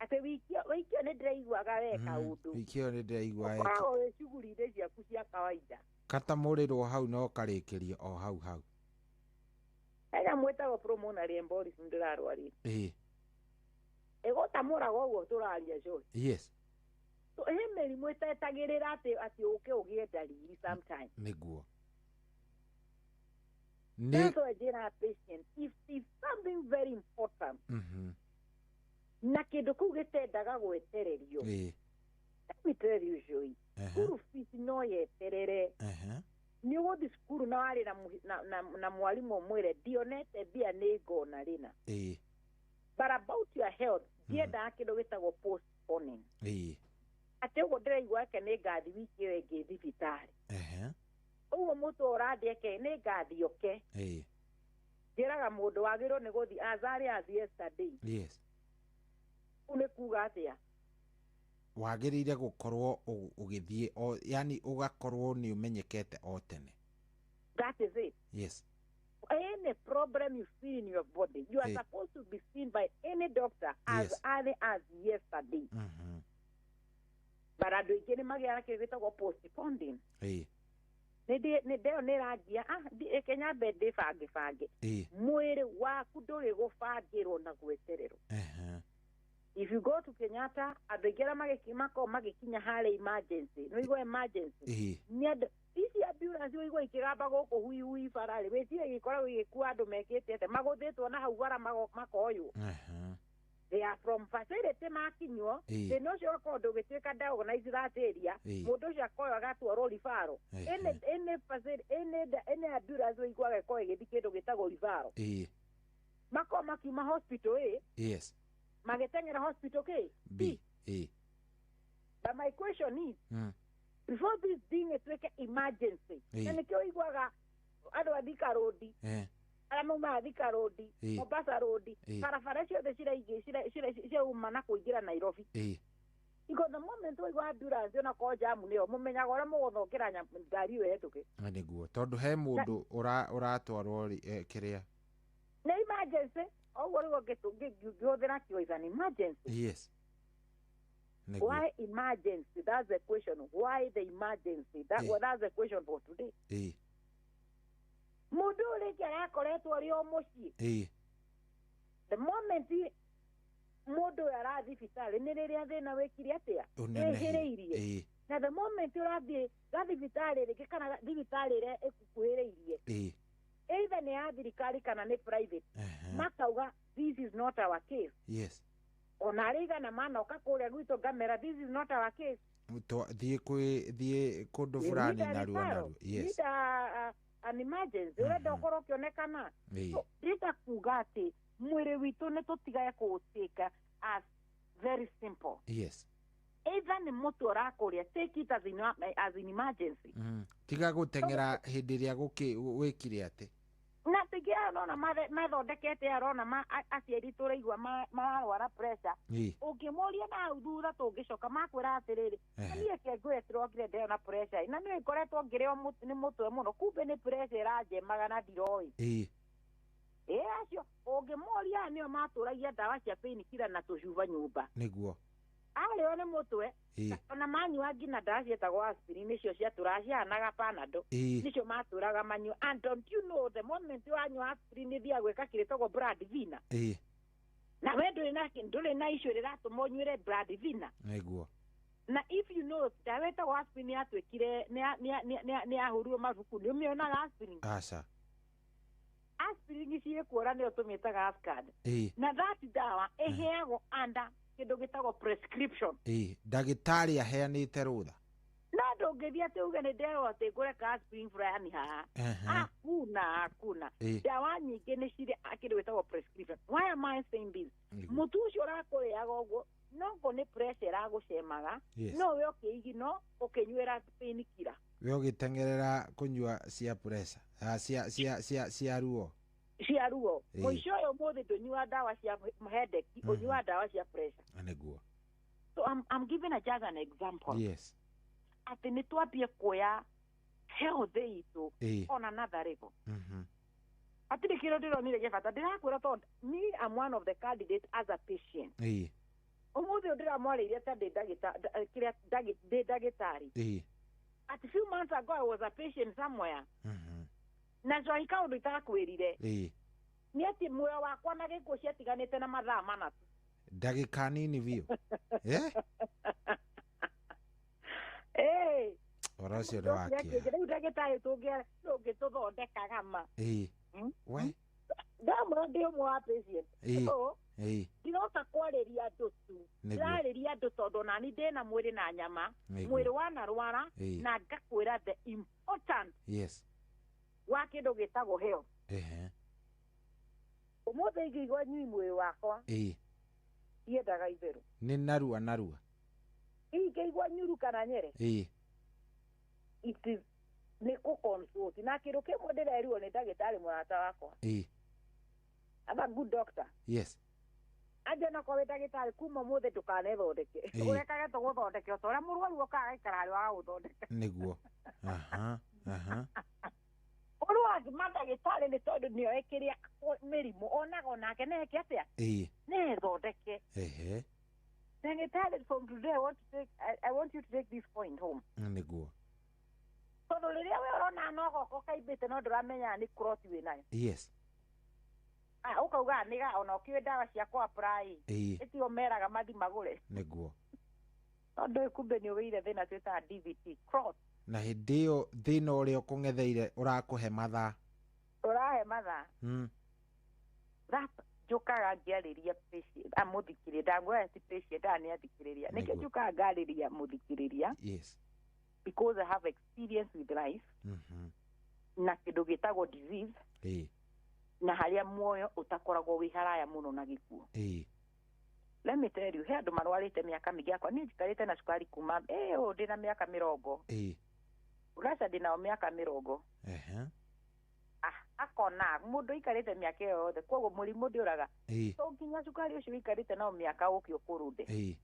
Atĩ wikio nĩ ndĩraiguaga weka ũndũ. Wikio nĩ ndĩraigua weka. Ũkoragwo wĩ shughuli-inĩ ciaku cia kawaida. Katamũrĩrwo hau no karĩkĩrio o hau. Ega mwĩtagwo pulmonary embolism ndĩrarwarĩte. Ĩgũtamũraga ũguo tũraria coy. Yes. So he mĩrimũ ĩtetagĩrĩra atĩ ũke ũgĩe dalili sometime. Nĩguo. That's why njĩra patient if something very important. Na kĩndũ kĩu gĩtendaga gwetererio. Let me tell you Joy. Skuru fees no yeterere. Nĩ ũgũthiĩ cukuru na warĩ na mwarimũ ũmwĩre ndionete mbia nĩ ngona rĩna. But about your health, ndiendaga kĩndũ gĩtagwo postponing. Atĩ ũguo ndĩraigua ake nĩ ngathi wiki ĩyo ĩngĩ thibitarĩ. Ũguo mũtwe ũrandieke nĩ ngathi oke. Njĩraga mũndũ wagĩrĩirwo nĩ gũthiĩ as early as yesterday. Yes. Nĩ kuuga atĩa? Wagĩrĩire gũkorwo ũgĩthiĩ yani ũgakorwo nĩ ũmenyekete o tene. That is it. Yes. Any problem you feel in your body, you are supposed to be seen by any doctor as early as yesterday. But andũ aingĩ nĩ magĩaga kĩndũ gĩtagwo postponing. Nĩ ndeo nĩ rangia Kenya mbere ndĩbange. Mwĩrĩ waku ndũrĩ gũbangĩrwo na gwetererwo. If you go to Kenyatta, andũ aingĩ arĩa magĩkinya harĩa emergency, no igwe emergency. Ici ambulance igwe ikĩgamba gũkũ hui bararĩ, wĩtire gĩkoragwo gĩgĩkua andũ mekĩte atĩ magũthĩtwo na hau bara makoywo. They are from facility makinywo, thĩna ũcio ũgakorwo ndũgĩtuĩka diagnosed that area, mũndũ ũcio akoywo agatwarwo ribaro. Any ambulance ũiguaga ĩkorwo ĩgĩthiĩ kĩndũ gĩtagwo ribaro. Makorwo makiuma hospital A. Yes. Magĩteng'era hospital K. B. But my question is, before this thing ĩtuĩke emergency, na nĩkĩo ũiguaga andũ a Thika Road, arĩa maumaga Thika Road, Mombasa Road, barabara ciothe cirauma na kũingĩra Nairobi. Because the moment ũigua ambulance ona ko jamu nĩyo mũmenyaga ũrĩa mũgũthokera ngari ĩyo ĩhetũke. Nĩguo tondũ he mũndũ ũratwarwo kĩrĩa. Nĩ emergency. What are we going to do? Is an emergency. Yes. Why emergency? That's the question. Why the emergency? That's the question for today. Mudule kaya koleto rio moshi. The moment modo yara difficile, nere na wekiri atia. Ehereirie. Na the moment you have the difficile, the kana difficile ekukuhereirie. Either ni thirikari kana ni private. Makauga this is not our case. Yes. Onariga na mana okakuria gwito gamera this is not our case. Thie kũndũ fulani naru. Yes. An emergency. Urenda ũkorwo ũkĩonekana. Ndĩrenda kuga atĩ mwĩrĩ witũ nĩ tũtigae kũũtĩka as very simple. Yes. Either nĩ mũtu ũrakũria, take it as an emergency. Tiga gũteng'era hĩndĩ ĩrĩa gwĩkire atĩ. Na aingĩ arona mathondekete arona aciari tũraigua marwara pressure ũngĩmoria na thutha tũngĩcoka makwĩra atĩrĩrĩ niĩ ke ngwĩtirokire ndĩo na pressure na niĩ ngoretwo ngĩrĩo nĩ mũtwe mũno kumbe nĩ pressure ĩranjemaga na ndiroĩ acio ũngĩmoria nĩo matũragia ndawa cia painkiller na tũcuba nyũmba nĩguo arĩo nĩ mũtwe ona manyua nginya ndawa cietagwo aspirin nĩcio ciatũracihanaga panado nĩcio matũraga manyua and don't you know the moment wanyua aspirin thia gwĩka kĩrĩtagwo blood vina na we ndũrĩ na issue rĩratũma ũnyuĩre blood vina nĩguo na if you know ndawa ĩtagwo aspirin yatuĩkire nĩ yahũrirwo mabuku nĩ ũmĩonaga aspirin aca aspirin ciĩkuora nĩyo tũmĩtaga Ascard na that ndawa ĩheagwo under kĩndũ gĩtagwo prescription ndagĩtarĩ aheanĩte rũtha na ndũngĩthiĩ atĩ uge nĩ nderwo atĩ ngũre ka aspirin fulani haha hakuna ndawa nyingĩ nĩ cirĩ kĩndũ gĩtagwo prescription. Why am I saying this? Mũtu ũcio ũrakũrĩaga ũguo nongo nĩ pressure ĩragũcemaga no we ũkĩigino ũkĩnyuĩra painkiller we ũgĩtengerera kũnyua cia pressure cia ruo mũico ũyũ mũthĩ ndũnyua ndawa cia headache ũnyua ndawa cia pressure nĩguo. So I'm giving just an example. Yes. Atĩ nĩ twambie kuoya health itũ on another level. Atĩ kĩro ndĩronire gĩbata ndĩrakwĩra tondũ me I'm one of the candidates as a patient. Ũmũthĩ ndĩramwarĩire ta ndĩ ndagĩtarĩ. At a few months ago I was a patient somewhere. Na so ikaũndũ itakwĩrire nĩ atĩ muoyo wakwa na gĩkuũ ciatiganĩte na mathaa mana tu ndagĩka nini biũ ũhoro ũcio nĩ wakia rĩu ndagĩtarĩ tũngĩtũthondekaga ma we ndamũra ndĩ ũmwe wa patient ndiroka kwarĩria andũ tu ndĩrarĩria andũ tondũ nani ndĩna mwĩrĩ na nyama mwĩrĩ wanarwara na ngakwĩra the important wa kĩndũ gĩtagwo health. Ũmũthĩ ingĩigua nyui mwĩrĩ wakwa ndiendaga itherũ nĩ narua ingĩigua nyuru kana nyere nĩ kũconsult na kĩndũ kĩmwe ndĩrerirwo nĩ ndagĩtarĩ mũrata wakwa I'm a good doctor. Yes. Anja na kwa ndagĩtarĩ kuma mũthĩ ndũkanethondeke ũrekage tũgũthondeke o ta ũrĩa mũrwaru okaga gaikara harĩ wa gũthondeka nĩguo ũrwaru mandagĩtarĩ nĩ tondũ nĩoĩ kĩrĩa mĩrimũ onaga onake neke atĩa nethondeke ndagĩtarĩ from today I want you to take this point home nĩguo tondũ rĩrĩa we ũrona nogoko kaimbĩte no ndũramenya nĩ kuroti wĩ nayo ũkauga nĩga ona ũkĩũĩ ndawa cia kũ apply ĩtio meraga mathi magũre nĩguo tondũ kumbe nĩ ũgĩire thĩna twĩtaga DVT cross na hĩndĩ ĩyo thĩna ũrĩa ũkũng'etheire ũrakũhe mathaa njũkaga ngĩarĩria patient amũthikĩrĩria ndangwĩra ti patient nĩ athikĩrĩria nĩkĩo njũkaga ngarĩria mũthikĩrĩria because I have experience with life na kĩndũ gĩtagwo disease na harĩa muoyo utakoragwo wĩ haraya mũno na gĩkuũ. Let me tell you, he andũ marwarĩte mĩaka mĩingĩ akwa niĩ njikarĩte na cukari kuma ndĩna mĩaka 40 Uraca ndĩnao mĩaka 40 akona mũndũ ikarĩte mĩaka ĩyo yothe koguo mũrimũ ndĩũraga to nginya cukari ũcio ikarĩte nao mĩaka ũkĩ ũkũrũnde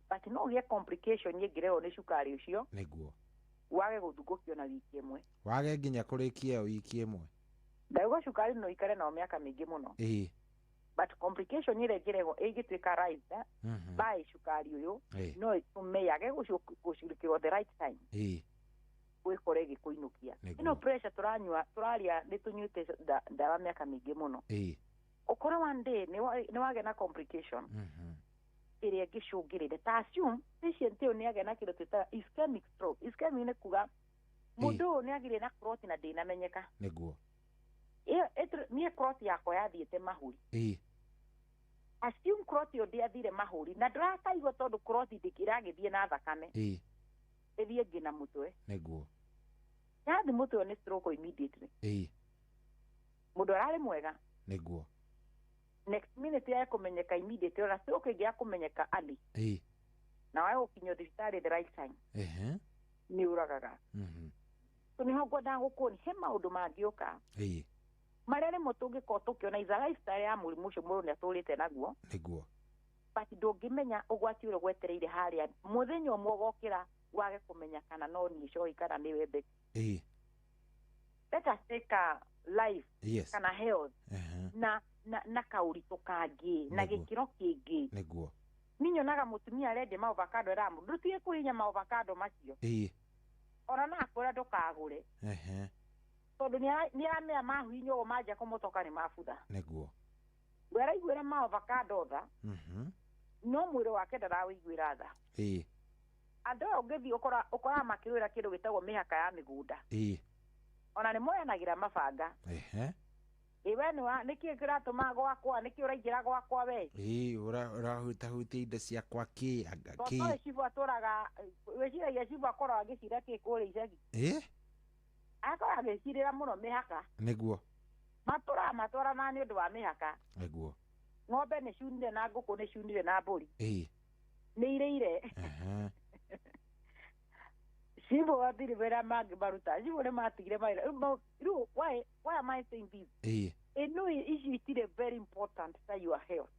but no ũgĩe complication ĩngĩrehwo nĩ cukari ũcio nĩguo wage gũthungũkio na wiki ĩmwe wage nginya kũrĩkia ĩyo wiki ĩmwe ndauga cukari no ikare nao mĩaka mĩingĩ mũno but complication ĩrĩa ĩngĩrehwo ĩngĩtuĩka rise by cukari ũyũ no ĩtũme yage gũcurĩkĩrwo the right time gwĩkora ĩgĩkũinũkia ĩno pressure tũraria nĩ tũnyuĩte ndawa mĩaka mĩingĩ mũno ũkorwo one day nĩ wagĩa na complication ĩrĩa ĩngĩcũngĩrĩre ta assume patient ũyũ nĩ agĩa na kĩndũ twĩtaga ischemic stroke. Ischemic nĩ kuga mũndũ ũyũ nĩ agĩrĩ na clot na ndĩnamenyeka nĩguo niĩ clot yakwa yathiĩte mahũri assume clot ĩyo ndĩathire mahũri na ndĩrakaigua tondũ clot ĩragĩthiĩ na thakame ĩthiĩ nginya mũtwe nĩguo yathi mũtwe nĩ stroke immediately mũndũ ararĩ mwega nĩguo next minute ya kũmenyeka immediately ona stroke ĩngĩ ya kũmenyeka early na wae gũkinyio thibitarĩ the right time nĩ ũragaga so nĩho ngwendaga gũkuonia he maũndũ mangĩũka marĩa rĩmwe tũngĩkorwo tũkĩona itha lifestyle ya mũrimũ ũcio mũndũ nĩ atũrĩte naguo nĩguo but ndũngĩmenya ũgwati ũrĩa gwetereire harĩa mũthenya ũmwe ũgokĩra wage kũmenya kana no niĩ coĩ kana nĩ wembe let us take a life kana health na kaũritũ kangĩ na gĩkĩro kĩngĩ nĩguo niĩ nyonaga mũtumia arendia maovakado eramu ndũtige kũhinya maovakado macio ona nakwĩra ndũkagũre tondũ nĩ aramenya mahuinya ũguo manjia kũmotoka nĩ mabutha nĩguo we araiguĩra maovakado tha no mwĩrĩ wake ndarawĩiguĩra tha andũ aya ũngĩthiĩ ũkoraga makĩrwĩra kĩndũ gĩtagwo mĩhaka ya mĩgũnda ona nĩ moyanagĩra mabanga we nĩkĩĩ kĩratũma gwakwa nĩkĩĩ ũraingĩra gwakwa we ũrahutahutia indo ciakwa tondũ cibu atũraga wĩciragia cibu akorwo agĩcira kĩ kũrĩa icagi akorwo agĩcirĩra mũno mĩhaka nĩguo matũrana nĩ ũndũ wa mĩhaka nĩguo ng'ombe nĩ ciunire na ngũkũ nĩ ciunire na mbũri nĩ irĩire cibu wathiri wĩra mangĩ maruta cibu nĩ matigire mawĩra rĩu why am I saying this ĩno icio itirĩ very important ta your health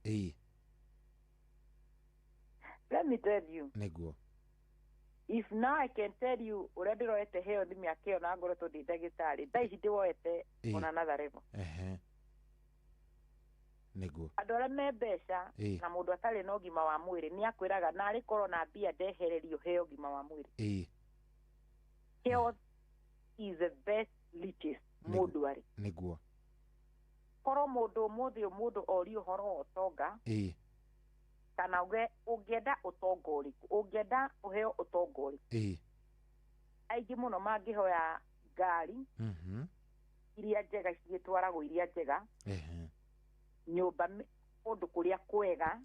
let me tell you nĩguo if now I can tell you ũrĩa ndĩroete health mĩaka ĩyo na ngoretwo ndĩ ndagĩtarĩ thaa ici ndĩwoete on another level nĩguo andũ arĩa me mbeca na mũndũ atarĩ na ũgima wa mwĩrĩ nĩ akwĩraga narĩ korwo na mbia ndehererio he ũgima wa mwĩrĩ health is the best riches mũndũ arĩ nĩguo korwo mũndũ mũndũ ori ũhoro wa ũtonga kana ũngĩenda ũtonga ũrĩkũ ũngĩenda ũheo ũtonga ũrĩkũ aingĩ mũno mangĩhoya ngari iria njega cigĩtwaragwo iria njega nyũmba kũndũ kũrĩa kwega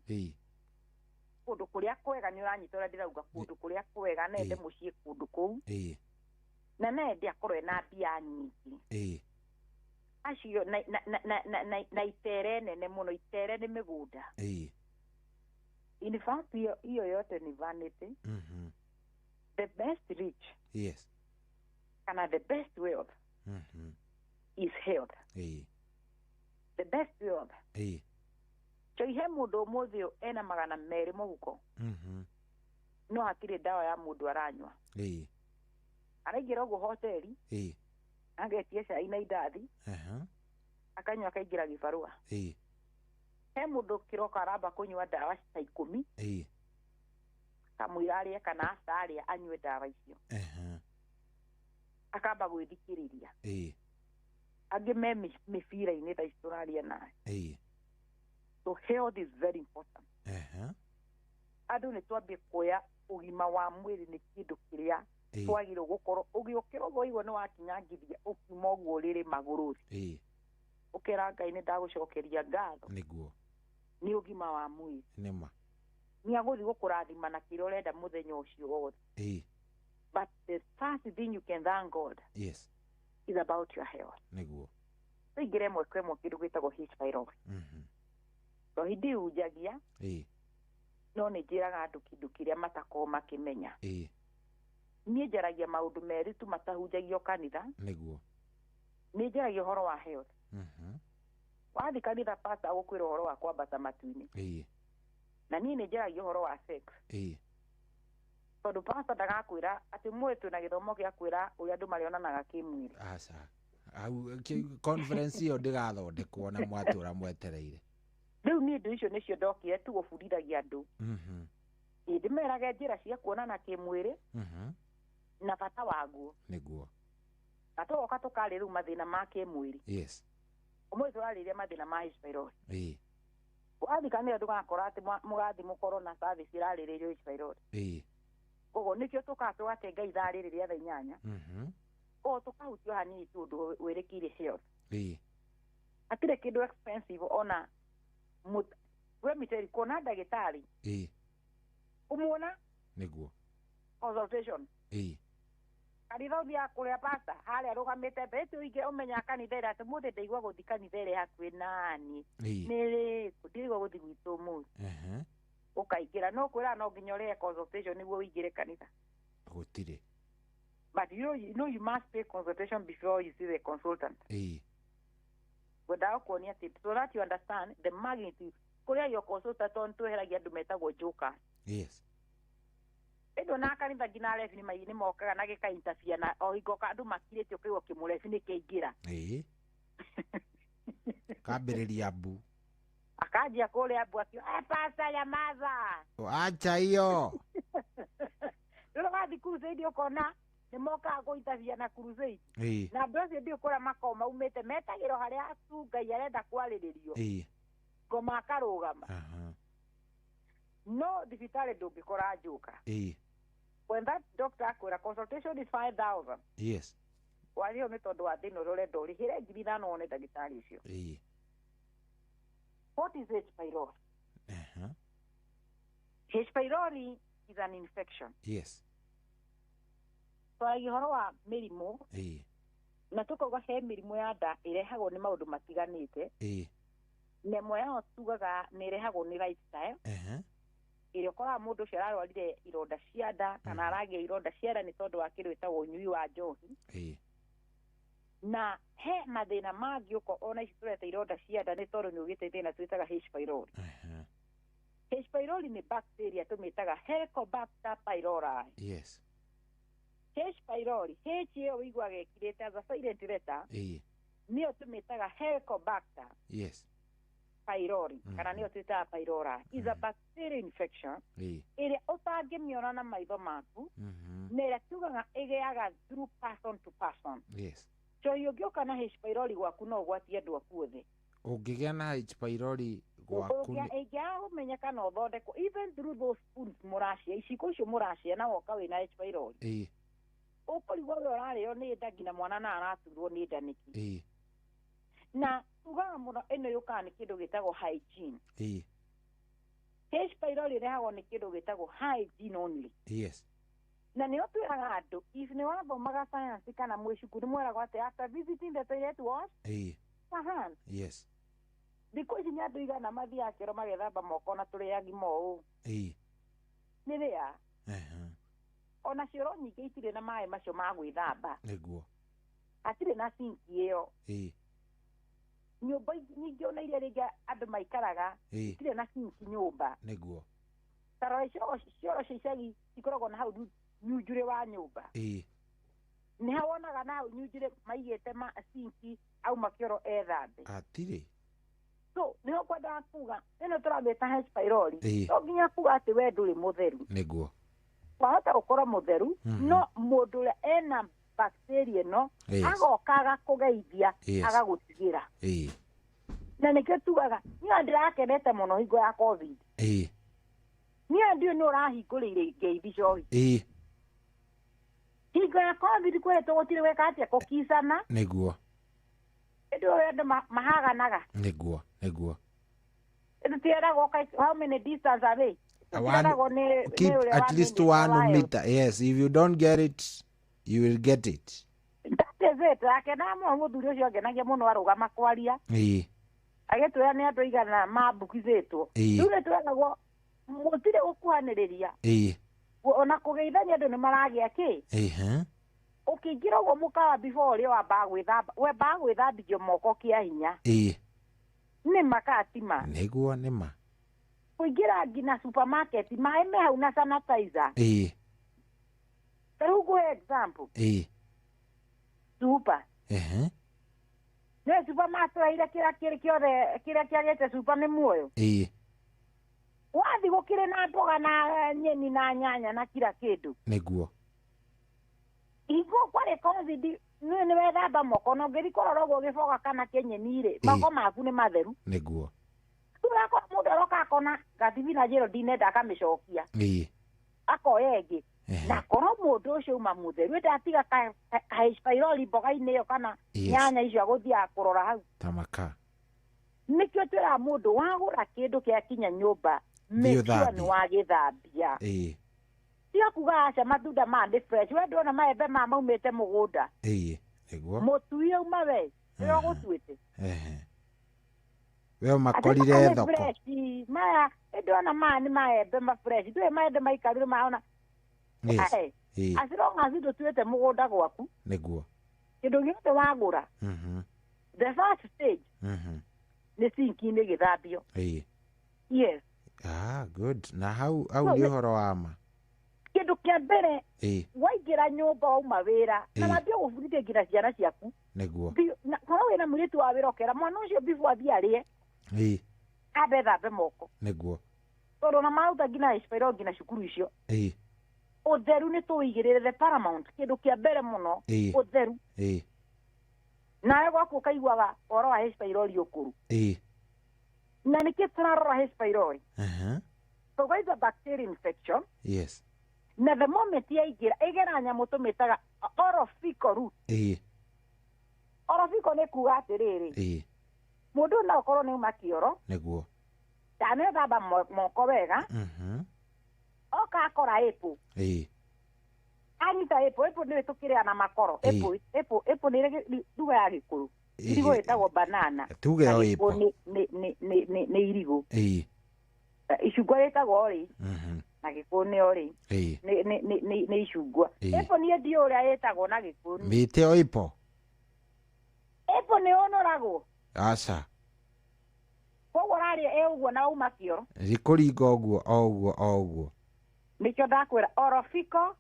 kũndũ kũrĩa kwega nĩ ũranyita ũrĩa ndĩrauga kũndũ kũrĩa kwega nende mũciĩ kũndũ kũu na nende akorwo ena mbia nyingĩ acio na itere nene mũno itere nĩ mĩgũnda in fact hiyo yote ni vanity the best rich kana the best wealth is health the best wealth cho ihe mũndũ ũmũthĩ ena 200 mũhuko no hatirĩ dawa ya mũndũ aranyua araingĩra ũguo hoteli agetie cai na indathi akanyua akaingĩra gĩbarũa he mũndũ kĩroka aramba kũnyua dawa cita 10 kamũira arĩa kana acarĩa anyue dawa icio akamba gwĩthikĩrĩria angĩ me mĩbira-inĩ thaa ici tũraria nayo so health is very important andũ nĩ twambie kuoya ũgima wa mwĩrĩ nĩ kĩndũ kĩrĩa twagĩrĩirwo gũkorwo ũgĩũkĩra ũguo igwo nĩ wakinyangithia ũkiuma ũguo rĩrĩ magũrũ ũkĩra Ngai nĩ ndagũcokeria ngatho nĩguo nĩ ũgima wa mwĩrĩ nĩma nĩ agũthiĩ gũkũrathima na kĩrĩa ũrenda mũthenya ũcio wothe but the first thing you can thank God is about your health nĩguo tũingĩre ĩmwe kwa ĩmwe kĩndũ gĩtagwo H. pylori to hindi hunjagia no nĩ njĩraga andũ kĩndũ kĩrĩa matakorwo makĩmenya niĩ njaragia maũndũ merĩ tu matahunjagio kanitha nĩguo nĩ njaragia ũhoro wa health wathi kanitha pastor agũkwĩra ũhoro wa kwambata matu-inĩ na niĩ nĩ njaragia ũhoro wa sex tondũ pastor ndagakwĩra atĩ mwĩ twĩna gĩthomo gĩa kwĩra ũrĩa andũ marĩonanaga kĩmwĩrĩ aca au conference ĩyo ndĩgathondekwo na mwatũra mwetereire rĩu niĩ indo icio nĩcio ndokire tu gũbundithagia andũ ndĩmerage njĩra cia kuonana kĩmwĩrĩ na bata waguo nĩguo na tũgoka tũkarĩ rĩu mathĩna ma kĩmwĩrĩ ũmwe tũrarĩria mathĩna ma H. pylori wathi kanitha ndũgakora atĩ mũgathi mũkorwo na service irarĩrĩrio H. pylori koguo nĩkĩo tũkaga tũgatenga ithaa rĩrĩ rĩa thaa 8 koguo tũkahutio hanini tu ũndũ wĩrĩkĩire health hatirĩ kĩndũ expensive ona kuona ndagĩtarĩ ũmuona nĩguo consultation kanitha ũthiaga kũrĩa pasta harĩa arũgamĩte mbere ti ũingĩ ũmenya kanitha ĩrĩa atĩ mũthĩ ndaigua gũthi kanitha ĩrĩa hakuhĩ nani nĩ rĩkũ ndirigua gũthi gwitũ ũmũthĩ ũkaingĩra no kwĩra no nginya ũrĩe consultation nĩguo ũingĩre kanitha gũtirĩ but you know you must pay consultation before you see the consultant Without kuonia tip, so that you understand the magnitude. Kuria yoko so taton tu heragia dumeta go joka. Yes. Edo na kanitha ngina refi ni mai ni mokaga na gika interfere na o igoka andu makirite okaiwa kimurefi ni keingira. Kabiriria bu. Akajia kule abu akio pasta ya maza. Acha hiyo. Ndio wathi crusade ukona ni moka go interfere na crusade. Na ndio ndio kora makoma umete metagiro haria atunga yarenda kwaliririo. Ngoma akarugama. No thibitari ndungikora njuka. When that doctor akwira consultation is 5,000. Yes. Walio ni tondu wa thina urenda urihire 5,000 one ndagitari ucio. What is H. pylori? H. pylori is an infection. Yes. So ihoro wa mirimu. Na tukoga he mirimu ya nda irehagwo ni maundu matiganite. Nemwe yao tugaga ni irehagwo ni lifestyle. Ile kora mundu ucio ararwarire ironda cia nda kana aragia ironda cia nda ni tondu wa kindu gitagwo unyui wa njohi. Na he mathina mangi uko ona ici tureta ironda cia nda ni tondu ni ugite thina twitaga H. pylori. H. pylori ni bacteria tumitaga Helicobacter pylori. Yes. H. pylori, H yo igwa gekirite as a silent letter. Niyo tumitaga Helicobacter. Yes. Pylori kana niyo twitaga pylori is a bacterial infection ile utangimiona na maitho maku nera tugaga igeaga through person to person. Yes. So yogioka na H. pylori gwaku no gwatie andu akuothe ungigea na H. pylori gwaku igia umenyeka no thondeko even through those foods muracia iciko icio muracia na woka wina H. pylori ukurigwo urarĩo nĩ nda ngina mwana na araturwo nĩ nda niki na tugaga muno ino yuka ni kindu gitagwo hygiene. H. pylori rehagwo ni kindu gitagwo hygiene only. Yes. Na ni otwiraga andu if ni wathomaga science kana mwicukuru mweragwo ati after visiting the toilet wash hands. Yes. Because ni andu igana mathia kero magethamba moko na turiagi mo ni ria ona cioro nyingi itire na mai macio ma gwithamba niguo atire na sinki iyo nyumba nyingi ona iria ringi andu maikaraga itire na sinki nyumba niguo taro cioro cicagi ikoragwo na hau nyunjure wa nyumba ni hawonaga na hau nyunjure maigite ma sinki au makioro ethambe atire so niho kwenda kuga ino turabeta H. pylori to nginya kuga ati we nduri mutheru niguo wahota gukora mutheru no mundu uria ena bacteria no agokaga kugeithia agagutigira na nikio tugaga niyo ndirakenete muno hingo ya covid niyo ndio ni urahingurire ngeithi cohi hingo ya covid kwetu gutire weka atia kukisana niguo ndio andu mahaganaga niguo ndio goka how many distance away keep at least 1 meter. Yes, if you don't get it you will get it. Akena mo muthuri ucio ngenagia muno arugama kwaria agetwira ni andu igana mabukizitwo riu twagwo mutire gukuhaniriria ona kugeithania andu ni maragia ki ukingira ugo mukawa before ri wa bagwithamba we bagwithambio moko kia hinya ni makatima niguo nima kuingira ngina supermarket mai me hau na sanitizer tarugo example super ne supermarket ira kira kiagete super ni muoyo wathi gukire na mboga na nyeni na nyanya na kila kindu niguo igo kware covid ni wethamba moko no ngiri kororogwo giboga kana kenyenire moko maku ni matheru niguo turako mundu aroka akona gathibina jero dinenda akamicokia akoya ingi na korwo mundu ucio uma mutheru ndatiga ka H. pylori mboga-inĩ ĩyo kana nyanya icio agũthia kurora hau tamaka nikio twira mundu wagura kindu kia kinya nyumba mekio ni wagithambia tiga kuga aca matunda mandi fresh we ndona maembe maumĩte mũgũnda niguo mũtui uma we nĩyo gũtuĩte we makorire thoko maya ndona maya ni maembe ma fresh ndũĩ maembe maikarire maona as long as ndutuĩte mũgũnda gwaku niguo kindu giothe wagura the first stage nĩ sinki-inĩ gĩthambio. Yes. Good. Na hau nĩ ũhoro wa ma. Kĩndũ kĩa mbere waingĩra nyũmba wauma wĩra na wambia gũbundithia nginya ciana ciaku nĩguo korwo wĩna mũirĩtu wa wĩra ũkera mwana ũcio bibu athiĩ arĩe ambe thambe moko nĩguo tondũ na maruta nginya expire nginya cukuru icio ũtheru nĩ tũwĩigĩrĩre the paramount kĩndũ kĩa mbere mũno ũtheru nawe gwaku ũkaiguaga ũhoro wa H. pylori ũkũru na nĩkĩ tũrarora H. pylori tũgaiza bacteria infection yes na the moment yaingĩra ĩgera nyamũ tũmĩtaga oral fecal route oral fecal nĩ kuga atĩrĩrĩ mũndũ no ũkorwo nĩ uma kĩoro nĩguo ndanethamba moko wega oka akora apple anyita apple nĩ tũkĩrĩa na makoro apple nĩ nduga ya gĩkũrũ irigo ĩtagwo banana tuge o apple nĩ irigo icungwa rĩtagwo orange na gĩkũyũ nĩ orange nĩ icungwa apple nĩ ndio ũrĩa ĩtagwo na gĩkũyũ mĩtĩ o apple nĩ ũnoragwo aca koguo rarĩa ũguo na uma kĩoro rĩkũringa ũguo nĩkĩo ndakwĩra oral fecal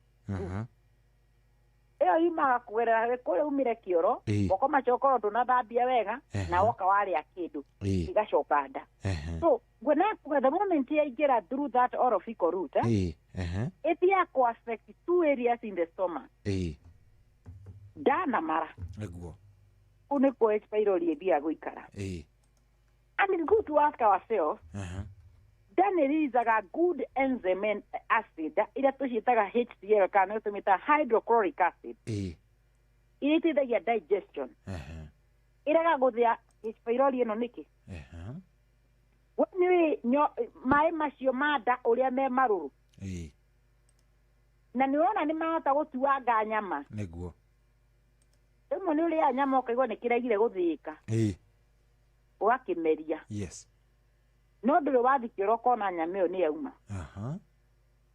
ĩyo yumaga kũgerera kũrĩa umire kĩoro moko macio korwo ndũnathambia wega na woka warĩa kĩndũ igacoka nda so when the moment yaingĩra through that oral fecal route ithiaga kũ affect two areas in the stomach nda na mara nĩguo kũu nĩkuo H. pylori ĩthiaga gũikara and it's good to ask ourselves then releasaga good enzyme and acid ĩrĩa tũciĩtaga HCl kana tũmĩtaga hydrochloric acid iria iteithagia digestion ĩrega gũthĩa H. pylori ĩno nĩkĩ maĩ macio ma nda ũrĩa me marũrũ na nĩ wona nĩ mahota gũtuanga nyama nĩguo rĩmwe nĩ ũrĩa nyama ũkaigua nĩ kĩregire gũthĩĩka ũgakĩmeria yes no ndũrĩ wathi kĩoro kona nyama ĩyo nĩ yauma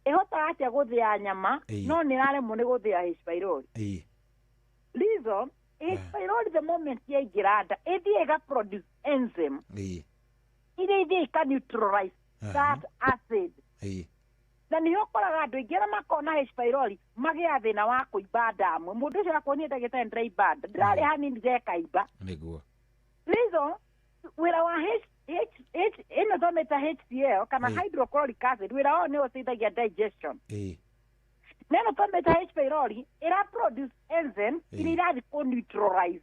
ĩhotaga atĩa gũthĩa nyama no nĩ ĩraremwo nĩ gũthĩa H. pylori reason H. pylori the moment yaingĩra nda ĩthiĩ ĩga produce enzyme iria ithiĩ ika neutralize that acid na nĩ ũkoraga andũ aingĩ arĩa makona H. pylori magĩa thĩna wa kũimba ndamu mũndũ ũcio akonie ndagĩtarĩ ndĩraimba nda ndĩrarĩ hanini ndekaimba nĩguo reason wĩra wa ĩno tũmĩta HCl kana hydrochloric acid wĩra wao nĩ ũteithagia digestion na ĩno tũmĩta H. pylori ĩra produce enzyme iria irathiĩ kũ-neutralize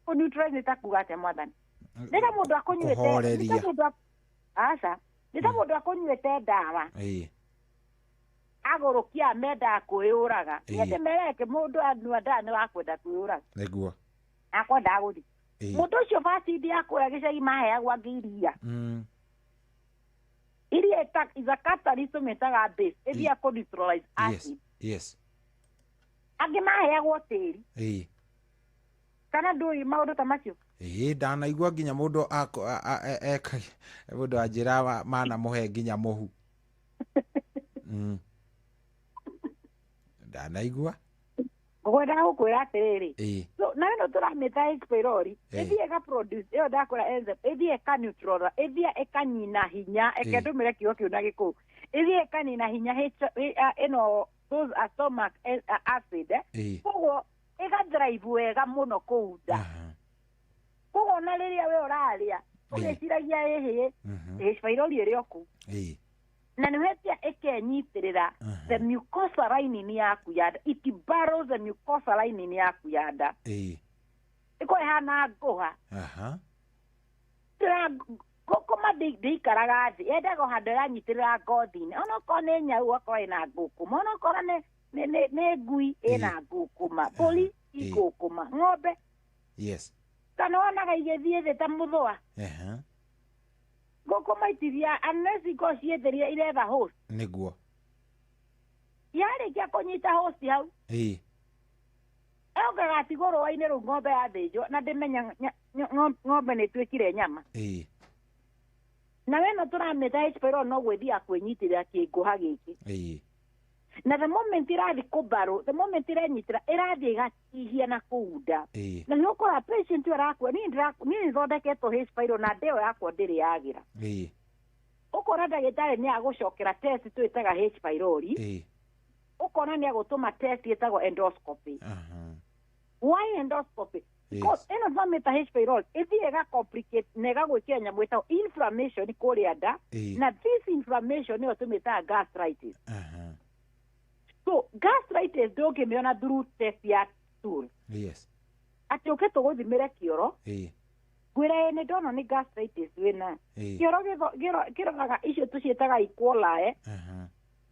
kũ-neutralize nĩ ta kuga atĩa mwathani nĩ ta mũndũ akũnyuĩte aca nĩ ta mũndũ akũnyuĩte ndawa agũrũkia amendaga kwĩyũraga nĩndĩ mereke mũndũ anyua ndawa nĩ wakwenda kwĩyũraga nĩguo akwendaga gũthiĩ mũndũ ũcio bacindi yakũra gĩcagi maheagwo angĩ iria is a catalyst tũmĩtaga base ĩthiaga kũ-neutralize acid angĩ maheagwo tĩri kana ndũĩ maũndũ ta macio ndanaigua nginya mũndũ mũndũ anjĩra manamũhe nginya mũhu ndanaigua ngwendaga gũkwĩra atĩrĩrĩ na ĩno tũramĩta H. pylori ĩthiĩ ĩga produce ĩyo ndakwĩra enzyme ĩthiĩ ĩka neutralize ĩthiĩ ĩkanyina hinya eke ndũmĩre kiugo kĩu na gĩkũyũ ĩthiĩ ĩkanina hinya ĩno those stomach acid koguo ĩga-drive wega mũno kũu nda koguo na rĩrĩa we ũrarĩa ũgĩciragia H. pylori ĩrĩ o kũu na nĩ wetia ĩkenyitĩrĩra the mucosa lining yaku ya nda it barrels the mucosa lining yaku ya nda ĩko ĩhana ngũha ngũkũma ndĩikaraga thĩ yendaga handũ ĩranyitĩrĩra ngothi-inĩ onokorwo nĩ nyau okorwo ĩna ngũkũma onokorwo nĩ ngui ĩna ngũkũma mbũri igũkũma ng'ombe kana wonaga igĩthiĩ thĩ ta mũthũa ngũkũma itiria unless ikorwo ciĩtheria iretha host nĩguo yarĩkia kũnyita host hau ĩũkaga atigwo rũa-inĩ rũu ng'ombe yathĩnjwo na ndĩmenya ng'ombe nĩ ĩtuĩkire nyama na weno tũramĩta H. pylori no gwĩthiaga kwĩnyitĩrĩra kĩngũha gĩkĩ na the moment irathi kubaro the moment iranyitira irathi gatihia na kuunda na nä å kora patient arakua nä thondeketwo hä spiral na ndeo yakwa ndä rä yagira å kora ndagä tarä nä agå cokera test twä taga hä spirali å kona nä agå tå ma test ä tagwo endoscopy why endoscopy because ä no thamä hä spirali ä thiä ga complicate na ä gagwä kä ra nyamå ä tagwo inflammation kå rä a nda na this inflammation nä yo tå mä taga gastritis so gastritis ndångä mä ona through test ya stool atä å ke tå gå thimä re kä oro ngwä ra nä ndona nä gastritis wä na kä oro kä roraga icio tå ciätaga equalae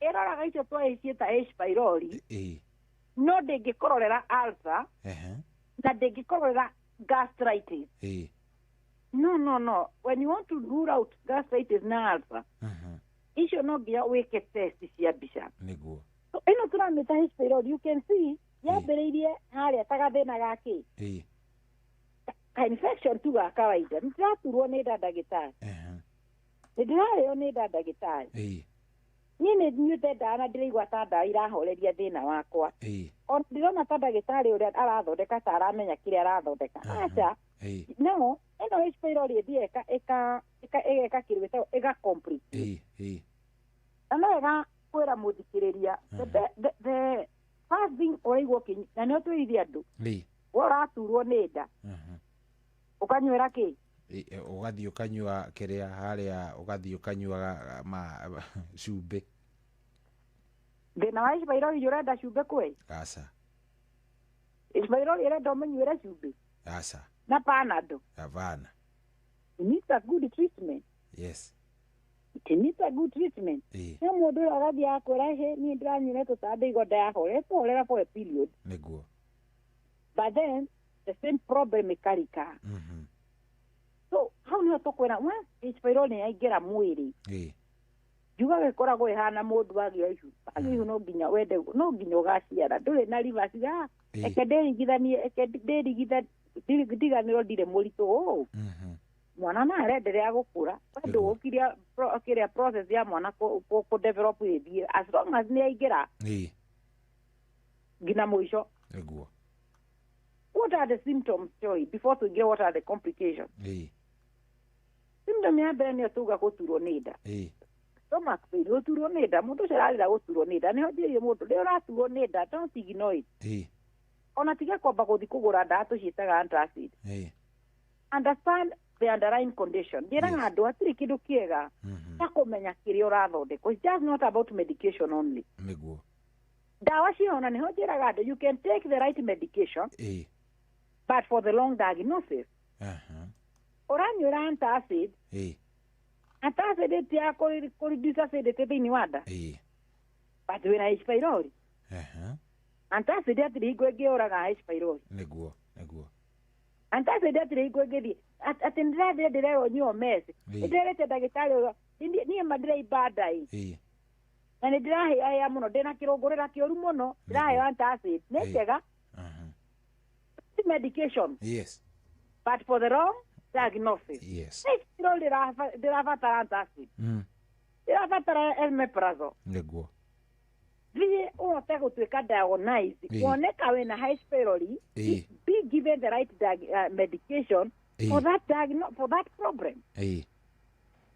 ä roraga icio twä ciäta H pylori no ndä ngä kororera ulcer na ndä ngä kororera gastritis no when you want to rule out gastritis na ulcer icio no nginya wä ke test cia mbica so ino turamita H pylori you can see yambĩrĩirie harĩa ta gathĩna gakĩ ka infection tu ga kawaida nĩ ndĩraturwo nĩ nda ndagĩtarĩ nĩ ndĩrarĩo nĩ nda ndagĩtarĩ niĩ nĩ nyuĩte ndawa na ndĩraigua ta ndawa irahoreria thĩna wakwa ona ndĩrona ta ndagĩtarĩ ũrĩa arathondeka ta aramenya kĩrĩa arathondeka aca no ĩno H pylori ĩthiĩ ĩgeka kĩndũ gĩtagwo ĩga complete na no ĩgakwĩra mũthikĩrĩria the first thing ũraigua na nĩ ũtwĩrithia andũ we ũraturwo nĩ nda ũkanyuĩra kĩ ũgathiĩ ũkanyua kĩrĩa harĩa ũgathiĩ ũkanyua cumbĩ thĩna wa H pylori ũrenda cumbĩ kwĩ aca H pylori ũrenda ũmenyuĩre cumbĩ aca na panado avana it needs a good treatment yes it needs a good treatment no mũndũ ũrĩa agathiĩ akwĩra he niĩ ndĩranyuĩra tũtambĩ igo ndahorera tũhorera for a period nĩguo but then the same problem ĩkarika so hau nĩho tũkwĩra H pylori nĩ yaingĩra mwĩrĩ njuga gĩkoragwo ĩhana mũndũ agĩa ihu no nginya wende no nginya ũgaciara ndũrĩ na rivers eke ndĩrigithanie eke ndiganĩrwo ndirĩ mũritũ ũũ mwana na arenderea gũkũra bado ũkiria kĩrĩa process ya mwana kũ develop ĩthiĩ as long as nĩ yaingĩra nginya mũico nĩguo what are the symptoms Joy before tũingĩre what are the complications symptom ya mbere nĩyo tuga gũturwo nĩ nda stomach pain gũturwo nĩ nda mũndũ ũcio ararĩra gũturwo nĩ nda nĩho njĩrĩire mũndũ rĩrĩa ũraturwo nĩ nda don't ignore it ona tige kwamba gũthiĩ kũgũra ndawa tũciĩtaga antacid understand the underlying condition njĩraga andũ hatirĩ kĩndũ kĩega ta kũmenya kĩrĩa ũrathondekwo it's just not about medication only nĩguo ndawa ciona nĩho njĩraga andũ you can take the right medication but for the long diagnosis ũranyuĩra antacid antacid ĩtia kũreduce acidity thĩinĩ wa nda but wĩna H pylori antacid hatirĩ hingo ĩngĩũraga H pylori nĩguo antacid hatirĩ hingo ĩngĩthiĩ atĩ ndĩrathire ndĩrerwo nyuo meci ndĩrerĩte ndagĩtarĩ ũyũ niĩ ma ndĩraimba ndai na nĩ ndĩrahĩa mũno ndĩna kĩrũngũrĩra kĩũru mũno ndĩraheo antacid nĩ njega medication but for the wrong diagnosis ndĩrabatara antacid ndĩrabatara omeprazole nĩguo thiĩ ũhote gũtuĩka diagnosed woneka wĩna H pylori be given the right medication for that problem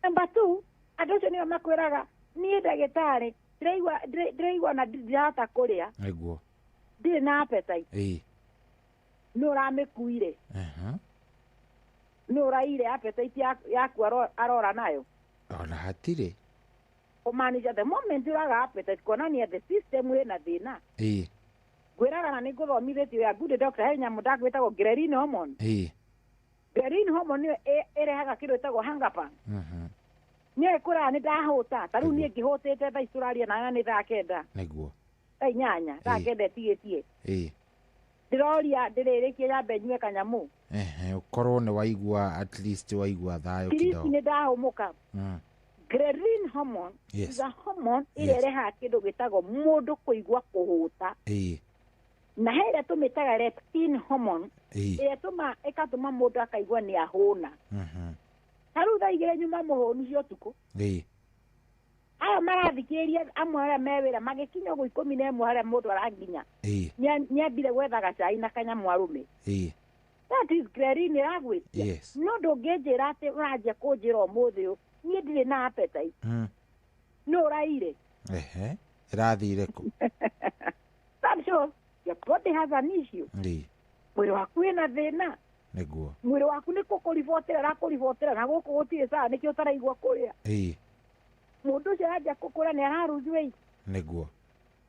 number 2 andũ acio nĩo makwĩraga niĩ ndagĩtarĩ ndĩraigua na ndirahota kũrĩa nĩguo ndirĩ na appetite nĩ ũramĩkuire nĩ ũraire appetite yaku arora nayo ona hatirĩ kũmanage the moment ũraga appetite kuonania the system wĩna thĩna ngwĩraga na nĩ ngũthomithĩtio ya good doctor he nyamũ ndagwĩtagwo ghrelin hormone ghrelin hormone nĩyo ĩrehaga kĩndũ ĩtagwo hunger pang nĩyo ĩkũraga nĩ ndahũta ta rĩu niĩ ngĩhũtĩte thaa ici tũraria nayo nĩ thaa kenda nĩguo thaa inyanya thaa kenda ĩtigĩtie ndĩroria ndĩrĩrĩkie nyambe nyue kanyamũ ũkorwo nĩ waigua at least waigua thayũ kidogo nĩ ndahũmũka ghrelin hormone is a hormone ĩrĩa ĩrehaga kĩndũ gĩtagwo mũndũ kũigua kũhũta na he ĩrĩa tũmĩtaga leptin hormone ĩrĩa ĩgatũma mũndũ akaigua nĩ ahũna ta rĩu thaa igĩrĩ nyuma mũhũnu cia ũtukũ aya marathikiria amwe aria mewira magikinya uguo 11 haria mundu aranginya niambire gwetha gacai na kanyamu arume that is clearing agwitia Yes. no ndunginjira ati uranjia kunjira umuthi u nie ndire na appetite no uraire irathire ku I'm sure your body has an issue mwiri waku wina thina niguo mwiri waku nä kå kå ribotera na gå kå gå tirä saa nä kä å taraigua kå rä a må ndå å cio aranja kå kå ra nä araruzi niguo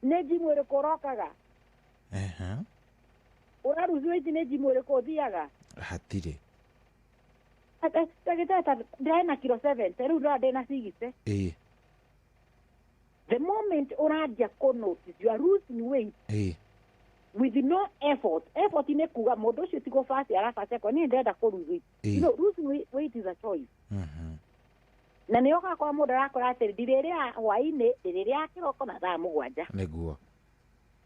nä njimå ä rä kå å rokaga å raruzi wä nä njimå ä rä kå å thiaga hatirä ndagä tata ndä na kiro 7 rä u ndä na 6 the moment å ranjia kå notice you are losing weight with no effort nä kuga må ndå å cio tigå basi arabacekwa nä ndärenda kå lose losing weight is a choice na nä ågakora må ndå arakora atä ndirä rä a hwainä ndä rä rä a kä roko na thaa må gwanja niguo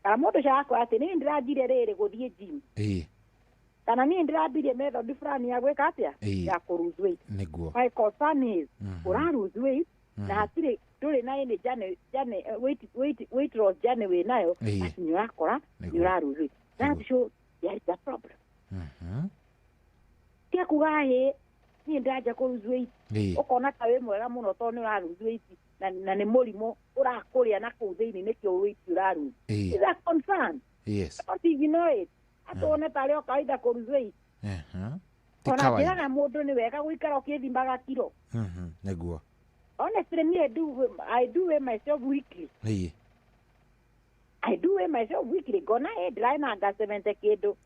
kana må ndå cio arakora atä nä ndä ranjire rä rä gå thiä gym kana niä ndä rambirie method fulani ya gwä ka atä a ya kå lose weight niguo my concern is å ra lose weight na hatirä ndå na ä weight loss jane wä nayo atä nä å rakora nä å ra lose weight that shows there is a problem tia kuga hä niä ndä ranja kå lose weight å kona ta wä mwega må no tondå nä å ra lose weight na nä må rimå å rakå rä a na kå u thä inä nä kä o weight å ra lose is a concern don't ignore it atone tarä o kawaida kå lose weight ona njä ra na må ndå nä wega gå ikara å kä thimbaga kiro niguo honestly me I do weigh myself weekly gona ndä na anga 70 kindu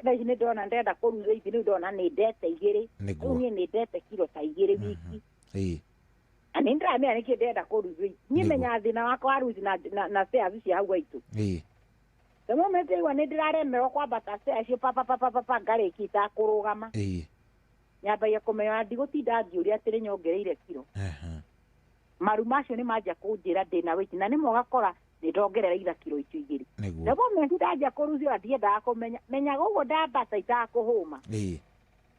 thaici nä ndona ndenda kå ruza ici nä ndona nä ndete 2 rĩu niĩ nĩ ndete kiro ta 2 wiki na nĩ ndĩramenya nĩkĩo ndenda kå ruza ici niĩ menya thĩna wakwa wa ruzi na shares cia hau gaitũ the moment ĩigua nĩ ndĩraremerwo kwambata shares cio papapapapa ngarĩkia itakũrũgama nyambagia kũmenya ndigũtinda ngĩũria atĩ nĩ nyongereire kiro maru macio nĩ manjia kũnjĩra ndĩna weight na nĩmo ũgakora nĩ ndongerereire kiro icio 2 the moment ndanjia kũruzio ndiendaga kũmenya menyaga ũguo ndambata itakũhũma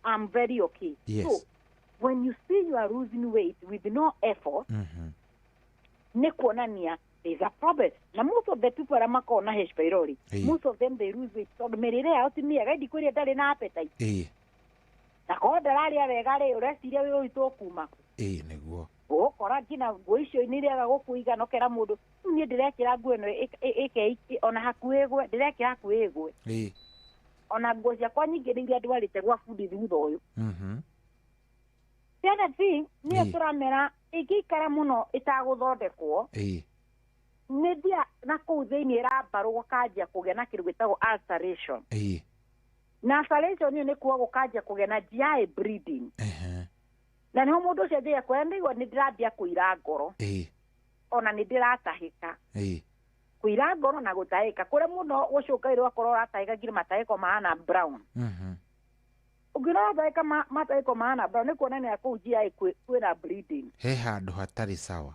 I'm very okay so when you see you are losing weight with no effort nĩ kuonania there's a problem na most of the people arĩa makoragwo na H pylori most of them they lose weight tondũ mĩrĩre yao ti mĩega ndikũria ndarĩ na appetite na korwo ndararĩa wega rĩ ũreciria wĩ ũritũ kuma nĩguo ũgũkora nginya nguo icio nĩ irĩaga gũkũiga na ũkera mũndũ niĩ ndĩrekĩra nguo ĩno ona hakuhĩ ĩgwe ndĩrekĩra hakuhĩ ĩgwe ona nguo ciakwa nyingĩ nĩ iria ndwarĩte gwa bundi thutha ũyũ the other thing niĩ tũramera ĩngĩikara mũno ĩtagũthondekwo nĩ thia na kũu thĩinĩ ĩrambarũ gũkanjia kũgĩa na kĩndũ gĩtagwo ulceration na ulceration ĩyo nĩ kuga gũkanjia kũgĩa na GI bleeding na nĩho mũndũ ũcio anjĩrĩria kwĩra nĩigua nĩ ndĩrambia kũira ngoro ona nĩ ndĩratahĩka kũira ngoro na gũtahĩka kũrĩa mũno gũcũngĩrĩrio ũgakorwo ũratahĩka nginya matahĩko mahana brown ũngĩona ũratahĩka matahĩko mahana brown nĩ kuonania kũu GI kwĩna bleeding he handũ hatarĩ sawa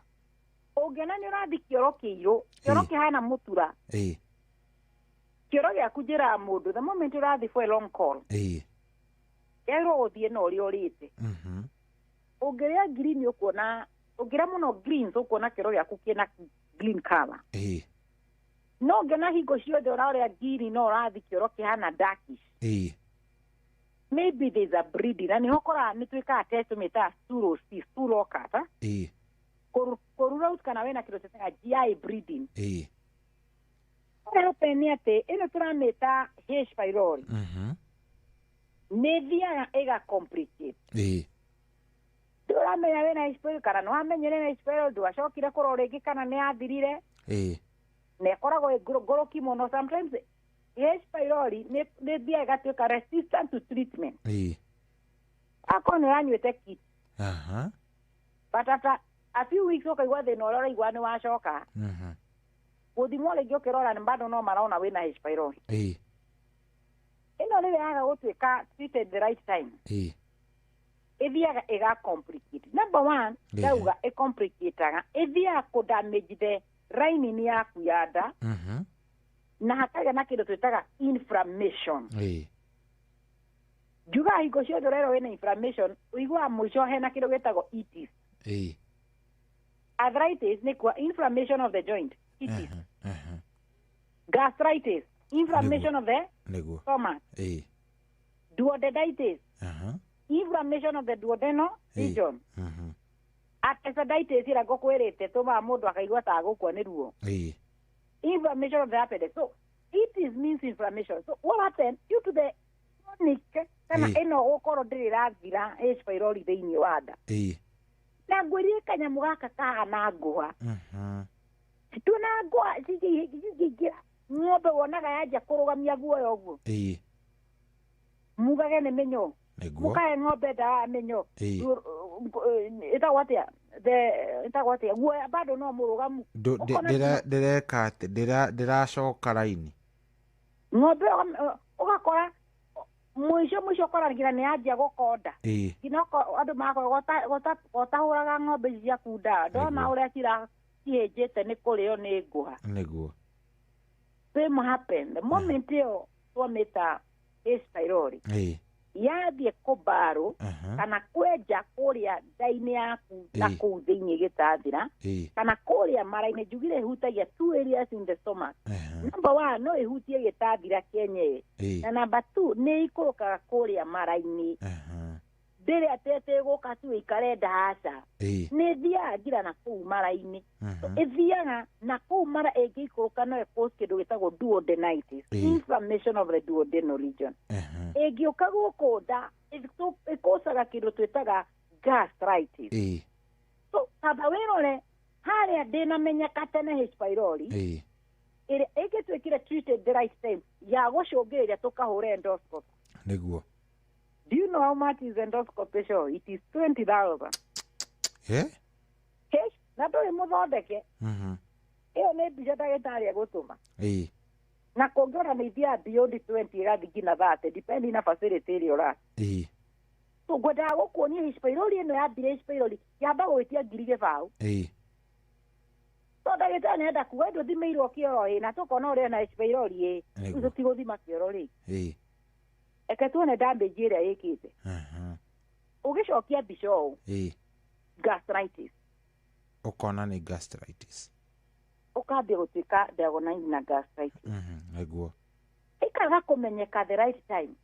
ũngĩona nĩ ũrathi kĩoro kĩirũ kĩoro kĩhana mũtura kĩoro gĩaku njĩraga mũndũ the moment ũrathi for a long call erwo ũthiĩ na ũrĩa ũrĩte ũngĩrĩa green ũkuona ũngĩrĩa mũno greens ũkuona kĩoro gĩaku kĩna green color no ũngĩona hingo ciothe ũrarĩa green no ũrathi kĩoro kĩhana darkish maybe there's a bleeding na nĩho ũkoraga nĩ twĩkaga test tũmĩtaga stulokata kũrura kana wĩna kĩndũ tũtaga GI bleeding ũrĩa nĩ atĩ ĩno tũramĩta H pylori nĩ thiaga ĩga complicate ndũramenya wĩna H pylori kana nĩ wamenyere na H pylori ndwacokire kũrora rĩngĩ kana nĩ yathirire na ĩkoragwo ĩngũrũki mũno sometimes H pylori nĩ thiaga ĩgatuĩka resistant to treatment akorwo nĩ ũranyuĩte kit but after a few weeks ũkaigua thĩna ũrĩa ũraigua nĩ wacoka gũthimwo rĩngĩ ũkĩrora nĩ bado no marona wĩna H pylori ĩno rĩrĩa yaga gũtuĩka treated the right time ĩthiaga ĩga complicate number 1 ndauga ĩcomplicataga ĩthiaga kũdamage the lining yaku ya nda na hakagĩa na kĩndũ twĩtaga inflammation njugaga hingo ciothe ũrerwo wĩna inflammation ũiguaga mũico hena kĩndũ gĩtagwo itis Arthritis ni kwa inflammation of the joint. Gastritis, inflammation of the stomach. Duodenitis, inflammation of the duodenal region. Appendicitis ira gokwirite tuma mundu akaigua ta gukwo ni ruo. Inflammation of the appendix. So it is means inflammation. So what happened due to the chronic kana eno okoro ndirathira H pylori thiini wa nda. Na ngwiri kanyamu gaka kahana ngũha. Tuna ngũha cigira ng'ombe wonaga yanja kũrũgamia guoya ũguo. Mugage nĩ mĩnyoo. Mukae ng'ombe ndawa mĩnyoo. Itagwatia guoya bado no mũrũgamu. Ndireka atĩ ndiracoka raini. Ng'ombe ũgakora mwisho koragira nĩ yanjia gũkonda. Kinoko andũ makoro gotahũraga ng'ombe ciaku ndawa. Ndona ũrĩa cirahĩnjĩte nĩ kũrĩo nĩ ngũha. Nĩguo. Same happen. The moment ĩyo twamĩta H pylori. Yathiĩ kũmbarũ kana kwenja kũrĩa nda-inĩ yaku na kũu thĩinĩ gĩtathira kana kũrĩa mara-inĩ njugire ĩhutagia two areas in the stomach. Number one, no ĩhutie gĩtathira kĩenyewe. Na number two, nĩ ikũrũkaga kũrĩa mara-inĩ. Ndĩrĩ atete gũka tu ĩikare ndaca. Nĩ thiaga ngira na kũu mara-inĩ. Ĩthiaga na kũu mara ĩngĩikũrũka no ĩkũs kĩndũ gĩtagwo duodenitis, inflammation of the duodenal region. Ĩngĩũka gũkũ nda ĩkũsaga kĩndũ twĩtaga gastritis. So tamba wĩrore harĩa ndĩnamenyeka tene H pylori ĩrĩa ĩngĩtuĩkire treated the right time ya gũcũngĩrĩria tũkahũra endoscopy. Nĩguo. Do you know how much is endoscopy show? It is 20,000. Hey, na ndũrĩ mũthondeke. Ĩyo nĩ mbica ndagĩtarĩ egũtũma. Na kũngĩona nĩ ithiaga beyond 20 ĩgathiĩ nginya 30 depending na facility ĩrĩa ũrathiĩ. So ngwendaga gũkuonia H pylori ĩno yambire H pylori yamba gwĩtia ngiri gĩbaũ. So ndagĩtarĩ nĩenda kuga ndũthimĩirwo kĩoro na tũkona ũrĩa na H pylori rĩu tũtigũthima kĩoro rĩngĩ. Eke tuone damage ĩrĩa ĩkĩte. Ũgĩcokia mbica ũũ gastritis. Ũkona nĩ gastritis. Ũkambia gũtuĩka diagnosed na gastritis. Nĩguo. Ĩkaga kũmenyeka the right time.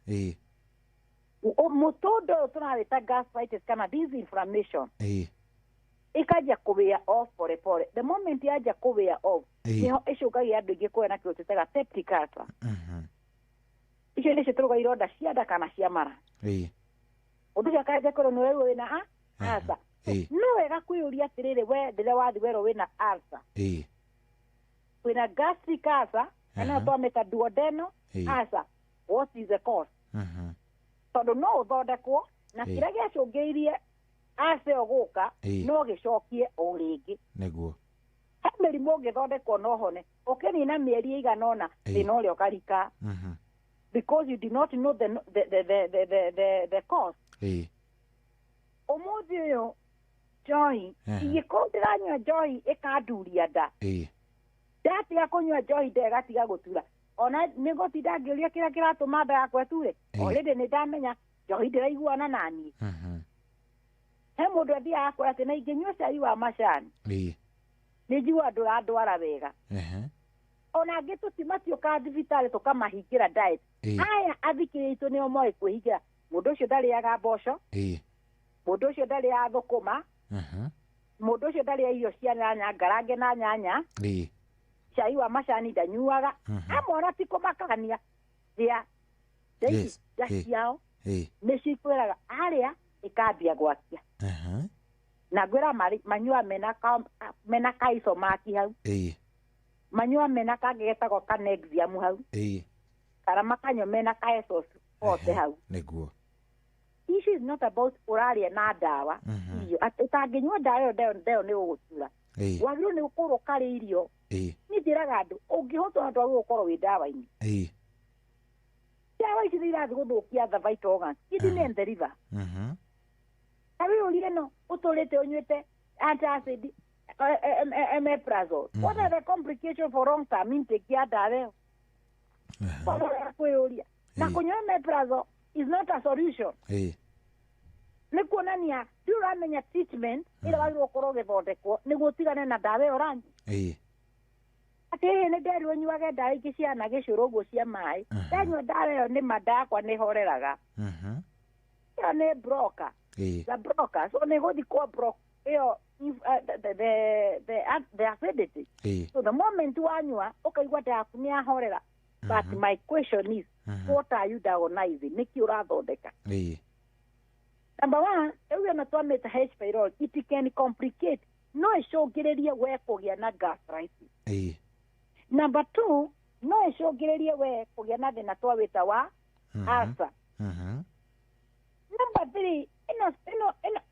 Mũtũndũ ũyũ tũrawĩta gastritis kana this inflammation. Ĩkanjia kũwĩa off pore pore. The moment yanjia kũwĩa off nĩho ĩcũngagia andũ aingĩ kũgĩa na kĩndũ twĩtaga peptic ulcer. Icio nĩcio tũruga ironda cia nda kana cia mara. Ũndũ ũcio akaja kũrwo nĩ werwo wĩna ulcer. No wega kwĩyũria atĩrĩrĩ we rĩrĩa wathi werwo wĩna ulcer. Wĩna gastric ulcer kana twamĩta duodenal ulcer. What is the cause? Tondũ no ũthondekwo na kĩrĩa gĩacũngĩirie ulcer gũka no gĩcokie o rĩngĩ. Nĩguo. He mĩrimũ ũngĩthondekwo no hone ũkĩnina mĩeri ĩigana ũna thĩna ũrĩa ũkarika. Because you did not know the cause. Ũmũthĩ ũyũ njohi ingĩkorwo ndĩranyua njohi ĩkanduria nda. Ndatiga kũnyua njohi nda ĩgatiga gũtura. Ona nĩngũtinda ngĩũria kĩrĩa kĩratũma nda yakwa ĩture. Already nĩndamenya njohi ndĩraiguana na niĩ. He mũndũ athiaga akora atĩ na ingĩnyua cai wa macani nĩnjiguaga ndũrandwara wega. Ona angĩ tũtimatioka thibitarĩ tũkamahingĩra diet. Aya athikĩrĩitũ nĩo moĩ kwĩhingĩra. Mũndũ ũcio ndarĩaga mboco. Mũndũ ũcio ndarĩaga thũkũma. Mũndũ ũcio ndarĩaga irio cia nyanya ngarange na nyanya. Cai wa macani ndanyuaga. Amwe ona ti kũmakania rĩa ciao nĩcikwĩraga arĩa ĩkambia gwakia. Na ngwĩra manyua mena kaisomaki hau. Manyua mena kangĩ getagwo kanexium hau. Kana makanyua mena kaesos othe hau. Nĩguo. Issue is not about ũrarĩa na ndawa. Ũtangĩnyua ndawa ĩyo nĩ ũgũtura. Wagĩrĩirwo nĩ gũkorwo ũkarĩa irio. Niĩ njĩraga andũ ũngĩhotwo na ndwagĩrĩirwo gũkorwo wĩ ndawa-inĩ. Ndawa ici nĩ irathiĩ gũthũkia the vital organs. Kidney and the liver. Na wĩyũrire no ũtũrĩte ũnyuĩte antacid omeprazole. What are the complications for long term intake ya ndawa ĩyo? Kwĩyũria. Na kũnyua omeprazole is not a solution. nĩ kuonania rĩu ũramenya treatment ĩrĩa wagĩrĩirwo gũkorwo ũgĩthondekwo nĩguo ũtigane na ndawa ĩyo rangi atĩ hĩ nĩ nderirwo nyuage ndawa ingĩ ciana gĩcũrũ ũguo cia maĩ ndanyua ndawa ĩyo nĩ ma ndakwa nĩ horeraga ĩyo nĩ broker the broker so nĩ gũthi kwa broker ĩyo the acidity so the moment wanyua ũkaigua ndaku nĩ yahorera but my question is what are you diagnosing nĩkĩ ũrathondeka number one rĩu ona twamĩte H. pylori it can complicate no ĩcũngĩrĩrie we kũgĩa na gastritis number two no ĩcũngĩrĩrie we kũgĩa na thĩna twawĩta wa ulcer number three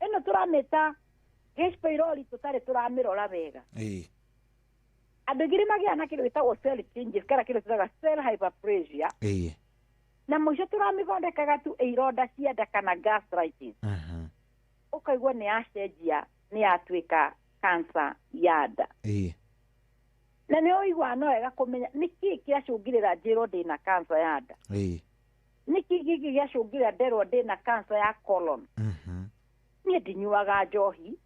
ĩno tũramĩta H. pylori tũtarĩ tũramĩrora wega andũ aingĩ magĩa na kĩndũ gĩtagwo cell changes kana kĩndũ gĩtagwo cell hyperplasia na mũico tũramĩthondekaga tu ironda cia nda kana gastritis ũkaigua nĩ yacenjia nĩ yatuĩka cancer ya nda na nĩ ũigua no wega kũmenya nĩkĩ kĩacũngĩrĩra njĩrwo ndĩna cancer ya nda nĩkĩ gĩkĩ gĩacũngĩrĩra nderwo ndĩna cancer ya colon niĩ ndinyuaga njohi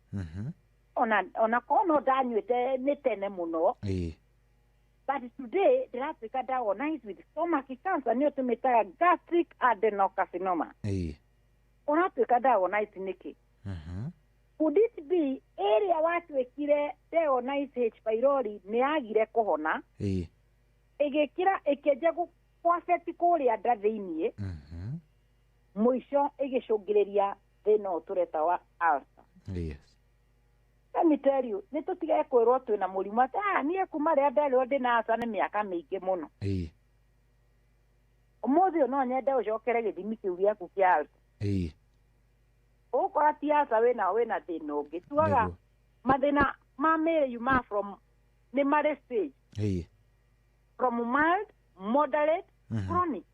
ona korwo no ndanyuĩte nĩ tene mũno but today ndĩratuĩka diagnosed with stomach cancer nĩyo tũmĩtaga gastric adenocarcinoma ũratuĩka diagnosed nĩkĩ would it be ĩrĩa watuĩkire diagnosed H. pylori nĩ yagire kũhona ĩgĩkĩra ĩkĩanjia gũaffect kũrĩa nda thĩiniĩ mũico ĩgĩcũngĩrĩria thĩna ũyũ tũreta wa ulcer let me tell you nĩ tũtige kwĩrwo twĩna mũrimũ atĩ niĩ kuma rĩrĩa nderirwo ndĩna ulcer nĩ mĩaka mĩingĩ mũno ũmũthĩ no nyende ũcokere gĩthimi kĩu gĩaku kĩa ulcer ũgũkora ti ulcer wĩna thĩna ũngĩ tuaga mathĩna ma mĩrĩ yuma from nĩ marĩ stage from mild moderate chronic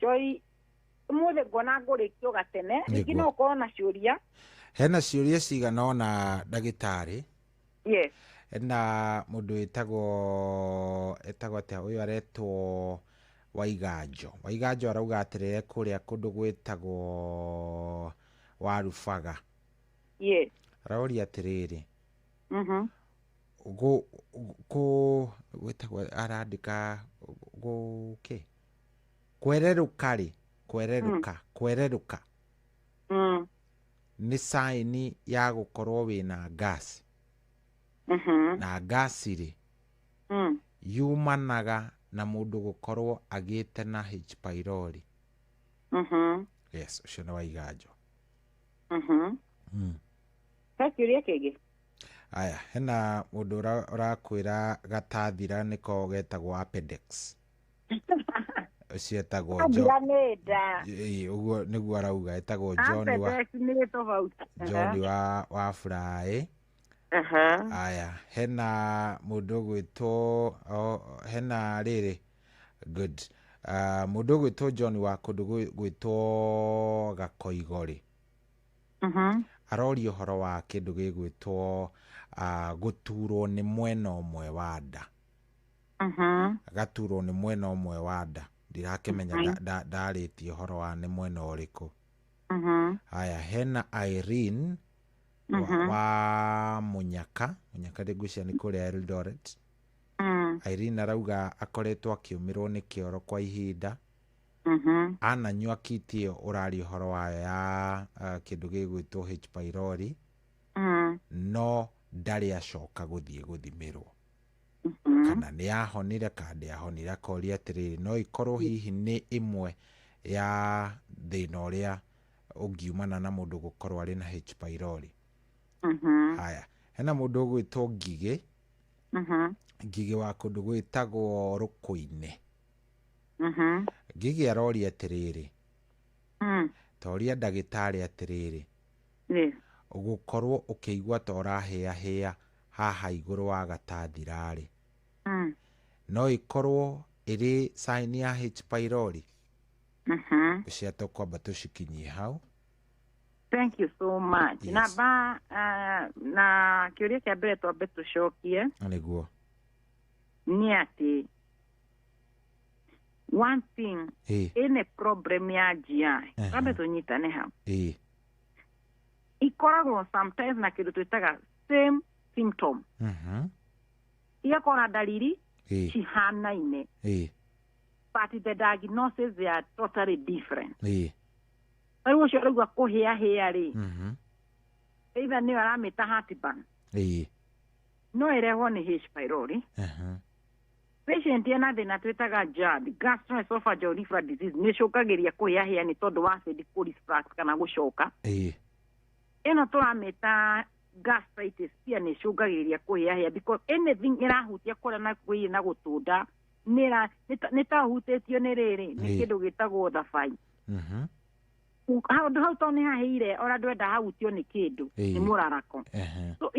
Joy ũmũthĩ nguona ngũrĩkio gatene rĩngĩ no ũkorwo na ciũria hena ciũria cigana ona ndagĩtarĩ yes hena mũndũ etagwo atĩa ũyũ aretwo Waiganjo arauga atĩrĩre kũrĩa kũndũ gwĩtagwo Warubaga yes arauria atĩrĩrĩ gwĩtagwo arandĩka kwererũka nĩ saini ya gũkorwo wĩna gas na gas rĩ yumanaga na mũndũ gũkorwo agĩte na H. pylori yes ũcio nĩ Waiganjo kĩũria kĩngĩ aya hena mũndũ ũrakwĩra gatathira nĩko getagwo appendix ũcio etagwo ũguo nĩguo arauga etagwo John wa Fry aya hena mũndũ gwĩtwo hena rĩrĩ good mũndũ gwĩtwo John wa kũndũ gwĩtwo Gakoigorĩ aroria ũhoro wa kĩndũ gĩgwĩtwo gũturwo nĩ mwena ũmwe wa nda gaturwo nĩ mwena ũmwe wa nda ndirakĩmenya ndarĩtie ũhoro wa nĩ mwena ũrĩkũ aya hena Irene wa Munyaka ndĩngwĩciria nĩ kũrĩa Eldoret Irene arauga akoretwo akĩũmĩrwo nĩ kĩoro kwa ihinda ananyua kiti ĩyo ũraria ũhoro wayo ya kĩndũ gĩgwĩtwo H. pylori no ndarĩ acoka gũthiĩ gũthimĩrwo kana nĩ yahonire kana ndĩahonire akoria atĩrĩrĩ no ikorwo hihi nĩ ĩmwe ya thĩna ũrĩa ũngiumana na mũndũ gũkorwo arĩ na H. pylori haya hena mũndũ ũgwĩtwo Ngigĩ wa kũndũ gwĩtagwo Rũkũ-inĩ Ngigĩ aroria atĩrĩrĩ toria ndagĩtarĩ atĩrĩrĩ gũkorwo ũkĩigua ta ũrahĩahĩa haha igũrũ wa gatathirarĩ no ikorwo ĩrĩ sign ya H. pylori cia tũkwamba tũcikinyie hau. Thank you so much. Yes. Na kĩũria kĩa mbere twambe tũcokie nĩguo nĩ atĩ one thing ene problem ya GI kabe tunyitane ha ikoragwo sometimes na kindu twitaga same symptom igakora dalili cihanaine but the diagnosis they are totally different ariwo cio arauga kuhia hia ri either ni aramita heartburn no irehwo ni H pylori patient ena thina twitaga GERD gastroesophageal reflux disease ni cokagiria kuhia hia ni tondu wa acid reflux kana gucoka eno turamita gastritis pia ni cokagiria kuhia hia because anything irahutia kora na kuhia na gutunda nitahutitio ni riri ni kindu gitagwo thabai how toni hahire ora ndwenda hahutio ni kindu ni murarako so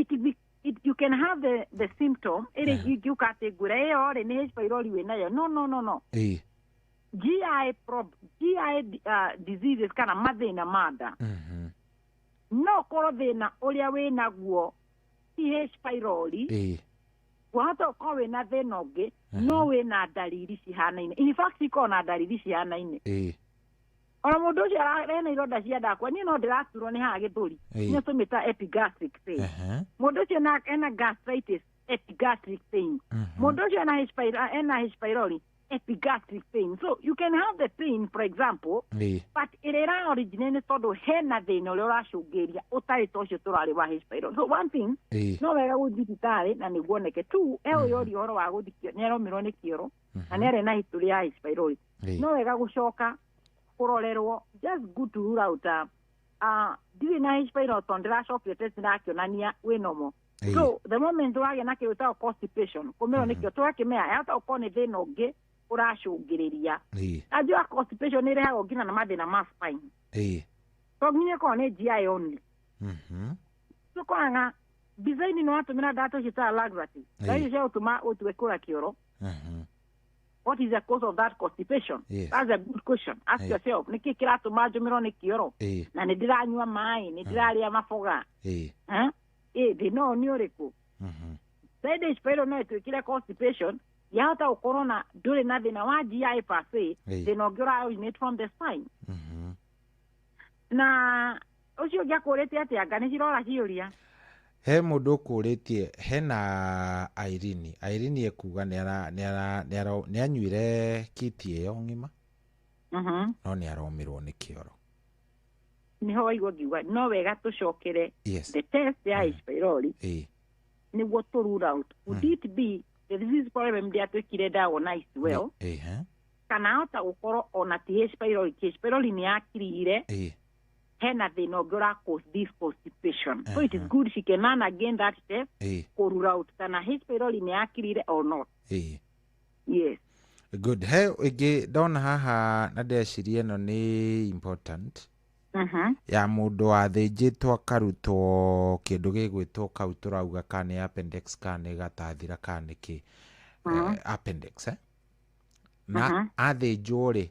you can have the symptom you category ore ni H pylori we nayo no GI diseases kana mathina mada no koro thina uria we naguo H pylori wahota ukorwo wina thina ungi no wina dalili cihanaine in fact iko na dalili cihanaine ona mundu ucio arena ironda cia ndakwa ni no ndiraturwo ni haha githuri ni tumita epigastric pain mundu ucio ena gastritis epigastric pain mundu ucio ena H pylori epigastric pain so you can have the pain for example but irera originally tondu hena thina uria uracungiria utari tocio turari wa H pylori so one thing no wega guthibitari na niguoneke tu yori horo wa guthikio ni aromirwo ni kioro na ni arena history ya H pylori no wega gucoka kurorerwo just good to rule out diri na H pylori tondra shop your test na kionania we normal so the moment wage na kiuta constipation kumero nikio twakimea hata ukone thina ungi uracungiriria ajua constipation ile hago ngina na mathina ma spine so nginya ko ne GI only so kwanga design no atumira data cita laxative dai je utuma utwekura kioro what is the cause of that constipation? That's a good question. Ask yourself, niki kira tumajumiro ni kioro na nidiranywa mai nidiraria mafoga no ni oriku said H pylori no twikire constipation yahota ukorwo na nduri na thina wa GI per se thina ungi originate from the spine na ucio ngiakurite ati anga ni cirora ciuria he mundu ukuritie hena Irene ekuga ni anyuire kiti iyo ngima no ni aromirwo ni kioro niho igwo ngiuga no wega tucokere the test ya H pylori niguo to rule out would it be the disease problem dia twikire diagnosed well kana hota gukorwo ona H pylori ni akirire hena thina ungi cause this constipation so it is good she can run again that test to rule out kana H pylori ni akirire or not yes good he igi dona haha na ndecirie no ni important ya mundu athinjitwo akarutwo kindu gigwitwo kau turauga kane appendix kane gatathira kane ki appendix na athinjwo ri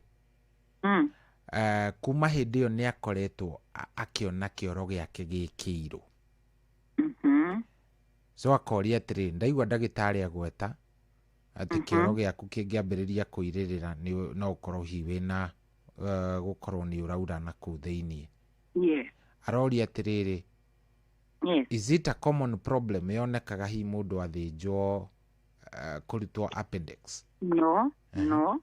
kuma hindi iyo ni akoretwo akiona kioro giake gikiiro so akoria atiri ndaigua ndagitari agweta ati kioro giaku kingiambiriria kuiririra no ukorwo hiwina gukorwo ni uraura na ku thiini aroria atiriri is it a common problem yonekaga hi mundu athinjwo kurutwo appendix no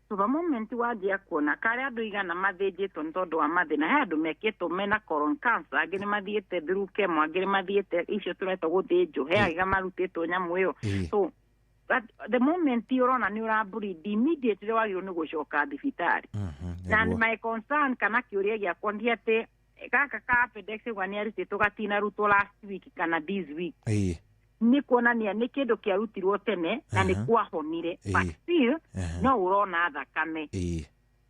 so the moment wajia kuona kare andu igana mathinjitwo ntondu wa mathina he andu mekitwo mena colon cancer angi ni mathiete through chemo angi ni mathiete icio turetwo guthinjwo he agiga marutitwo nyamu iyo so the moment urona ni urabreed immediately wagiro ni gucoka thibitari na my concern kana kiuria gia kondi ati kaka ka appendix gwani arutitwo gatina rutwo last week kana this week ni kuonania ni kindu kiarutirwo tene na ni kwahonire but still no urona thakame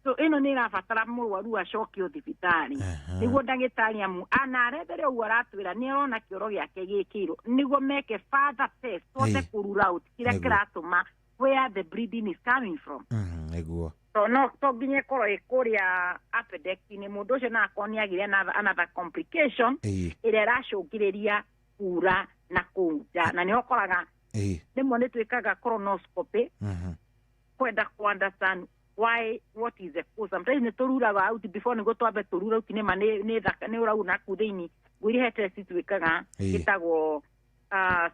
so ino ni rafatara murwaru acokio thibitari niguo ndagitari amu anarethere ugu aratwira ni arona kioro giake gikiro niguo meke further test tote kurura out kira kiratuma where the bleeding is coming from niguo so no to ginye koro ikuria appendix ni mundu ucio na akoni agire na another complication ile racungiriria kura na kunja na niho koraga nimwe ni twikaga colonoscopy kwenda ku understand why, what is the cause. Sometimes ni torura out before ni go twabe torura out nema ne thaka ne ura una ku thini gwiri hete situikaga gitagwo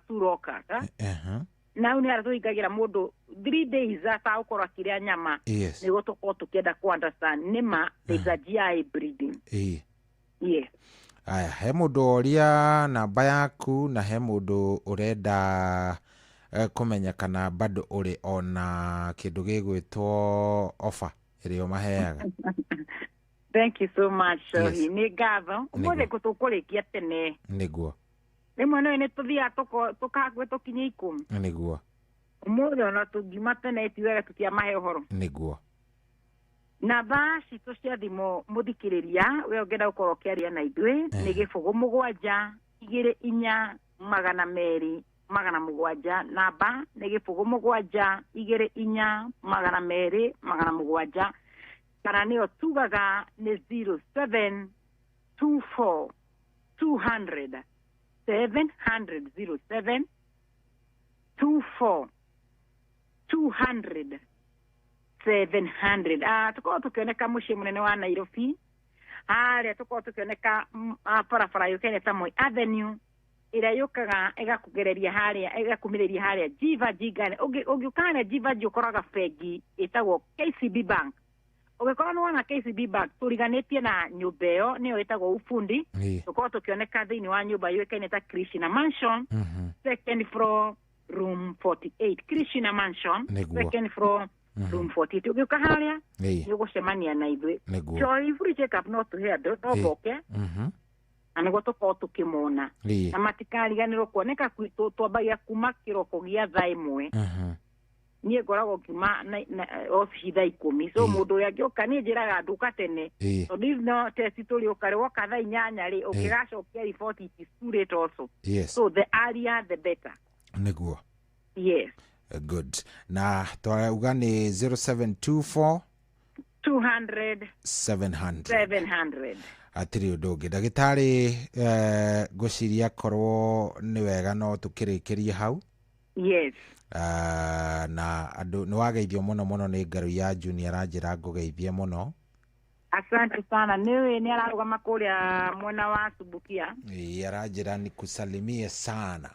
suroka na uni ara tuigagira mundu 3 days ata ukora kiria nyama ni go tuko tukienda ku understand nema there's a GI breeding. Yes. Aya, he mundu oria namba yaku na he mundu urenda kumenya kana bado uri ona kindu gigwitwo offer irio maheaga. Thank you so much. Ni gatho umwe gutukurikia tene niguo rimwe no ni tuthia tukagwe tukinye 10 niguo umwe ona tungima tene tiwega tutia mahe uhoro niguo na bashi to cia thimo muthikiriria we ongera ukoro kiaria na idwe ni gifugo 7 2 4 200 700 namba ni gifugo 7 2 4 200 700 kana niyo tugaga ni 0724 200 700 07 24 200 700. Tuko tukioneka mushi munene wa Nairobi. Haria tuko tukioneka barabara yukeneta Moi Avenue ira yukaga igakugereria haria igakumireria haria Jiva Jigane ugiukana Jiva jukoraga fegi itagwo KCB Bank. Ugikora no wana KCB Bank turiganetie na nyumba iyo niyo itagwo ufundi. Tuko tukioneka thini wa nyumba yukeneta Krishna Mansion second floor room 48 Krishna Mansion second floor room 48 ugiuka haria yugucemania na ithui so free check up not to hear do boke anigo tuko tukimona na matikariganirwo kuoneka kwitu twambagia kuma kiroko gia thaa 1 nie ngoragwo kiuma office thaa 10 so mundu uria ngioka ni njiraga nduka tene so this no test tuli ukare woka thaa 8 ri ukigacokia report it is too late also so the earlier the better niguo yes. Good. Na twauga ni 0724 200 700 atiri undu ndagitari guciria korwo ni wega no tukirikirie hau. Yes. Na andu ni wageithio muno ni ngaru ya Junior anjira ngugeithie muno. Asante sana. Ni ararugama kuria mwena wa Subukia. Aranjira ni kusalimie sana.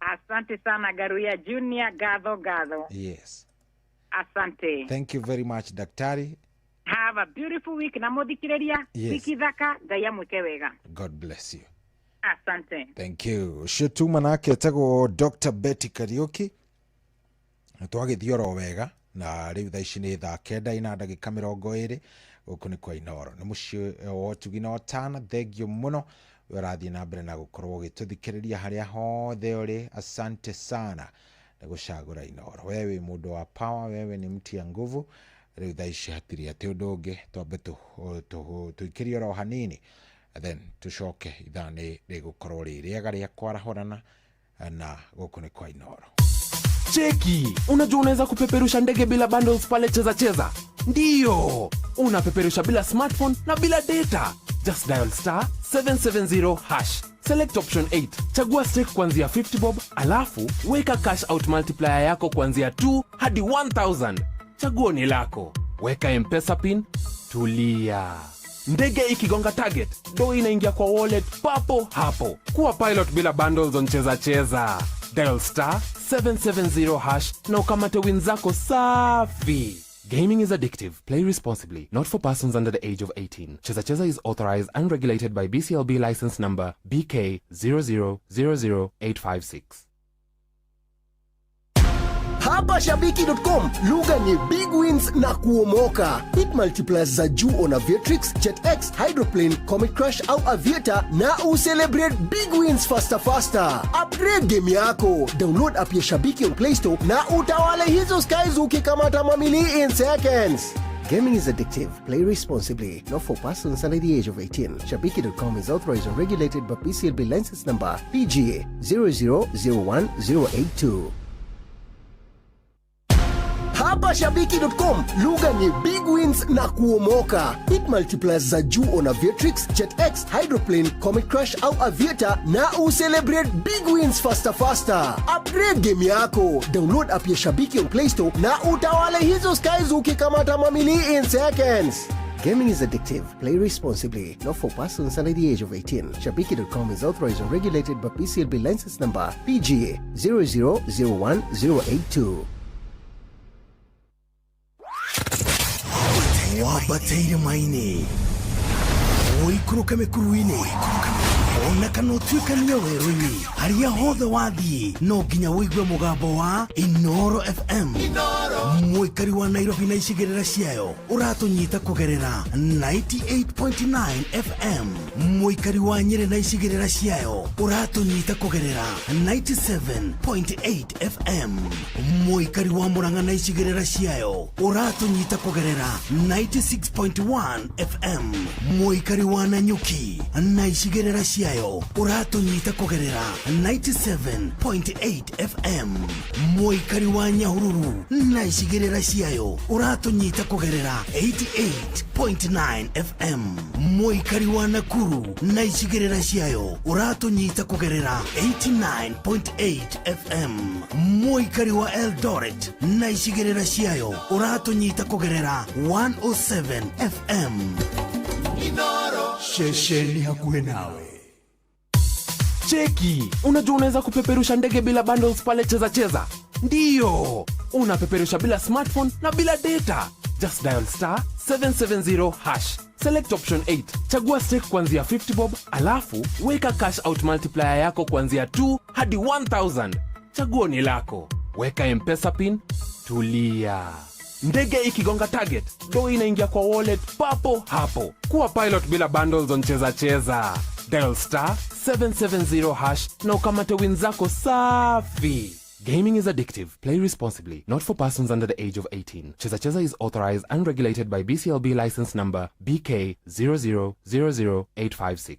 Asante sana Garuya Junior, gatho. Yes. Asante. Thank you very much Daktari. Have a beautiful week na muthikiriria wiki thaka Ngai mwike wega. God bless you. Asante. Thank you. Shutu manake tago Dr. Betty Kariuki. Twagithio ro wega na riu thaa ici ni thaa 9:20 guku ni kwa Inoro. Ni muci o tugina tana thegio muno. Werathi na mbere na gukorwo gituthikiriria haria hothe uri. Asante sana na gucagura Inoro. Wewe mundu wa power, wewe ni mti ya nguvu. Riu thaa ici hatiri ati undu ungi twambe tuikirie ro hanini then tucoke ithani rigukorwo ririega ria kwarahorana na guku ni kwa Inoro. Cheki, unajua unaweza kupeperusha ndege bila bundles pale cheza. Ndiyo, unapeperusha bila smartphone na bila data. Just dial *770#. Select option 8. Chagua stake kuanzia 50 bob, alafu weka cash out multiplier yako kuanzia 2 hadi 1000. Chaguo ni lako. Weka M-Pesa pin, tulia. Ndege ikigonga target, do inaingia kwa wallet papo hapo. Kuwa pilot bila bundles on cheza. Dial *770# na ukamate win zako safi. Gaming is addictive. Play responsibly. Not for persons under the age of 18. Cheza is authorized and regulated by BCLB license number BK 0000856. Hapa Shabiki.com, lugha ni big wins na kuomoka. Hit multipliers za juu on Aviatrix, JetX, Hydroplane, Comet Crush au Aviator na ucelebrate big wins faster. Upgrade game yako. Download app ya Shabiki on Play Store na utawale hizo skies ukikamata mamili in seconds. Gaming is addictive. Play responsibly. Not for persons under the age of 18. Shabiki.com is authorized and regulated by BCLB license number PGA 0001082. Hapa Shabiki.com, lugha ni big wins na kuomoka. Hit multipliers za juu on Aviatrix, JetX, Hydroplane, Comet Crush au Aviator na ucelebrate big wins faster. Upgrade game yako. Download app ya Shabiki on Play Store na utawale hizo skies ukikamata mamili in seconds. Gaming is addictive. Play responsibly. Not for persons under the age of 18. Shabiki.com is authorized and regulated by PCLB license number PGA 0001082. Wabateire maini oikuruka mekuruini ona kanotwika niyo weruni haria hothe wathii no nginya wigwe mugambo wa Inoro FM mwikari wa Nairobi na icigirira ciayo uratunyita kugerera 98.9 FM mwikari wa Nyeri na icigirira ciayo uratunyita kugerera 97.8 FM mwikari wa Murang'a na icigirira ciayo uratunyita kugerera 96.1 FM mwikari wa Nanyuki na icigirira ciayo uratunyita kugerera 97.8 FM mwikari wa Nyahururu na icigirira ciayo uratunyita kugerera 88.9 FM mwikari wa Nakuru na icigirira ciayo uratunyita kugerera 89.8 FM mwikari wa Eldoret na icigirira ciayo uratunyita kugerera 107 FM Inoro shesheni hakuhe nawe. Cheki, unajua unaweza kupeperusha ndege bila bundles pale cheza. Ndiyo, unapeperusha bila smartphone na bila data. Just dial *770#. Select option 8. Chagua stake kuanzia 50 bob, alafu weka cash out multiplier yako kuanzia 2 hadi 1000. Chaguo ni lako. Weka M-Pesa pin, tulia. Ndege ikigonga target, do inaingia kwa wallet papo hapo. Kuwa pilot bila bundles on cheza. Dial *770# na ukamate wins zako safi. Gaming is addictive. Play responsibly. Not for persons under the age of 18. Cheza is authorized and regulated by BCLB license number BK 0000856.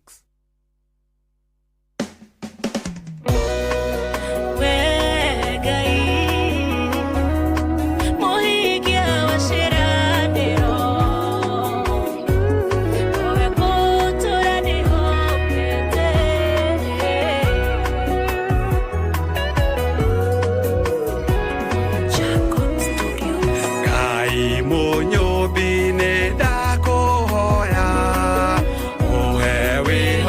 Munyobine dakohoya uhewi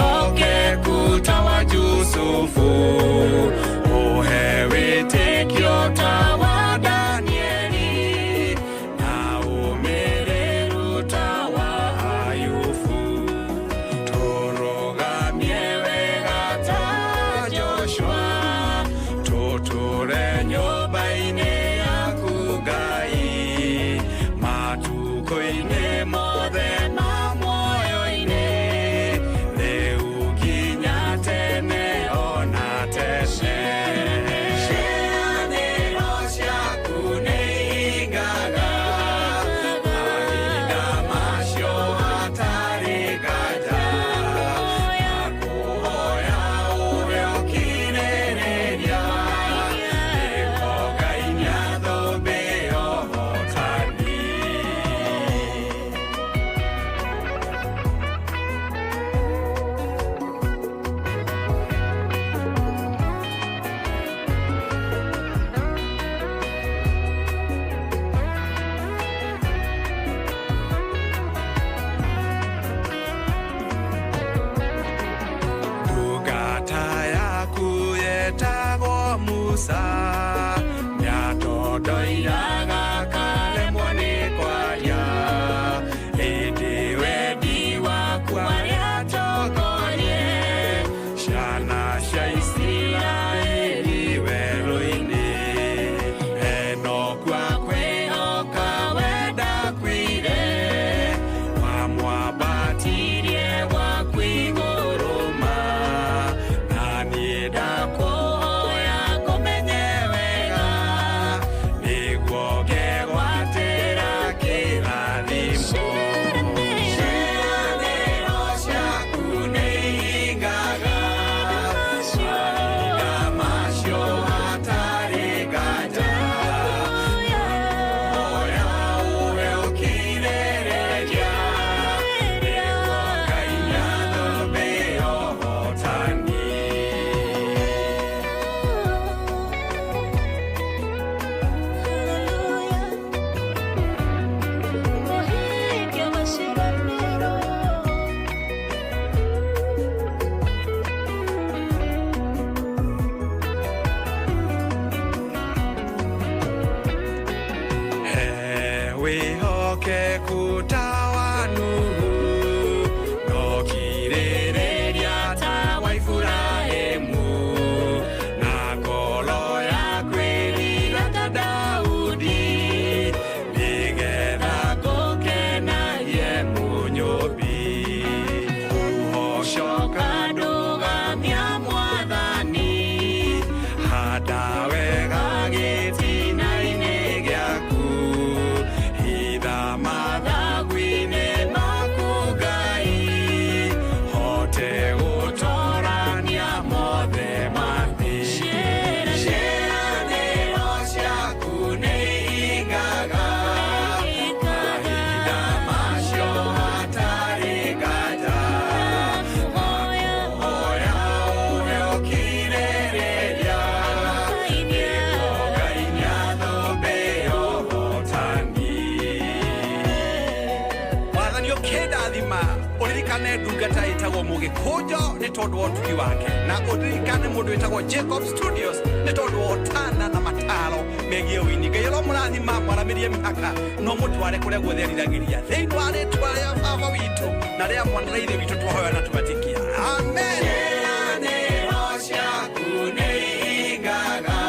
nake kutawa nuhu no kirereria ta wa Iburahemu na ngoro ya kwĩrira ta Daudi nĩgetha ngũkenagie mũnyũmbi ũhocoka ndũgamia Mwathani handa wega gĩtina-inĩ gĩaku hitha mathagu-inĩ maku Ngai hote gũtorania mothe mathi ciĩranĩro ciaku nĩ ihingaga mahinda macio hatarĩ nganja mahoya ũheo kirĩrĩria nĩguo Ngai nĩathũmbĩyo ũhotani. Mwathani ũkĩndathima ũririkane ndungata ĩtagwo Mũgĩkũnjo nĩ tondũ wa ũtugi wake na ũririkane mũndũ wĩtagwo Jacob Studios nĩ tondũ wa ũtana na mataro megiĩ ũini. Ngai ũromũrathima mwaramĩrie mĩhaka no mũtware kũrĩa guothe eriragĩria thĩinĩ wa rĩĩtwa rĩa baba witũ na rĩa mwana na ithe witũ twahoya na tũgatikia amen. Ciĩranĩro ciaku nĩ ihingaga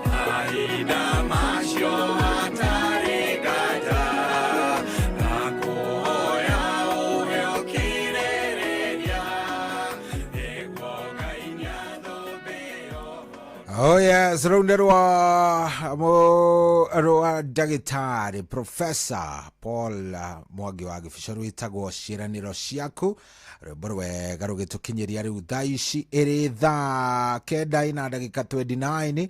mahinda macio hatarĩ nganja na kũhoya ũheo kirĩrĩria nĩguo Ngai nĩathũmbĩyo. Oh yes, rũnde rwa ndagĩtarĩ Professor Paul Mwangi wa Gĩbico rwĩtagwo ciĩranĩro ciaku, rwĩmbo rwega rũgĩtũkinyĩria rĩu thaa ici ĩrĩ thaa 9:29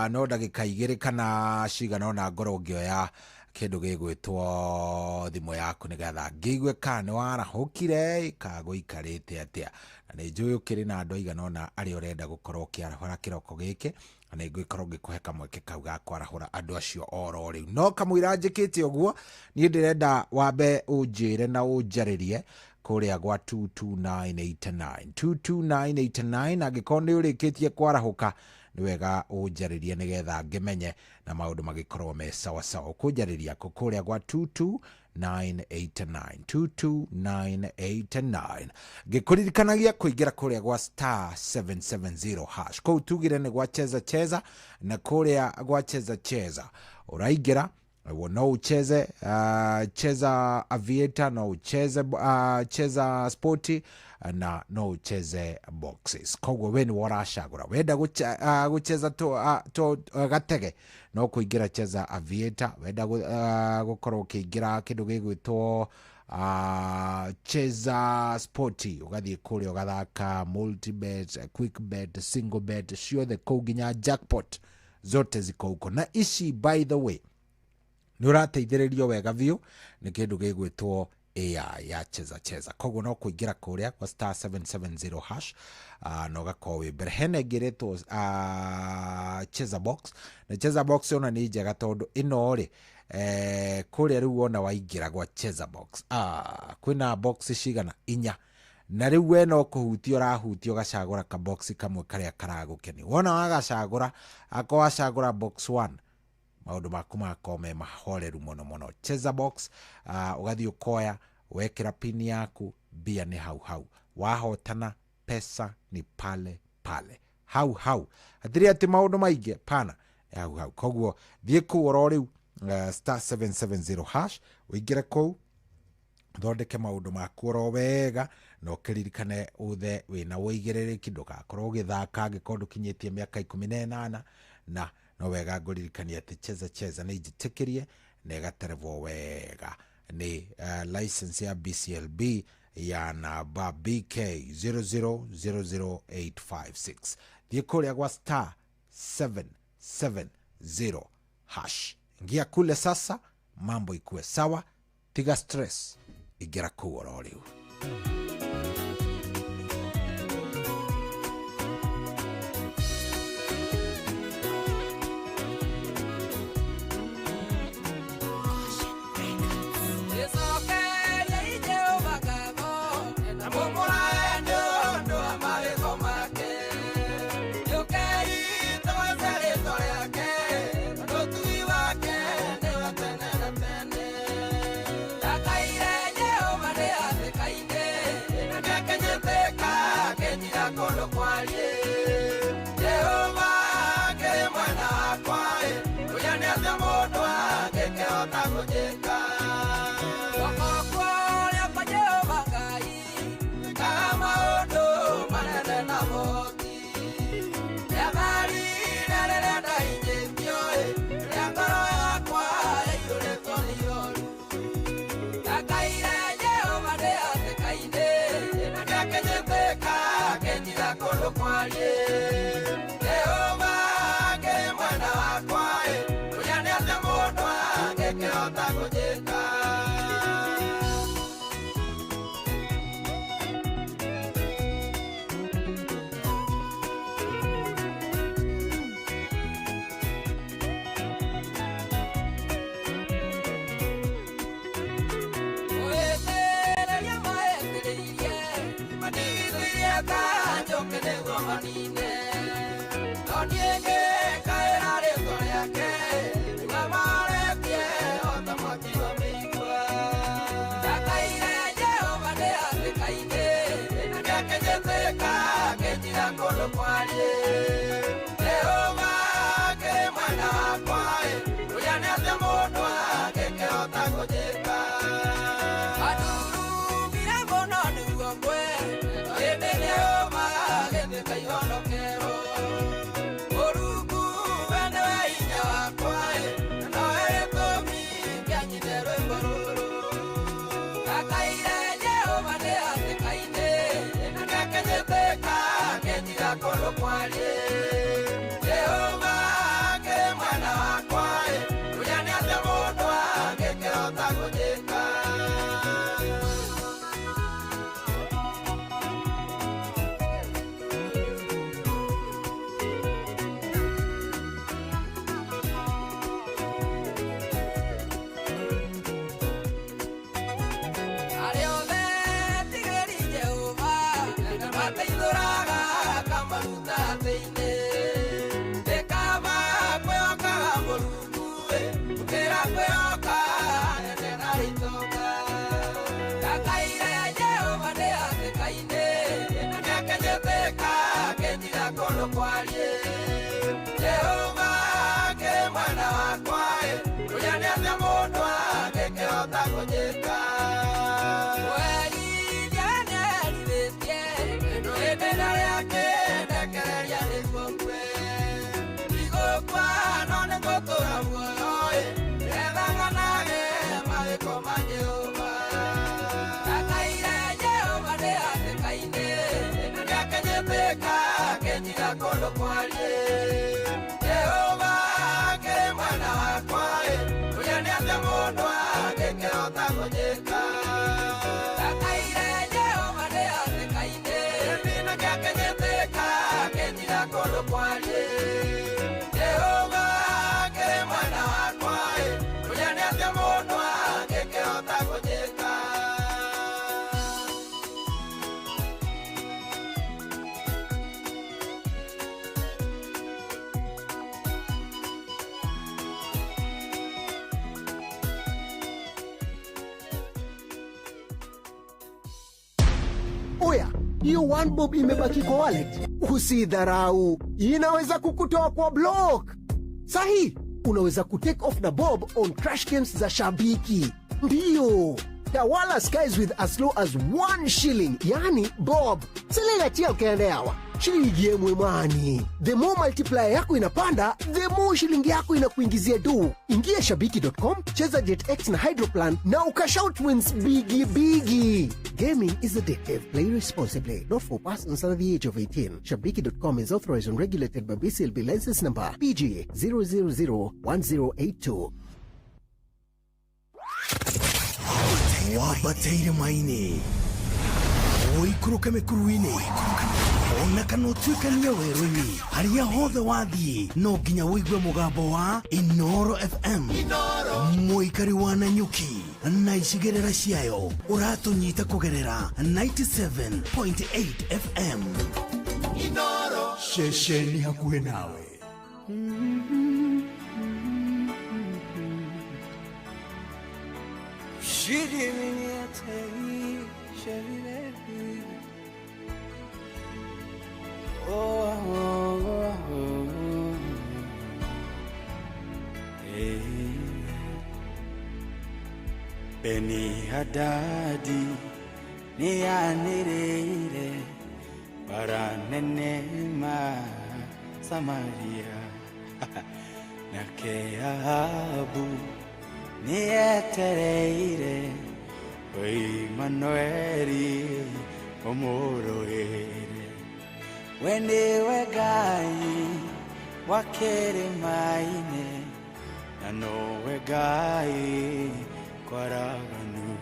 no ndagĩka 2 kana cigana ona ngorwo ngĩoya kĩndũ gĩgwĩtwo thimũ yaku nĩgetha ngĩigue kana nĩ warahũkire kagũikarĩte atĩa, na nĩ njũĩ ũkĩrĩ na andũ aigana ona arĩa ũrenda gũkorwo ũkĩarahũra kĩroko gĩkĩ, na nĩ ngũgĩkorwo ngĩkũhe kamweke kau ga kwarahũra andũ acio oro rĩu. No kamũira njĩkĩte ũguo, niĩ ndĩrenda wambe ũnjĩre na ũnjarĩrie kũrĩa gwa 22989 angĩkorwo nĩ ũrĩkĩtie kwarahũka nĩ wega ũnjarĩrie nĩgetha ngĩmenye na maũndũ magĩkorwo me sawa sawa. Ũkũnjarĩria kũrĩa gwa 22989 ngĩkũririkanagia kũingĩra kũrĩa gwa star 770 hash. Kũu tugire nĩ gwa cheza na kũrĩa gwa cheza ũraingĩra no ucheze cheza aviator, no ucheze cheza sporti na no ucheze boxes. Koguo we ni waracagũra wenda gucheza to gatege no kuingira cheza aviator, wenda gukorwo ukiingira kindu gigwitwo cheza sporti ugathie kuria ugathaka multibet, quick bet, single bet, ciothe kũu nginya jackpot zote ziko huko. Na ici by the way nĩ ũrateithĩrĩrio wega biũ nĩ kĩndũ gĩgwĩtwo AI ya cheza. Koguo no kũingĩra kũrĩa kwa star 770 hash na ũgakorwo wĩ mbere. Hena ĩngĩrĩtwo cheza box, na cheza box ona nĩ njega tondũ ĩno rĩ kũrĩa rĩu ona waingĩra gwa cheza box kwĩna box cigana 4, na rĩu we no kũhutia ũrahutia ũgacagũra ka box kamwe karĩa karagũkenia. Wona wagacagũra akorwo wacagũra box 1 maũndũ maku makorwo me mahoreru mũno. Cheza box ũgathiĩ ũkoya wekĩra pin yaku, mbia nĩ hau wahotana, pesa ni pale hau hatirĩ atĩ maũndũ maingĩ pana hau. Koguo thiĩ kũu oro rĩu star 770 hash ũingĩre kũu thondeke maũndũ maku oro wega na ũkĩririkane uthe wĩna ũigĩrĩrĩki ndũgakorwo ũgĩthaka angĩkorwo ndũkinyĩtie mĩaka 18 na no wega ngũririkania atĩ cheza nĩ njĩtĩkĩrie na ĩgaterevwo wega nĩ license ya BCLB ya namba BK 0000856. Thiĩ kũrĩa gwa star 770 hash. Ingia kule sasa, mambo ikuwe sawa, tiga stress, ingira kũu oro rĩu. ndangĩhota gũnjĩka Wakakwa ũrĩa kwa Jehova Ngai ekaga maũndũ manene na moti rĩamarire rĩrĩa ndahinyĩtio rĩrĩa ngoro yakwa yaihũrĩtwo nĩ ihoru ndakaire Jehova ndĩ hatĩka-inĩ na ndĩakĩnjĩtĩka akĩnjira kũndũ kwariĩ Jehova ngĩ mwena wakwa ũrĩa nĩ atĩ mũndũ angĩkĩhota gũnjĩka Ũhĩtĩrĩria mahĩtĩrĩirie mandigithĩrie kanjũkĩ nĩguo manine no niĩ ngĩkaĩra rĩĩtwa rĩake nĩguo maretie o ta mwaki wa mĩigua ndakaire Jehova ndĩ hatĩka-inĩ na ndĩakĩnjĩtĩka akĩnjira kũndũ kwariĩ Jehova ngĩ mwena wakwa ũrĩa nĩ atĩ mũndũ angĩkĩhota gũnjĩka andurumire mũno nĩguo ngwe hĩndĩ nĩhũma gĩtuĩka ihonokero Mũrungu we nĩwe hinya wakwa na nowe gĩtũmi kĩanjine rwĩmbo rũrũ ndakaire Jehova ndĩ hatĩka-inĩ na ndĩakĩnjĩtĩka akĩnjira kũndũ kwariĩ Jehova ngĩ mwena wakwa ũrĩa nĩ atĩ mũndũ angĩkĩhota gũnjĩka arĩa othe tigĩri Jehova na mateithũraga akamaruta thĩ-inĩ ndĩkamba kwĩhokaga Mũrungu gũkĩra kwĩhoka nene na itonga ndakaire Jehova ndĩ hatĩka-inĩ na ndĩakĩnjĩtĩka akĩnjira kũndũ kwariĩ Jehova ngĩ mwena wakwa ũrĩa nĩ atĩ mũndũ angĩkĩhota gũnjĩka werithia nĩerithĩtie no hĩndĩ rĩake ndekereria nĩguo ngwe ndigũkua no nĩngũtũũra muoyo nĩgetha nganage mawĩko ma Jehova ndakaire Jehova ndĩ hatĩka-inĩ na ndĩakĩnjĩtĩka akĩnjira kũndũ kwariĩ Jehova ngĩ mwena wakwa ũrĩa nĩ atĩ mũndũ angĩkĩhota gũnjĩka ndakaire Jehova ndĩ hatĩka-inĩ na ndĩakĩnjĩtĩka akĩnjira kũndũ kwariĩ Jehova ngĩ mwena wakwa ũrĩa nĩ atĩ mũndũ angĩkĩhota gũnjĩka Oya, hiyo one bob imebaki kwa wallet. Usidharau, inaweza kukutoa kwa block. Sahi, unaweza kutake off na bob on trash cans za Shabiki. Ndiyo, tawala skies with as low as 1 shilling, yani bob. Siligatia ukaendeawa. Shilingi yemwe mani. The more multiplier yako inapanda, the more shilingi yako inakuingizia do. Ingia shabiki.com, cheza JetX na Hydroplan na ukashout wins bigi. Gaming is addictive. Play responsibly. Not for persons under the age of 18. Shabiki.com is authorized and regulated by BCLB license number PG 0001082. wabateire maini oikuruke mikuruini ona kana utuikanie werũ-inĩ harĩa hothe wathiĩ no nginya wĩigue mũgambo wa Inoro FM mũikari wa Nanyuki na icigĩrĩra ciayo ũratũnyita kũgerera 97.8 FM Inoro ceceni hakuhĩ nawe. Beni Hadadi niyanirire baranenema Samaria nake Ahabu nietereire oi Manueli omoroere wendiwe Ngai wakere maine na nowe Ngai kwaraganu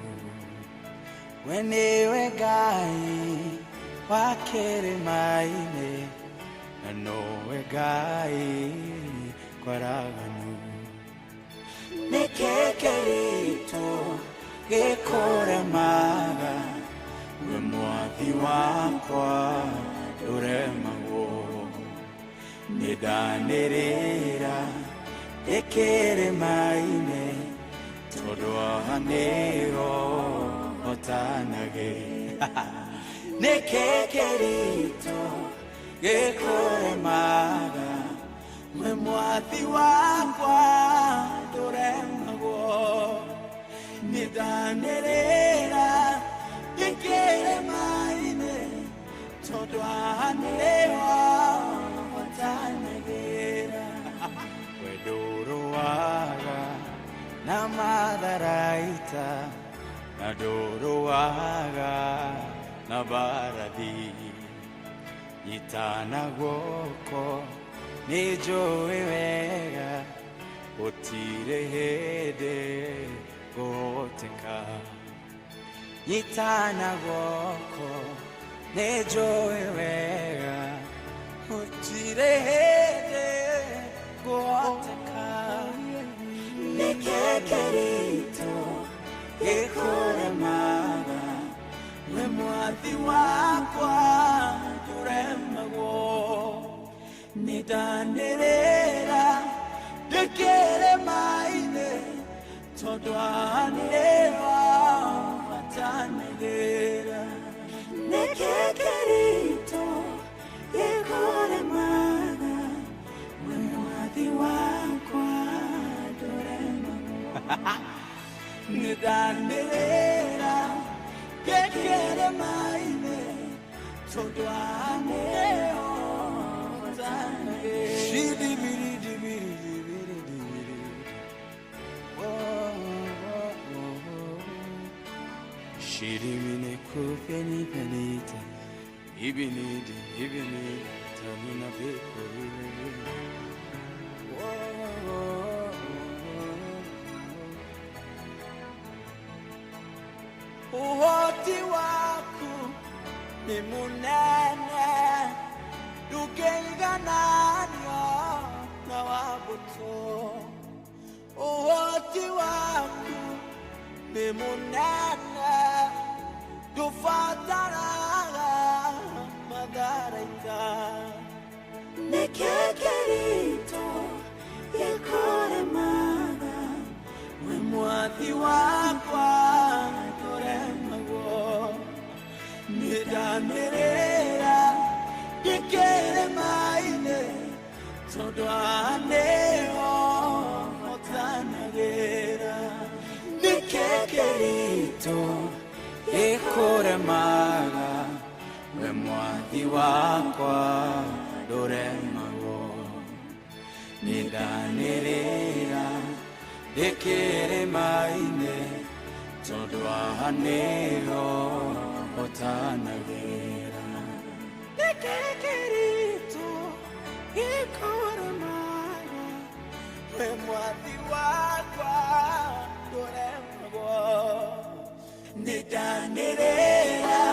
wendiwe Ngai wakere maine na nowe Ngai kwaraganu nekekerito gekore maga we mwathi wakwa uremago nidanirira ekere maine todo anego otanage nekekerito gekore maga we mwathi wakwa uremago nidanirira ekere maine todo anego otanagera wedoro waga na madaraita na doro waga na baradi itana goko nijoe wega otire hede goteka itana goko nijoe wega otire hede goteka nekekerito gekore maga we mwathi wakwa turemago nidanirira dekere maine todwanewa watanegera nekekerito gekore maga we mwathi wakwa nidanirira gekere maine todwanewa watanegera Shirimine kufeni penita ibinidi tamina bekori uhoti waku ni munene dukengananyo na wabuto uhoti waku ni munene dufataraga madaraita nekekerito yekore maga we mwathi wakwa turemago nidanirira yekere maine todo aneho otanagera nekekerito ekore maga we mwathi wakwa nduremago nidanirira ekere maine todo aneho otanagera nekekerito ekore maga we mwathi wakwa nduremago nidanirira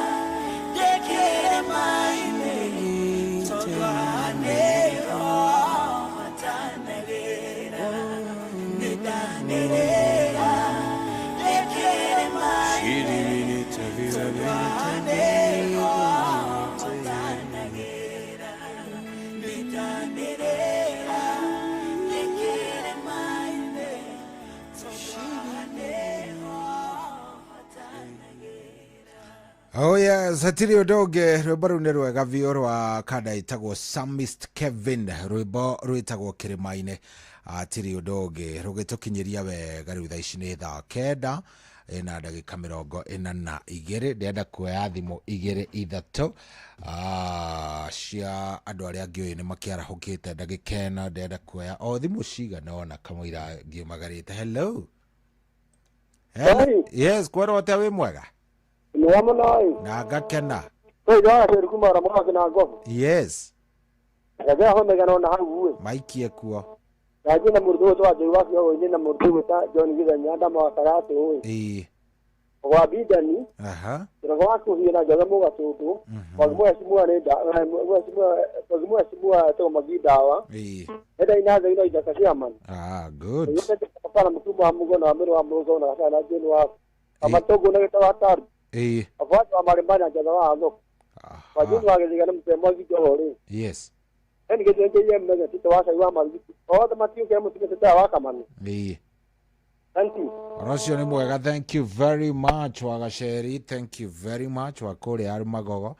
dekere maine todwaneho watanagera nidanirira dekere maine todwaneho watanagera nidanirira dekere maine todwaneho Oh yes, hatiri odoge rwimbo rũu nĩ rwega biũ rwa kada itagwo Psalmist Kevin, rwimbo rwĩtagwo kĩrĩma-inĩ. Hatiri odoge rũgĩtũkinyĩria wega rĩu thaa ici nĩ thaa kenda ina ndagika 42 ndenda kuoya thimu 2-3 cia andu aria angĩ nĩ makiarahũkĩte ndagika ĩno ndenda kuoya o thimu cigana ona kamũira ngiumagarĩte. Hello. Yes, kwero wote wĩ mwega? Nĩ mũno. Na ngakena. Yes. Ngagĩa ho megana na hau. Maikie kuo. Yaje na murdo to aje wa kwa wenye na murdo ta John Githanya nda ma karate oi. Wa bidani. Aha. Ndio wa ku hina jaga mo gatutu. Wa mo asimu ne da wa mo asimu to magidawa. Eda ina za ina ida man. Good. Yote kwa mkubwa wa mugo na amero wa mugo na sana jeni wa. Ama togo na tawa tar. Afwa wa marimbana jaga wa ndo. Wa jeni wa gele mtembo gido. Yes. And get the young to watch a woman. All the material came to the Wakaman. Thank you. Rosio Mwega, thank you very much. Wagasheri, thank you very much. Wakore Arumagogo.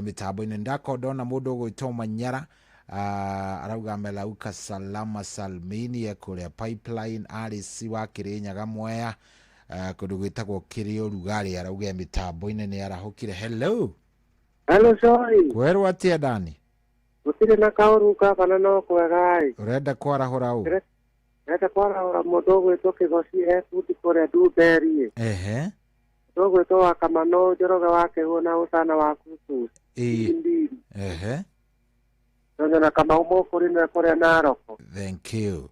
Mitambo inendako dona mudo gwitoma Nyara. Arauga melauka salama salmini ya kule pipeline RC wa Kirinyaga Mwea. Kundu gwitagwo Kirio Rugari arauga mitambo inene arahukire. Hello. Hello, sorry. Kweru atia Dani? Gutire na kauruka kana no kwegai. Urenda kwarahura u? Urenda kwarahura mundu gwitwo Kigoci efuti kore Ndumberi. Mundu gwitwo wa Kamano Njoroge wake hona usana wa Kutu. Ndio na kama umo kuri na kore Naroko. Thank you.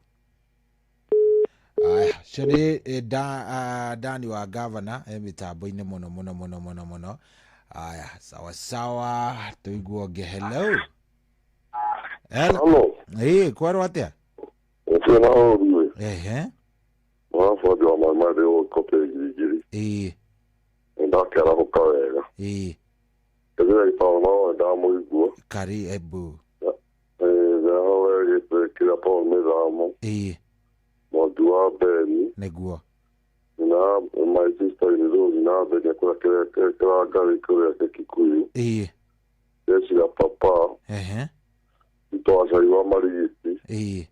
Shari Dani wa governor mitambo ine muno. Sawa sawa tuiguoge. Hello. Hello. Kwaro atia? Tena oruwe. Mwafa dio mama de kope giri. Ndakera hokawega. Eze ipalma damo igwo. Kari ebu. Zawe kila pa mezamo. Modua beni. Negwo. Na my sister in the na beni kwa kila gari kwa Kikuyu. Yeshi ya papa. Itoasa iwa marigiti.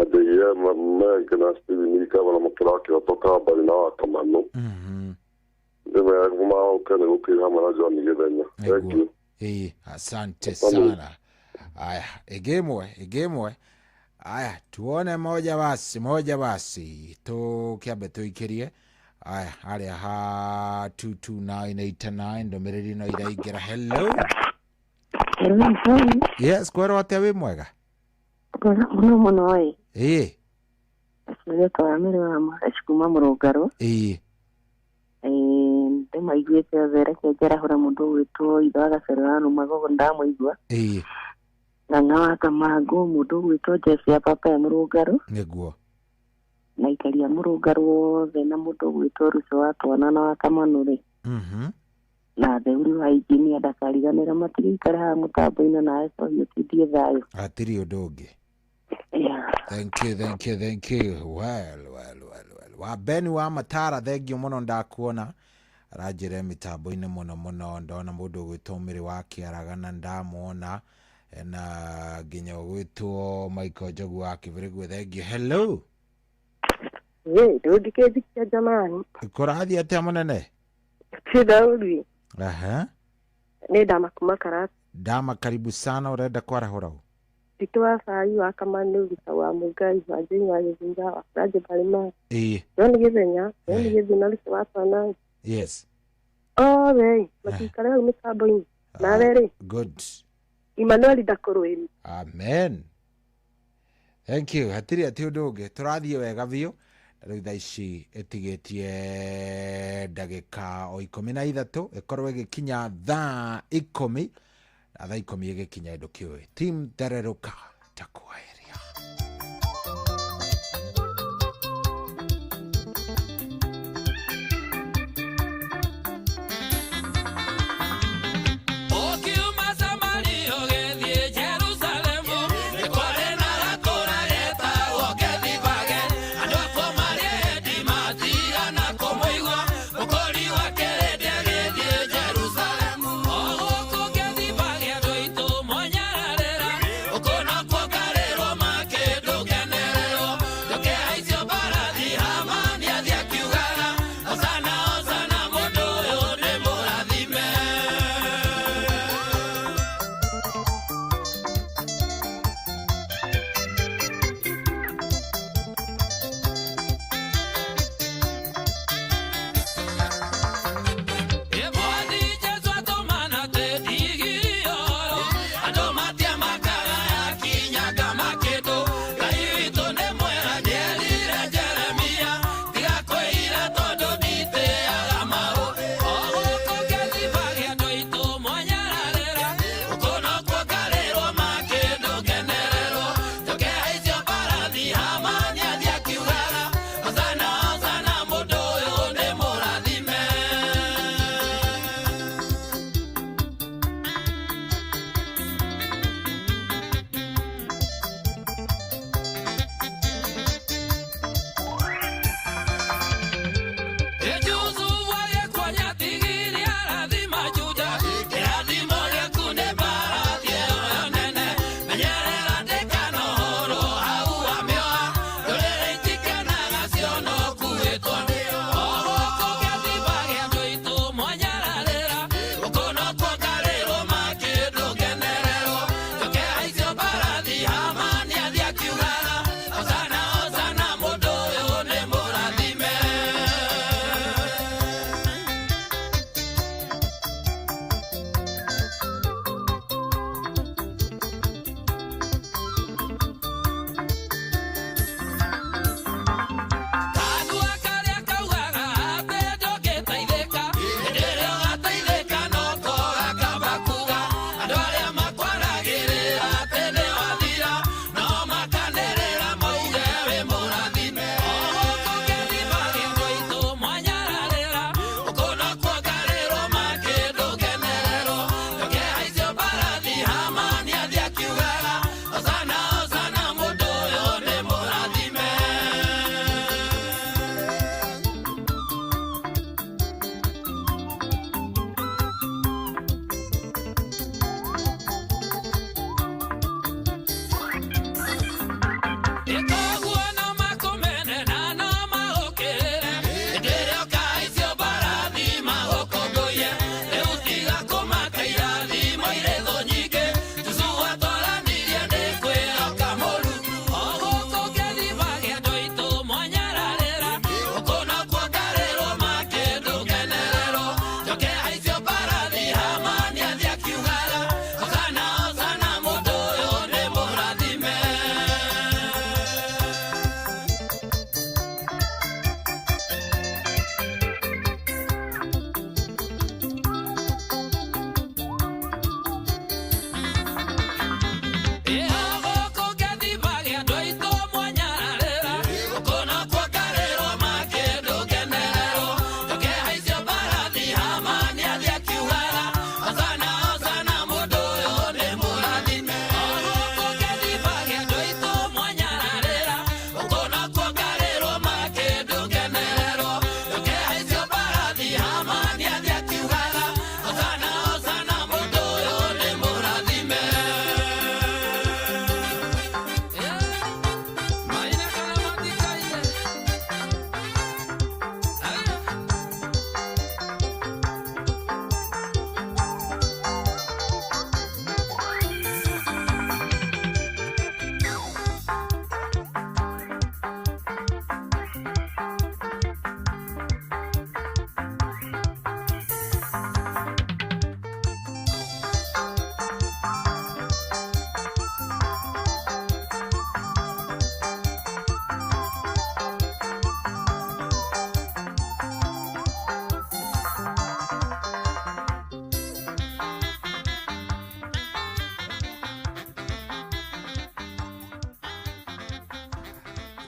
Adeye mege na Steven Nika wana makiraki watoka bali na Wakamano. Ndeme kuma ukene ukira manajo ni Githenya. Thank you. Asante sana. Aya, egemwe. Aya, tuone moja basi. Tukiambe tuikirie. Aya, aria ha 22989 ndomereri no iraigera. Hello. Yes, kwero atia wi mwega? Muno oi. Ndio kwa mimi wa mashikuma murugaro. Ndemaiguite zere kegera hora mundu witwo ithaga serano magogo ndamuigua. Na nawa kamago mundu witwo Jeff ya papa ya murugaro. Niguo. Na ikaria murugaro wothe na mundu witwo Ruco wa Twana na wa Kamanure. Na theuri wa injinia ndakariganira matirikara ha mutambo-ina na eso yutithie thayo. Atiri undu ungi. Thank you. Well. Wa Beni wa Matara thengio muno ndakuona. Arajire mitambo-ine muno ndona mundu gwitomiri wake aragana ndamuona. Na ginya gwitwo Michael Jogu wa Kibirigwe thengio. Hello. Ndikedikia jamani. Kurathi atia munene? Chidauri. Ni Dama kumakara. Dama karibu sana, urenda kwarahura u? Titwa sai wa Kamano wa Mugai wa Jinya yezinga wa Raje Balima. Yoni Githenya, yoni Githina Ruco wa Twana. Yes. Hey, matikara mitambo ini. Na rere. Good. Emmanuel Dakorweri. Amen. Thank you. Hatiri ati undu ungi turathie wega biu. Riu thaa ici itigetie ndagika o 13 ikorwo igikinya thaa 10 na thaa 10 igikinya indu kiui team Tereruka takwairia. Jerusalem.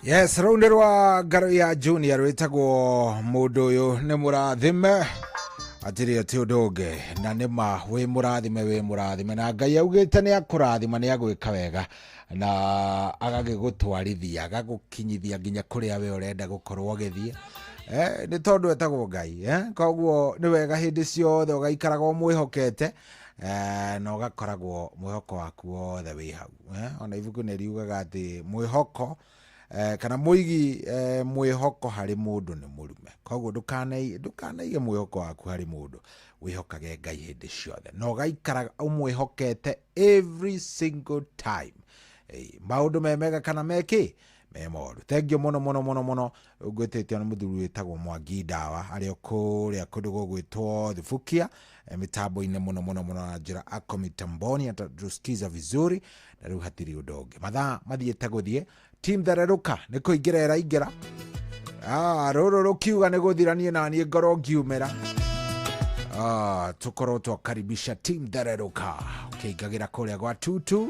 Yes, raundi rwa ngaro ya junior rwitagwo mundu uyu ni murathime atiri ati udunge na nima wi murathime na Ngai augite ni akurathima ni agwika wega na agagigutwarithia agagukinyithia nginya kuria we urenda gukorwo githie ni tondu etagwo Ngai koguo ni wega hindi ciothe ugaikaraga mwihokete na ugakoragwo mwihoko waku wothe wi hau ona ibuku ni riugaga ati mwihoko kana muigi mwihoko hari mundu ni murume koguo ndukaneige mwihoko waku hari mundu wihokage Ngai hindi ciothe no gaikara umwihokete every single time maundu memega kana meki memoru tengio muno ugwetete na muthuru witagwo Mwangi Ndawa ari okuria kundu gugwitwo Thubukia mitambo-ine muno na njira ako mitamboni atatusikiza vizuri na riu hatiri udonge mathaa mathiete guthie team Thereruka ni kuingira iraingira ruru rukiuga ni guthiranie na nie ngoro ngiumira tukorwo twakaribisha team Thereruka ukiingagira kuria gwa 22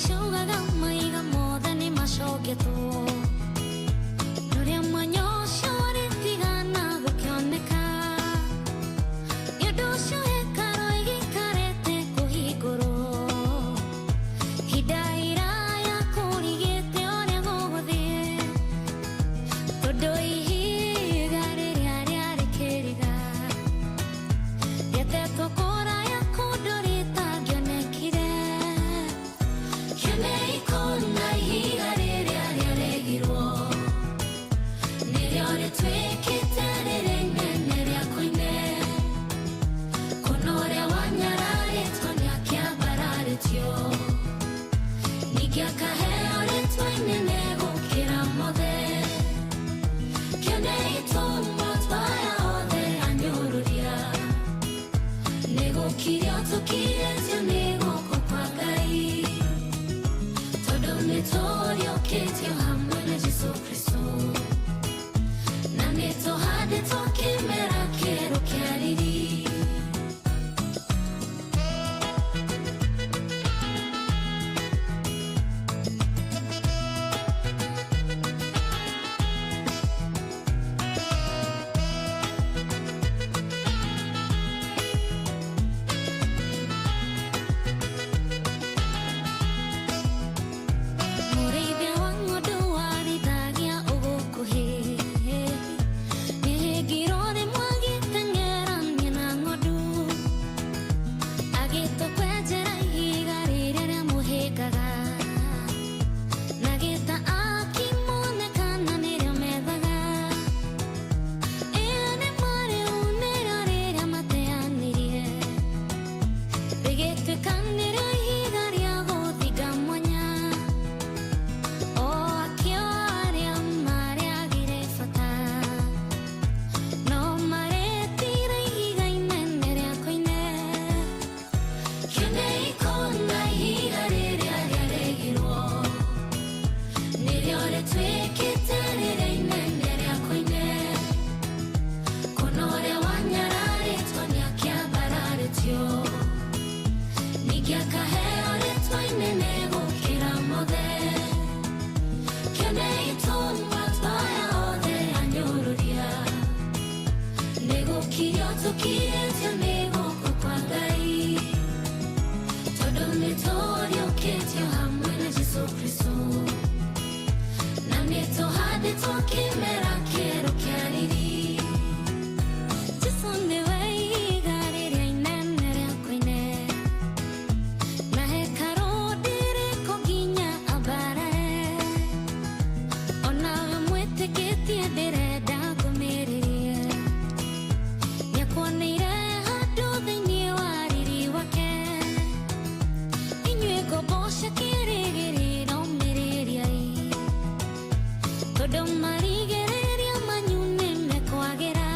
Shogaga maiga moda ni mashogeto Nuria manyo tukirĩtio nĩ gũkũ kwa Ngai tondũ nĩtũriũkĩtio hamwe na Jesũ Kristo na nĩtũhandĩtwo kĩmera kĩerũ kĩa riri. Jesũ nĩwe ihiga rĩrĩa inene rĩa koine na hekarũ ndĩrĩkũ nginya ambarare ona we mwĩtĩkĩtie ndĩrenda ngũmĩrĩrie nĩakuoneire handũ thĩinĩ wa riri wake inyuĩ ngombo cia kĩĩrĩgĩrĩro mĩrĩriai tondũ marigĩrĩria manyu nĩmekwagĩra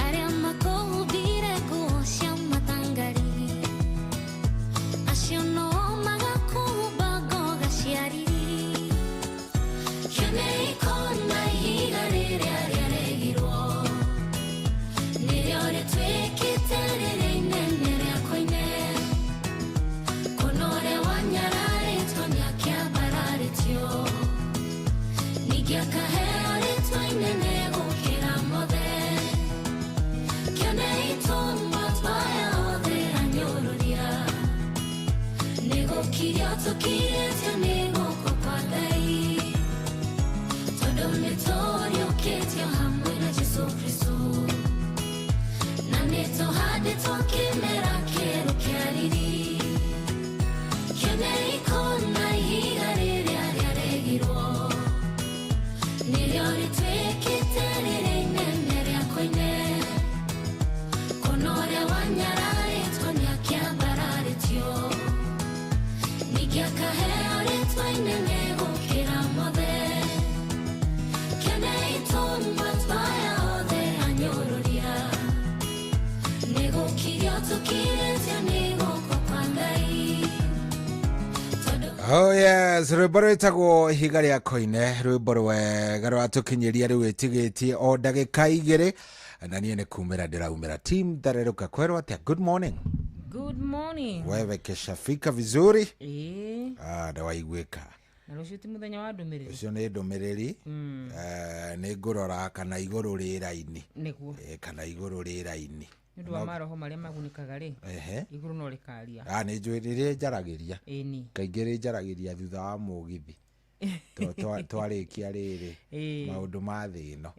arĩa makũhumbire nguo cia matangari acio no magakũhumba ngoga cia riri. Kĩonei kona ihiga rĩrĩa rĩaregirwo nĩrĩo rĩtuĩkĩte rĩrĩa inene rĩa koine kuna ũrĩa wanyararĩtwo nĩakĩambararĩtio ningĩ akaheo rĩtwa inene gũkĩra mothe. Kĩonei tũmba twaya othe anyũrũria nĩgũkirio tũkirĩtio nĩ gũkũ kwa Ngai tondũ nĩtũriũkĩtio hamwe na Jesũ Kristo na nĩtũhandĩtwo kĩmera kĩerũ kĩa riri. Kĩonei kona ihiga rĩrĩa rĩaregirwo nĩrĩo rĩtuĩkĩte rĩrĩa inene rĩa koine kuna ũrĩa wanyararĩtwo nĩakĩambararĩtio ningĩ akaheo rĩtwa inene gũkĩra mothe. Kĩonei tũmba twaya othe anyũrũria nĩgũkirio tũkirĩtio nĩ gũkũ kwa Ngai. Oh yes, rwĩmbo rwĩtagwo ihiga rĩa koine, rwĩmbo rwega rwatũkinyĩria rĩu ĩtigĩtie o ndagĩka igĩrĩ na niĩ nĩ kumĩra ndĩraumĩra team Tharĩrũka kwerwo atĩa. Good morning. Good morning. Wewe keshafika vizuri? Ndawaiguĩka. Na rũciũ ti mũthenya wa ndũmĩrĩri. Rũciũ nĩ ndũmĩrĩri. Nĩ ngũrora kana igũrũ rĩera-inĩ. Nĩguo. Kana igũrũ rĩera-inĩ. Nĩ ũndũ wa maroho marĩa magunĩkaga rĩ. Igũrũ no rĩkaria. Nĩ njũĩ rĩrĩa njaragĩria. Ĩni. Kaingĩ rĩnjaragĩria thutha wa mũgithi. Twarĩkia rĩrĩ maũndũ ma thĩ ĩno.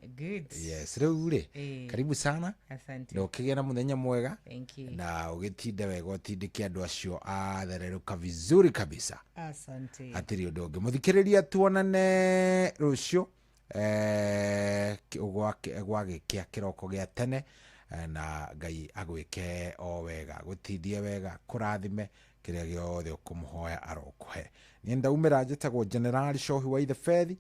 Yes, rĩu rĩ karibu sana. Asante. Na ũkĩgĩa na mũthenya mwega. Thank you. Na ũgĩtinde wega ũtindĩke andũ acio a Tharĩrũka vizuri kabisa. Asante. Hatirĩ ũndũ ũngĩ. Mũthikĩrĩria tuonane rũciũ gwagĩkĩa kĩroko gĩa tene na Ngai agwĩke o wega gũtindie wega kũrathime kĩrĩa gĩothe ũkũmũhoya arokũhe. Niĩ ndaumĩra njĩtagwo General Shohi wa Ithe Fethi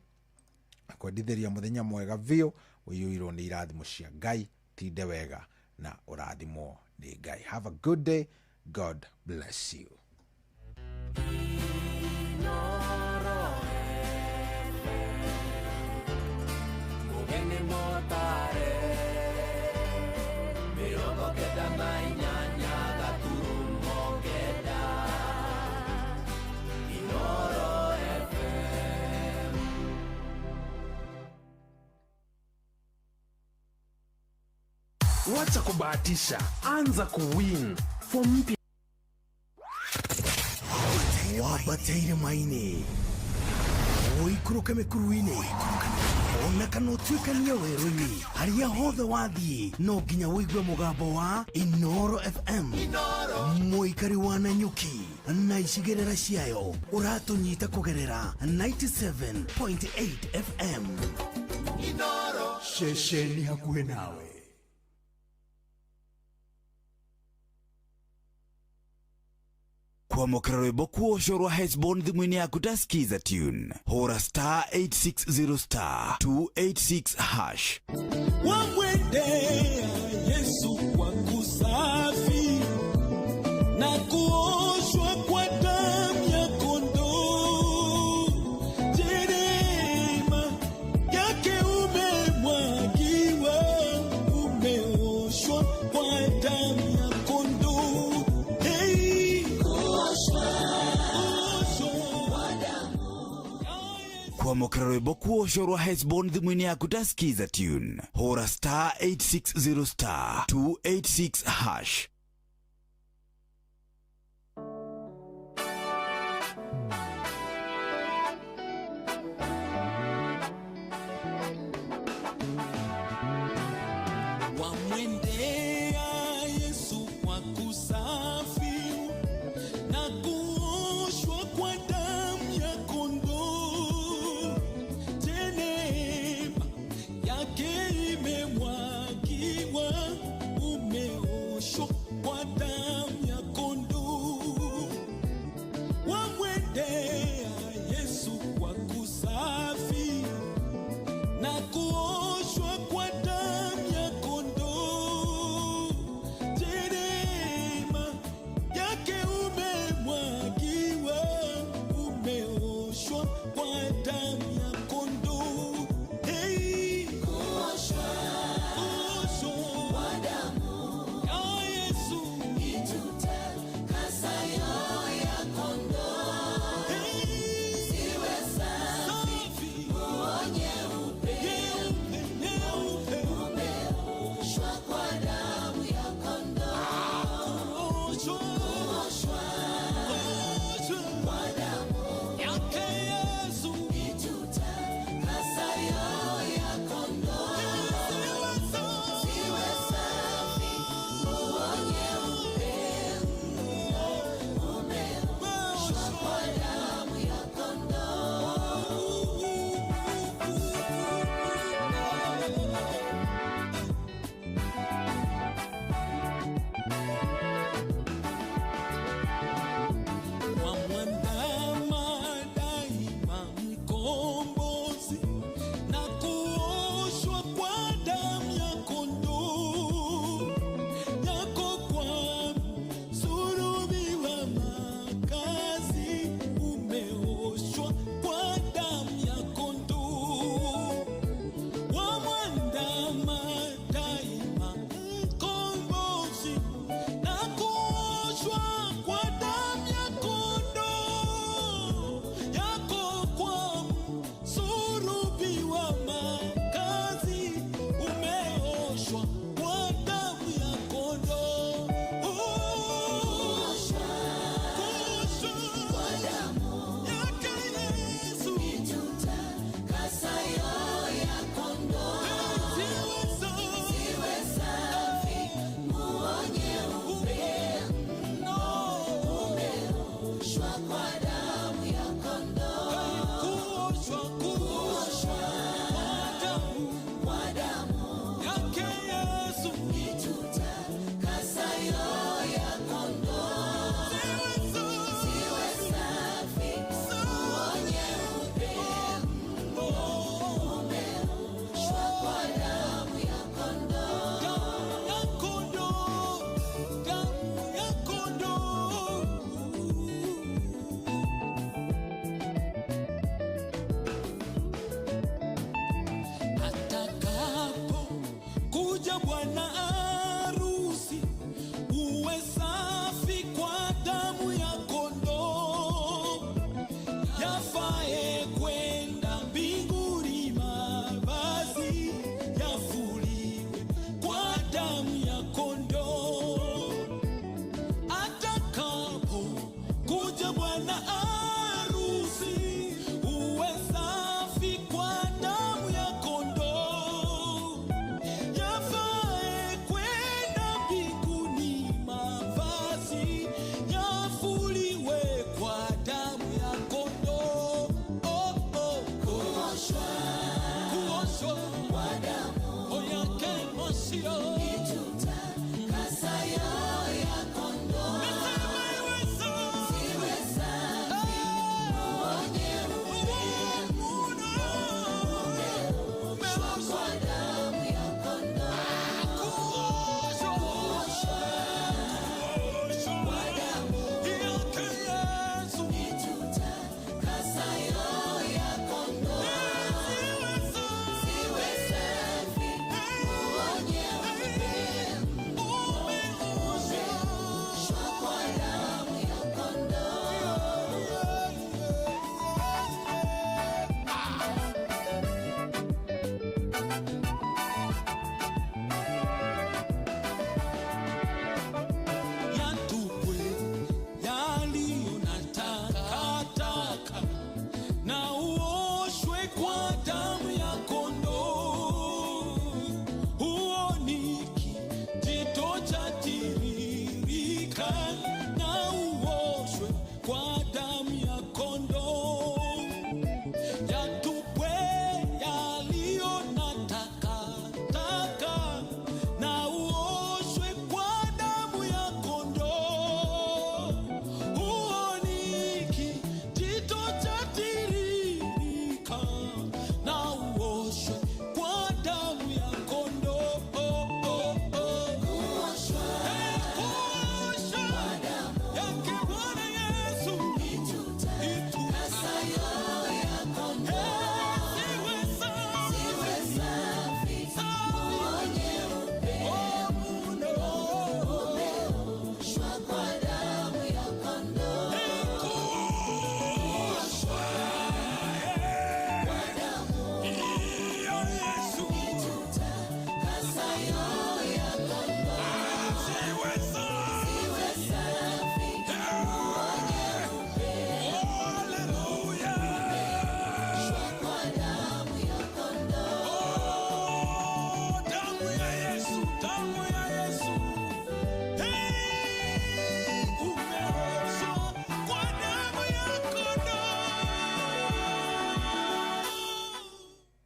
kwendithĩria mũthenya mwega biũ ũiyũirwo nĩ irathimo cia Ngai. Tinde wega na ũrathimwo nĩ Ngai. Have a good day. God bless you. Wacha kubahatisha, anza kuwin. Form mpya wabateire maini uikuruke mikuruini ona kana utuikania werũ-inĩ harĩa hothe wathiĩ no nginya wĩigue mũgambo wa Inoro FM. Mũikari wa Nanyuki na icigĩrĩra ciayo ũratũnyita kũgerera 97.8 FM. Inoro Shesheni hakuhĩ nawe. Kwamũkĩra rwĩmbo kuoco rwa Hesbon thimũ-inĩ yaku ndasikiza tune hũra star 860 star 286 hash. wamwendea Yesu wangu safi na kuoshwa kwa damu ya kondoo, jerema yake umemwagiwa, umeoshwa kwa damu ya kondoo. Hey, kwamũkĩra rwĩmbo kuocorwa Hesbon thimũ-inĩ yaku ta skiza tune hũra star 860 star 286 hash. Yesu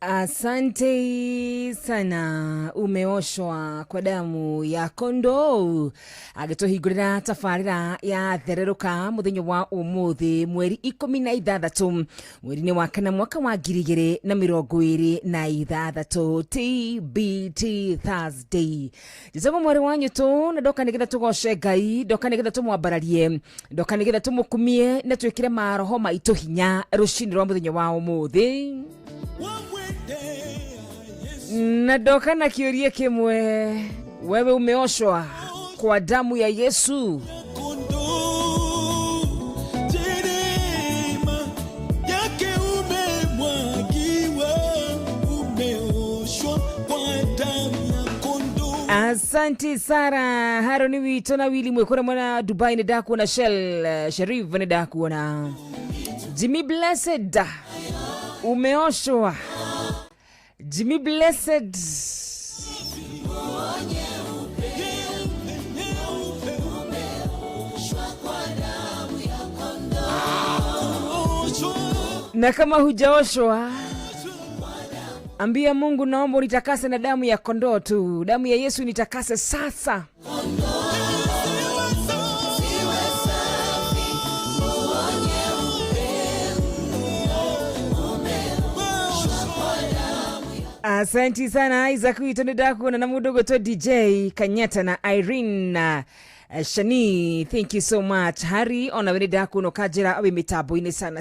Asante sana, umeoshwa kwa damu ya kondoo. Agituhingurira tafarira ya thereruka muthenya wa umuthi mweri 16 mweri-ini wa kana mwaka wa 2026 TBT Thursday. Jisago mweri wanyu tu na doka nigetha tugoshe Ngai, doka nigetha tumwambararie, doka nigetha tumukumie na twikire maroho maitu hinya rucini rwa muthenya wa umuthi. Na doka na kiorie kimwe, wewe umeoshwa kwa damu ya Yesu. Asante Sara Haroni wito na wili mwekona mwana Dubai nida kuona Shell Sharif nida kuona Jimmy Blessed umeoshwa. Jimmy Blessed na kama hujaoshwa, ambia Mungu, naomba unitakase na damu ya kondoo tu. Damu ya Yesu nitakase sasa. Asante sana Isaac Witondaku na mudogo to DJ Kanyata na Irene Shani, thank you so much. Hari ona wene daku no kajira awe mitabo ine sana.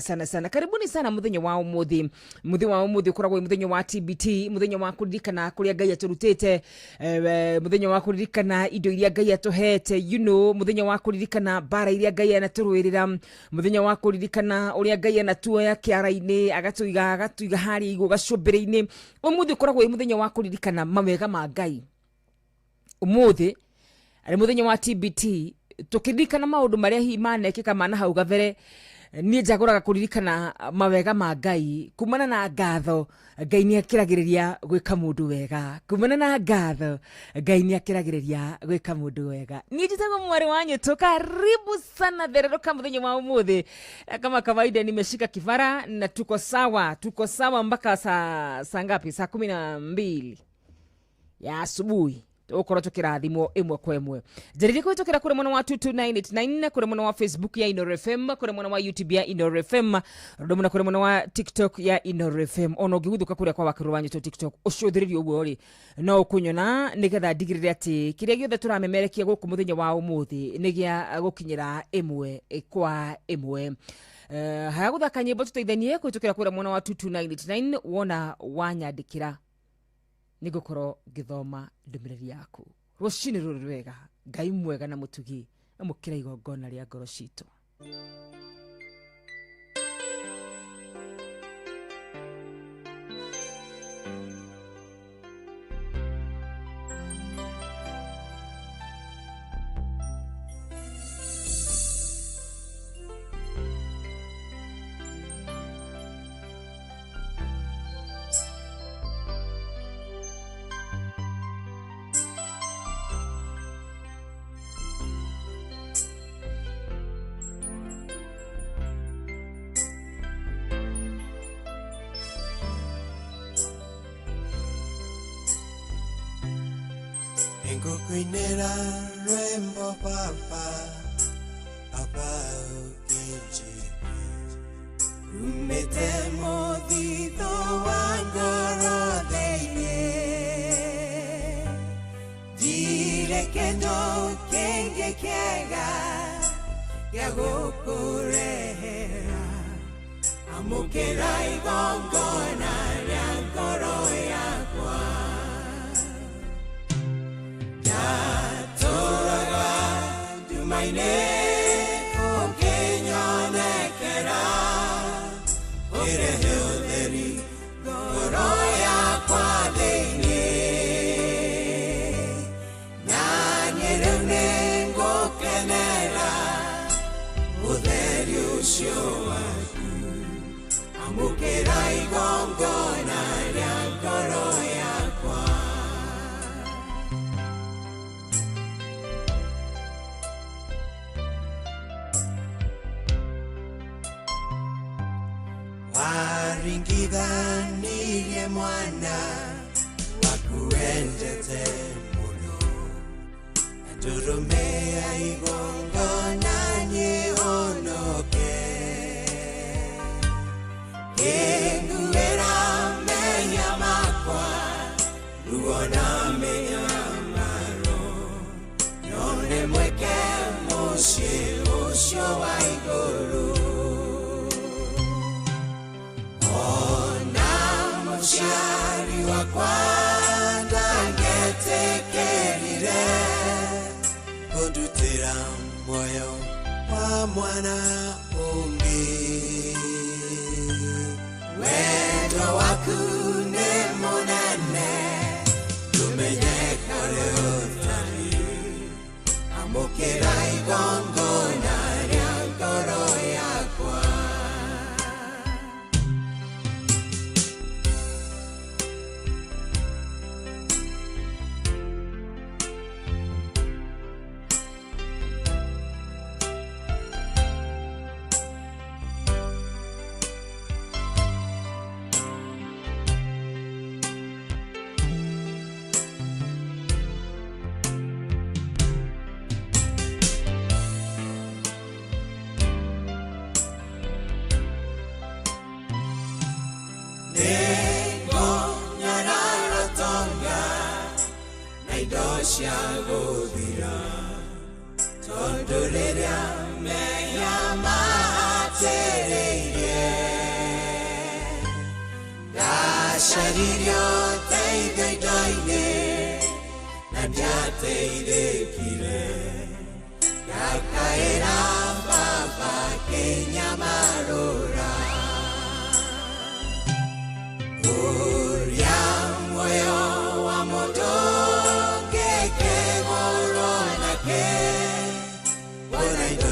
Karibuni sana muthenya wa umuthi. Muthenya wa umuthi ukoragwo muthenya wa TBT, muthenya wa kuririkana kuria Ngai aturutete, muthenya wa kuririkana indo iria Ngai atuhete, muthenya wa kuririkana bara iria Ngai anaturwirira, muthenya wa kuririkana uria Ngai anatuoya kiara-ini agatuiga hari igwa gacumbire-ini. Umuthi ukoragwo muthenya wa kuririkana mawega ma Ngai. Umuthi ari muthenya wa TBT tukiririkana maundu maria himanekika mana hau gavere. Nie njaguraga kuririkana mawega ma Ngai, kumana na ngatho Ngai ni akiragiriria gwika mundu wega, kumana na ngatho Ngai ni akiragiriria gwika mundu wega. Nie njitago mwari wanyu tu, karibu sana thereruka muthenya wa umuthi. Kama kawaida nimeshika kifara na tuko sawa mpaka saa ngapi? Saa 12 ya asubuhi. Ukora tukirathimo imwe kwa imwe. Jaridi kuitokera kure mwana wa 22989, kure mwana wa Facebook ya Inoro FM, kure mwana wa YouTube ya Inoro FM, rodomuna kure mwana wa TikTok ya Inoro FM. Ono giguthuka kure kwa wakiru wanyu to TikTok ucudhiririo uguo ri no ukunyona nigetha ndigirire ati kiria giothe turamemerekia guku muthenya wa umuthi nigia gukinyira imwe kwa imwe. Haya guthaka nyimbo tuteithanie kuitokera kure mwana wa 22989 wona wanyandikira nigukoro githoma ndumiriri yaku rucini ruru rwega. Ngai mwega na mutugi amukira igongona ria ngoro citu. Kuinera rembo papa ukiji umete modito wangoro deine dire que do kenge kega yagokurera amukera igongona yankoro yakwa Maine o Kenya nekera ire heuderi goroya kwa deine nanyere nengo kenera uderi usio waku amukera igongona ya goroya kwa waringithanirie mwana wakuendete muno ndurumea igongona nyihonoke inguera menya makwa ruona menya maro nyone mweke mushi usho wa iguru ona mushari wa kwanda ngetekerire kundutira moyo wa mwana ungi wendo waku ne monene tumenyeka leo tani amokera igongona rya ngoro yakwa Shagodira Tondoleria meya matereire Dasharirio teide doine Nadiate ide kile Yakaera baba kenya marora Uria moyo wa moto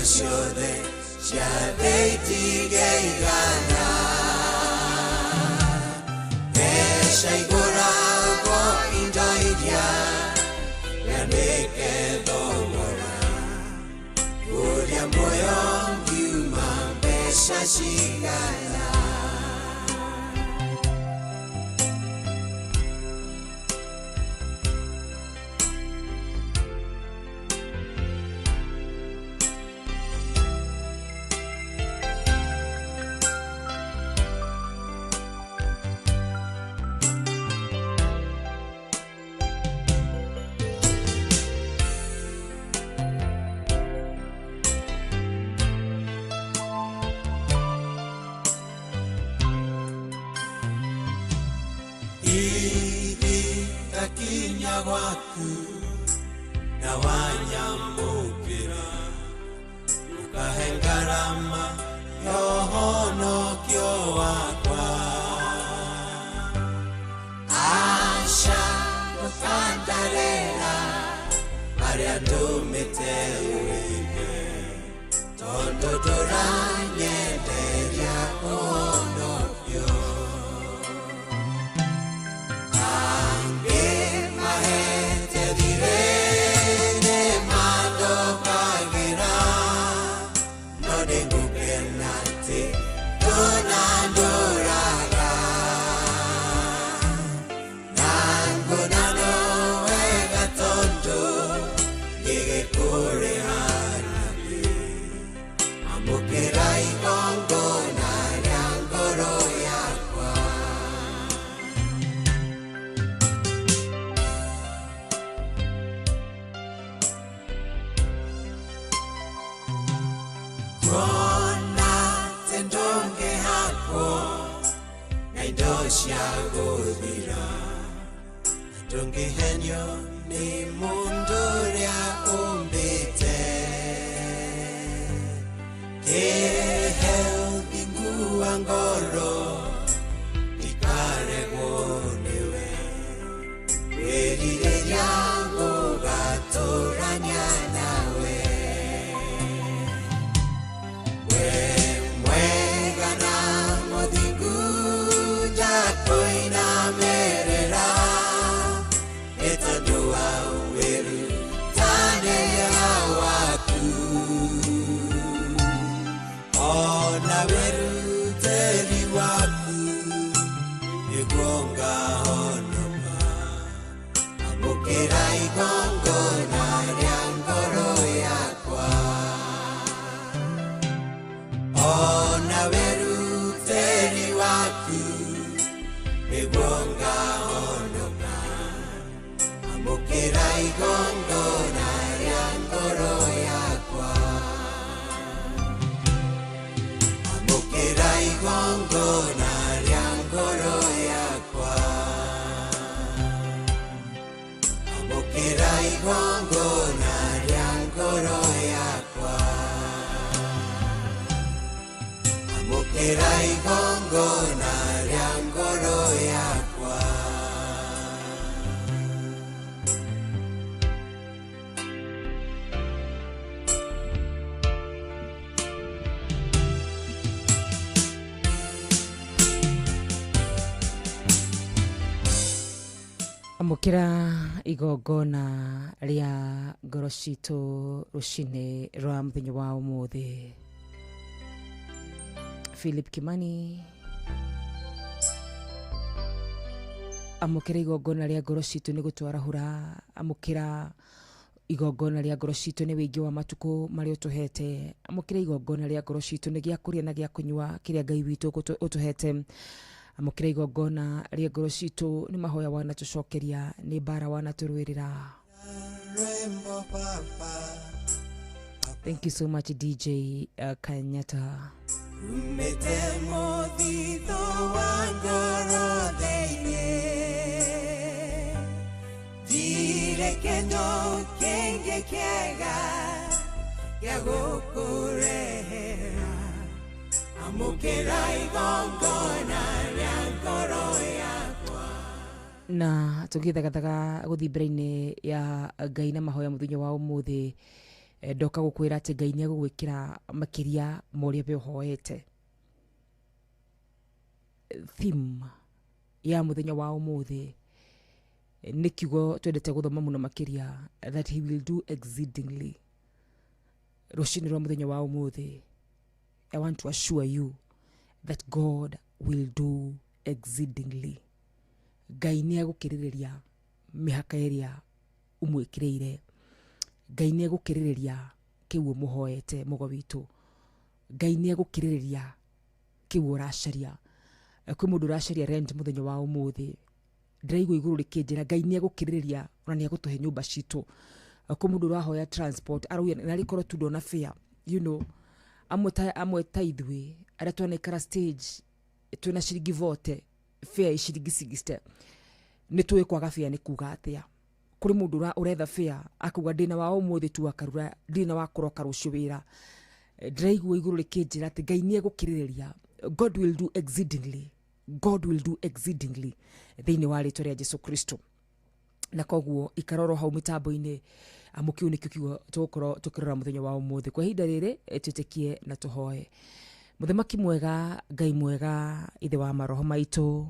Shode shade tigana Eshaigora go indaidia Yaneke domora Uria moyo yuma besha shigana Kinya waku na wanyamukira ukahengarama yohono kyo wakwa asha ukandarera maria ndumite uike tondo doranye deria ono kyo Shagodira Tungi henyo ni munduria umbite Kehel bingu angoro Ikare gonewe Wedire yangu gatoranya nawe Mwega na modingu Koina merera etadua weru tane ya waku ngoro yakwa amũkĩra igongona rĩa ngoro yakwa amũkĩra igongona rĩa ngoro yakwa amũkĩra igongona rĩa ngoro yakwa amukira igongona ria ngoro citũ rũcinĩ rwa mũthenya wa ũmũthĩ. Philip Kimani amukira igongona ria ngoro citũ nĩ gũtwarahũra, amukira igongona ria ngoro citũ nĩ wĩingĩ wa matukũ marĩa ũtũhete, amukira igongona ria ngoro citũ nĩ gĩa kũrĩa na gĩa kũnyua kĩrĩa Ngai witũ ũtũhete, amukira igongona ria ngoro citũ nĩ mahoya wanatũcokeria, nĩ mbara wanatũrũĩrĩra. Thank you so much DJ Kanyata. Umete mũthithũ wa ngoro thĩinĩ thire kĩndũ kĩngĩ kĩega gĩa gũkũrehera amũkĩra igongona rĩa ngoro yakwa. Na tũgĩthagathaga gũthiĩ mbere-inĩ ya Ngai na mahoya mũthenya wa ũmũthĩ, ndoka gũkwĩra atĩ Ngai nĩ agũgwĩkĩra makĩria ma ũrĩa we ũhoete. Theme ya mũthenya wa ũmũthĩ nĩ kiugo twendete gũthoma mũno makĩria, that he will do exceedingly. Rũcinĩ rwa mũthenya wa ũmũthĩ, I want to assure you that God will do exceedingly. Ngai nĩ agũkĩrĩrĩria mĩhaka ĩrĩa ũmwĩkĩrĩire. Ngai nĩ agũkĩrĩrĩria kĩu ũmũhoete mũgo witũ. Ngai nĩ agũkĩrĩrĩria kĩu ũracaria. Kwĩ mũndũ ũracaria rent mũthenya wa ũmũthĩ, ndĩraigua igũrũ rĩkĩnjĩra Ngai nĩ agũkĩrĩrĩria ona nĩ agũtũhe nyũmba citũ. Kwĩ mũndũ ũrahoya transport, arauga na rĩkorwo tu ndona fare, you know, amwe ta ithuĩ arĩa twanaikara stage twĩna ciringi vote fare ciringi 60, nĩ tũĩ kwaga fare nĩ kuga atĩa. Kũrĩ mũndũ ũretha fare akuga ndĩna wa ũmũthĩ tu akarura, ndĩna wa kũroka rũciũ wĩra. Ndĩraigua igũrũ rĩkĩnjĩra atĩ Ngai nĩ agũkĩrĩrĩria. God will do exceedingly. God will do exceedingly thĩinĩ wa rĩtwa rĩa Jesu Kristo. Na koguo ikaroro hau mitambo-inĩ, amũkiu nĩkĩo kiugo tũgũkorwo tũkĩrora mũthenya wa ũmũthĩ. Kwa ihinda rĩrĩ twĩtĩkie na tũhoe. Mũthemaki mwega, Ngai mwega, ithe wa maroho maitũ,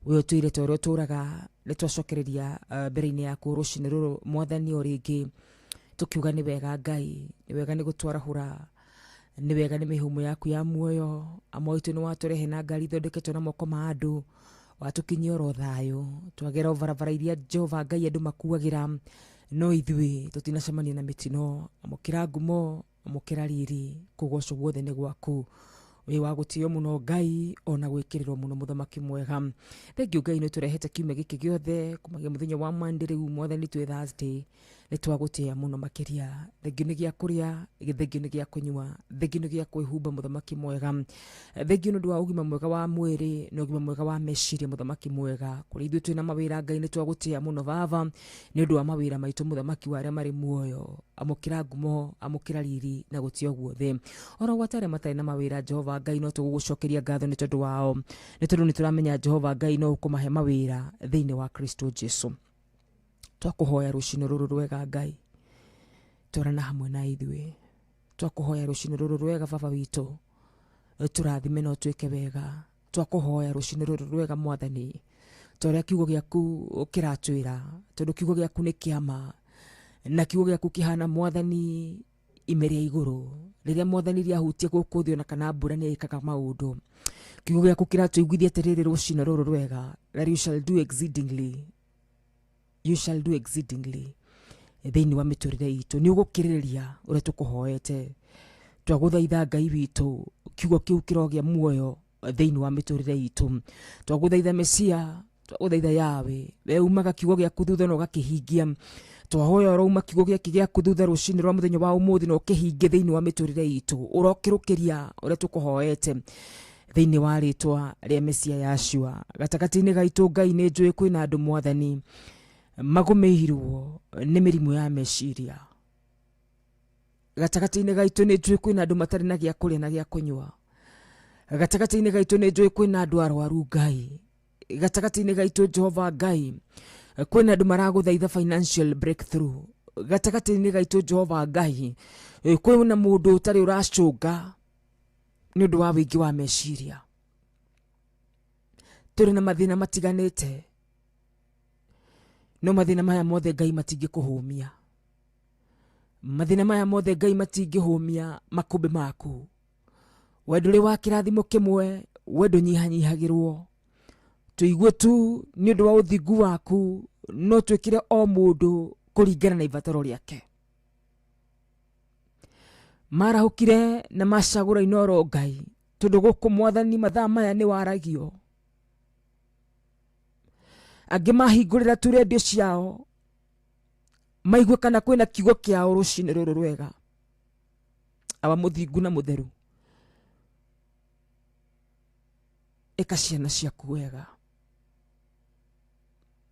we ũtũire ta ũrĩa ũtũraga, nĩ twacokereria mbere-inĩ yaku rũcinĩ rũrũ Mwathani o rĩngĩ, tũkiuga nĩ wega Ngai, nĩ wega nĩ gũtwarahũra, nĩ wega nĩ mĩhumo yaku ya muoyo. Amwe aitũ nĩ watũrehe na ngari ithondeketwo na moko ma andũ, watukinyia oro thayũ, twagera o barabara iria Jehova Ngai andũ makuagĩra, no ithuĩ tũtinacemania na mĩtino. Amũkĩra ngumo, amũkĩra riri, kũgocwo guothe nĩ gwaku. We wa gũtĩo mũno Ngai, ona gwĩkĩrĩrwo mũno mũthamaki mwega. Thengiũ Ngai nĩ tũrehete kiumia gĩkĩ gĩothe kumagia mũthenya wa Monday rĩu Mwathani twĩ Thursday, nĩ twagũtĩa mũno makĩria. Thengiũ nĩ gĩa kũrĩa, thengiũ nĩ gĩa kũnyua, thengiũ nĩ gĩa kwĩhumba mũthamaki mwega. Thengiũ nĩ ũndũ wa ũgima mwega wa mwĩrĩ na ũgima mwega wa meciria mũthamaki mwega. Kũrĩ ithuĩ twĩna mawĩra Ngai nĩ twagũtĩa mũno Baba, nĩ ũndũ wa mawĩra maitũ mũthamaki wa arĩa marĩ muoyo. Amũkĩra ngumo, amũkĩra riri na gũtĩo guothe. Oro gwatarĩ matarĩ na mawĩra Jehova Ngai no tũgũgũcokeria ngatho nĩ tondũ wao, nĩ tondũ nĩ tũramenya Jehova Ngai no ũkũmahe mawĩra thĩinĩ wa Kristo Jesu. Twakũhoya rũcinĩ rũrũ rwega Ngai, tũrana hamwe na ithuĩ. Twakũhoya rũcinĩ rũrũ rwega Baba witũ, tũrathime no twĩke wega. Twakũhoya rũcinĩ rũrũ rwega Mwathani, tũrĩa kiugo gĩaku kĩratwĩra, tondũ kiugo gĩaku nĩ kĩama na kiugo gĩaku kĩhana Mwathani ime rĩa igũrũ. Rĩrĩa Mwathani rĩahutia gũkũ thĩ ona kana mbura nĩ ĩkaga maũndũ. Kiugo gĩaku kĩratũiguithia atĩrĩrĩ rũcinĩ rũrũ rwega, that you shall do exceedingly, you shall do exceedingly thĩinĩ wa mĩtũrĩre itũ. Nĩ ũgũkĩrĩrĩria ũrĩa tũkũhoete. Twagũthaitha Ngai witũ, kiugo kĩu kĩrogĩa muoyo thĩinĩ wa mĩtũrĩre itũ. Twagũthaitha Mesia, twagũthaitha Yawe, we umaga kiugo gĩaku thutha na ũgakĩhingia. twahoya urauma kiugo gĩaki gĩaku thutha rũcinĩ rwa mũthenya wa ũmũthĩ na ũkĩhinge thĩinĩ wa mĩtũrĩre itũ ũrokĩrũkĩria ũrĩa tũkũhoete thĩinĩ wa rĩtwa rĩa Mesia Yashua. Gatagatĩ-inĩ gaitũ Ngai nĩ njũĩ kwĩna andũ Mwathani magũmĩirwo nĩ mĩrimũ ya meciria. Gatagatĩ-inĩ gaitũ nĩ njũĩ kwĩna andũ matarĩ na gĩa kũrĩa na gĩa kũnyua. Gatagatĩ-inĩ gaitũ nĩ njũĩ kwĩna andũ arwaru Ngai. Gatagatĩ-inĩ gaitũ Jehova Ngai kwĩna andũ maragũthaitha financial breakthrough. Gatagatĩ-inĩ gaitũ Jehova Ngai kwĩna mũndũ ũtarĩ ũracũnga nĩ ũndũ wa wĩingĩ wa meciria. Tũrĩ na mathĩna matiganĩte, no mathĩna maya mothe Ngai matingĩkũhũmia. Mathĩna maya mothe Ngai matingĩhũmia makũmbĩ maku. We ndũrĩ wa kĩrathimo kĩmwe, we ndũnyihanyihagĩrwo. Tũigue tu nĩ ũndũ wa ũthingu waku, no twĩkĩre o mũndũ kũringana na ibataro rĩake. Marahũkire na macagũra inoro Ngai, tondũ gũkũ Mwathani mathaa maya nĩ waragio. Angĩ mahingũrĩra tu redio ciao maigue kana kwĩna kiugo kĩao rũcinĩ rũrũ rwega. Awa mũthingu na mũtheru, ĩka ciana ciaku wega.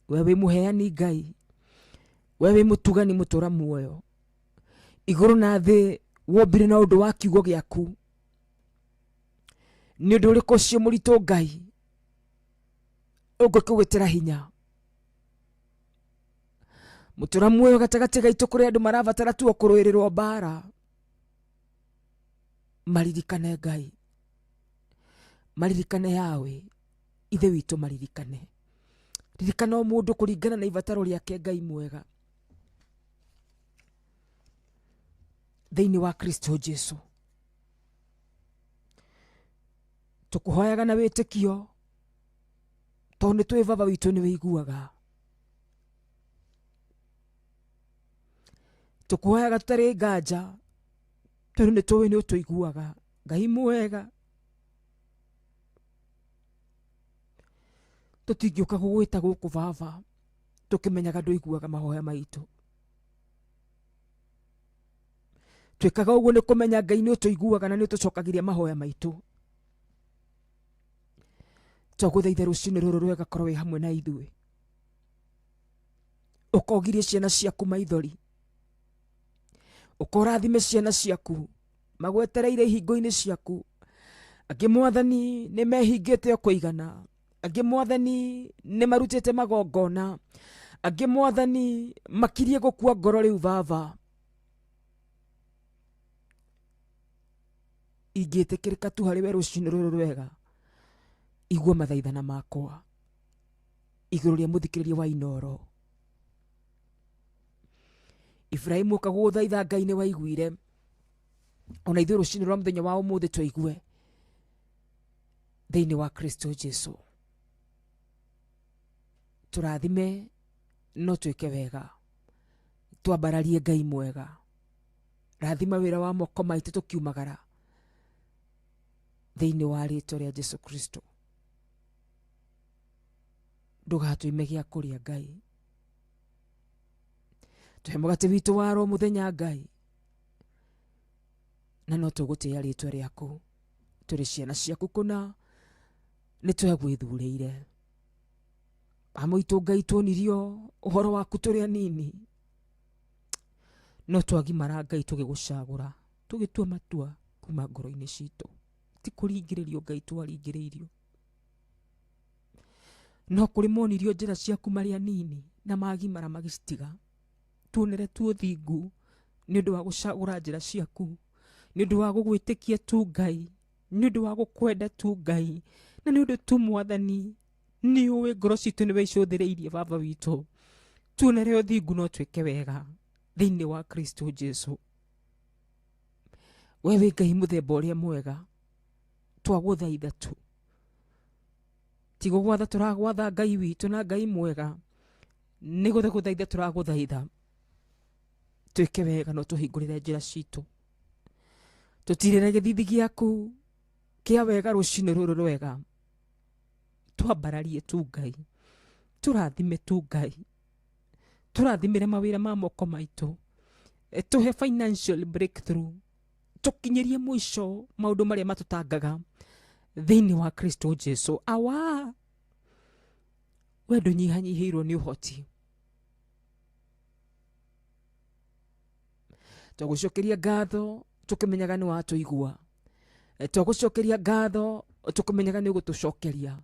We wĩ mũheani Ngai, we wĩ mũtugani mũtũra muoyo. Igũrũ na thĩ wombire na ũndũ wa kiugo gĩaku. Nĩ ũndũ ũrĩkũ ũcio mũritũ Ngai ũngĩkũgwĩtĩra hinya? Mũtũra muoyo gatagatĩ gaitũ kũrĩ andũ marabatara tu kũrũĩrĩrwo mbara. Maririkane Ngai, maririkane yawe, ithe witũ maririkane. Ririkana o mũndũ kũringana na ibataro rĩake Ngai mwega. Thĩinĩ wa Kristo Jesu tũkũhoyaga na wĩtĩkio, tondũ nĩ twĩ baba witũ nĩ wĩiguaga. Tũkũhoyaga tũtarĩ nganja, tondũ nĩ tũĩ nĩ ũtũiguaga. Ngai mwega, tũtingĩũka gũgwĩta gũkũ baba tũkĩmenyaga ndũiguaga mahoya maitũ. Twĩkaga ũguo nĩ kũmenya Ngai nĩ ũtũiguaga na nĩ ũtũcokagĩria mahoya maitũ. Twagũthaitha rũcinĩ rũrũ rwega korwo wĩ hamwe na ithuĩ. Ũkogirie ciana ciaku maithori, ũkorathime ciana ciaku magwetereire ihingo-inĩ ciaku. Angĩ Mwathani nĩ mehingĩte o kũigana, angĩ Mwathani nĩ marutĩte magongona, angĩ Mwathani makirie gũkua ngoro rĩu baba. Ingĩtĩkĩrĩka tu harĩ we rũcinĩ rũrũ rwega, igua mathaithana makwa igũrũ rĩa mũthikĩrĩria wa Inoro. Ibrahimu akagũthaitha Ngai nĩ waiguire, ona ithuĩ rũcinĩ rwa mũthenya wa ũmũthĩ tũigue thĩinĩ wa Kristo Jesu. Tũrathime no twĩke wega, twambararie Ngai mwega. Rathima wĩra wa moko maitũ tũkiumagara thĩinĩ wa rĩtwa rĩa Jesu Kristo. Ndũgatũime gĩa kũrĩa Ngai. Tũhe mũgate witũ wa ro mũthenya Ngai, na no tũgũtĩĩa rĩtwa rĩaku. Tũrĩ ciana ciaku kũna, nĩ twegwĩthurĩire. Amũitũ Ngai tuonirio ũhoro waku tũrĩ anini, no twagimara Ngai tũgĩgũcagũra, tũgĩtua matua kuma ngoro-inĩ citũ. Ti kũringĩrĩrio Ngai twaringĩrĩirio, no kũrĩ monirio njĩra ciaku marĩ anini na magimara magĩcitiga. Tuonere tu ũthingu nĩ ũndũ wa gũcagũra njĩra ciaku, nĩ ũndũ wa gũgwĩtĩkia tu Ngai, nĩ ũndũ wa gũkwenda tu Ngai, na nĩ ũndũ tu Mwathani nĩ ũĩ ngoro citũ nĩ weicũthĩrĩirie baba witũ. Tuonere ũthingu no twĩke wega thĩinĩ wa Kristo Jesu. We wĩ Ngai mũthemba ũrĩa mwega, twagũthaitha tu. Ti gũgwatha tũragwatha Ngai witũ na Ngai mwega, nĩ gũthaitha tũragũthaitha twĩke wega no tũhingũrĩre njĩra citũ. Tũtirĩre gĩthithi gĩaku kĩa wega rũcinĩ rũrũ rwega. Twambararie tu Ngai, tũrathime tu Ngai, turathimire mawira ma moko maitu tuhe financial breakthrough tukinyirie mwisho maundu maria matutangaga thiini wa Kristo Jesu. Awa wendo nyihanyihirwo ni uhoti. Twagucokeria ngatho tukimenyaga ni watuigua. Twagucokeria ngatho tukimenyaga ni gutucokeria.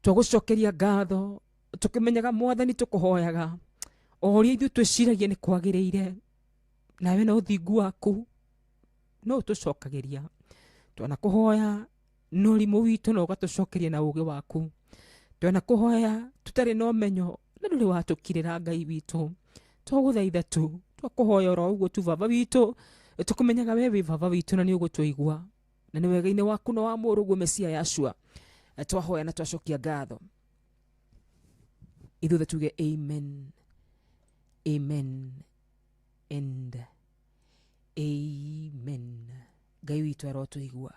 Twagucokeria ngatho tukimenyaga Mwathani tukuhoyaga oria ithu twiciragia ni kwagiriire nawe no uthingu waku no tucokagiria. Twana kuhoya no rimu witu no gatucokeria na uge waku. Twana kuhoya tutari no menyo na nduri watukirira Ngai witu. Twaguthaitha tu twakuhoya ro uguo tu baba witu tukumenyaga wewe baba witu na ni ugutuigua na ni wega-ini waku no wa murugu Mesia Yashua. Twahoya na twacokia ngatho ithuothe tuge amen, amen and amen. Ngai witu arotuigua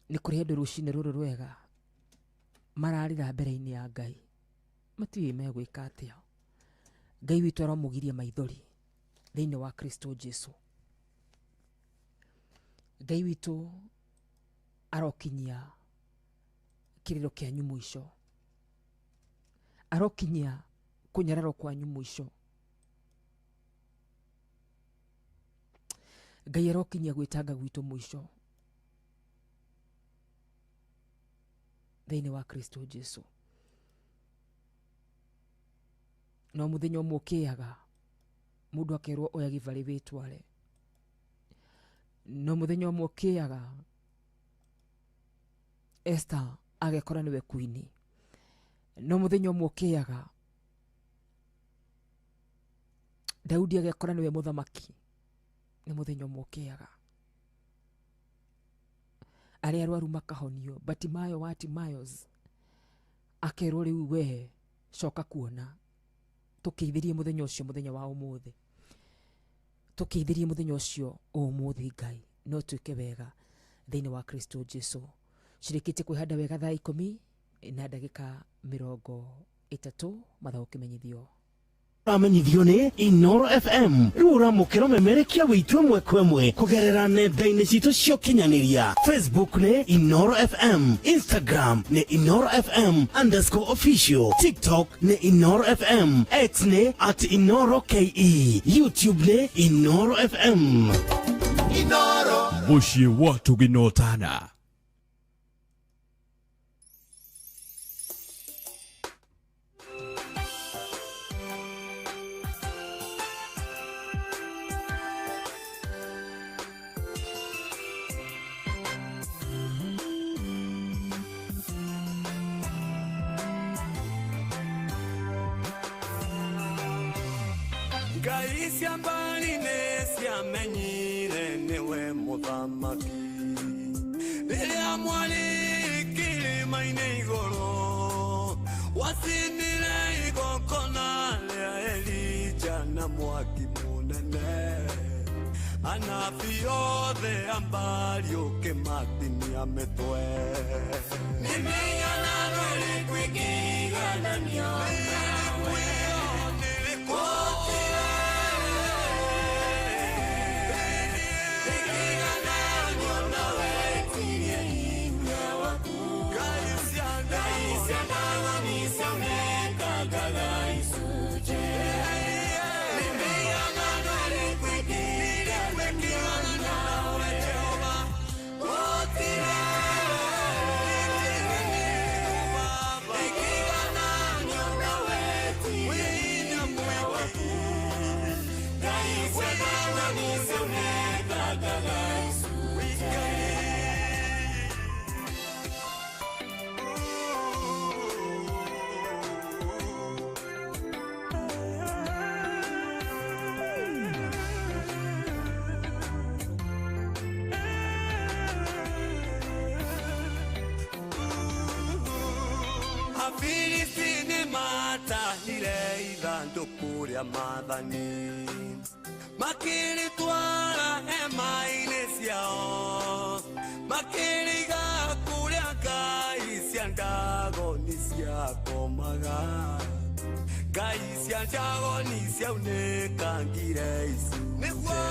ni kuri andu rucini ruru rwega mararira mbere-ini ya Ngai matiwe megwika atia. Ngai witu aromugiria maithori thiini wa Kristo Jesu. Ngai witu arokinyia kiriro kianyu mwisho. Arokinyia kunyararo kwanyu mwisho. Ngai arokinyia gwitanga gwitu mwisho thiini wa Kristo Jesu. No muthenya umukiaga mundu akerwo oya gibari witware. No muthenya umukiaga Esther agekora niwe queen. No muthenya umukiaga Daudi agekora niwe muthamaki. Ni muthenya umukiaga aria arwaru makahonio. Batimayo wa Timayos akerwo riu we coka kuona. Tukiithirie muthenya ucio muthenya wa umuthi. Tukiithirie muthenya ucio umuthi Ngai no twike wega thiini wa Kristo Jesu. Cirikite kwihanda wega thaa 10 na ndagika 30 mathao kimenyithio. Ramenyithio ni Inoro FM. Rura mukiro memerekia witu mwe kwemwe kugerera nenda-ini citu cio kinyaniria. Facebook ni Inoro FM, Instagram ni Inoro FM_official, TikTok ni Inoro FM, X ni @InoroKE, YouTube ni Inoro FM. Inoro Mushie watu ginotana. Ngai cia mbari nĩ ciamenyire nĩwe mũthamaki. Rĩrĩa mwarĩ kĩrĩma-inĩ igũrũ wacinire igongona rĩa Elija na mwaki mũnene. Anabii othe a mbari ũkĩmatinia mĩtwe. Nĩmenyana rĩrĩkũ ingĩigananio nawe. Afilistini matahire ithandũkũ rĩa maathani makĩrĩtwara hema-inĩ ciao makĩrĩiga kũrĩa ngai cia Dagoni ciakomaga. Ngai cia njago ni ciaunĩka ngire icu nĩguo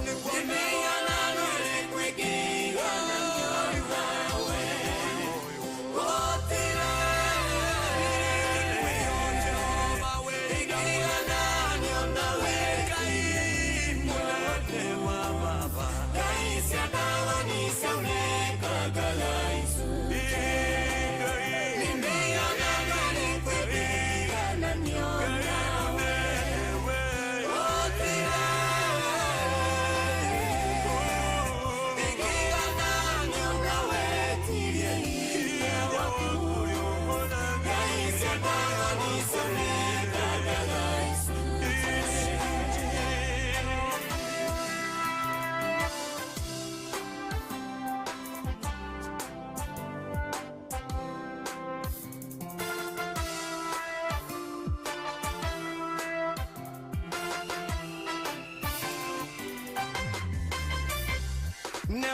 nĩmenyana nũrĩ kwĩkĩiganania nawe gũtire Jehova we kwĩiganania nawe Ngai mũnene wa baba Ngai cia njago ni ciaunĩka ngire icu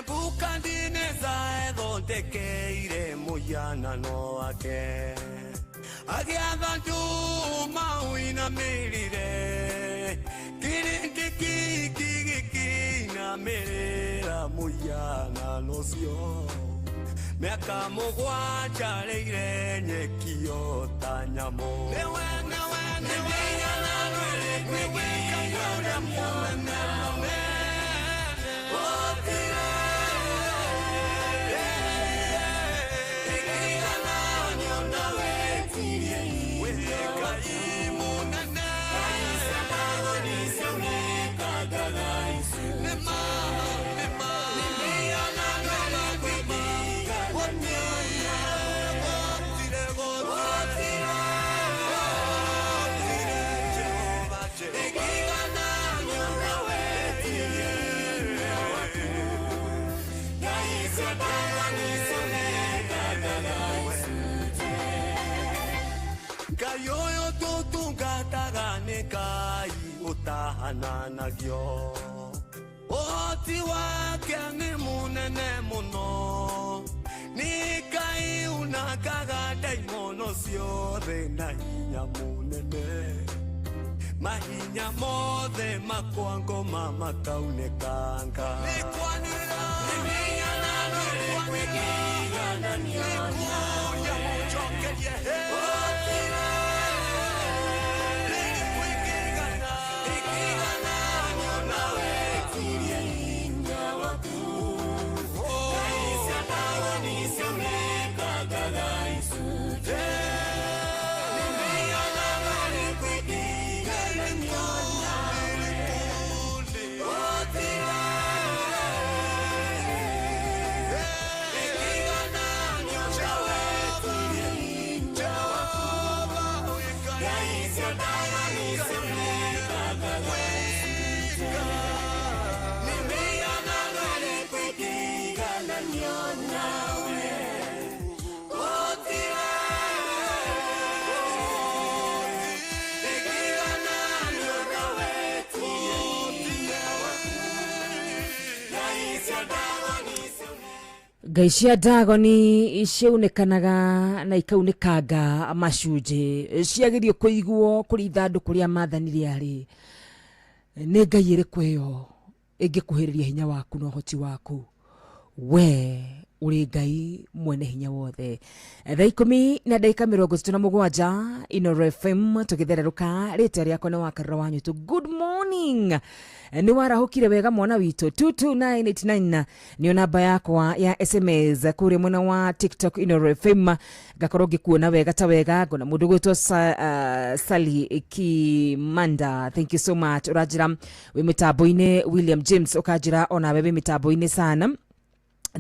Nebukadineza ethondekeire mũhianano wake agĩatha nduma ũinamĩrĩre kĩrĩndĩ kĩingĩ gĩkĩinamĩrĩra mũhianano ũcio mĩaka mũgwanja rĩire nyekio ta nyamũ nĩmenyana rĩrĩ kwĩkĩiganania nawe Kayoyo tutungataga nĩ Ngai ũtahananagio ũhoti wake nĩ mũnene mũno nĩ Ngai unangaga ndaimono ciothe na hinya mũnene mahinya mothe makwangoma makaunĩkanga nĩ kwanĩra nĩmenyana nĩ kwĩiganania nawe mũcokerie ngai cia ndagoni ciaunĩkanaga na ikaunĩkanga macunjĩ ciagĩrio kũiguo kũrĩ ithandũkũ rĩa mathanire arĩ nĩ ngai ĩrĩkũ ĩyo ĩngĩkuhĩrĩria hinya waku na ũhoti waku we ũrĩ ngai mwene hinya wothe thaa 10:37 Inooro FM tũgĩthererũka rĩtwa rĩakwa nĩ wakarĩra wanyu tu good morning nĩ warahũkire wega mwana witũ 22989 nĩyo namba yakwa ya SMS kũrĩa mwena wa TikTok Inooro FM ngakorwo ngĩkuona wega ta wega ngona mũndũ gwĩtwo Sally Kimanda thank you so much ũranjĩra wĩ mĩtambo-inĩ William James ũkanjĩra ona we wĩ mĩtambo-inĩ sana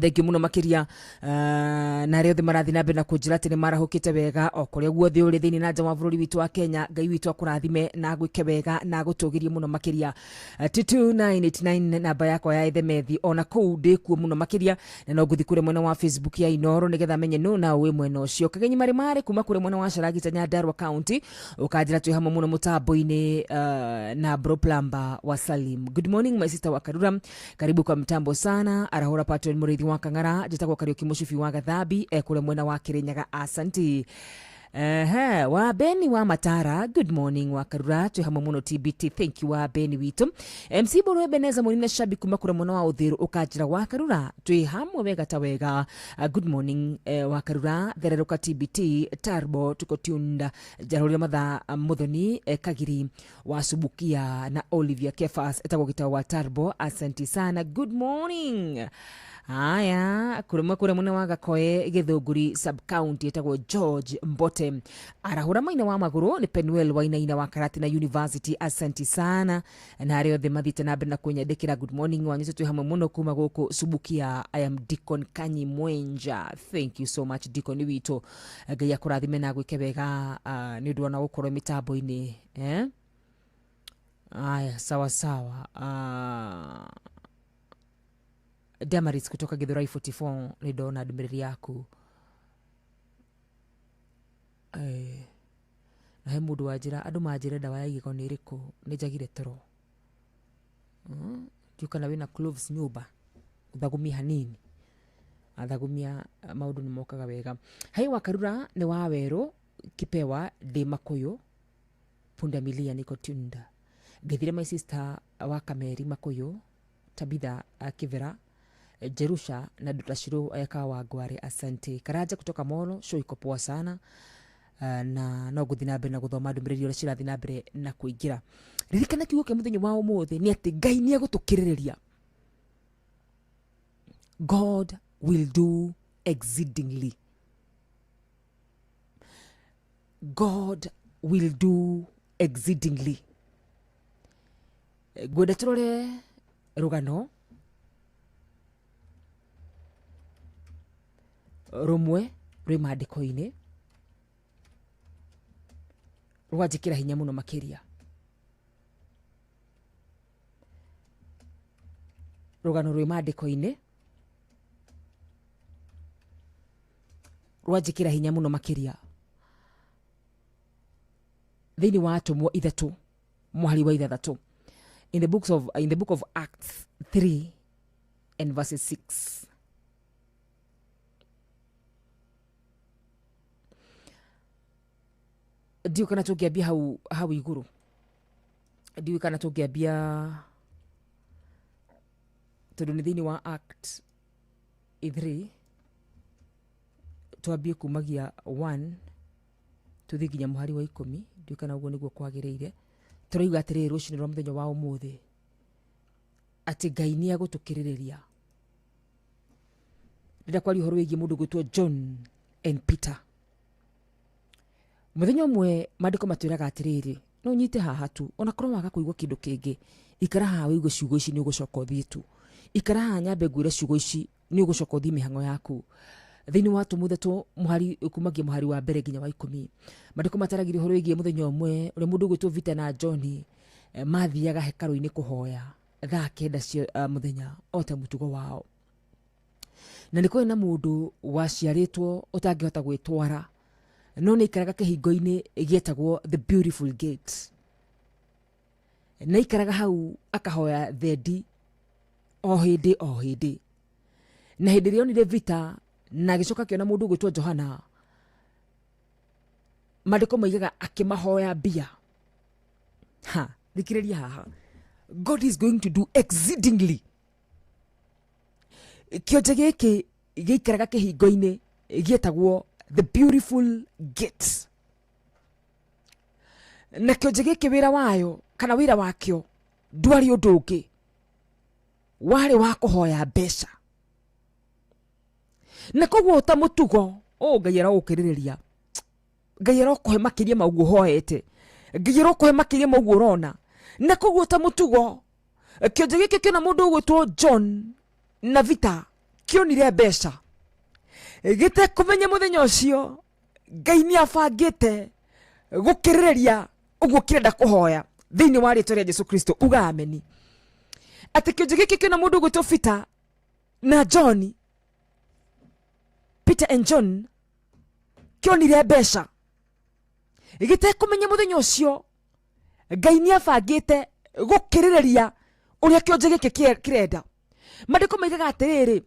thank you muno makiria na rĩothe marathi na mbere na kũnjĩra atĩ nĩ marahũkĩte wega o kũrĩa guothe ũrĩ thĩinĩ na nja wa bũrũri witũ wa Kenya ngai witũ akũrathime na gwĩke wega na gũtũgĩrie muno makiria 22989 namba yakwa ya ethemethi ona kũu ndĩkuo muno makiria na no ngũthi kũrĩa mwena wa Facebook ya Inooro nĩgetha menye no na wĩ mwena ũcio kagenyi marĩ kuma kũrĩa mwena wa Sharagita Nyandarua County ũkanjĩra twĩ hamwe muno mũtambo-inĩ na Bro Plumber wa Salim. Good morning my sister wa Karura, karibu kwa mtambo sana. Arahora Patron Murithi wa Kang'ara, njĩtagwo Kariuki Mũcibi wa Gathambi kũrĩa mwena wa Kirinyaga. Asanti. wa Beni wa Matara, good morning wa Karura tu hamwe muno TBT, thank you wa Beni witu. MC Bono Ebeneza munine shabi kumakura muno wa uthiru ukajira wa Karura tu hamwe wega tawega. Good morning wa Karura thereruka TBT Tarbo tuko tunda jarulia matha muthoni Kagiri wa Subukia na Olivia Kefas etagwo gitawa wa Tarbo, asante sana, good morning. Aya, kure mune wa Gakoe Githunguri sub county etagwo George Mbote arahura maina wa maguru ni Penuel Wainaina wa Karatina University, asante sana na areo the mathite na bena kunyandikira good morning wanyu tu hamwe muno kuma guku Subukia. I am Deacon Kanyi Mwenja, thank you so much Deacon wito, Ngai akurathime na gwike wega ni undu wana gukorwo mitambo ini aya sawa Damaris kutoka Githurai 44 ni dona admirali yaku na he mundu wajira andu majire dawa ya giko ni riku ni jagire toro kana wina cloves nyuba uthagumia hanini athagumia maundu ni mokaga wega. Hai wa Karura ni wa Weru Kipewa de Makoyo Punda Milia niko tunda Githire my sister wa Kameri Makoyo Tabitha Kivera Jerusha na Dutashiro ayaka wa Gware, asante. Karaja kutoka Molo, show iko poa sana na no guthinabe na guthoma ndumiririo ria cirathinabe na kuingira. Ririkana kiugo ke muthenyo wa umuthi ni ati Ngai ni agutukiriria. God will do exceedingly. God will do exceedingly. Gwenda turore rugano rumwe rwi maandiko-ini rwajikira hinya muno makiria. Rugano rwi maandiko-ini rwajikira hinya muno makiria thiini wa atumwo ithatu muhari wa ithathatu in the book of Acts 3 and verses 6. Diu kana tukiambia hau iguru. Diu kana tukiambia tondu ni thiini wa Act 3 twambie kumagia 1 tuthi nginya muhari wa 10. Diu kana uguo niguo kwagiriire. Turaiga atiriri rucini rwa muthenya wa umuthi ati Ngai ni agutukiririria. Ndira kwari horo wigi mundu gwitwo John and Peter. Muthenya umwe maandiko matwiraga atiriri no unyite haha tu ona korwo waga kuigwa kindu kingi ikara haha wiigwe ciugo ici ni ugucoka uthiitu. Ikara haha nyambe ngwire ciugo ici ni ugucoka uthii mihango yaku. Thiini wa tumuthetwo muhari ukumagia muhari wa mbere nginya wa 10. Maandiko mataragiri horo wigie muthenya umwe uri mundu gwitwo Vita na John mathiaga hekaru-ini kuhoya thaa 9 cia muthenya ota mutugo wao. Na niko na mundu waciaritwo utangihota gwitwara no ni ikaraga kihingo-ini gietagwo the beautiful gate. Na ikaraga hau akahoya thendi o hindi. Na hindi rio ni Vita na gicoka kiona mundu gwitwo Johana maandiko maigaga akimahoya mbia. Thikiriria haha, God is going to do exceedingly. Kionje giki giikaraga kihingo-ini gietagwo the beautiful gate. Na kionje giki wira wayo kana wira wakio ndwari undu ungi wari wa kuhoya mbeca. Na koguo ta mutugo Ngai aragukiririria. Ngai arakuhe makiria mauguo hoete. Ngai arakuhe makiria mauguo urona. Na koguo ta mutugo kionje giki kiona mundu gwitwo John na Vita kionire mbeca gite kumenya muthenya ucio Ngai ni abangite gukiririria uguo kirenda kuhoya thiini wa ritwa ria Jesu Kristo. Uga ameni. Ati kionje giki kiona mundu gwitwo Vita na John, Peter and John kionire mbeca gite kumenya muthenya ucio Ngai ni abangite gukiririria uria kionje giki kirenda. Maandiko maigaga atiriri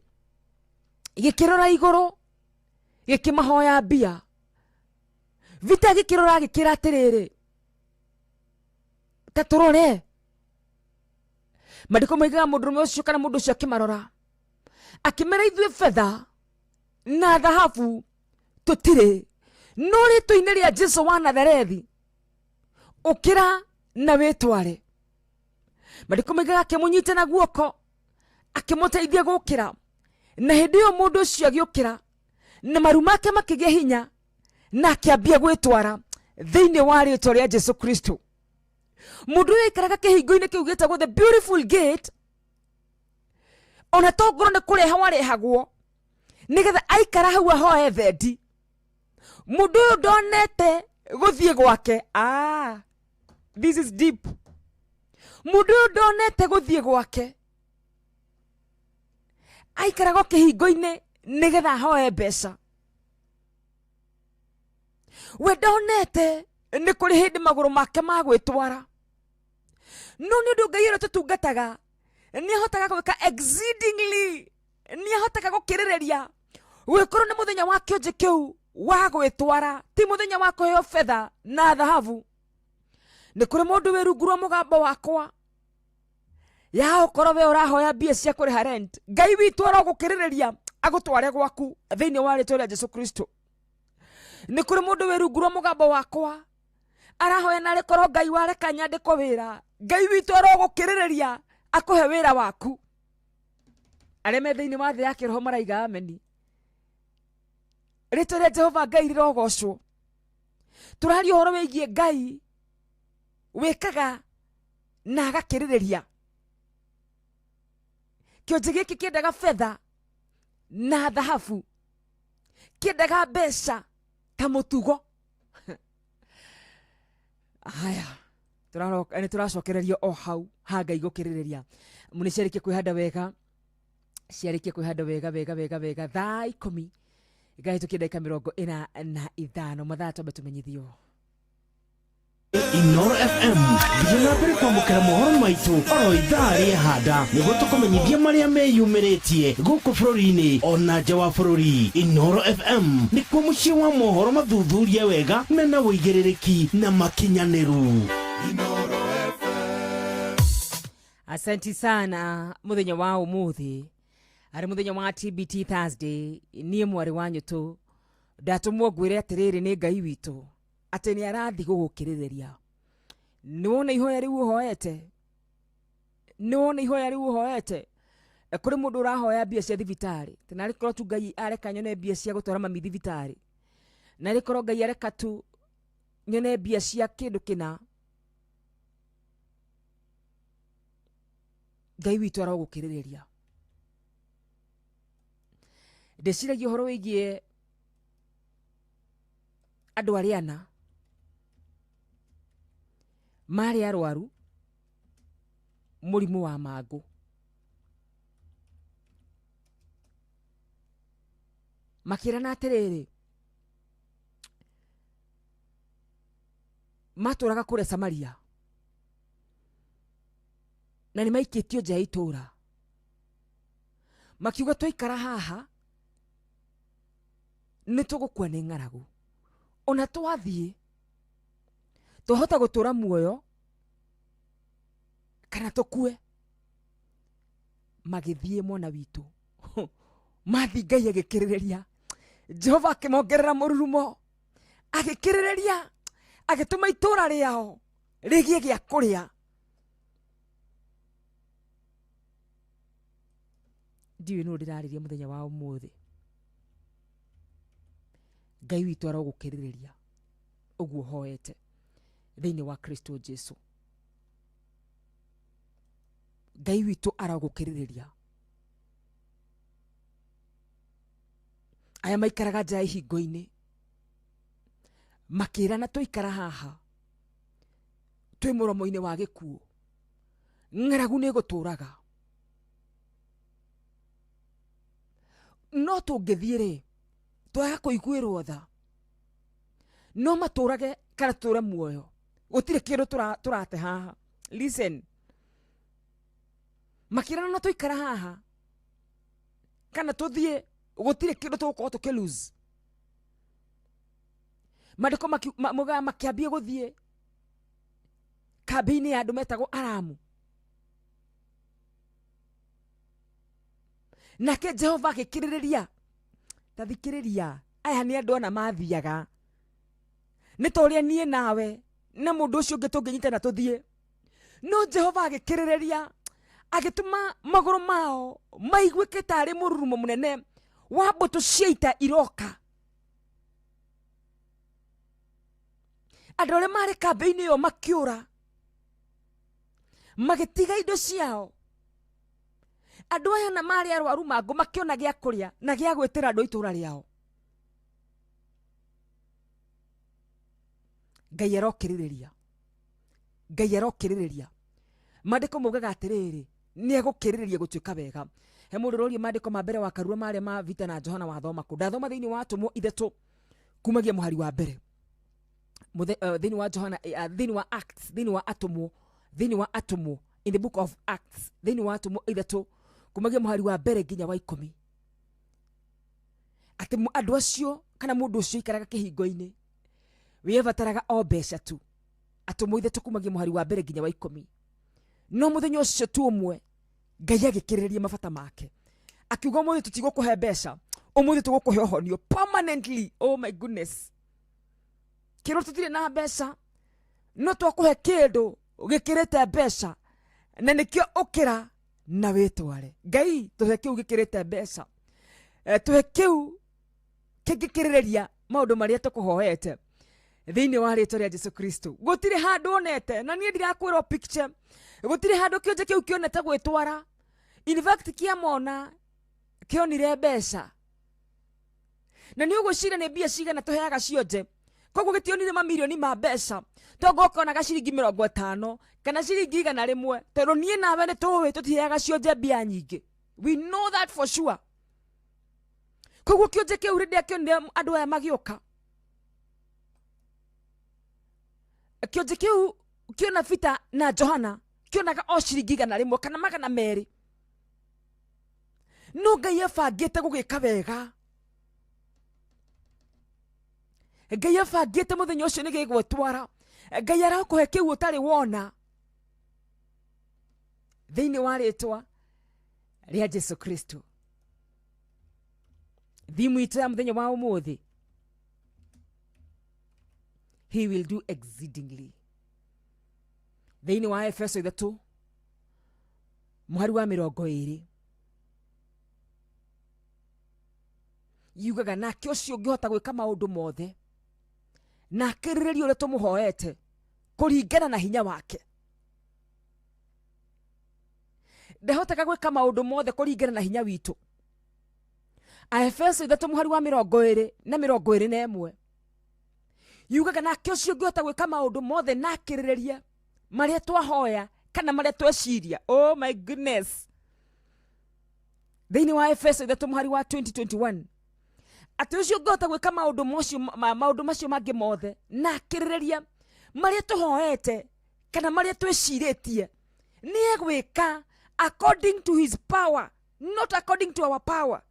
gikirora iguru gikimahoya mbia vita gikirora gikira atiriri ta turore Madiko maigaga mundurume ucio kana mundu ucio akimarora akimera ithue fedha na dhahabu tutire no ritwa-inĩ rĩa Jesu wa Nazarethi ukira na witware. Madiko maigaga akimunyita na guoko akimuteithia gukira na hindi yo mundu ucio agiukira na maru make makigĩa hinya na akiambia gwitwara thiini wa ritwa rĩa Jesu Kristo. Mundu uyu ikaraga kihingo-inĩ kiu gĩtagwo the beautiful gate ona to ngoro nĩ kũreha warehagwo nigetha aikara hau ahoe thendi. Mundu uyu ndonete guthie gwake. This is deep. Mundu uyu ndonete guthie gwake aikaraga kihingo-inĩ nigetha ahoe mbeca. We ndonete nĩ kũrĩ hĩndĩ magũrũ make magwĩtwara no nĩ ũndũ Ngai ũrĩa tũtungataga nĩ ahotaga gwĩka exceedingly, nĩ ahotaga gũkĩrĩrĩria gwĩkorwo nĩ mũthenya wa kĩonje kĩu wa gwĩtwara ti mũthenya wa kũheo fedha na dhahabu. Nĩ kũrĩ mũndũ wĩ rungu rwa mũgambo wakwa ya ũkorwo we ũrahoya mbia cia kũrĩha rent, Ngai witũ arogũkĩrĩrĩria agũtware gwaku thĩinĩ wa rĩtwa rĩa Jesu Kristo. Nĩ kũrĩ mũndũ wĩ rungu rwa mũgambo wakwa arahoya na rĩkorwo Ngai wareka nyandĩko wĩra, Ngai witũ arogũkĩrĩrĩria akũhe wĩra waku. Arĩa me thĩinĩ wa thĩ ya kĩroho maraiga ameni. Rĩtwa rĩa Jehova Ngai rĩrogocwo. Tũraria ũhoro wĩgiĩ Ngai wĩkaga na agakĩrĩrĩria. Kĩonje gĩkĩ kĩendaga fedha na dhahabu, kĩendaga mbeca ta mũtugo. Haya, nĩ tũracokereria o hau ha Ngai gũkĩrĩrĩria. Mũnĩ ciarĩkia kwĩhanda wega, ciarĩkia kwĩhanda wega wega wega wega thaa 10 igahĩtũkia ndagĩka 45 mathaa twambe tũmenyithio. Inoro FM thiĩ na mbere kwamũkĩra mohoro maitũ oro ithaa rĩehanda nĩguo tũkũmenyithia marĩa meyumĩrĩtie gũkũ bũrũri-inĩ ona nja wa bũrũri. Inoro FM nĩkuo mũciĩ wa mohoro mathuthurie wega mena wũigĩrĩrĩki na makinyanĩru. Asante sana. Muthenya wa ũmũthĩ arĩ muthenya wa TBT Thursday. Niĩ mwarĩ wanyu tu ndatumwo ngwĩre atĩrĩrĩ nĩ Ngai witũ atĩ nĩ arathi gũgũkĩrĩrĩria. Nĩwona ihoya rĩu ũhoete, nĩwona ihoya rĩu ũhoete. Kũrĩ mũndũ ũrahoya mbia cia thibitarĩ, na rĩkorwo tu Ngai areka nyone mbia cia gũtwara mami thibitarĩ, na rĩkorwo Ngai areka tu nyone mbia cia kĩndũ kĩna. Ngai witũ arogũkĩrĩrĩria. Ndĩciragia ũhoro wĩgiĩ andũ arĩa ana marĩ arwaru mũrimũ wa mangũ. Makĩrana atĩrĩrĩ matũraga kũrĩa Samaria na nĩ maikĩtio nja ya itũũra, makiuga twaikara haha nĩ tũgũkua nĩ ng'aragu, ona twathiĩ twahota gũtũra muoyo kana tũkue. Magĩthiĩ mwana witũ mathi Ngai agĩkĩrĩrĩria. Jehova akĩmongerera mũrurumo agĩkĩrĩrĩria, agĩtũma itũũra rĩao rĩgĩe gĩa kũrĩa. Ndiũĩ nũ ndĩrarĩria mũthenya wa ũmũthĩ. Ngai witũ arogũkĩrĩrĩria ũguo hoete thĩinĩ wa Kristo Jesu. Ngai witũ arogũkĩrĩrĩria. Aya maikaraga nja ya ihingo-inĩ makĩrana tũikara haha twĩ mũromo-inĩ wa gĩkuũ, ng'aragu nĩ gũtũraga. No tũngĩthiĩ rĩ twaga kũiguĩrwo tha, no matũrage kana tũre muoyo, gũtirĩ kĩndũ tũrate haha. Listen, makĩrana no tũikara haha kana tũthiĩ, gũtirĩ kĩndũ tũgũkorwo tũkĩlose. mandiko muga makiambia guthie kambini ya andu metagwo Aramu. Nake Jehova agikiriria tathikiriria aya ni andu ona mathiaga ni toria nie nawe na mundu ucio ungi tunginyitana tuthie, no Jehova agikiriria agituma maguru mao maiguike tari mururumo munene wa mbutu cia ita iroka. Andu aria mari kambini iyo makiura magitiga indo ciao. Andu aya na mari arwaru mangu makiona gia kuria na gia gwitira andu itura riao. Ngai arokiririria, Ngai arokiririria. Mandiko mugaga atiriri ni egukiririria gutuika wega. He mundu rorie mandiko mambere wa karua mari ma vita na Johana wathoma ku ndathoma thiini wa Atumwo ithatu kumagia muhari wa mbere thiini wa Johana thiini wa Acts thiini wa Atumwo in the book of Acts thiini wa Atumwo ithatu kumagia muhari wa mbere nginya wa 10 ati andu acio kana mundu ucio ikaraga kihingo-ini wevataraga o mbeca tu. Atumwo ithatu kumagia muhari wa mbere nginya wa 10 no muthenya ucio tu umwe Ngai agikiriria mabata make akiuga umuthi tutigukuhe mbeca, umuthi tugukuhe honio permanently. Oh my goodness, kiro tutire na mbeca no twakuhe kindu gikirite mbeca na nikio ukira na witware. Ngai tuhe kiu gikirite mbeca, tuhe kiu kigikiriria maundu maria tukuhoete thiini wa ritwa ria Jesu Kristo. Gutire handu onete na nie ndirakwira picture, gutire handu kionje kiu kionete gwitwara. In fact kiamona kionire mbeca na ni ugucira ni mbia cigana tuheaga cionje, koguo gitionire mamilioni ma mbeca togoka na gaciringi 50 kana ciringi 100 tondu nie nawe ni tuwi tutiheaga cionje mbia nyingi. We know that for sure. Koguo kionje kiu rindi akionire andu aya magioka, kionje kiu kiona vita na Johana kionaga o ciringi 100 kana 200. No Ngai abangite gugika wega, Ngai abangite muthenya ucio ni gigwetwara. Ngai arakuhe kiu utari wona thiini wa ritwa ria Jesu Kristo. Thimu itu ya muthenya wa umuthi, he will do exceedingly. Thiini wa Efeso 3 muhari wa 20 yugaga nake ucio ungihota gwika maundu mothe na akiririria uria tumuhoete kuringana na hinya wake. Ndahotaga gwika maundu mothe kuringana na hinya witu. Efeso 3 muhari wa 20 na 21 yugaga nake ucio ungihota gwika maundu mothe na akiririria maria twahoya kana maria tweciria. Oh my goodness. Thiini wa Efeso 3 muhari wa 2021 ati ucio ngota gwika maundu macio mangi mothe na akiririria maria tuhoete kana maria tweciritie ni egwika according to his power, not according to our power.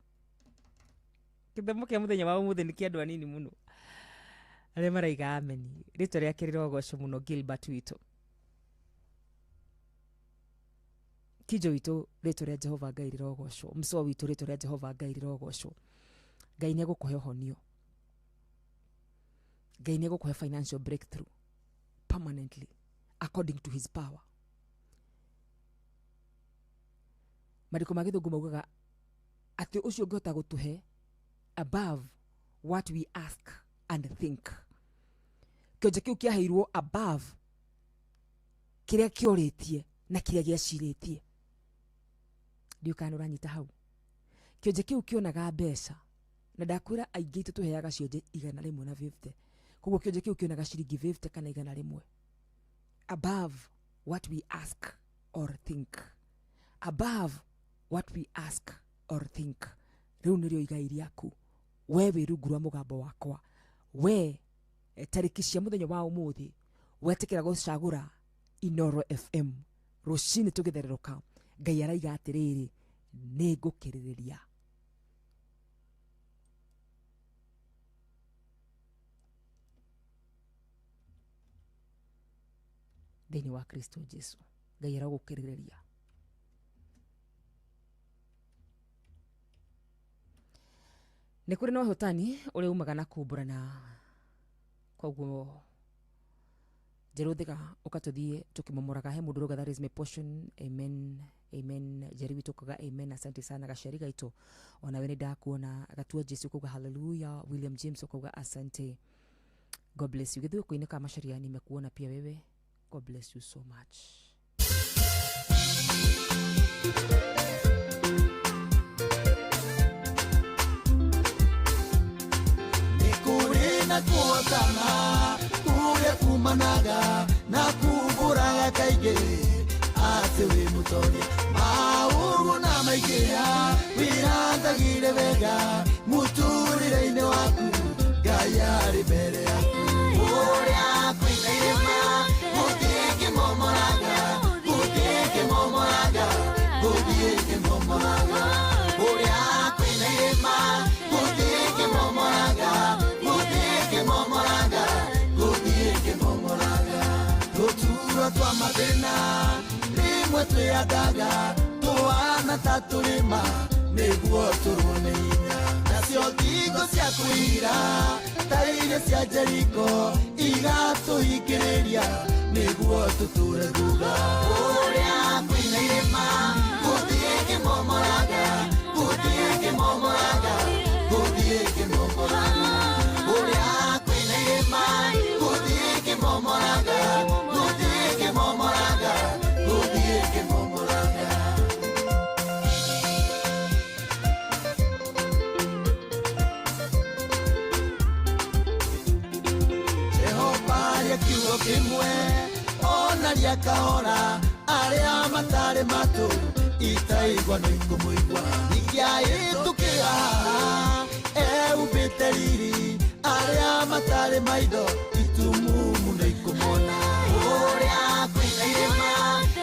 Kithemo kia muthenya wa umuthi ni kia andu anini muno aria maraiga ameni. Ritwa riake rirogoco muno Gilbert witu. Kijo witu ritwa ria Jehova Ngai rirogoco. Mswa witu ritwa ria Jehova Ngai rirogoco. Ngai ni egukuhe honio, Ngai ni egukuhe financial breakthrough permanently according to his power. Mariko magithungu maugaga ati ucio ungihota gutuhe above what we ask and think. Kionje kiu kiaheirwo above kiria kioritie na kiria giaciritie. Ndiukana uranyita hau. Kionje kiu kionaga mbeca na ndakwira aingi tutuheaga cionje 150. Koguo kionje kiu kionaga ciringi 50 kana 100 above what we ask or think. Above what we ask or think. Riu nirio igai riaku we wirungu rwa mugambo wakwa. We tariki cia muthenya wa umuthi wetikira gucagura Inoro FM rucini tugithereruka. Ngai araiga atiriri ni ngukiririria. thĩinĩ wa Kristo Jesu. Ngai aragũkĩrĩrĩria. Nĩ kũrĩ na ũhotani ũrĩa umaga na kumbũrana. Koguo Jerothiga ukatũthiĩ tũkĩmomoraga he mũndũ roga, that is my portion. Amen, amen. Jeriwi tukaga amen. Asante sana gaceri gaitũ. Ona we nĩ ndakuona gatua Jesu kuga hallelujah. William James ukaga asante. God bless you. Githuĩ kuinĩka macharia nimekuona pia wewe. God bless you so much. Nikurina kuotana kule kumanaga na kuburaga kaige ate we mutoria mauru na maigia wirandagire wega muturire-ine waku gayari mbere yaku uria kwinairema mutike momoraga uria kwinairema mutike momoraga tutura twa mathina rimwe twiyagaga twana taturima niguo turune hinya nacio thingo cia kwira taire cia Jeriko igatuhingĩrĩria niguo tuture thuga uria kwina irima gũthiĩ kĩmomoraga uria kwina irima gũthiĩ kĩmomoraga kiugo kimwe ona ria kahora aria matare matu itaigwa no ikumuigwa ikiai tukihaha eumbite riri aria matare maitho itumumu no ikumona uria kwina irima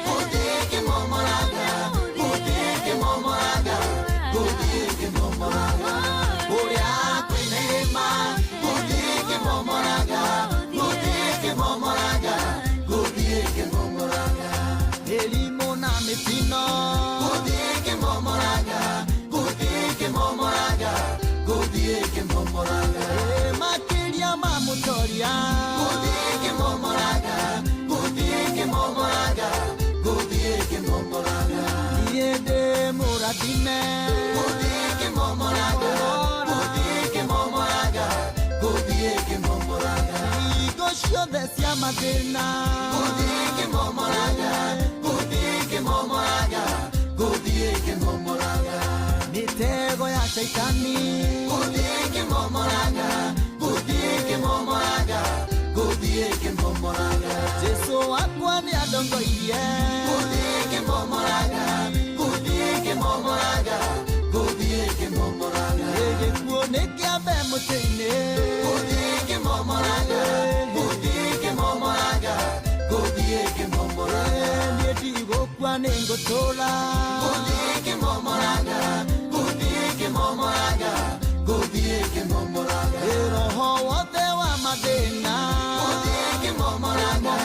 gũthiĩ kĩmomoraga uria kwina irima gũthiĩ kĩmomoraga elimu na mitino gũthiĩ kĩmomoraga makĩria ma mũtoria gũthiĩ kĩmomoraga niĩ ndĩ mũrathime gũthiĩ kĩmomoraga igo ciothe cia mathĩna gũthiĩ kĩmomoraga mitego ya shaitani gũthiĩ kĩmomoraga Jesu wakwa nĩ andongoirie gũthiĩ kĩmomoraga gĩkuũ nĩ kĩambe mũtĩ-inĩ gũthiĩ kĩmomoraga niĩ ndigũkua nĩ ngũtũũra gũthiĩ kĩmomoraga roho wothe wa mathĩna gũthiĩ kĩmomoraga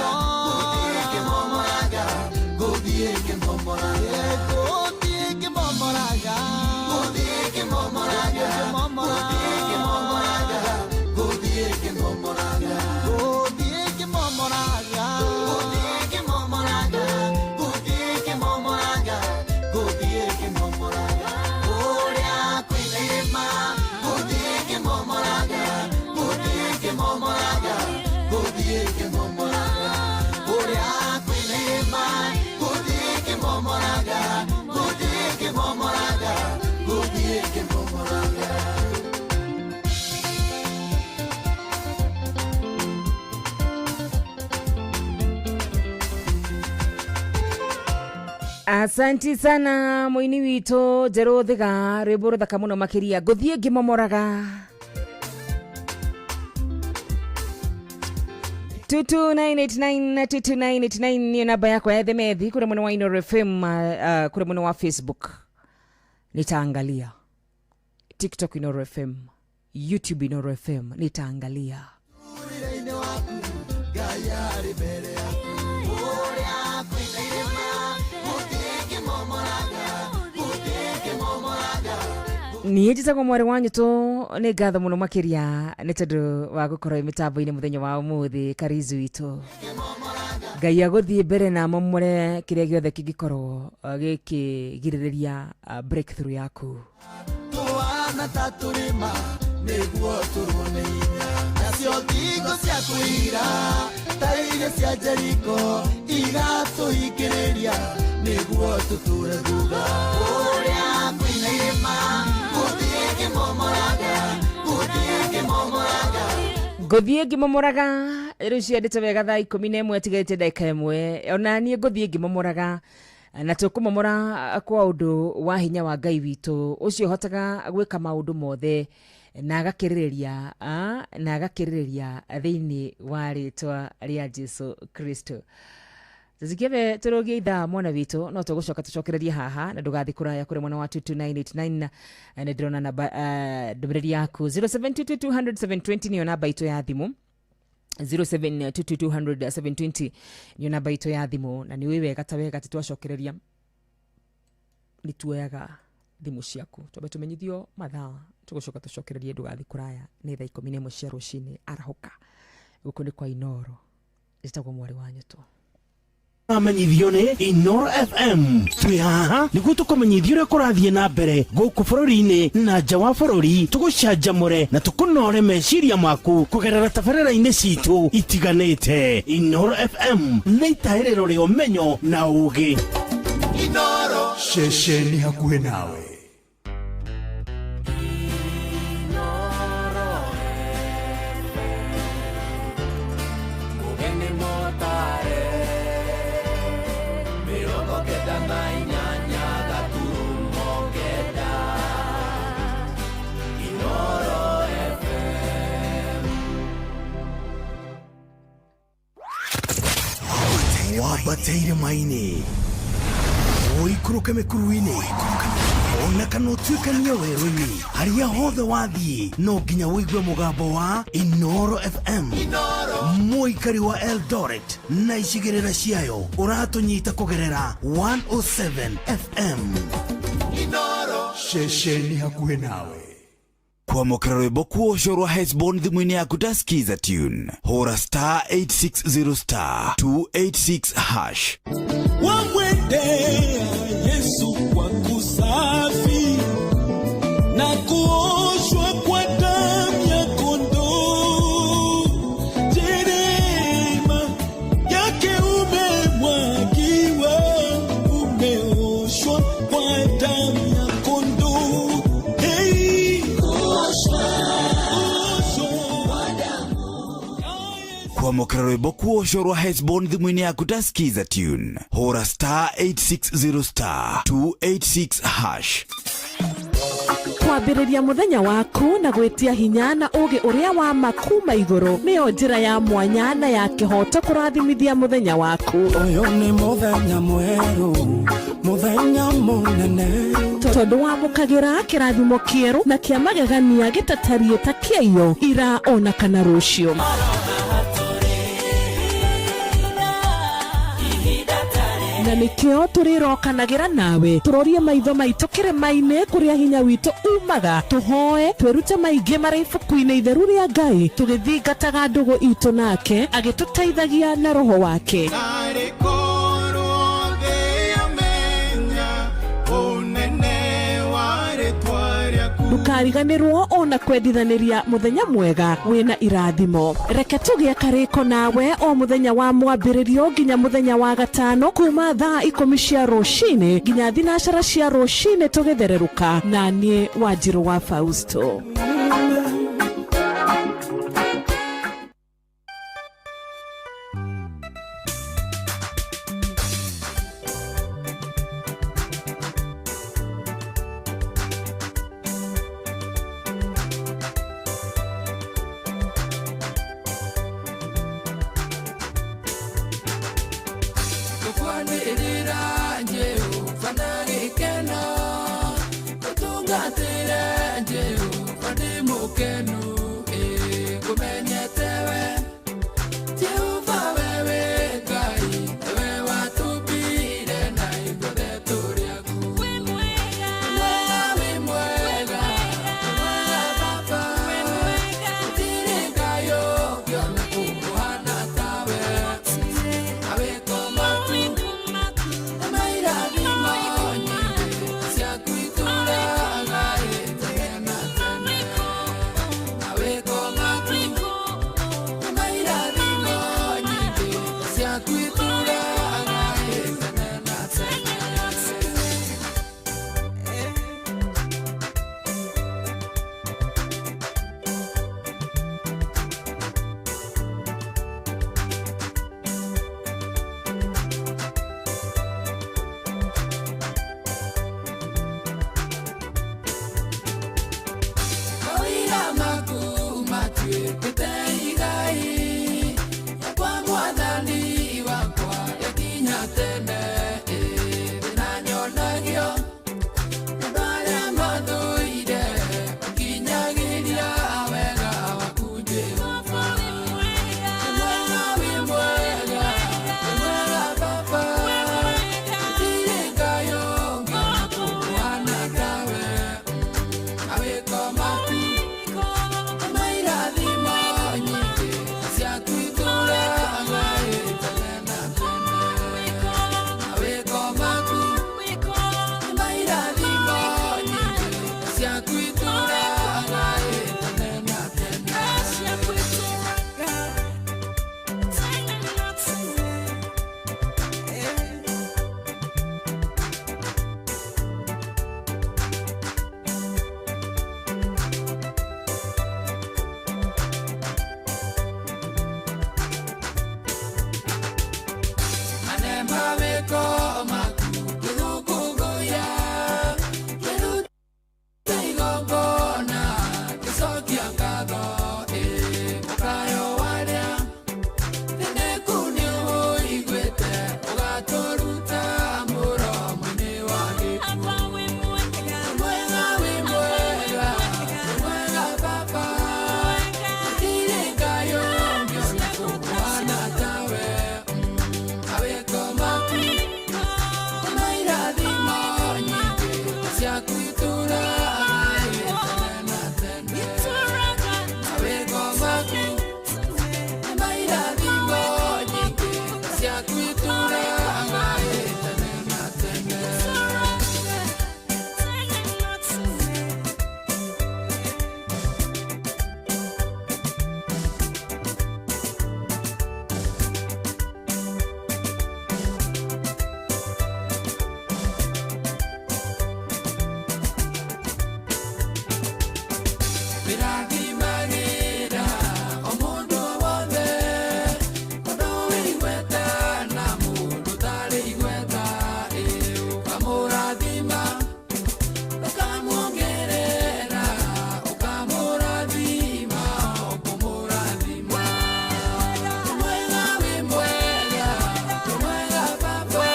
Asanti sana muini wito Jerothiga rwimbo ruthaka muno makiria nguthie ngimomoraga 2298922989 ni namba yako ya Themethi kule mwene wa Inoro FM, kule mwene wa Facebook nitaangalia, TikTok Inoro FM, YouTube Inoro FM nitaangalia. Niä njätagwo mwarä wa nyå tå nä ngatho må no makä ria nä tondå wa gå korwo mä tambo-inä må thenya wa må thä karizu witå ngai agå thiä mbere na momore kä rä a gä othe kä ngä korwo gä kä girä rä ria breakthrough yaku twana ta tũrĩma nĩguo tũrũne inya nacio thingo cia kũira ta iria cia Jeriko igatũhingĩrĩria nĩguo tũtũre thutha ũrĩa kwĩna irĩma gũthiĩ ngĩmomoraga rĩu ciandĩte wega thaa 11 tigarĩte ndagĩka ĩmwe ona niĩ ngũthiĩ ngĩmomora na tũkũmomora kwa ũndũ wa hinya wa Ngai witũ ũcio ũhotaga gwĩka maũndũ mothe na agakĩrĩrĩria thĩinĩ wa rĩtwa rĩa Jesu Kristo. Zikive tũrũgie ithaa mwana witũ no tũgũcoka tũcokererie haha na ndũgathiĩ kũraya kũrĩ mwana wa 22989 na ndĩrona namba ndũmĩrĩri yaku 0722200720 niyo namba itũ ya thimũ 0722200720 niyo namba itũ ya thimũ na nĩ wega ta wega tũtwacokereria nĩ tuoyaga thimũ ciaku twambe tũmenyithio mathaa tũgũcoka tũcokererie ndũgathiĩ kũraya nĩ thaa 11 cia rũcinĩ arahũka gũkũ nĩ kwa Inoro njĩtagwo mwarĩ wa nyũtũ amenyithio nĩ Inoro FM twĩ haha nĩguo tũkũmenyithio ũrĩa kũrathiĩ na mbere gũkũ bũrũri-inĩ na nja wa bũrũri tũgũcanjamũre na tũkũnore meciria maku kũgerera tabarĩra-inĩ citũ itiganĩte. Inoro FM nĩ itaĩrĩro rĩa ũmenyo na ũũgĩ. Inoro ceceni hakuhĩ nawe. Wabateire maini oikũrũke mĩkuru-inĩ ona kana ũtuĩkanie werũ-inĩ harĩa hothe wathiĩ no nginya wĩigue mũgambo wa Inoro FM. Mũikari wa Eldoret na icigĩrĩra ciayo ũratũnyita kũgerera 107 FM. Inoro ceceni hakuhĩ nawe. Kwamũkĩra rwĩmbo kuoco rwa Hesbon thimũ-inĩ yaku ndasikiza tune hũra star 860 star 286 hash. wamwendea Yesu kwa kusafi na kuoshwa kwa damu ya kondoo, jerema yake umemwagiwa, umeoshwa kwa damu ya kondoo. Hey, Kwamũkĩra rwĩmbo kuoco rwa Hesbon thimũ-inĩ yaku ndasikiza tune hũra star 860 star 286 hash. kwambĩrĩria mũthenya waku na gwĩtia hinya na ũgĩ ũrĩa wa makuma igũrũ nĩyo njĩra ya mwanya na ya kĩhoto kũrathimithia mũthenya waku. Ũyũ nĩ mũthenya mwerũ, mũthenya mũnene, tondũ wamũkagĩra kĩrathimo kĩerũ na kĩa magegania gĩtatariĩ ta kĩayo ira ona kana rũciũ. Na nĩkĩo tũrĩrokanagĩra nawe tũrorie maitho maitũ kĩrĩma-inĩ kũrĩa hinya witũ umaga, tũhoe twĩrute maingĩ marĩ ibuku-inĩ itheru rĩa Ngai tũgĩthingataga ndũgũ itũ nake agĩtũteithagia na roho wake. Ndũkariganĩrwo ona kwendithanĩria mũthenya mwega wĩna irathimo. Reke tũgĩe karĩko nawe o mũthenya wa mwambĩrĩrio nginya mũthenya wa gatano kuma thaa 10 cia rũcinĩ nginya thinacara cia rũcinĩ tũgĩthererũka na niĩ Wanjirũ wa Fausto. ciakwitura tene na tene mawĩko maku nĩ mairathimo nyingĩ ciakwitura tene na tene. Birathimagĩra o mũndũ wothe, mũndũ wĩ igweta na mũndũ ũtarĩ igweta, ũkamũrathima, ũkamwongerera, ũkamũrathima, ũkũmũrathima. Mwega wĩ mwega, mwega Baba,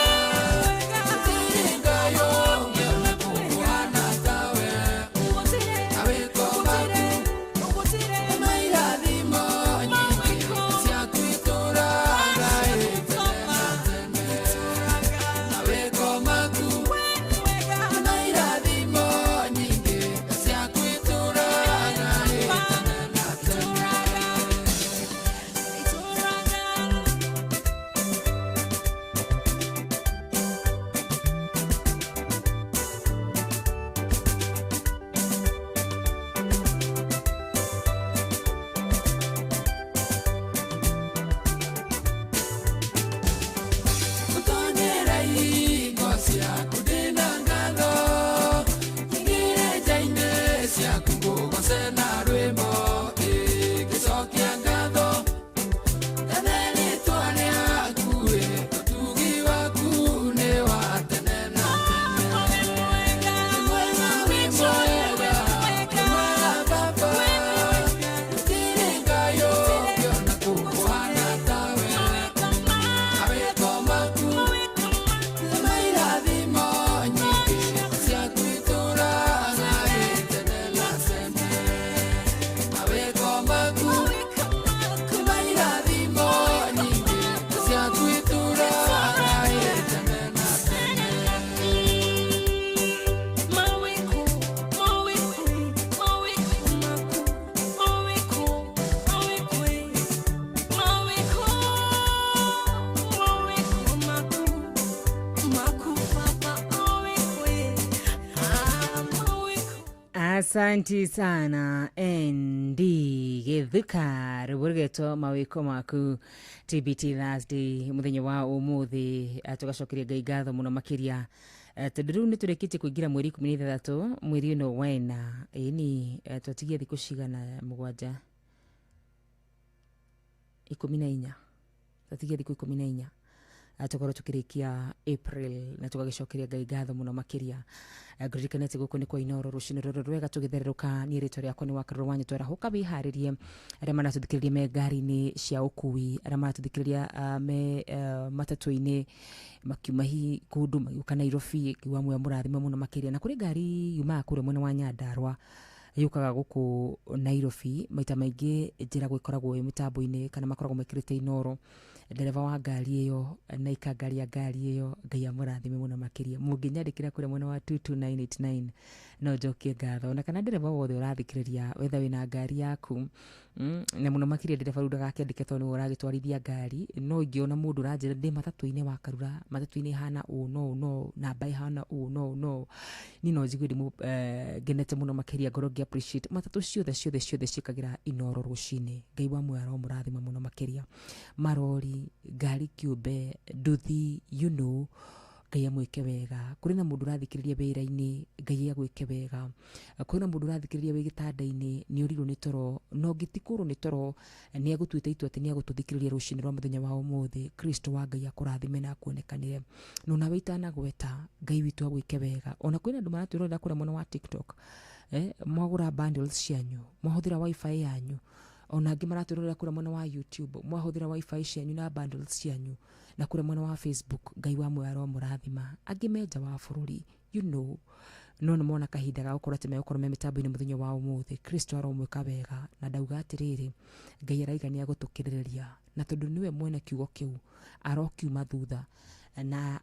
gũtirĩ Ngai ũngĩ ona kũhana tawe. Mawĩko maku nĩ mairathimo nyingĩ ciakwitura tene na tene. Mawĩko maku nĩ mairathimo nyingĩ ciakwitura tene na tene. Gũtonyera ihingo ciaku ndĩna ngatho, nyingĩre nja-inĩ ciaku ngũgoce na rwĩmbo, ngĩcokia ngatho ngathe rĩtwa rĩaku, ũtugi waku nĩ wa tene na tene. Mwega wĩ mwega, mwega Baba, gũtirĩ Ngai ũngĩ ona kũhana tawe. Mawĩko maku nĩ mairathimo nyingĩ ciakwitura tene na tene. Mawĩko maku nĩ mairathimo nyingĩ ciakwitura tene na tene. Asanti sana endi githuka ruburgeto mawiko maku TBT Thursday muthenya wa umuthi tugacokeria Ngai ngatho muno makiria tondu riu niturekite kuingira mweri 13 mweri uno wena ini twatigia thiku cigana 7 14 twatigia thiku 14 tukorwo tukirikia April na tugagicokeria Ngai ngatho muno makiria ngurikanete guku ni kwa Inoro rucini ruru rwega tugitherũka ni rĩtwa rĩakwa nĩ Wakarũrũ wanyu twarahuka biharirie arĩa maratuthikĩrĩria me ngari-inĩ cia ũkui arĩa maratuthikĩrĩria me matatu-inĩ makiuma kũndũ magĩũka Nairobi kiuga mwe mũrathima muno makiria na kũrĩ ngari yumaga kũrĩa mwena wa Nyandarua yukaga gũkũ Nairobi maita maingĩ njĩra gwĩkoragwo mitambo-inĩ kana makoragwo mekĩrĩte Inoro ndereva wa ngari ĩyo na ikangaria ngari ĩyo Ngai amũrathime muno makiria mũngĩnyandĩkĩra kũrĩa mwena wa 22989 no njokie ngatho na kana ndereva wothe ũrathikĩrĩria wetha wĩna ngari yaku na muno makiria ndereva rĩu ndagakĩandĩke tondũ nĩwe ũragĩtwarithia ngari no ingĩona mũndũ ũranjĩra ndĩ matatu-inĩ wa Karura matatu-inĩ hana ũũ no namba ihana ũũ no ni no njigua ngenete muno makiria ngoro ngĩ appreciate matatu ciothe ciĩkagĩra Inoro rũcinĩ Ngai wa muoyo aromũrathima muno makiria marori ngari kĩũmbe nduthi Ngai amwĩke wega kũrĩ na mũndũ ũrathikĩrĩria wĩra-inĩ Ngai agwĩke wega kũrĩ na mũndũ ũrathikĩrĩria wĩ gĩtanda-inĩ nĩ ũrirwo nĩ toro no ngĩtikũrwo nĩ toro nĩ agũtuĩte itua atĩ nĩ agũtũthikĩrĩria rũcinĩ rwa mũthenya wa ũmũthĩ Kristo wa Ngai akũrathime na akuonekanire no nawe itanagweta Ngai witũ agwĩke wega ona kwĩna andũ maratwĩrorera kũrĩa mwena wa TikTok mwagũra bundles cianyu mwahũthĩra wifi yanyu ona angĩ maratwĩrorera kũrĩa mwena wa YouTube mwahũthĩra wifi cianyu na bundles cianyu na kũrĩa mwena wa Facebook Ngai wa muoyo aromũrathima angĩ menja wa bũrũri no nĩ mona kahinda ga gũkorwo atĩ megũkorwo me mĩtambo-inĩ mũthenya wa ũmũthĩ Kristo aromwĩka wega na ndauga atĩrĩrĩ Ngai araiga nĩ agũtũkĩrĩrĩria na tondũ nĩwe mwene kiugo kĩu arokiuma thutha na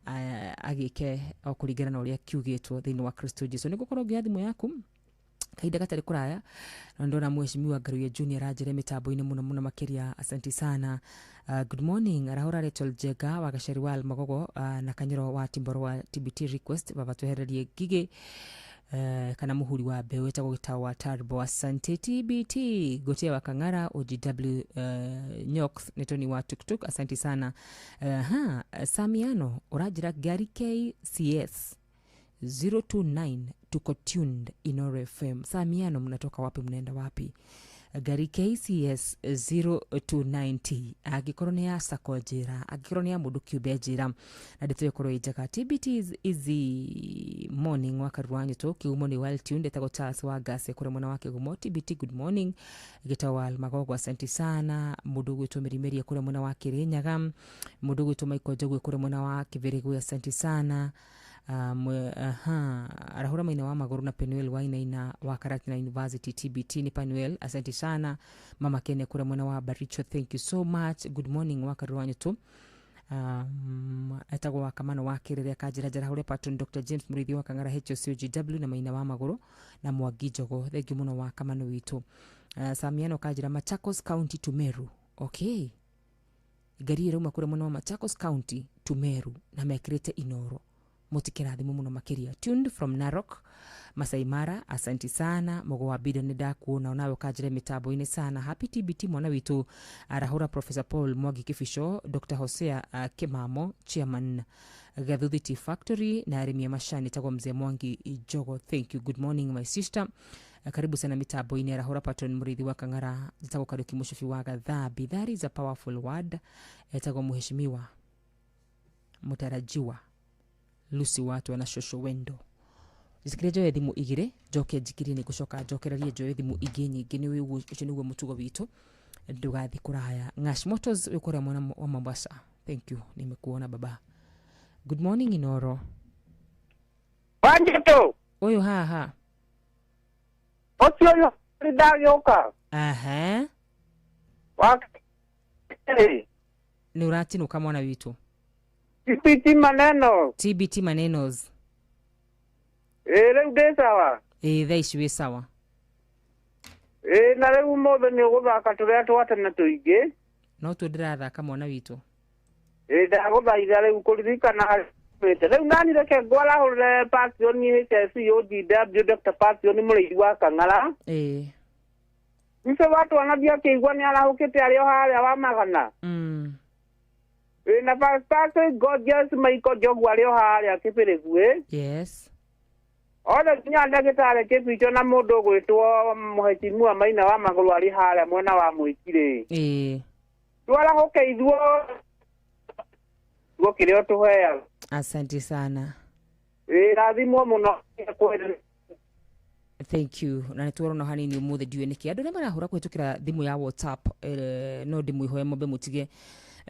agike o kuringana na uria kiugitwo thiini wa Kristo Jesu. Nigukorwo ngia thimu yaku kaida gatari kuraya na ndona mheshimiwa Ngaruya Junior ajire mitambo-ini muno makiria. Asante sana. Good morning. Arahora Rachel Jega wa Gashari wa Magogo na Kanyoro wa Timboro wa TBT request baba twehererie gige kana muhuri wa mbeu etagwo gitawa Turbo. Asante TBT Gotia wa Kangara OGW Nyox netoni wa tuktuk. Asante sana. Samiano urajira gari KCS 029 tuko tuned Inoro FM. Samiano mnatoka wapi, mnaenda wapi? Gari KCS 0290 agikorwo ni ya sakojera, agikorwo ni ya mundu kiube jira na ndetwe korwo ijaka. TBT is morning wakarwanyu to kiumo ni well tuned etago Charles wa Gase kure mwana wake gumo. TBT good morning gitawal Magogo. Asante sana. Mundu gwitu Mirimeri kure mwana wake Renyaga, mundu gwitu Michael Jogwe kure mwana wake Verigwe. Asante sana. Arahura Maina wa Maguru na Penuel Wainaina wa Karatina University TBT ni Penuel. Asante sana. Mama Kenya kura mwana wa Baricho, thank you so much. Good morning wakarwanyu tu. Etago wa Kamano wa Kirere Kajira Jarahule Patron Dr. James Murithi wa Kangara HOCOGW na Maina wa Maguru na Mwagijogo. Thank you muno wa Kamano witu. Samiano Kajira Machakos County to Meru. Okay. Gari ruma kura mwana wa Machakos County to Meru na Mekrete Inoro. Mutikira thimu muno makiria. Tuned from Narok Masai Mara. Asante sana. Mogo wa bida nida kuona unawe kajire mitabo ine sana. Happy TBT mwana witu. Arahura Professor Paul Mwagi Kifisho, Dr. Hosea Kemamo, Chairman Gathuthi Tea Factory na Arimia Mashani tago mzee Mwangi Ijogo. Thank you. Good morning my sister. Karibu sana mitabo ine. Arahura Patron Murithi wa Kangara tago kadoki mushufi waga dhabi. That is a powerful word. Tago muheshimiwa mutarajiwa Lucy watu wana shosho wendo. Jisikire jo ethimu igire joke jikiri ni gushoka jokerarie jo ethimu igenyi gini wigu chenugwe mutugo witu ndugathi kuraya. Ngash Motors ukore mwana wa Mombasa. Thank you. Nimekuona baba. Good morning Inoro. Wanjito. Oyo ha. Otio yoka. Aha. Ni urati nuka mwana witu. TBT manenos. Leo de sawa. Thaici sawa. Na leo mothe ni guthaka turia twatana tuingi. No tudirathaka mwana witu. Ndaguthaitha leo kuririkana leo nani reke gwala ule passion ni COGW Dr. Passion Murithi wa Kangara. Nse watu wanabia kigwa ni arahukite alio haria wa magana. Na pastor gorgeous Michael Jogwa leo haria kipiregwe. Yes. Oda nyanda gitare kipicho na mundu gwitwo muheshimiwa Maina wa Maguru ali haria mwena wa Mwikire. Twala hokeithwo gokire tuheya. Asante sana. Rathimo muno kwenda. Thank you. Na nitwaro no hanini umuthe ndiwe niki andu ne marahura kwetukira thimu ya WhatsApp no ndimu ihoye mombe mutige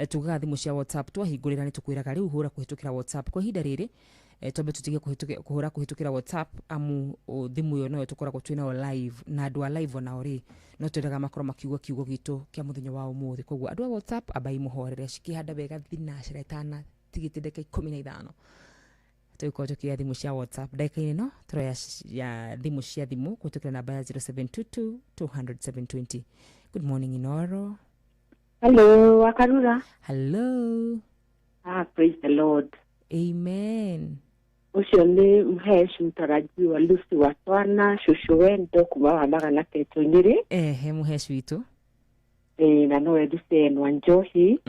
tugaga thimu cia WhatsApp twahingurira ni tukwiraga riu hura kuhitukira WhatsApp kwa hinda riri tombe tutige kuhura kuhitukira WhatsApp amu thimu yo no tukoragwo twina live na andu a live ona ori no twendaga makoro makiugwa kiugo gitu kia muthenya wa umuthi koguo andu a WhatsApp abai muhorere cikihanda bega thinacara itana tigitindeke 15 tuko tukia thimu cia WhatsApp dakika no troya ya thimu cia thimu kutukira namba ya 0722 200 Good morning Inoro. Hello, Wakarura. Hello. Praise the Lord. Amen. Ucio ni mhesh mtaraji wa Lucy wa Twana shushu wendo kuma wa magana keto nyiri. Mhesh witu. Na no eduse Nwanjohi.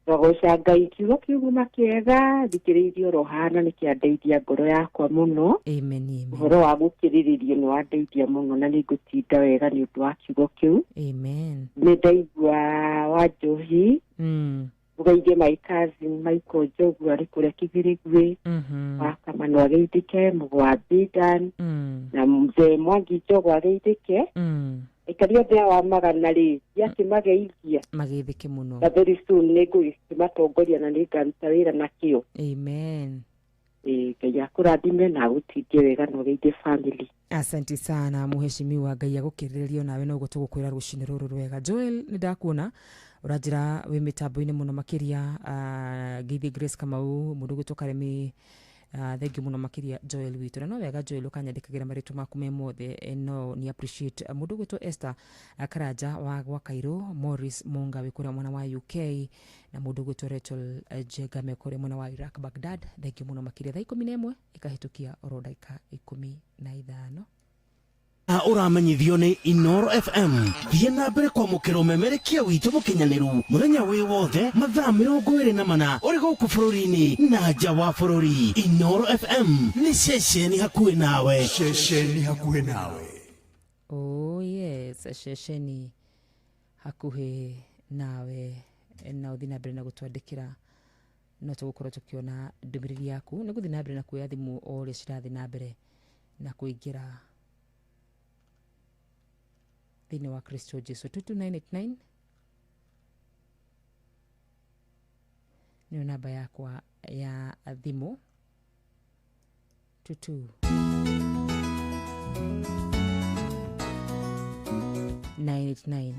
Rogosha Ngai kiugo kiuguma kiega thikiririo rohana ni kiandeithia ngoro yakwa muno. Amen. Ngoro wa gukiriririo ni wandeithia muno na ni gutinda wega ni undu wa kiugo kiu. Amen. Ni ndaigua Wanjohi. Ugaige my cousin Michael Jogwa ari kuria Kibirigwe. Wakamano ageithike mugwa Bidan. Na mzee Mwangi Jogwa ageithike. Ikaria dia wa magana ri yake mageithia mageithike muno na very soon nego istimatongoria na nigaruta wira nakio. Amen. Ngai kurathime na gutithie wega no geithie family. Asante sana muheshimiwa Ngai agukiririo nawe no gutugukwira rucini ruru rwega. Joel ni ndakuona urajira we mitambo-ini muno makiria Githi Grace Kamau mundu gutoka Remi thank you muno makiria Joel witu na no wega Joel ukanyandikagira maritu maku me mothe no ni appreciate mundu guto Esther Karanja wa Kairo Morris Monga wikura mwana wa UK na mundu guto Rachel Jega mekore mwana wa Iraq Baghdad thank you muno makiria thaa 11 ikahitukia orodaika 15 uramenyithio ni Inoro FM thiĩ na mbere kwamũkĩra ũmemerekia witũ mũkinyanĩru mũthenya wĩ wothe mathaa 24 ũrĩ gũkũ bũrũri-inĩ na nja wa bũrũri. Inoro FM nĩ ceceni hakuhĩ nawe. Ceceni hakuhĩ nawe. Oh yes, ceceni hakuhĩ nawe na ũthiĩ na mbere na gũtwandĩkĩra no tũgũkorwo tũkĩona ndũmĩrĩri yaku nĩ gũthiĩ na mbere na kuoya thimũ o ũrĩa cirathiĩ na mbere na kũingĩra thĩinĩ wa Kristo Jesu 22989 nĩyo namba yakwa ya thimũ 22989.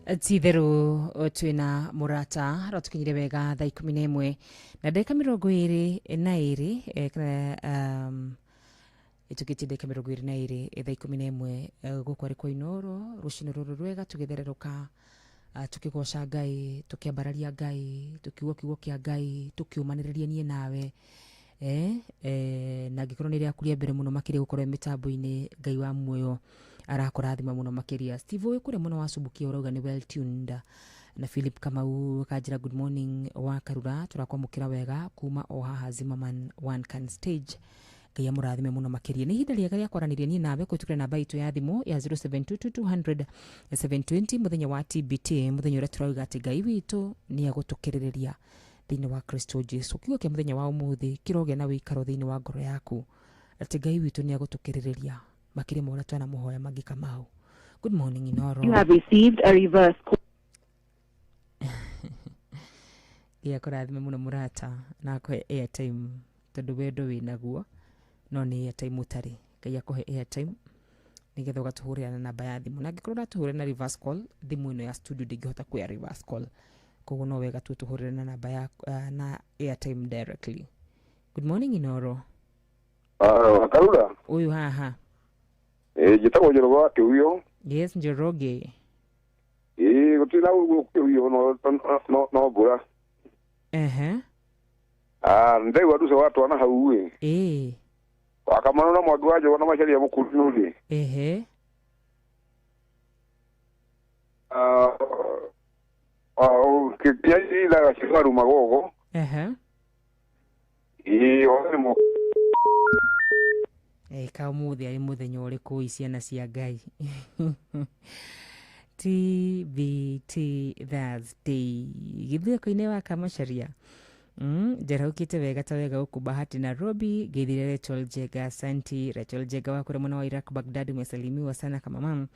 Titherũ twĩna mũrata rotukinyire wega thaa 11 na ndagĩka 22 kana itukĩtie ndagĩka 22 thaa 11 gũkũ arĩ kwa Inoro rũcinĩ rũrũ rwega tũgĩthererũka tukĩgoca Ngai tukĩambararia Ngai tukiuga kiugo kĩa Ngai tukiumanĩrĩria niĩ nawe na ngĩkorwo nĩ rĩakuria mbere mũno makĩria gũkorwo mĩtambo-inĩ Ngai wa muoyo arakũrathima mũno makĩria. Steve ũyũ kũrĩa mũno wa Subukia ũrauga nĩ well tuned na Philip Kamau kanjĩra good morning wa Karura tũrakwamũkĩra wega kuma o haha Zimmerman one can stage. Ngai amũrathime mũno makĩria. Nĩ ihinda rĩega rĩa kwaranĩria niĩ nawe kũhĩtũkĩra namba itũ ya thimũ ya 0722000720 mũthenya wa TBT mũthenya ũrĩa tũrauga atĩ Ngai witũ nĩ agũtũkĩrĩrĩria thĩinĩ wa Kristo Jesu. Kiugo kĩa mũthenya wa ũmũthĩ kĩrogĩa na wĩikaro thĩinĩ wa ngoro yaku atĩ Ngai witũ nĩ agũtũkĩrĩrĩria makĩria ma ũrĩa twanamuhoya Magi Kamau. Good morning Inoro. You have received a reverse call. Gĩa kũrathime mũno mũrata na akũhe airtime tondũ wendo wĩnaguo no nĩ airtime ũtarĩ. Ngai akũhe airtime nĩgetha ũgatũhũrĩra na namba ya thimũ. Na angĩkorwo ũratũhũrĩra na reverse call thimũ ĩno ya studio ndĩngĩhota kuoya reverse call. Koguo no wega tu tũhũrĩre na namba ya na airtime directly. Good morning Inoro. Karura. Uyu haha. Njĩtagwo Njoroge wa Kĩhuyo. Yes, Njoroge. Gũtirĩ na Kĩhuyo no mbura. Ndaigua andũ ũcio watwana hau wakamano na mwangi wa Njogo na macaria mũkũrũ nĩ kĩaithaga cigaru magogo ka mũthĩ arĩ mũthenya ũrĩkũ ciana cia Ngai TBT Thursday gĩthũko-inĩ wa Kamacharia njaraukĩte wega ta wega gũkũ Bahati Nairobi geithire Rachel Jega Asante Rachel Jega wa kũrĩa mwena wa Iraq Baghdad umesalimiwa sana kama mama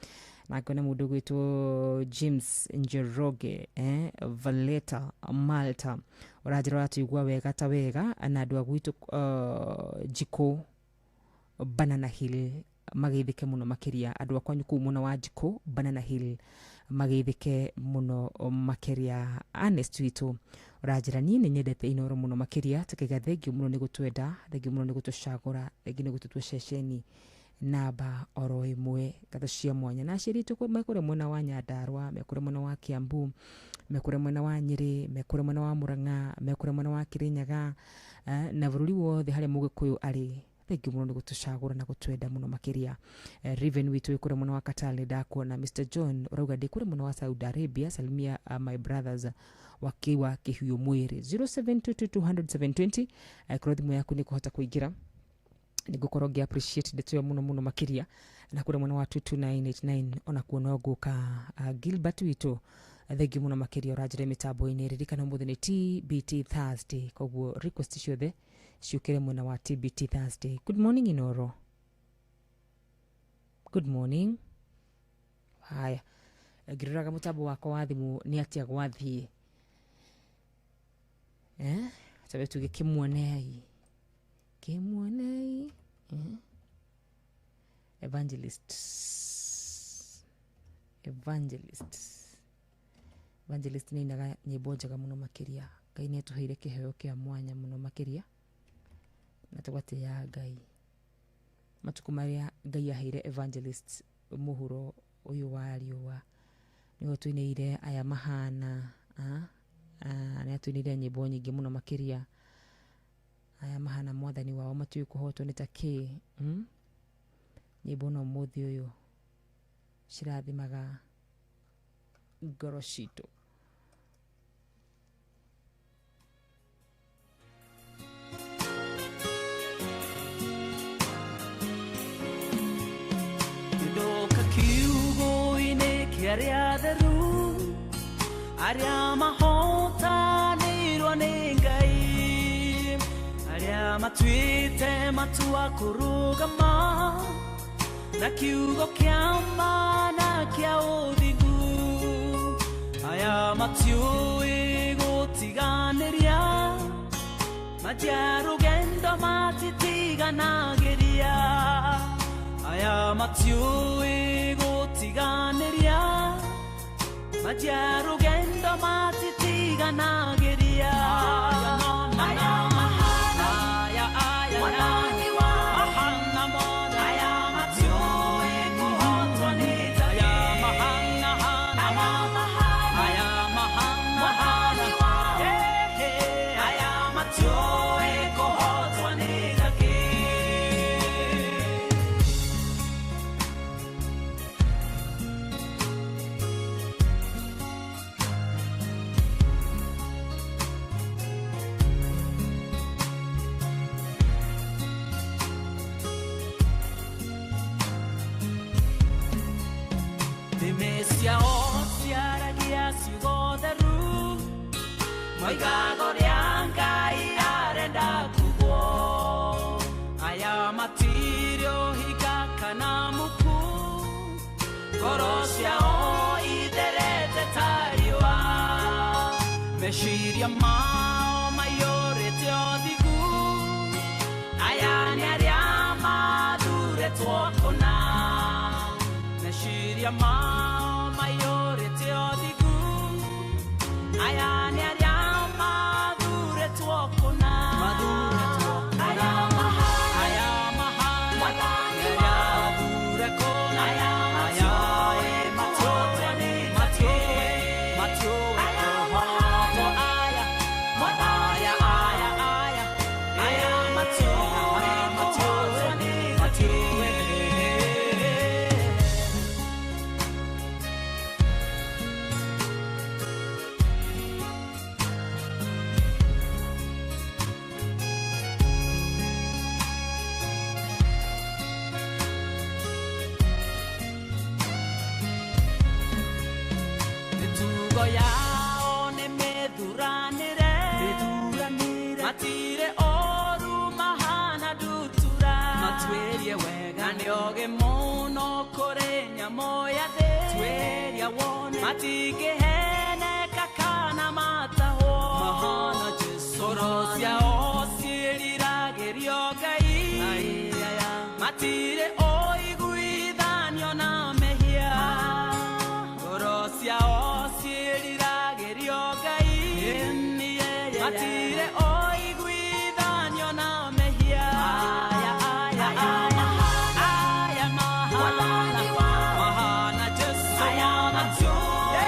na kuna mũndũ gwĩtwo James Njoroge Valeta Malta ũranjĩra ũratũigua wega ta wega na andũ a gwitũ Jiko Banana Hill mageithĩke mũno makĩria andũ akwanyu kũu mwena wa Jiko Banana Hill mageithĩke mũno makĩria. Honest witũ ũranjĩra niĩ nĩ nyendete Inoro mũno makĩria tũkĩga thengiũ mũno nĩ gũtwenda thengiũ mũno nĩ gũtũcagũra thengiũ nĩ gũtũtua ceceni namba oro ĩmwe katha cia mwanya na aciari aitũ mekũrĩa mwena wa Nyandarua mekũrĩa mwena wa Kiambu mekũrĩa mwena wa Nyĩrĩ mekũrĩa mwena wa Murang'a mekũrĩa mwena wa Kirinyaga na bũrũri wothe harĩa Mũgĩkũyũ arĩ thengiũ mũno nĩ gũtũcagũra na gũtwenda mũno makĩria. Riven witũ kũrĩa mwena wa Katale ndakuona Mr John ũrauga ndĩ kũrĩa mwena wa Saudi Arabia salimia my brothers wakiwa Kĩhuyo Mwĩrĩ 0722000720 kũrĩa thimũ yaku nĩ kũhota kũingĩra nĩ ngũkorwo ngĩ appreciate ndeto ya mũno mũno makĩria na kũrĩa mwena wa 22989 ona kuona ngũka Gilbert witũ thengiũ mũno makĩria ũranjĩra mĩtambo-inĩ ririkana mũthĩ nĩ TBT Thursday koguo request ciothe ciũkĩre mwena wa TBT Thursday. Good morning Inoro. Good morning. Haya ngĩroraga mũtambo wakwa wa thimũ nĩ atĩa gwathiĩ tabe tuge kĩmuonei Evangelist nĩ inaga nyĩmbo njega mũno makĩria. Ngai nĩ atũheire kĩheo kĩa mwanya mũno makĩria na tũgatĩĩa Ngai matukũ marĩa Ngai aheire Evangelist mũhuro ũyũ wa riũa nĩho twĩnĩire aya mahana nĩ atwĩnĩire nyĩmbo nyingĩ mũno makĩria aya mahana mwathani wao matiũĩ kũhotwo nĩ ta kĩ nyĩmbo no mũthĩ ũyũ cirathimaga ngoro citũ. Ndoka kiugo-inĩ kĩarĩa theru arĩa mahotanĩirwo nĩ Ngai arĩa matuĩte matua kũrũgama na kiugo kĩa mana kĩa ũthingu aya matiũĩ gũtiganĩria matia rũgendo matitiganagĩria aya matiũĩ gũtiganĩria Majarugendo matitiga nageria Aya mahana Aya Wadani wa Mahana mona Aya matioe kuhotwanita Aya mahana Aya mahana Aya mahana Wadani wa Aya matioe kuhotwanita Demesia osia ragia sigoderu Moiga gorianga iarenda kubo Aya matirio higa kanamuku Gorosia o iderete tariwa Meshiria mao mayore teodigu Aya nyariama dure tuokona Meshiria mao mayore teodigu Aya nyariama dure tuokona Madure tuokona Aya mahana Aya mahana Wadani wa dure kona Aya matoe Matoe Matoe Matoe Aya mahana Aya Wadaya Aya Aya Aya matoe Matoe Matoe Tugo yao ne meduranire Matire oru mahana dutura Matwerie wega nioge mono kore nyamoya de Tweria wone Matige hene kakana mataho Mahana jesu Orosia osirira geriogai Matire oiguidanio na mehia Orosia osirira geriogai Matire oiguidanio na mehia Aya aya aya Aya mahana Mahana jesu Aya matue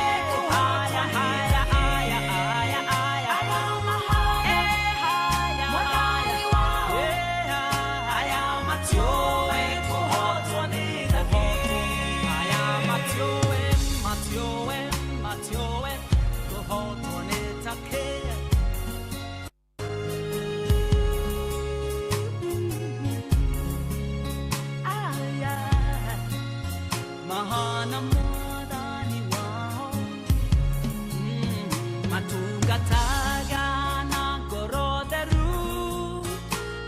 Aya aya aya aya aya Aya mahana Aya matue kuhotwanita Aya matue Matioe Matioe kuhotwanita Aya Mahana mwadani wao Matugataga na goroderu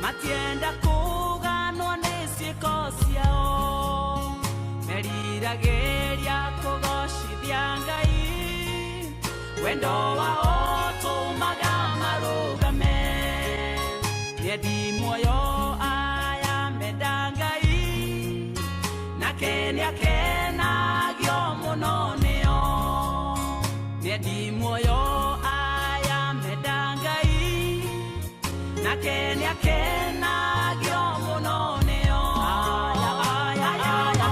Matienda kuganwa nesiko siao Merirageria kugoshithia Ngai Wendo wao tumaga marugame Niedi moyo aya medangai Na kenya kena gyo mononeo Niedi moyo aya medangai Na kenya kena gyo mononeo Aya aya aya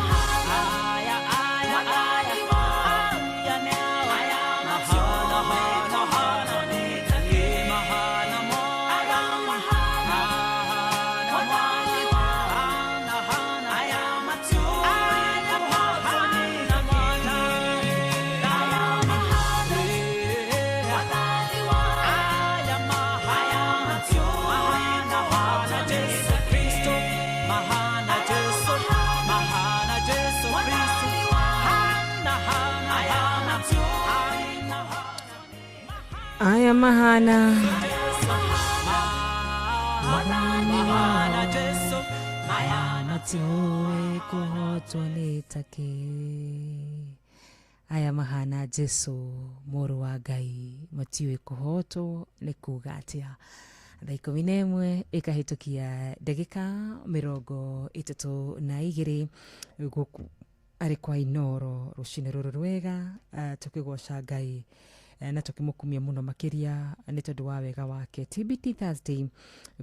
Aya aya aya Aya neo Aya mahana Mahana Mahana Nitake Mahana mo Aya mahana Mahana Mahana Mahana Aya matu Aya mahana Mahana Aya mahana Wadani wa Aya mahana matu Mahana Mahana Jesu Kristo Mahana Jesu Mahana Jesu Kristo Mahana Mahana Aya matu Aya mahana Mahana Jesu Mahana Matioe kuhotwanita Aya mahana Jesu moro wa Ngai Matioe kuhotwo ni kuga atia thaa 11 ikahitukia ndagika 32 guku ari kwa Inoro rucine ruru rwega tukigoca Ngai na tukimukumia muno makiria ni tondu wa wega wake. TBT Thursday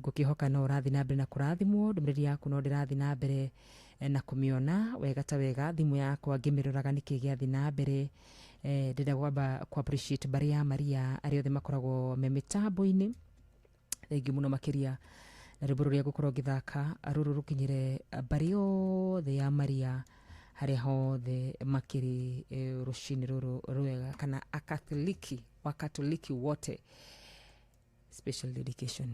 gukihoka no rathi na mbere na kurathimwo ndumiri yaku no ndirathi na mbere na kumiona wega ta wega thimu yakwa ngimiruraga nikigiathi na mbere ndenda gwamba ku appreciate Baria Maria ari othe makoragwo me mitambo-ini thengi muno makiria na ruburu ria gukorwo githaka ruru rukinyire Bario the ya Maria hari hothe makiri rushini ruru rwega kana akatoliki wakatoliki wote special dedication.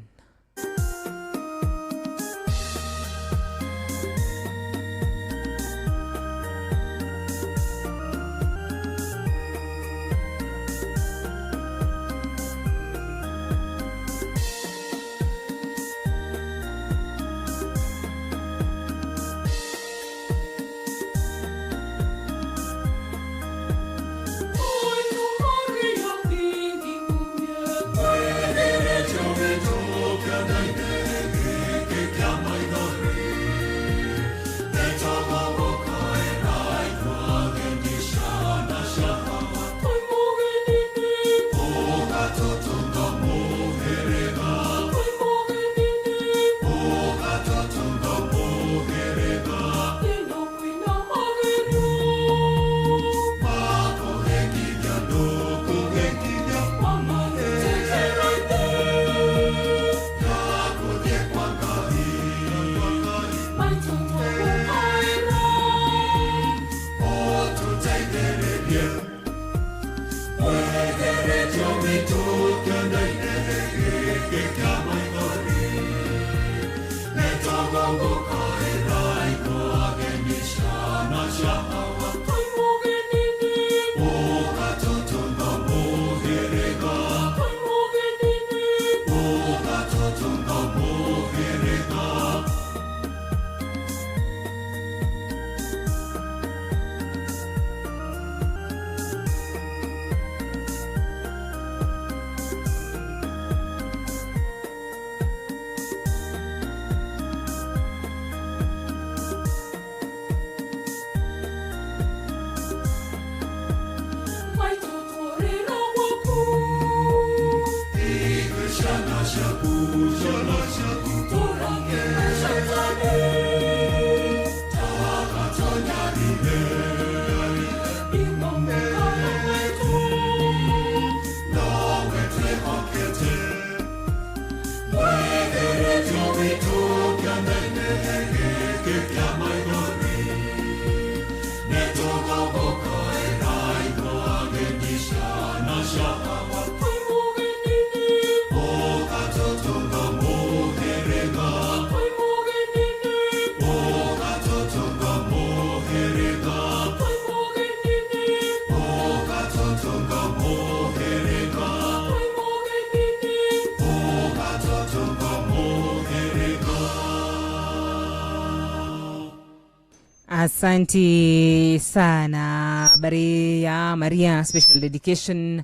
Asante sana Baria Maria special dedication.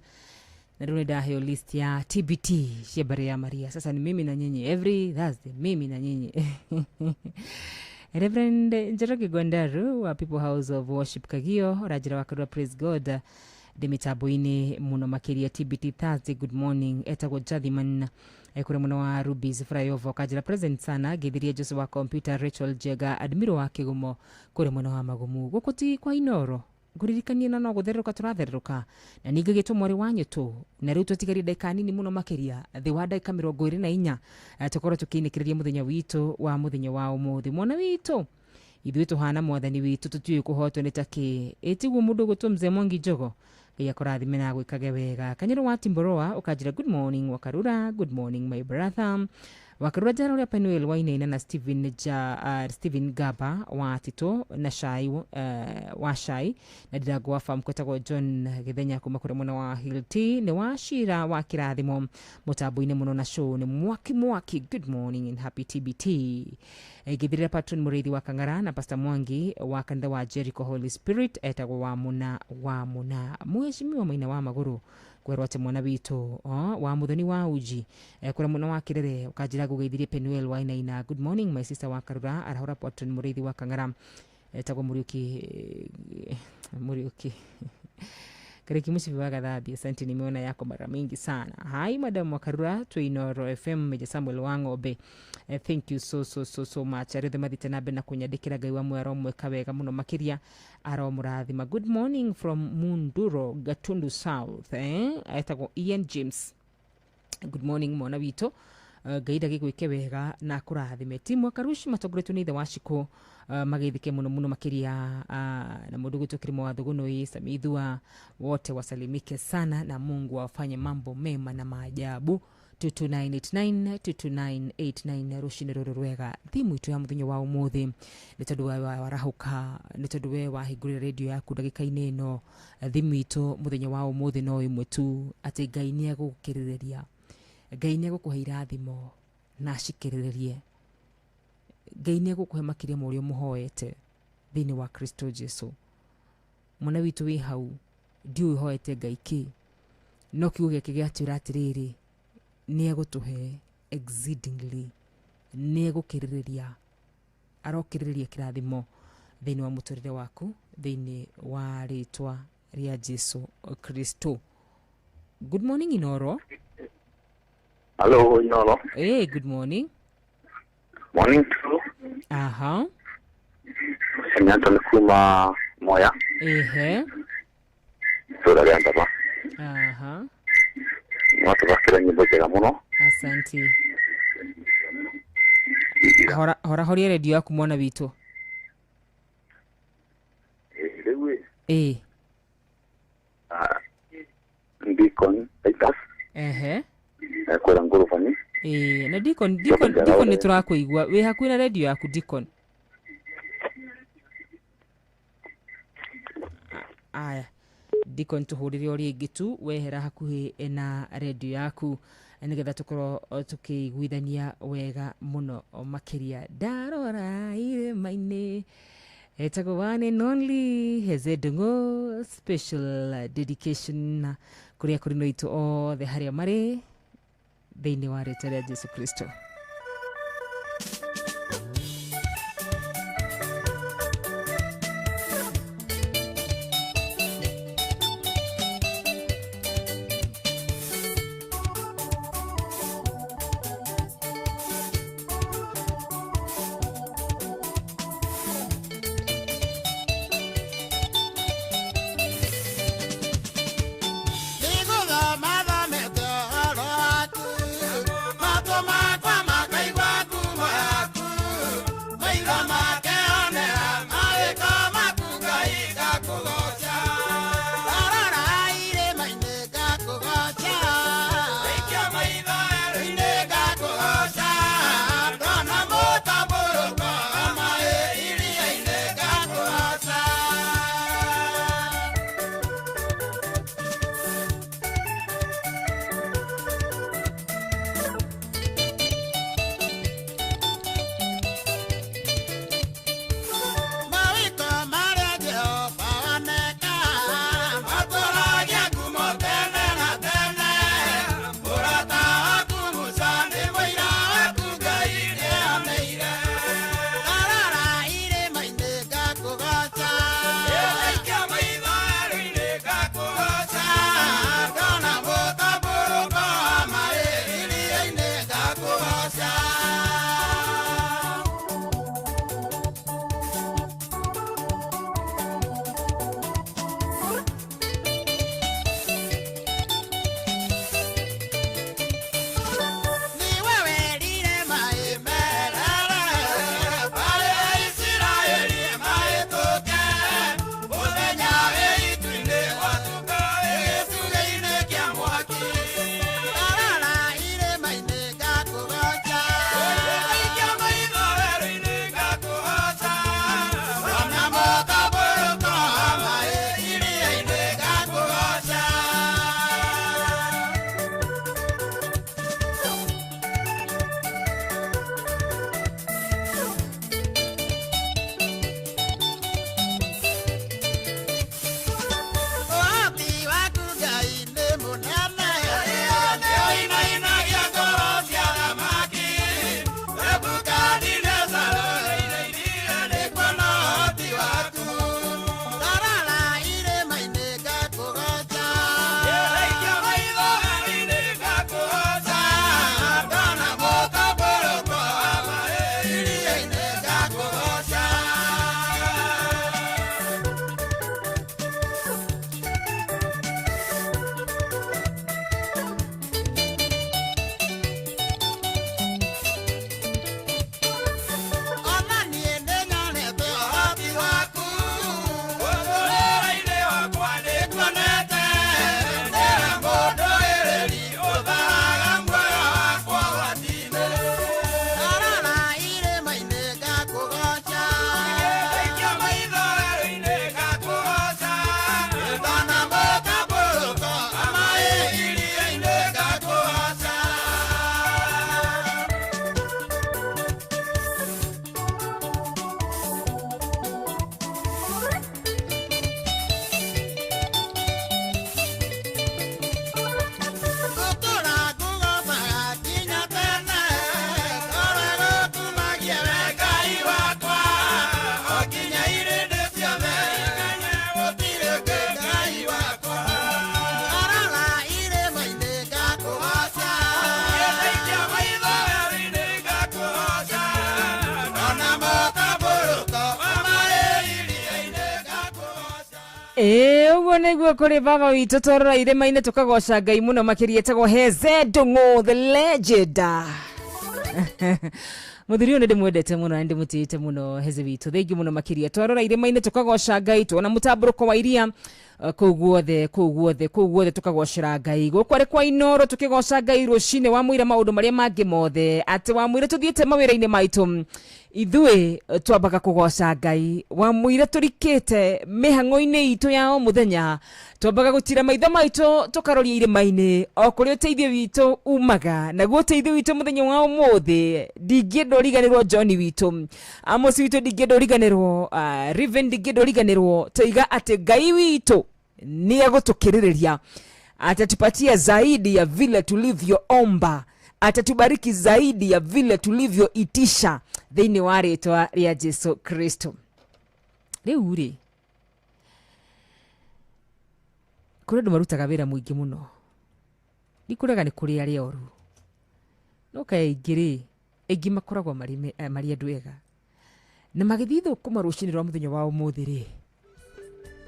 Narudi hiyo list ya TBT ya Baria Maria. Sasa ni mimi na nyinyi every Thursday, mimi na nyinyi. Reverend Njoroge Gwandaru wa People House of Worship Kagio rajira wakarua praise God demitaboine muno makiria TBT Thursday. Good morning etago Jadhiman kure muno wa Rubies Fryovo kajira present sana githiria Joseph wa computer Rachel Jega admiro wa Kigumo kure muno wa Magumu gukuti kwa Inoro guririkanie na no gutheruka turatherruka na ninge gitu mwari wanyu tu na riu tutigari daika nini muno makiria thi wa daika 24 tukoro tukinikiriria muthenya witu wa muthenya wa umuthi mwana witu ithuĩ tuhana mwathani witu tutui kuhotwo nitaki etiguo mundu gutumze mongi jogo ya kurathime na gwikage wega Kanyero wa Timboroa ukajira good morning Wakarura. Good morning my brother Wakarura jana ule Penuel Wainaina na Steven Gaba wa Tito na Shai wa Shai na Dirago wa Farm kwetagwo John Githenya kuma kure muno wa Hilti ni wa Shira wa Kirathimo mutabu-ine muno na show ni mwaki. Good morning and happy TBT. Githirira Patron Murithi wa Kangara na Pastor Mwangi wa Kanda wa Jericho Holy Spirit etagwo wa muna Mheshimiwa Maina wa Maguru kwerwate mwana witu wa muthoni wa uji kura muno wa Kirere ukajira gugeithirie Penuel Wainaina. Good morning my sister wa Karura arahora Patron Murithi wa Kangara etagwo Muriuki Kariki Musibi wa Gathabi. Asante, nimeona yako mara mingi sana. Hai Madam Wakarura tu Inoro FM Meja Samuel Wangobe. Thank you so much. Arethe mathite nabe na kunyandikira Ngai wa mwaro mweka wega muno makiria aromurathima. Good morning from Munduro, Gatundu South. Etagwo Ian James. Good morning mwana wito. Gaida gigwike wega na kurathime. Timu Karushi matogoretu ni the washiko magithike muno makiria na mundu gutokirimo wa thuguno hii Samithua wote wasalimike sana na Mungu afanye mambo mema na maajabu. 22989298 rushine rwega thimu itu ya muthenya wa umuthi nitondu wa warahuka nitondu we wa higure radio yaku ndagika ineno thimu itu muthenya wa umuthi no imwe tu ati Ngai ni agukirireria Ngai ni agukuhe irathimo na ashikirirerie Ngai ni agukuhe makiria morio muhoete thini wa Kristo Jesu mwana witu wi hau ndiu hoete Ngai ki no kiuge kigatira atiriri ni agutuhe exceedingly ni agukirireria arokirireria kirathimo thini wa muturire waku thini wa ritwa ria Jesu Kristo. Good morning Inoro. Hello, Inoro. Hey, good morning. Morning to. Sanyanta nikuma moya. Tura ganda ba. Watu bakira nyimbo njega muno. Asante. Hora radio yaku mwana wito. Lewe. Deacon Aitas. Kwera ngorofani. Na Deacon ni turakuigwa we hakuhi na radio yaku Deacon. Aya Deacon tuhurire ori igitu wehera hakuhi na radio yaku nigetha tukoro tukiguithania wega muno makiria darora ire maine etagwo one and only Hezedungo special dedication kuria kuri no itu othe haria mari thini wa ritwa ria Jesu Kristo. Mato magua Uguo niguo kuri baba witũ tũrora irĩma-inĩ tũkagoca Ngai mũno makĩria etagwo Heze Ndung'u the legend. Muthuri ũyũ ndĩmwendete mũno na ndĩmũtĩĩte mũno Heze witũ. Thengiũ mũno makĩria tũrora irĩma-inĩ tũkagoca Ngai, tuona mũtambũrũko wa iria kũu guothe tukagocera Ngai. Gũkũ arĩ kwa Inoro tukigoca Ngai rũcinĩ wa mwĩra maũndũ marĩa mangĩ mothe, atĩ wa mwĩra tuthiĩte mawĩra-inĩ maitũ ithuĩ twambaga kũgoca Ngai. Wa mwĩra tũrikĩte mĩhang'o-inĩ itũ ya o mũthenya, twambaga gũtira maitho maitũ tukaroria irĩma-inĩ o kũrĩa ũteithio witũ umaga. Naguo ũteithio witũ mũthenya wa ũmũthĩ ndingĩenda ũriganĩrwo John witũ, Amos witũ ndingĩenda ũriganĩrwo, Riven ndingĩenda ũriganĩrwo. Tũiga atĩ Ngai witũ ni agũtukĩrĩrĩria, atatupatia zaidi ya vile tulivyoomba, atatubariki zaidi ya vile tulivyoitisha thĩinĩ wa rĩtwa rĩa Jesu Kristo. Rĩu rĩ, kũrĩ andũ marutaga wĩra mũingĩ mũno, ndikũrega nĩ kũrĩ arĩa oru, no kaĩ aingĩ makoragwo marĩ andũ ega, na magĩthiĩ thũkũma rũcinĩ rwa mũthenya wa ũmũthĩ rĩ,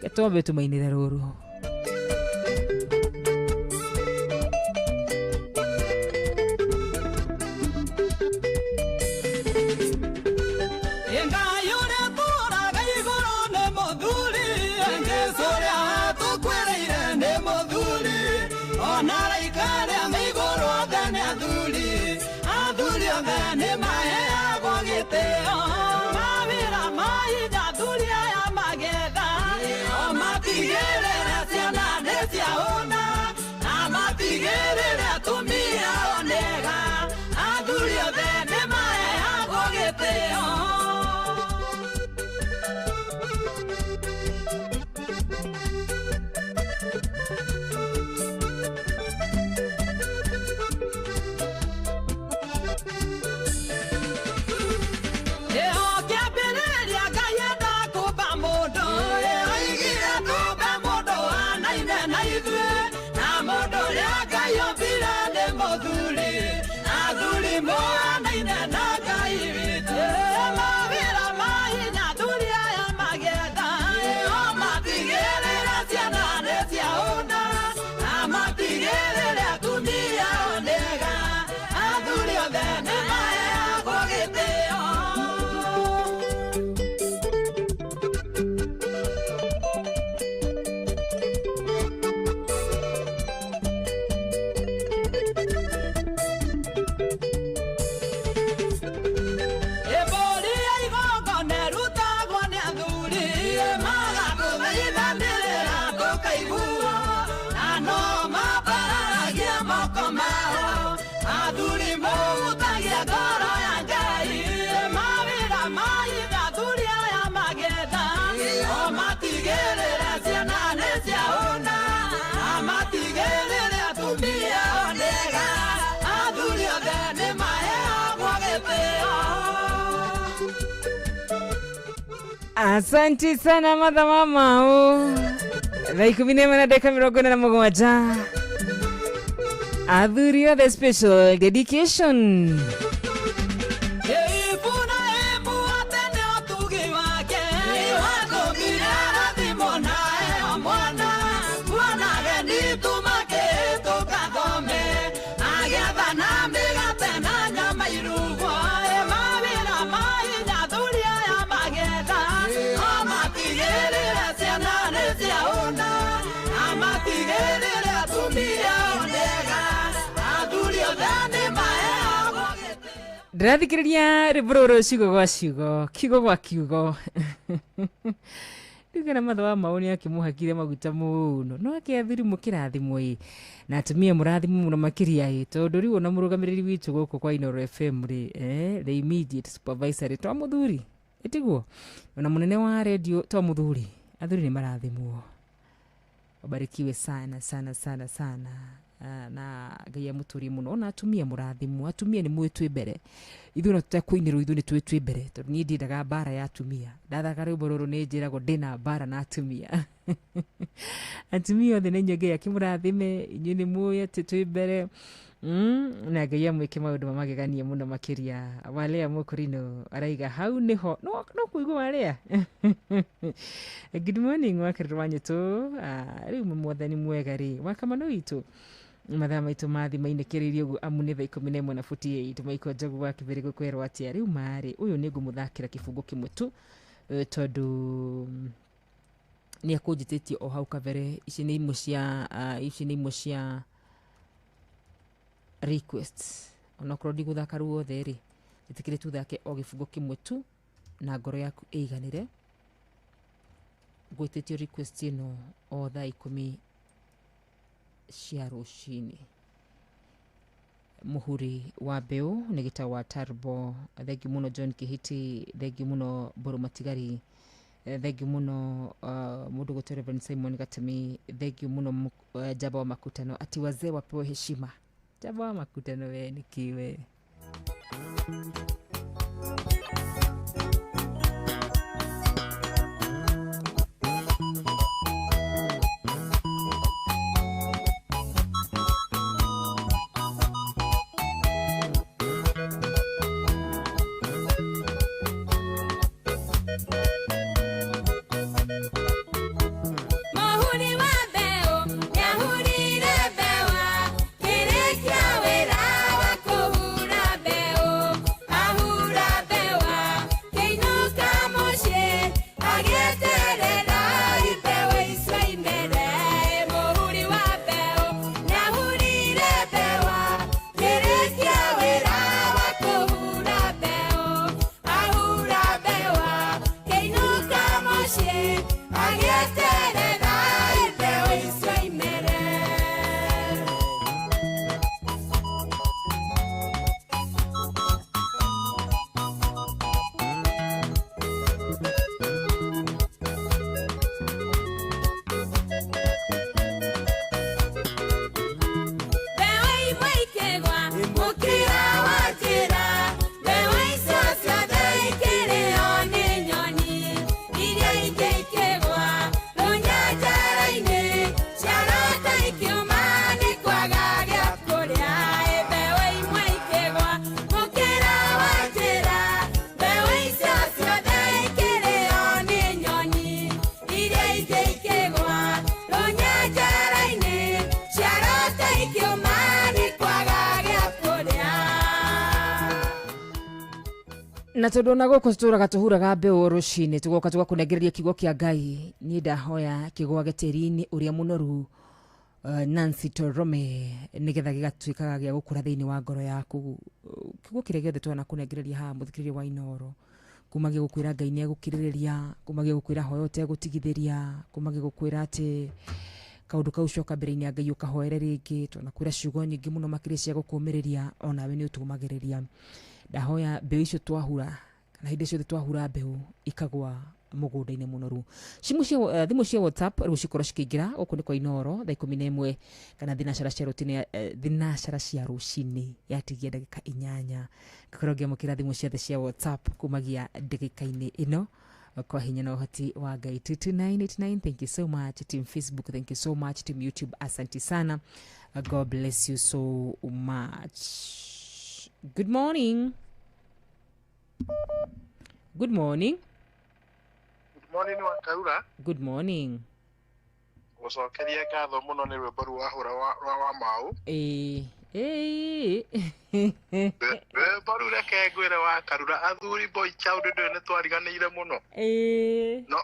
Gatombe tumainĩre rũrũ. Asante sana madha mama. Thaa 11:47. Adhurio the special dedication. Ndĩrathikĩrĩria rĩmbororo ciugo gwa ciugo, kiugo gwa kiugo. Rĩu kana matha wa Mao nĩ akĩmũhakire maguta mũno, no akĩathũrimũ kĩrathimũ ĩ, na atumia mũrathimũ mũno makĩria ĩ, tondũ rĩu ona mũrũgamĩrĩri witũ gũkũ kwa Inoro FM rĩ, the immediate supervisor rĩ, twa mũthuri ĩtiguo, ona mũnene wa radio twa mũthuri, athuri nĩ marathimwo. Wabarikiwe sana sana sana sana. Na Ngai amũtũrie mũno, ona atumia mũrathimwo, atumia nĩ mwĩtwe mbere, ithuĩ no tũtekũinĩrwo ithuĩ nĩ twĩtwe mbere, tondũ niĩ ndiendaga mbara ya atumia, ndathaka rwĩmbo rũrũ nĩ njĩragwo ndĩna mbara na atumia. Atumia othe nĩ inyuĩ Ngai akĩmũrathime, inyuĩ nĩ muoĩ atĩ twĩ mbere, na ngai amwike maundu mamageganie muno makiria. Walea Mukurino araiga hau niho no kuigua walea. Good morning wakiri wanyu tu. Riu mwathani mwega ri wakamano itu mathaa maitu mathi mainikiririe uguo amune thaa 11:48 maiko Njogu wa Kibere gukwerwo atia riu mari uyu ni ngumuthakira kifungo kimwe tu tondu ni akujititie o hau kabere. Ici ni imwe cia requests ona kurodi guthaka ruo theri itikire tu thake o gifungo kimwe tu na ngoro yaku eiganire gwititie request ino o thaa 10 cia rucini. Muhuri wa Mbeu ni gita wa Tarbo, thengi muno John Kihiti, thengi muno Boru Matigari, thengi muno mundu gutore Reverend Simon Gatemi, thengi muno Jaba wa Makutano. Ati wazee wapewe heshima. Jaba wa Makutano we nikiwe. Na tondu na guku turaga tuhuraga mbeu rucini tugoka tugakunegereria kigo kia Ngai ni ndahoya kigwa geteri-ini uria munoru Nancy Torome nigetha gigatuikaga gia gukura thiini wa ngoro yaku. Kigo kiria giothe twana kunegereria ha muthikiriria wa Inoro kumagia gukwira Ngai ni agukiririria, kumagia gukwira hoyo te gutigithiria, kumagia gukwira ati kaundu kau coka mbere-ini Ngai ukahoere ringi. Twana kwira ciugo nyingi muno makiria cia gukumiriria ona we ni utumagiriria. Ndahoya mbeu icio twahura kana hinde ciothe twahura mbeu ikagwa mugunda-ini munoru. Thimu cia WhatsApp riu cikorwo cikiingira guku ni kwa Inoro thaa 11 kana thinacara cia rutini thinacara cia rucini yatigia ndagika 8 gikorwo ngiamukira thimu ciothe cia WhatsApp kumagia ndagika-ini ino kwa hinya na uhoti wa Ngai. 22989 thank you so much. Team Facebook thank you so much. Team YouTube asante sana. God bless you so much. Good morning. Good morning. Good morning Wakaura. Good morning. Gucokeria ngatho muno ni rwimbo rwahura wa mau. Rwimbo rureke ngwire Wakarura athuri boy child ndio ni twariganire muno. No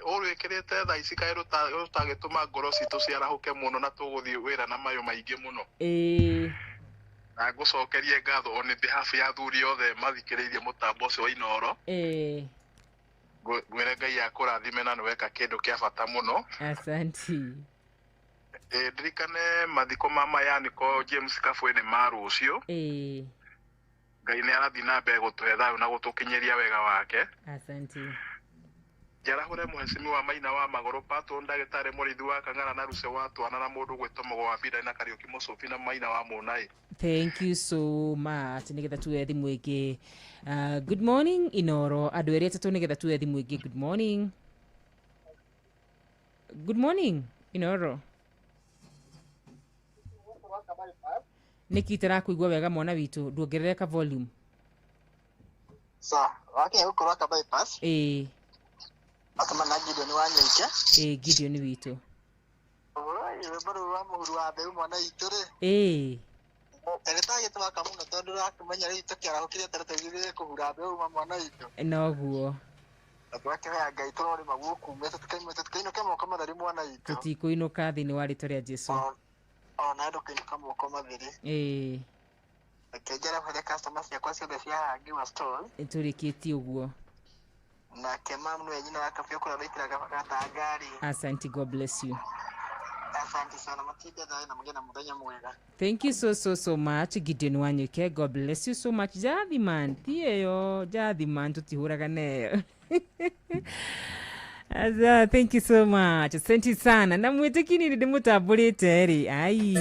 urwikirite thaa ici kai rutagituma ngoro citu ciarahuke muno na tuguthie wira na mayo maingi muno. Na gucokeria ngatho on behalf ya athuri othe mathikiriirie mutambo ucio wa Inoro. Gwire Ngai akurathime na nweka kindu kia bata muno. Asante. Ndirikane mathiko mama yani ko James Kafwene maru ucio. Ngai ni arathi na mbere gutuhe thayu na gutukinyeria wega wake. Asante. Jarahure muheshimiwa wa Maina wa Magoro Pato ndagitari murithi wa Kang'ara na Ruse watu ana mundu gwitomo wa Bida na Kariuki Musofi na Maina wa Munai. Thank you so much. Nigetha tuwe thimu ingi. Good morning Inoro. Andu eri atatu nigetha tuwe thimu ingi. Good morning. Good morning Inoro. Niki tarakuigua wega mwana witu nduongerereka volume. Sa, wake ukorwa ka bypass. Akama na Gideon Wanyike. Gideon witu. Oi, bado wa muhuru wa be mwana itore. Eleta yetu akamuno tondu rakumenya ri tukira ukire taratagire kuhura be mwana ito. Noguo. Atwake ya Ngai turori maguku mete tukainoke moko matheri mwana ito. Tutikuinuka thini wa ritwa ria Jesu. Na ndo kainuka moko matheri. Akejera kwa customers ya kwasi the cia Giwa store. Turikitie uguo. Na kema mnu yajina wakafia kula raitira gata gari. Asante, God bless you. Asante sana matide dai na mgena mudanya mwega. Thank you so much Gideon Wanyike. God bless you so much. Jadi man, tiyo, jadi man tutihuraga nayo. Asa, thank you so much. Asante sana. Na mwetekini ndi mutabulite eri. Ai.